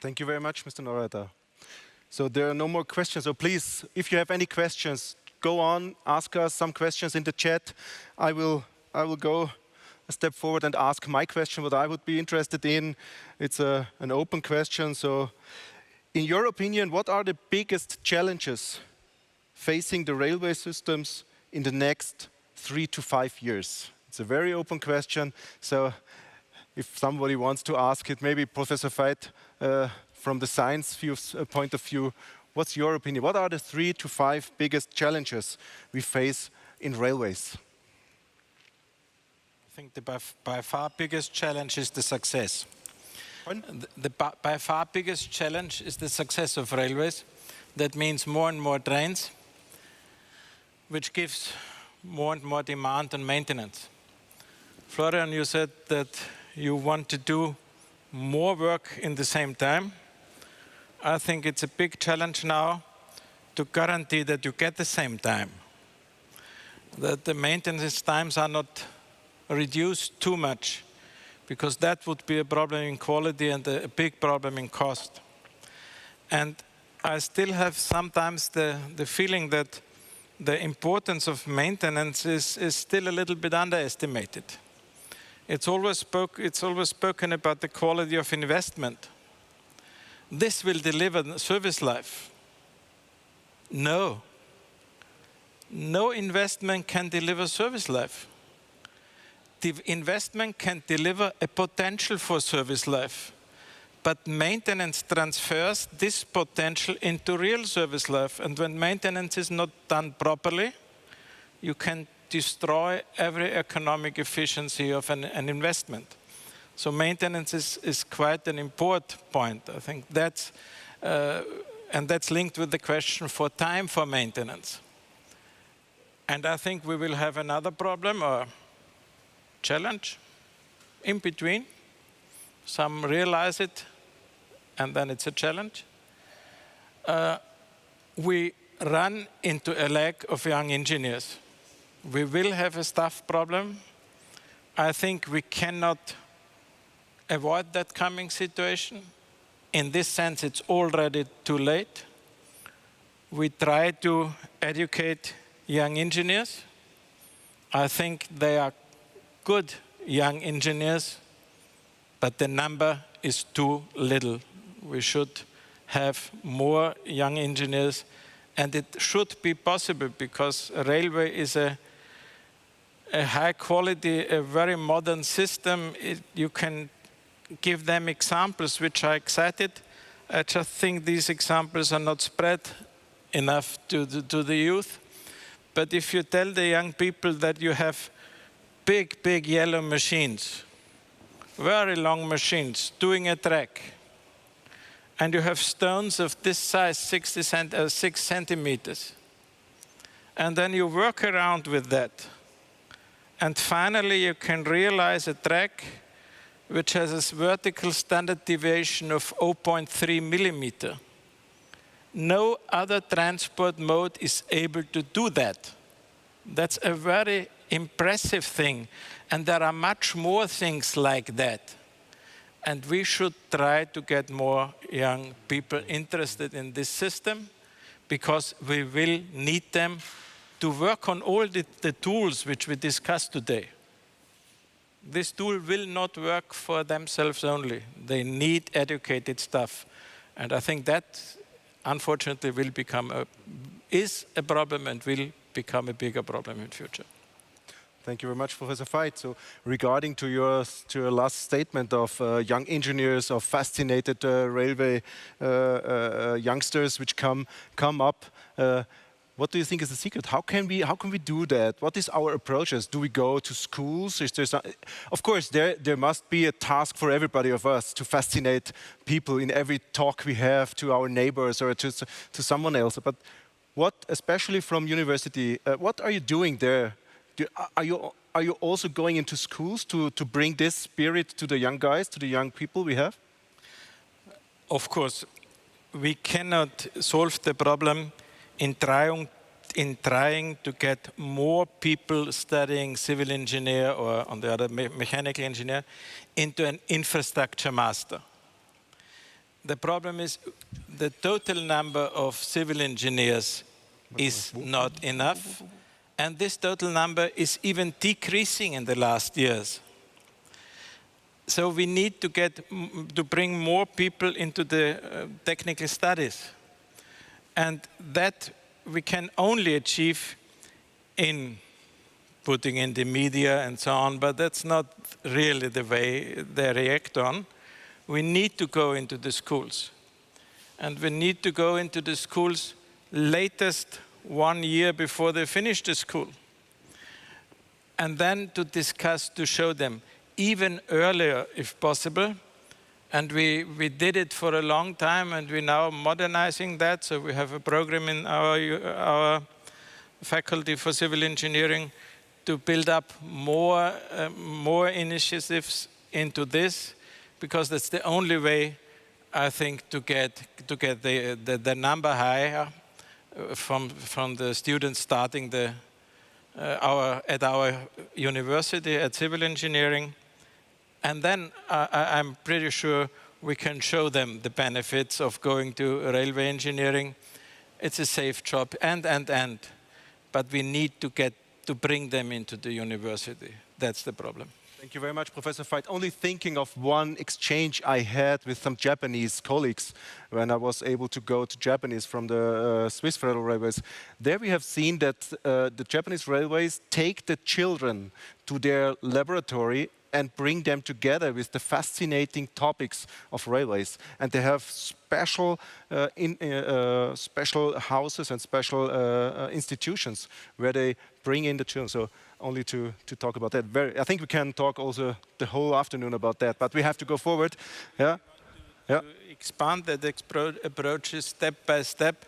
Thank you very much, Mr. Neureiter. So there are no more questions. So please, if you have any questions, go on, ask us some questions in the chat. I will go a step forward and ask my question, what I would be interested in. It's an open question. So in your opinion, what are the biggest challenges facing the railway systems in the next 3 to 5 years? It's a very open question. So if somebody wants to ask it, maybe Professor Veit, from the science point of view, what's your opinion? What are the 3 to 5 biggest challenges we face in railways? I think the by far biggest challenge is the success. The by far biggest challenge is the success of railways. That means more and more trains, which gives more and more demand on maintenance. Florian, you said that you want to do more work in the same time. I think it's a big challenge now to guarantee that you get the same time, that the maintenance times are not reduced too much, because that would be a problem in quality and a big problem in cost. And I still have sometimes the feeling that the importance of maintenance is still a little bit underestimated. It's always spoken about the quality of investment. This will deliver service life. No. No investment can deliver service life. The investment can deliver a potential for service life, but maintenance transfers this potential into real service life. And when maintenance is not done properly, you can destroy every economic efficiency of an investment. So maintenance is quite an important point. I think that's, and that's linked with the question for time for maintenance. And I think we will have another problem or challenge in between. Some realize it, and then it's a challenge. We run into a lack of young engineers. We will have a staff problem. I think we cannot avoid that coming situation. In this sense, it's already too late. We try to educate young engineers. I think they are good young engineers, but the number is too little. We should have more young engineers, and it should be possible because railway is a high quality, a very modern system. You can give them examples which are excited. I just think these examples are not spread enough to the youth. But if you tell the young people that you have big, big yellow machines, very long machines, doing a track, and you have stones of this size, 6 centimeters, and then you work around with that, and finally you can realize a track which has a vertical standard deviation of 0.3 millimeter. No other transport mode is able to do that. That's a very impressive thing. And there are much more things like that. And we should try to get more young people interested in this system because we will need them to work on all the tools which we discussed today. This tool will not work for themselves only. They need educated staff. And I think that unfortunately is a problem and will become a bigger problem in future. Thank you very much, Professor Veit. So regarding to your last statement of young engineers, of fascinated railway youngsters which come up, what do you think is the secret? How can we do that? What is our approaches? Do we go to schools? Of course, there must be a task for everybody of us to fascinate people in every talk we have to our neighbors or to someone else. But what, especially from university, what are you doing there? Are you also going into schools to bring this spirit to the young guys, to the young people we have? Of course, we cannot solve the problem in trying to get more people studying civil engineer or on the other mechanical engineer into an infrastructure master. The problem is the total number of civil engineers is not enough, and this total number is even decreasing in the last years. So we need to bring more people into the technical studies. And that we can only achieve in putting in the media and so on, but that's not really the way they react on. We need to go into the schools. And we need to go into the schools latest 1 year before they finish the school. And then to discuss, to show them even earlier if possible. And we did it for a long time, and we're now modernizing that. So we have a program in our faculty for civil engineering to build up more initiatives into this, because that's the only way, I think, to get the number higher from the students starting at our university at civil engineering. And then I'm pretty sure we can show them the benefits of going to railway engineering. It's a safe job, but we need to bring them into the university. That's the problem. Thank you very much, Professor Veit. Only thinking of one exchange I had with some Japanese colleagues when I was able to go to Japanese from the Swiss Federal Railways. There we have seen that the Japanese railways take the children to their laboratory and bring them together with the fascinating topics of railways. And they have special houses and special institutions where they bring in the children. So only to talk about that. I think we can talk also the whole afternoon about that, but we have to go forward. Yeah. To expand that approach step by step.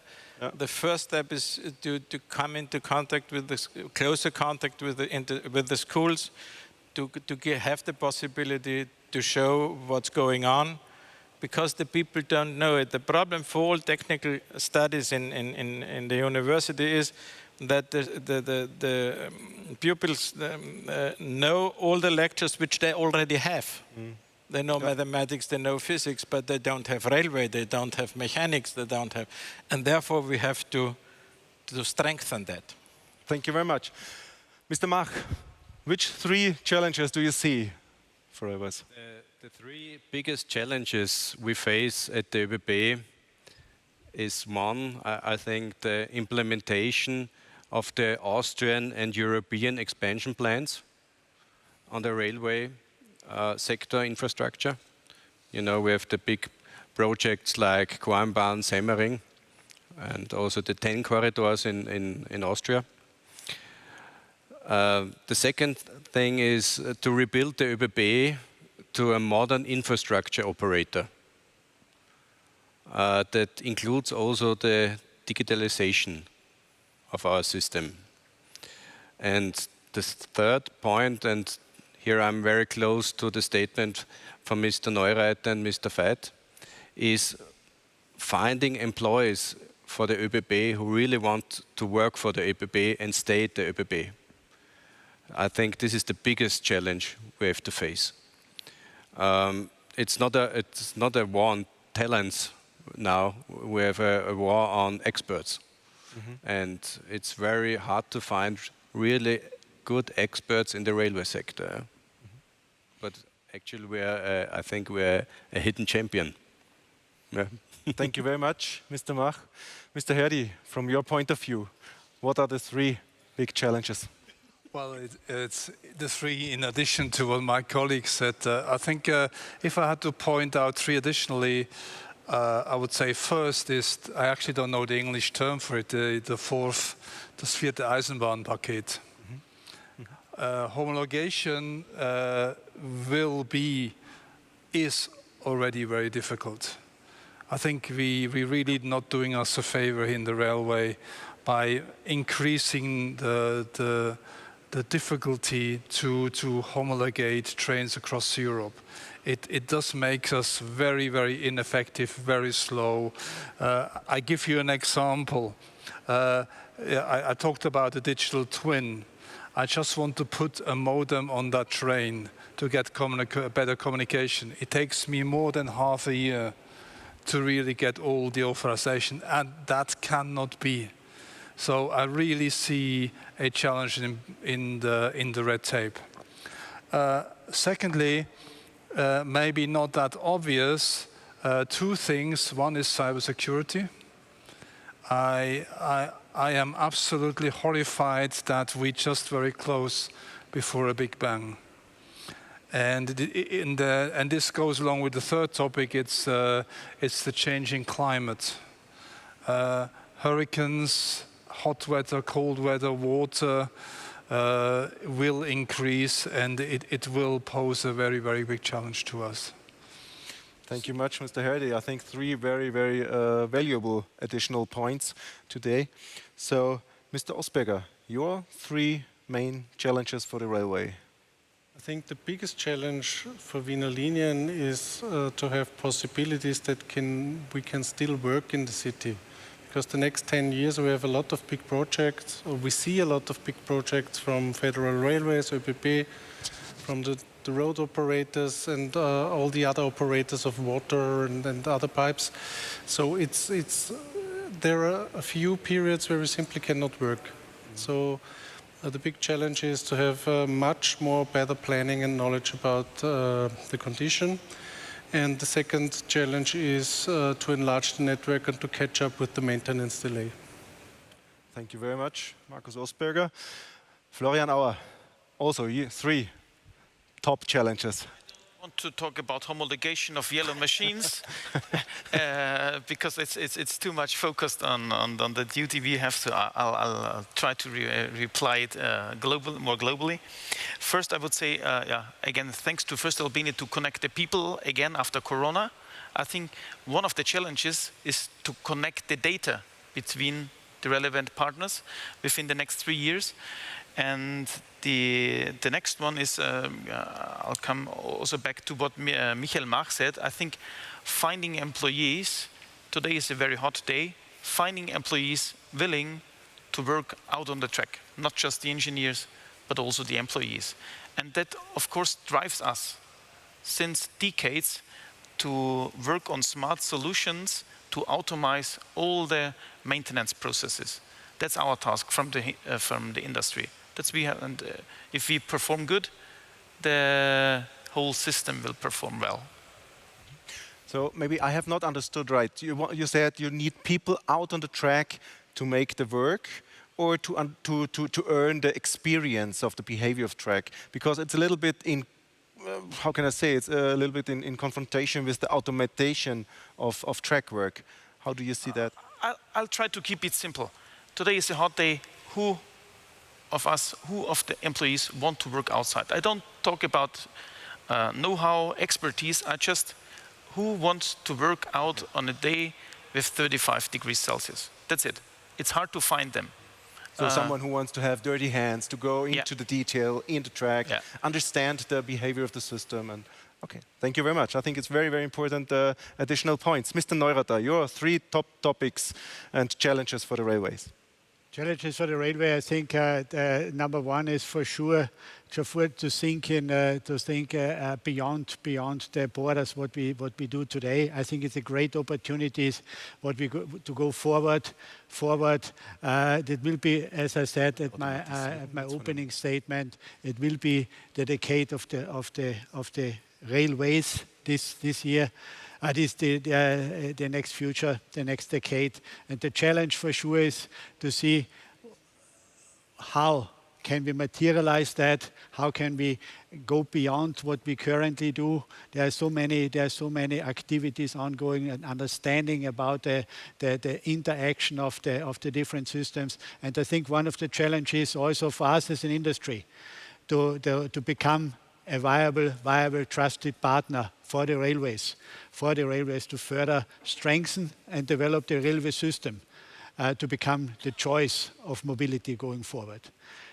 The first step is to come into contact with closer contact with the schools, to have the possibility to show what's going on, because the people don't know it. The problem for all technical studies in the university is that the pupils know all the lectures which they already have. They know mathematics, they know physics, but they don't have railway, they don't have mechanics, they don't have, and therefore we have to strengthen that. Thank you very much. Mr. Mach, which 3 challenges do you see for us? The 3 biggest challenges we face at the ÖBB is one, I think, the implementation of the Austrian and European expansion plans on the railway sector infrastructure. You know, we have the big projects like Bahn, Semmering, and also the 10 corridors in Austria. The second thing is to rebuild the ÖBB to a modern infrastructure operator that includes also the digitalization of our system. And the third point, and here I'm very close to the statement from Mr. Neureiter and Mr. Veit, is finding employees for the ÖBB who really want to work for the ÖBB and stay at the ÖBB. I think this is the biggest challenge we have to face. It's not a war on talents now. We have a war on experts. And it's very hard to find really good experts in the railway sector. But actually, I think we're a hidden champion. Yeah. Thank you very much, Mr. Mach. Mr. Härdi, from your point of view, what are the 3 big challenges? Well, it's the 3 in addition to what my colleagues said. I think if I had to point out 3 additionally, I would say first is, I actually don't know the English term for it, das 4. Eisenbahnpaket. Homologation is already very difficult. I think we really not doing us a favor in the railway by increasing the difficulty to homologate trains across Europe. It does make us very, very ineffective, very slow. I give you an example. I talked about the digital twin. I just want to put a modem on that train to get better communication. It takes me more than half a year to really get all the authorization, and that cannot be. So I really see a challenge in the red tape. Secondly, maybe not that obvious, 2 things. One is cybersecurity. I am absolutely horrified that we just very close before a big bang. And this goes along with the third topic. It's the changing climate. Hurricanes, hot weather, cold weather, water will increase, and it will pose a very, very big challenge to us. Thank you much, Mr. Härdi. I think 3 very, very valuable additional points today. So, Mr. Ossberger, your 3 main challenges for the railway. I think the biggest challenge for Wiener Linien is to have possibilities that we can still work in the city. Because the next 10 years we have a lot of big projects, or we see a lot of big projects from Federal Railways, ÖBB, from the road operators and all the other operators of water and other pipes. So there are a few periods where we simply cannot work. So the big challenge is to have much more better planning and knowledge about the condition. And the second challenge is to enlarge the network and to catch up with the maintenance delay. Thank you very much, Markus Ossberger. Florian Auer, also 3 top challenges. I want to talk about homologation of yellow machines because it's too much focused on the duty we have, so I'll try to reply it more globally. First, I would say, again, thanks to voestalpine to connect the people again after Corona. I think one of the challenges is to connect the data between the relevant partners within the next 3 years. And the next one is, I'll come also back to what Michael Mach said. I think finding employees, today is a very hot day, finding employees willing to work out on the track, not just the engineers, but also the employees. And that, of course, drives us since decades to work on smart solutions to automate all the maintenance processes. That's our task from the industry. That's we have, and if we perform good, the whole system will perform well. So maybe I have not understood right. You said you need people out on the track to make the work, or to earn the experience of the behavior of track, because it's a little bit in how can I say, it's a little bit in confrontation with the automation of track work. How do you see that? I'll try to keep it simple. Today is a hot day. Who of the employees want to work outside? I don't talk about know-how, expertise. I just, who wants to work out on a day with 35 degrees Celsius? That's it. It's hard to find them. So someone who wants to have dirty hands, to go into the detail, in the track, understand the behavior of the system. And okay, thank you very much. I think it's very, very important additional points. Mr. Neureiter, your 3 top topics and challenges for the railways. Challenges for the railway, I think number 1 is for sure to think beyond the borders what we do today. I think it's a great opportunity to go forward. It will be, as I said at my opening statement, it will be the decade of the railways this year. The next future, the next decade. And the challenge for sure is to see how can we materialize that, how can we go beyond what we currently do. There are so many activities ongoing and understanding about the interaction of the different systems. And I think one of the challenges also for us as an industry to become a viable, trusted partner for the railways to further strengthen and develop the railway system to become the choice of mobility going forward.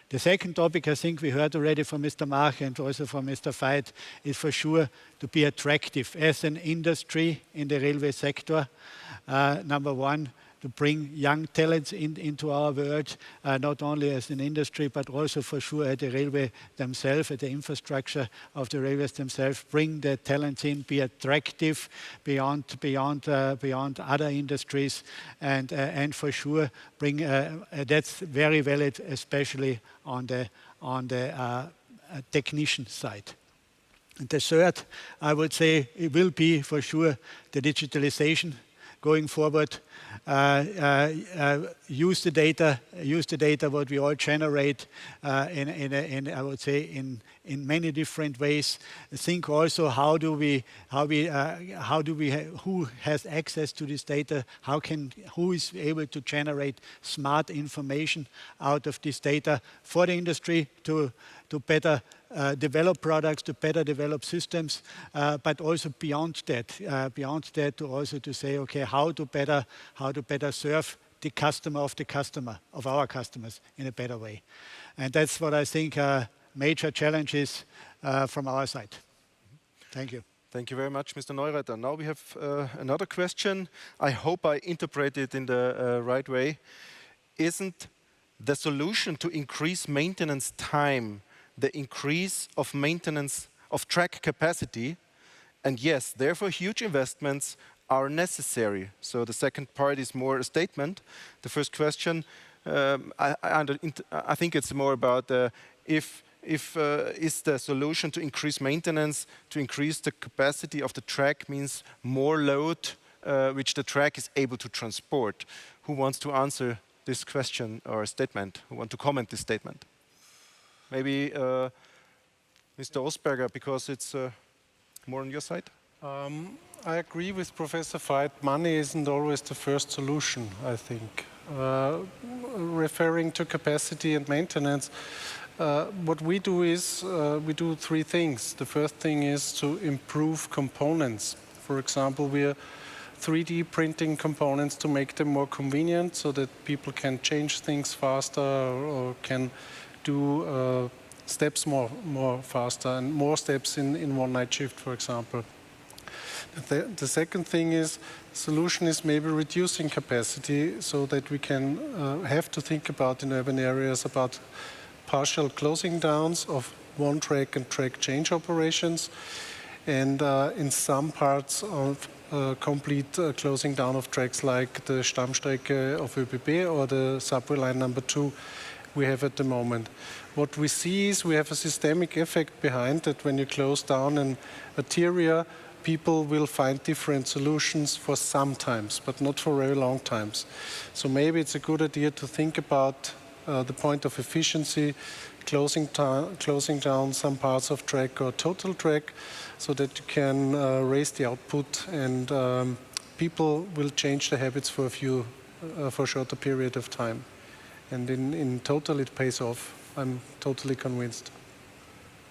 The second topic, I think we heard already from Mr. Mach and also from Mr. Veit, is for sure to be attractive as an industry in the railway sector. Number 1, to bring young talents into our world, not only as an industry, but also for sure at the railway themselves, at the infrastructure of the railways themselves, bring the talents in, be attractive beyond other industries, and for sure bring, that's very valid, especially on the technician side. And the third, I would say, it will be for sure the digitalization going forward. Use the data what we all generate I would say in many different ways. Think also who has access to this data, who is able to generate smart information out of this data for the industry to better develop products, to better develop systems, but also beyond that to also to say, okay, how to better serve the customer of our customers in a better way. And that's what I think are major challenges from our side. Thank you. Thank you very much, Mr. Neureiter. Now we have another question. I hope I interpret it in the right way. Isn't the solution to increase maintenance time the increase of maintenance of track capacity? And yes, therefore huge investments are necessary. So the second part is more a statement. The first question, I think it's more about if is the solution to increase maintenance, to increase the capacity of the track means more load which the track is able to transport. Who wants to answer this question or statement? Who want to comment this statement? Maybe Mr. Ossberger, because it's more on your side. I agree with Professor Veit. Money isn't always the first solution, I think. Referring to capacity and maintenance, what we do is we do 3 things. The first thing is to improve components. For example, we are 3D printing components to make them more convenient so that people can change things faster or can do steps more faster and more steps in one night shift, for example. The second thing is, solution is maybe reducing capacity so that we can have to think about in urban areas about partial closing downs of one track and track change operations, and in some parts of complete closing down of tracks like the Stammstrecke of ÖBB or the subway line number 2 we have at the moment. What we see is we have a systemic effect behind that. When you close down an area, people will find different solutions for some times, but not for very long times. So maybe it's a good idea to think about the point of efficiency, closing down some parts of track or total track, so that you can raise the output, and people will change their habits for a shorter period of time. And in total, it pays off. I'm totally convinced.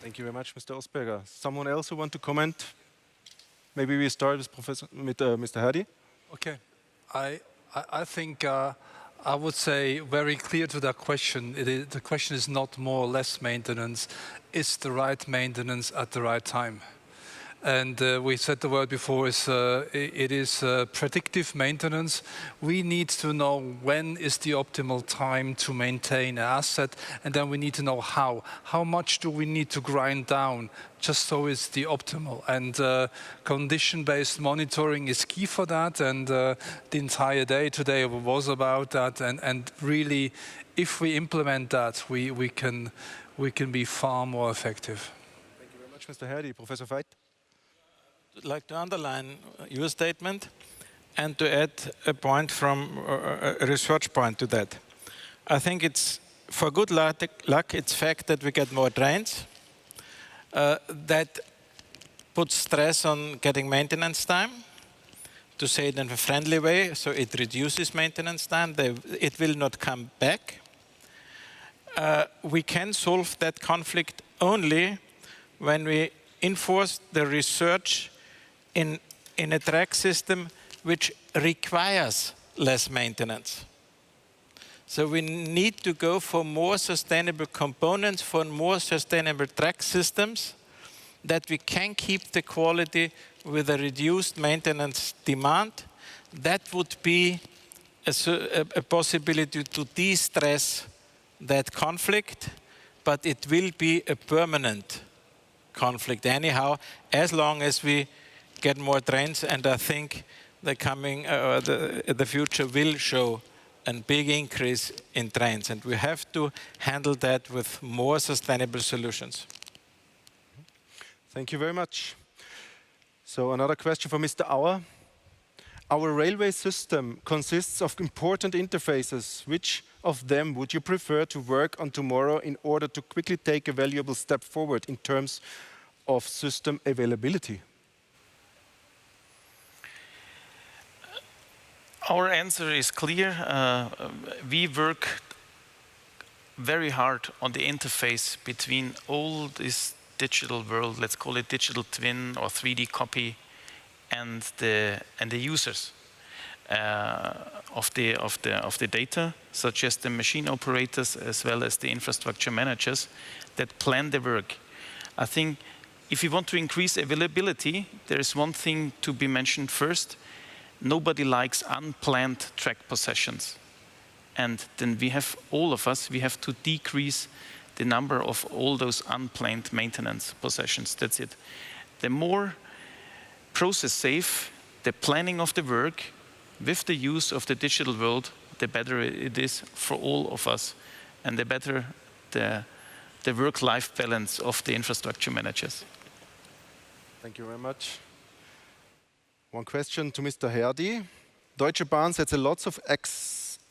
Thank you very much, Mr. Ossberger. Someone else who want to comment? Maybe we start with Mr. Härdi. Okay, I think I would say very clear to that question. The question is not more or less maintenance; it's the right maintenance at the right time. And we said the word before, it is predictive maintenance. We need to know when is the optimal time to maintain an asset, and then we need to know how. How much do we need to grind down, just so it's the optimal. And condition-based monitoring is key for that, and the entire day today was about that. And really, if we implement that, we can be far more effective. Thank you very much, Mr. Härdi. Professor Veit? I'd like to underline your statement and to add a point from a research point to that. I think it's for good luck, it's fact that we get more trains. That puts stress on getting maintenance time, to say it in a friendly way, so it reduces maintenance time. It will not come back. We can solve that conflict only when we enforce the research in a track system which requires less maintenance. So we need to go for more sustainable components, for more sustainable track systems, that we can keep the quality with a reduced maintenance demand. That would be a possibility to de-stress that conflict, but it will be a permanent conflict anyhow, as long as we get more trains, and I think the future will show a big increase in trains, and we have to handle that with more sustainable solutions. Thank you very much. So another question for Mr. Auer. Our railway system consists of important interfaces. Which of them would you prefer to work on tomorrow in order to quickly take a valuable step forward in terms of system availability? Our answer is clear. We work very hard on the interface between all this digital world, let's call it digital twin or 3D copy, and the users of the data, such as the machine operators as well as the infrastructure managers that plan the work. I think if you want to increase availability, there is one thing to be mentioned first. Nobody likes unplanned track possessions. And then we have, all of us, we have to decrease the number of all those unplanned maintenance possessions. That's it. The more process safe the planning of the work with the use of the digital world, the better it is for all of us, and the better the work-life balance of the infrastructure managers. Thank you very much. One question to Mr. Härdi. Deutsche Bahn sets a lot of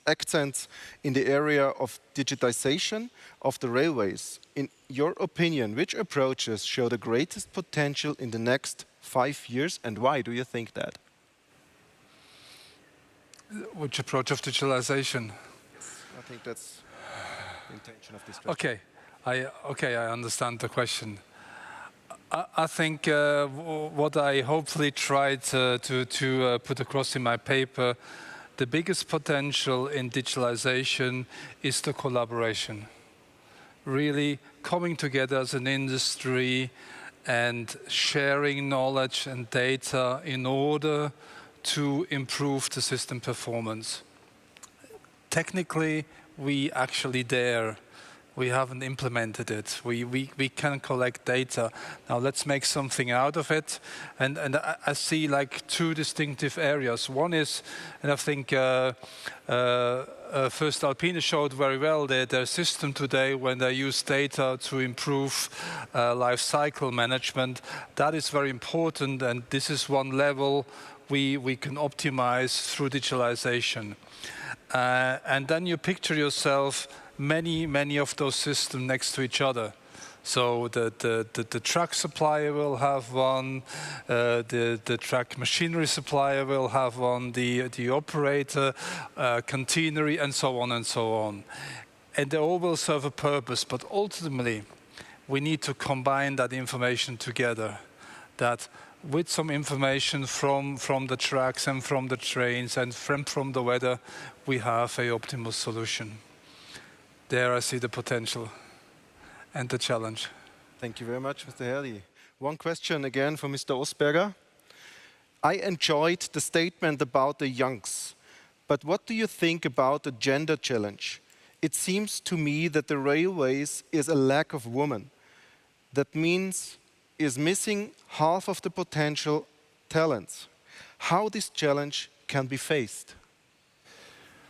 accents in the area of digitization of the railways. In your opinion, which approaches show the greatest potential in the next 5 years, and why do you think that? Which approach of digitalization? I think that's the intention of this question. Okay, I understand the question. I think what I hopefully tried to put across in my paper, the biggest potential in digitalization is the collaboration. Really coming together as an industry and sharing knowledge and data in order to improve the system performance. Technically, we actually dare. We haven't implemented it. We can collect data. Now let's make something out of it. And I see like two distinctive areas. One is, and I think voestalpine showed very well their system today when they use data to improve life cycle management. That is very important, and this is one level we can optimize through digitalization. And then you picture yourself many of those systems next to each other. So the truck supplier will have one, the truck machinery supplier will have one, the operator, containery, and so on and so on. And they all will serve a purpose, but ultimately we need to combine that information together. That with some information from the tracks and from the trains and from the weather, we have an optimal solution. There I see the potential and the challenge. Thank you very much, Mr. Härdi. One question again for Mr. Ossberger. I enjoyed the statement about the youngs, but what do you think about the gender challenge? It seems to me that the railways is a lack of women. That means is missing half of the potential talents. How this challenge can be faced?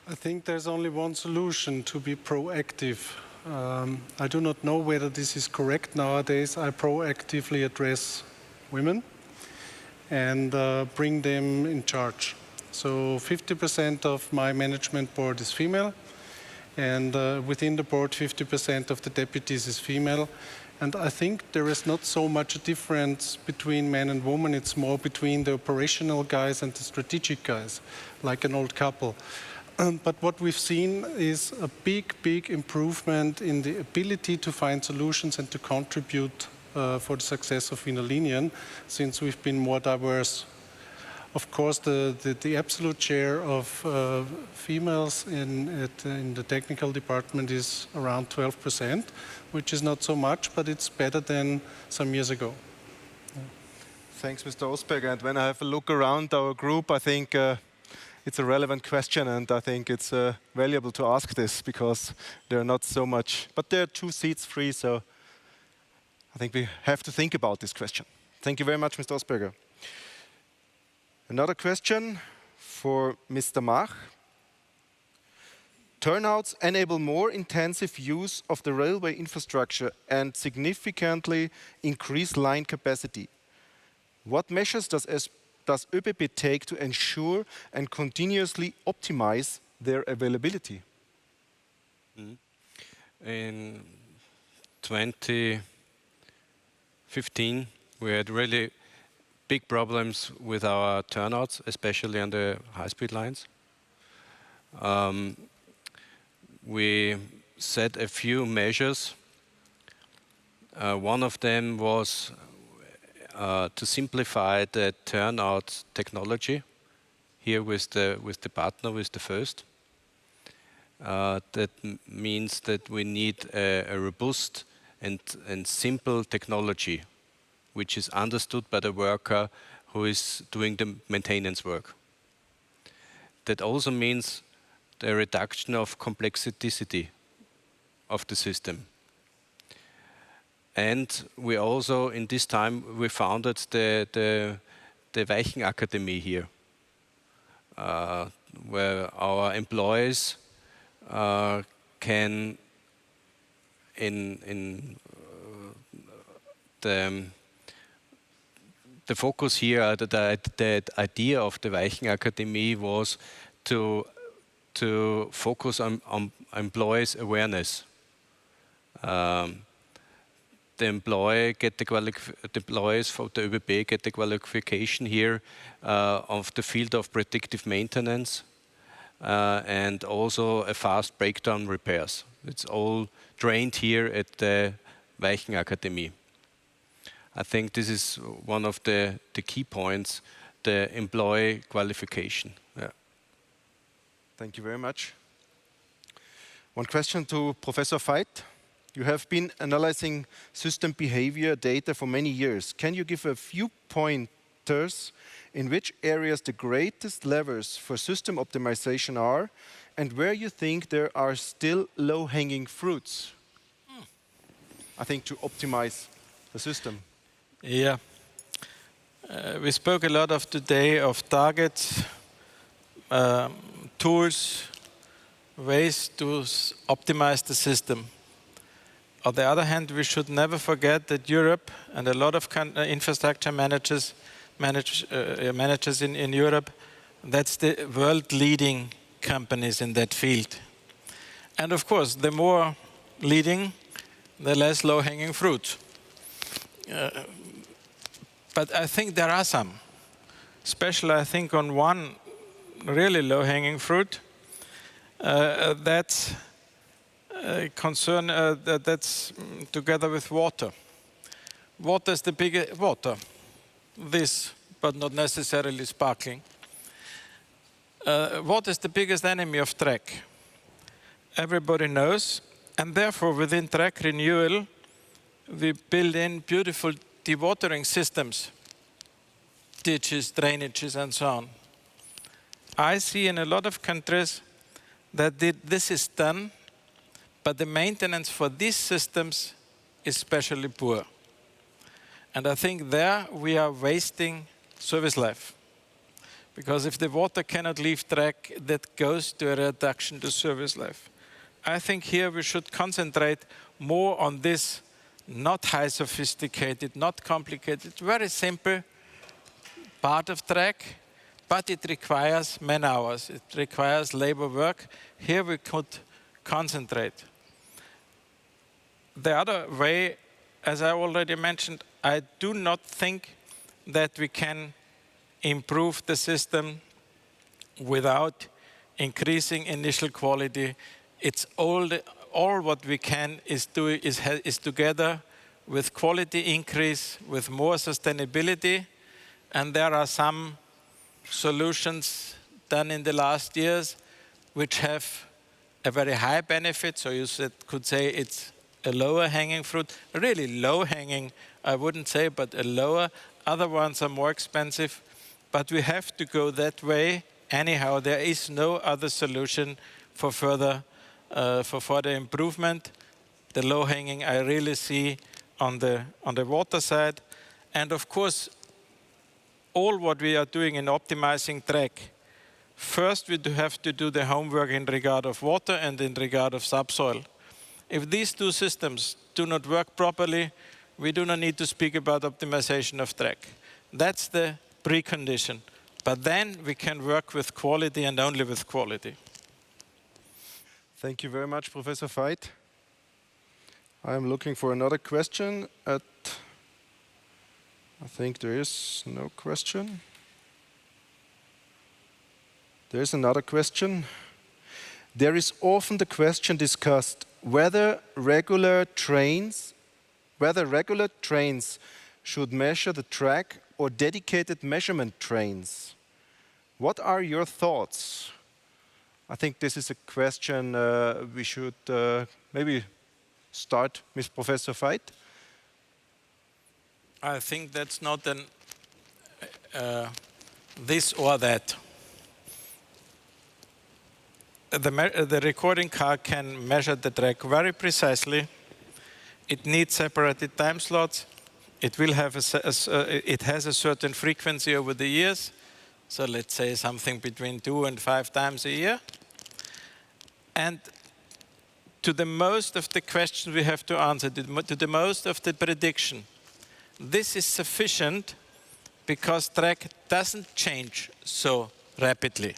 I think there's only one solution: to be proactive. I do not know whether this is correct nowadays. I proactively address women and bring them in charge. So 50% of my management board is female, and within the board 50% of the deputies is female. And I think there is not so much a difference between men and women. It's more between the operational guys and the strategic guys, like an old couple. But what we've seen is a big improvement in the ability to find solutions and to contribute for the success of Wiener Linien, since we've been more diverse. Of course, the absolute share of females in the technical department is around 12%, which is not so much, but it's better than some years ago. Thanks, Mr. Ossberger. And when I have a look around our group, I think it's a relevant question, and I think it's valuable to ask this because there are not so much, but there are 2 seats free, so I think we have to think about this question. Thank you very much, Mr. Ossberger. Another question for Mr. Mach. Turnouts enable more intensive use of the railway infrastructure and significantly increase line capacity. What measures does ÖBB take to ensure and continuously optimize their availability? In 2015, we had really big problems with our turnouts, especially on the high-speed lines. We set a few measures. One of them was to simplify the turnout technology here with the partner, with the first. That means that we need a robust and simple technology which is understood by the worker who is doing the maintenance work. That also means the reduction of complexity of the system. And we also, in this time, we founded the Weichenakademie here, where our employees can, the focus here, the idea of the Weichenakademie was to focus on employees' awareness. The employees for the ÖBB get the qualification here of the field of predictive maintenance and also a fast breakdown repairs. It's all trained here at the Weichenakademie. I think this is one of the key points, the employee qualification. Yeah. Thank you very much. One question to Professor Veit. You have been analyzing system behavior data for many years. Can you give a few pointers in which areas the greatest levers for system optimization are, and where you think there are still low-hanging fruits? I think to optimize the system. Yeah. We spoke a lot of today of targets, tools, ways to optimize the system. On the other hand, we should never forget that Europe and a lot of infrastructure managers in Europe, that's the world-leading companies in that field. And of course, the more leading, the less low-hanging fruit. But I think there are some. Especially, I think, on one really low-hanging fruit, that's that's together with water. Water is the biggest water. This, but not necessarily sparkling. Water is the biggest enemy of track. Everybody knows, and therefore within track renewal, we build in beautiful dewatering systems, ditches, drainages, and so on. I see in a lot of countries that this is done, but the maintenance for these systems is especially poor. And I think there we are wasting service life. Because if the water cannot leave track, that goes to a reduction to service life. I think here we should concentrate more on this not high sophisticated, not complicated, very simple part of track, but it requires man hours, it requires labor work. Here we could concentrate. The other way, as I already mentioned, I do not think that we can improve the system without increasing initial quality. It's all what we can is together with quality increase, with more sustainability, and there are some solutions done in the last years which have a very high benefit. So you could say it's a lower hanging fruit, really low hanging, I wouldn't say, but a lower. Other ones are more expensive, but we have to go that way. Anyhow, there is no other solution for further improvement. The low hanging I really see on the water side. And of course, all what we are doing in optimizing track, first we have to do the homework in regard of water and in regard of subsoil. If these two systems do not work properly, we do not need to speak about optimization of track. That's the precondition. But then we can work with quality and only with quality. Thank you very much, Professor Veit. I am looking for another question. I think there is no question. There is another question. There is often the question discussed whether regular trains should measure the track or dedicated measurement trains. What are your thoughts? I think this is a question we should maybe start with Professor Veit. I think that's not an this or that. The recording car can measure the track very precisely. It needs separated time slots. It will have it has a certain frequency over the years. So let's say something between 2 and 5 times a year. And to the most of the questions we have to answer, to the most of the prediction, this is sufficient because track doesn't change so rapidly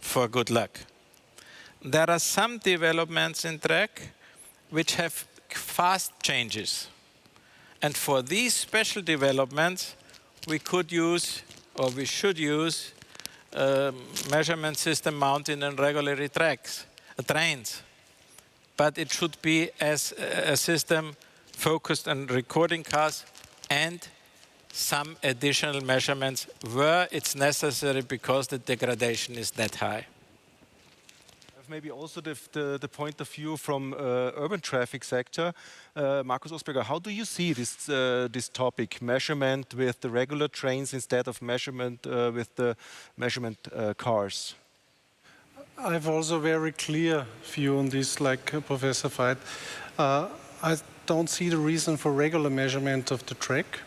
for good luck. There are some developments in track which have fast changes. And for these special developments, we could use, or we should use, measurement system mounted in regular trains. But it should be as a system focused on recording cars and some additional measurements where it's necessary because the degradation is that high. Maybe also the point of view from urban traffic sector. Markus Ossberger, how do you see this topic, measurement with the regular trains instead of measurement with the measurement cars? I have also a very clear view on this, like Professor Veit. I don't see the reason for regular measurement of the track,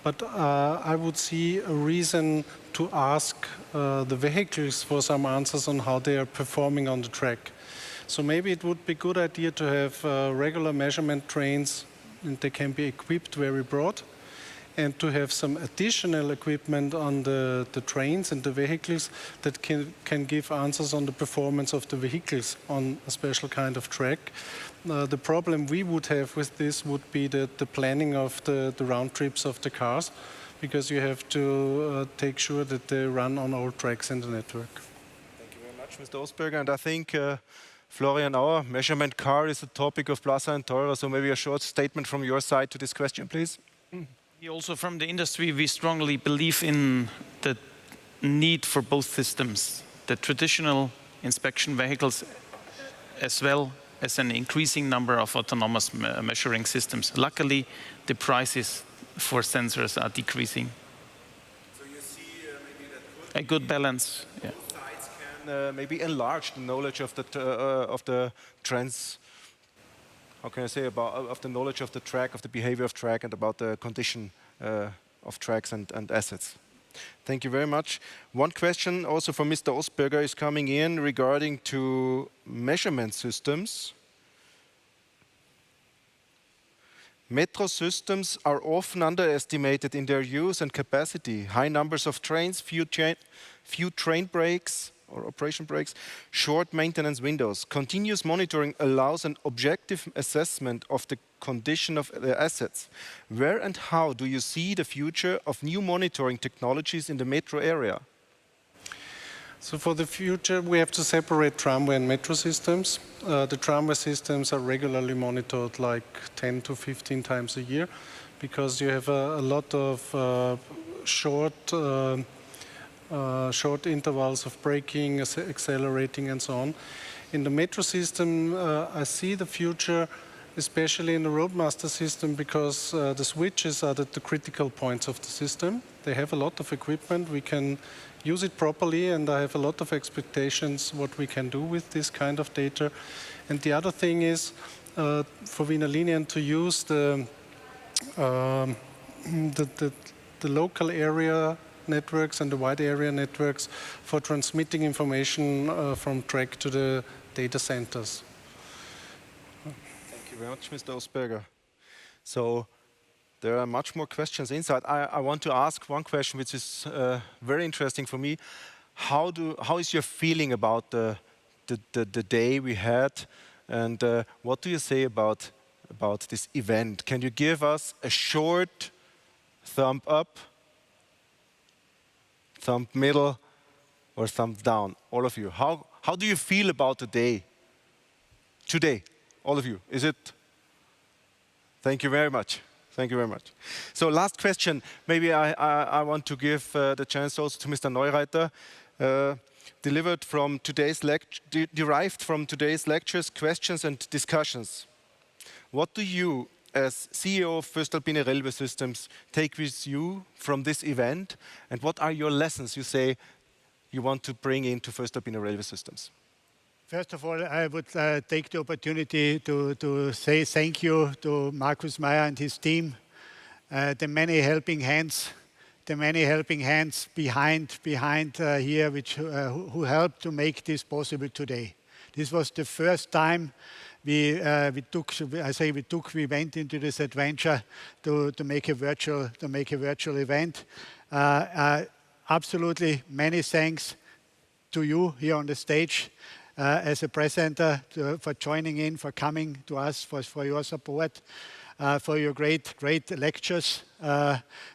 but I would see a reason to ask the vehicles for some answers on how they are performing on the track. So maybe it would be a good idea to have regular measurement trains, and they can be equipped very broad, and to have some additional equipment on the trains and the vehicles that can give answers on the performance of the vehicles on a special kind of track. The problem we would have with this would be the planning of the round trips of the cars, because you have to take sure that they run on all tracks in the network. Thank you very much, Mr. Ossberger. And I think, Florian, our measurement car is a topic of Plaza and Teurer, so maybe a short statement from your side to this question, please. Also from the industry, we strongly believe in the need for both systems, the traditional inspection vehicles as well as an increasing number of autonomous measuring systems. Luckily, the prices for sensors are decreasing. So you see maybe that a good balance. Both sides can maybe enlarge the knowledge of the trends. How can I say of the knowledge of the track, of the behavior of track, and about the condition of tracks and assets. Thank you very much. One question also from Mr. Ossberger is coming in regarding to measurement systems. Metro systems are often underestimated in their use and capacity. High numbers of trains, few train breaks or operation breaks, short maintenance windows. Continuous monitoring allows an objective assessment of the condition of the assets. Where and how do you see the future of new monitoring technologies in the metro area? So for the future, we have to separate tramway and metro systems. The tramway systems are regularly monitored like 10 to 15 times a year, because you have a lot of short intervals of braking, accelerating, and so on. In the metro system, I see the future, especially in the Roadmaster system, because the switches are the critical points of the system. They have a lot of equipment. We can use it properly, and I have a lot of expectations what we can do with this kind of data. And the other thing is for Wiener Linien to use the local area networks and the wide area networks for transmitting information from track to the data centers. Thank you very much, Mr. Ossberger. So there are much more questions inside. I want to ask one question which is very interesting for me. How is your feeling about the day we had, and what do you say about this event? Can you give us a short thumb up, thumb middle, or thumb down? All of you. How do you feel about the day? Today, all of you. Is it? Thank you very much. Thank you very much. So last question. Maybe I want to give the chance also to Mr. Neureiter. Derived from today's lectures, questions and discussions. What do you, as CEO of voestalpine Railway Systems, take with you from this event? And what are your lessons you say you want to bring into voestalpine Railway Systems? First of all, I would take the opportunity to say thank you to Markus Meyer and his team, the many helping hands behind here, who helped to make this possible today. This was the first time we went into this adventure to make a virtual event. Absolutely, many thanks to you here on the stage. As a presenter, for joining in, for coming to us, for your support, for your great lectures.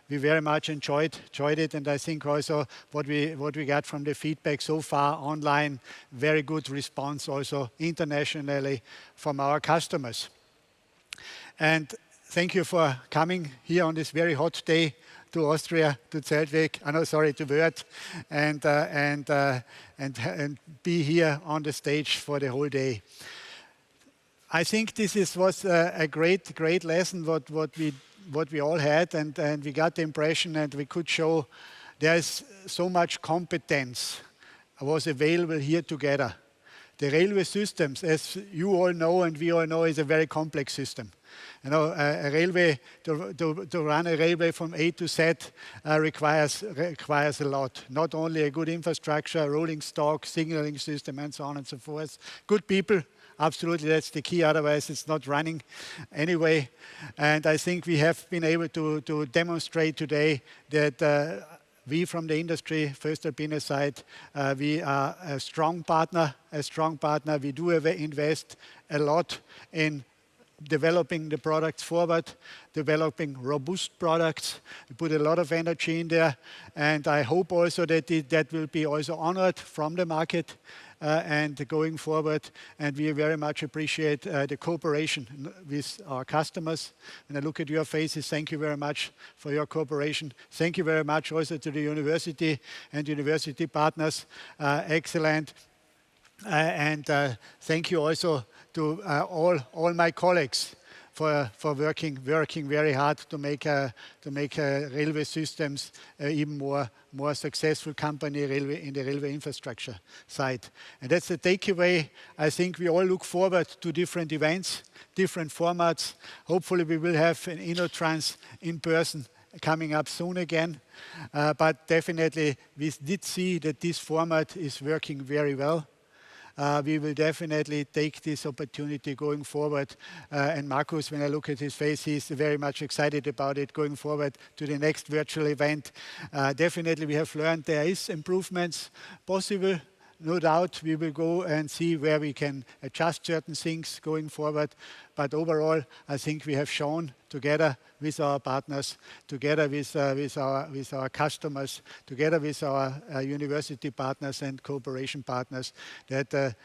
We very much enjoyed it, and I think also what we got from the feedback so far online, very good response also internationally from our customers. And thank you for coming here on this very hot day to Austria, to Zeltweg, to Wörth, and be here on the stage for the whole day. I think this was a great lesson what we all had, and we got the impression and we could show there is so much competence was available here together. The railway systems, as you all know and we all know, is a very complex system. You know, a railway, to run a railway from A to Z requires a lot. Not only a good infrastructure, rolling stock, signaling system, and so on and so forth. Good people, absolutely, that's the key. Otherwise, it's not running anyway. And I think we have been able to demonstrate today that we from the industry, voestalpine side, we are a strong partner. We do invest a lot in developing the products forward, developing robust products. We put a lot of energy in there, and I hope also that that will be also honored from the market and going forward. And we very much appreciate the cooperation with our customers. When I look at your faces, thank you very much for your cooperation. Thank you very much also to the university and university partners. Excellent. And thank you also to all my colleagues for working very hard to make railway systems even more successful company in the railway infrastructure side. And that's the takeaway. I think we all look forward to different events, different formats. Hopefully we will have an InnoTrans in person coming up soon again. But definitely we did see that this format is working very well. We will definitely take this opportunity going forward. And Markus, when I look at his face, he's very much excited about it going forward to the next virtual event. Definitely we have learned there is improvements possible. No doubt we will go and see where we can adjust certain things going forward. But overall, I think we have shown together with our partners, together with our customers, together with our university partners and cooperation partners, that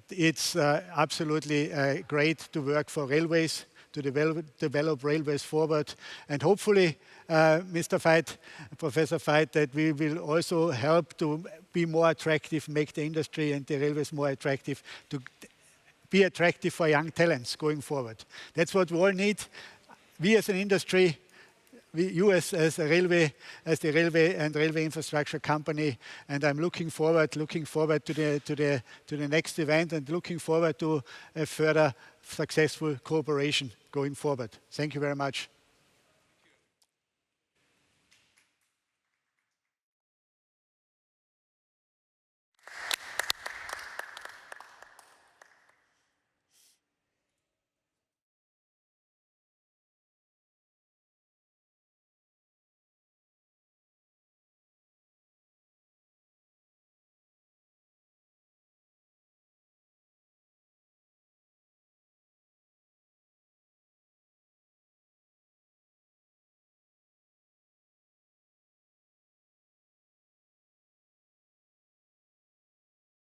it's absolutely great to work for railways, to develop railways forward. And hopefully, Mr. Veit, Professor Veit, that we will also help to be more attractive, make the industry and the railways more attractive, to be attractive for young talents going forward. That's what we all need. We as an industry, you as the railway and railway infrastructure company, and I'm looking forward to the next event and looking forward to a further successful cooperation going forward. Thank you very much.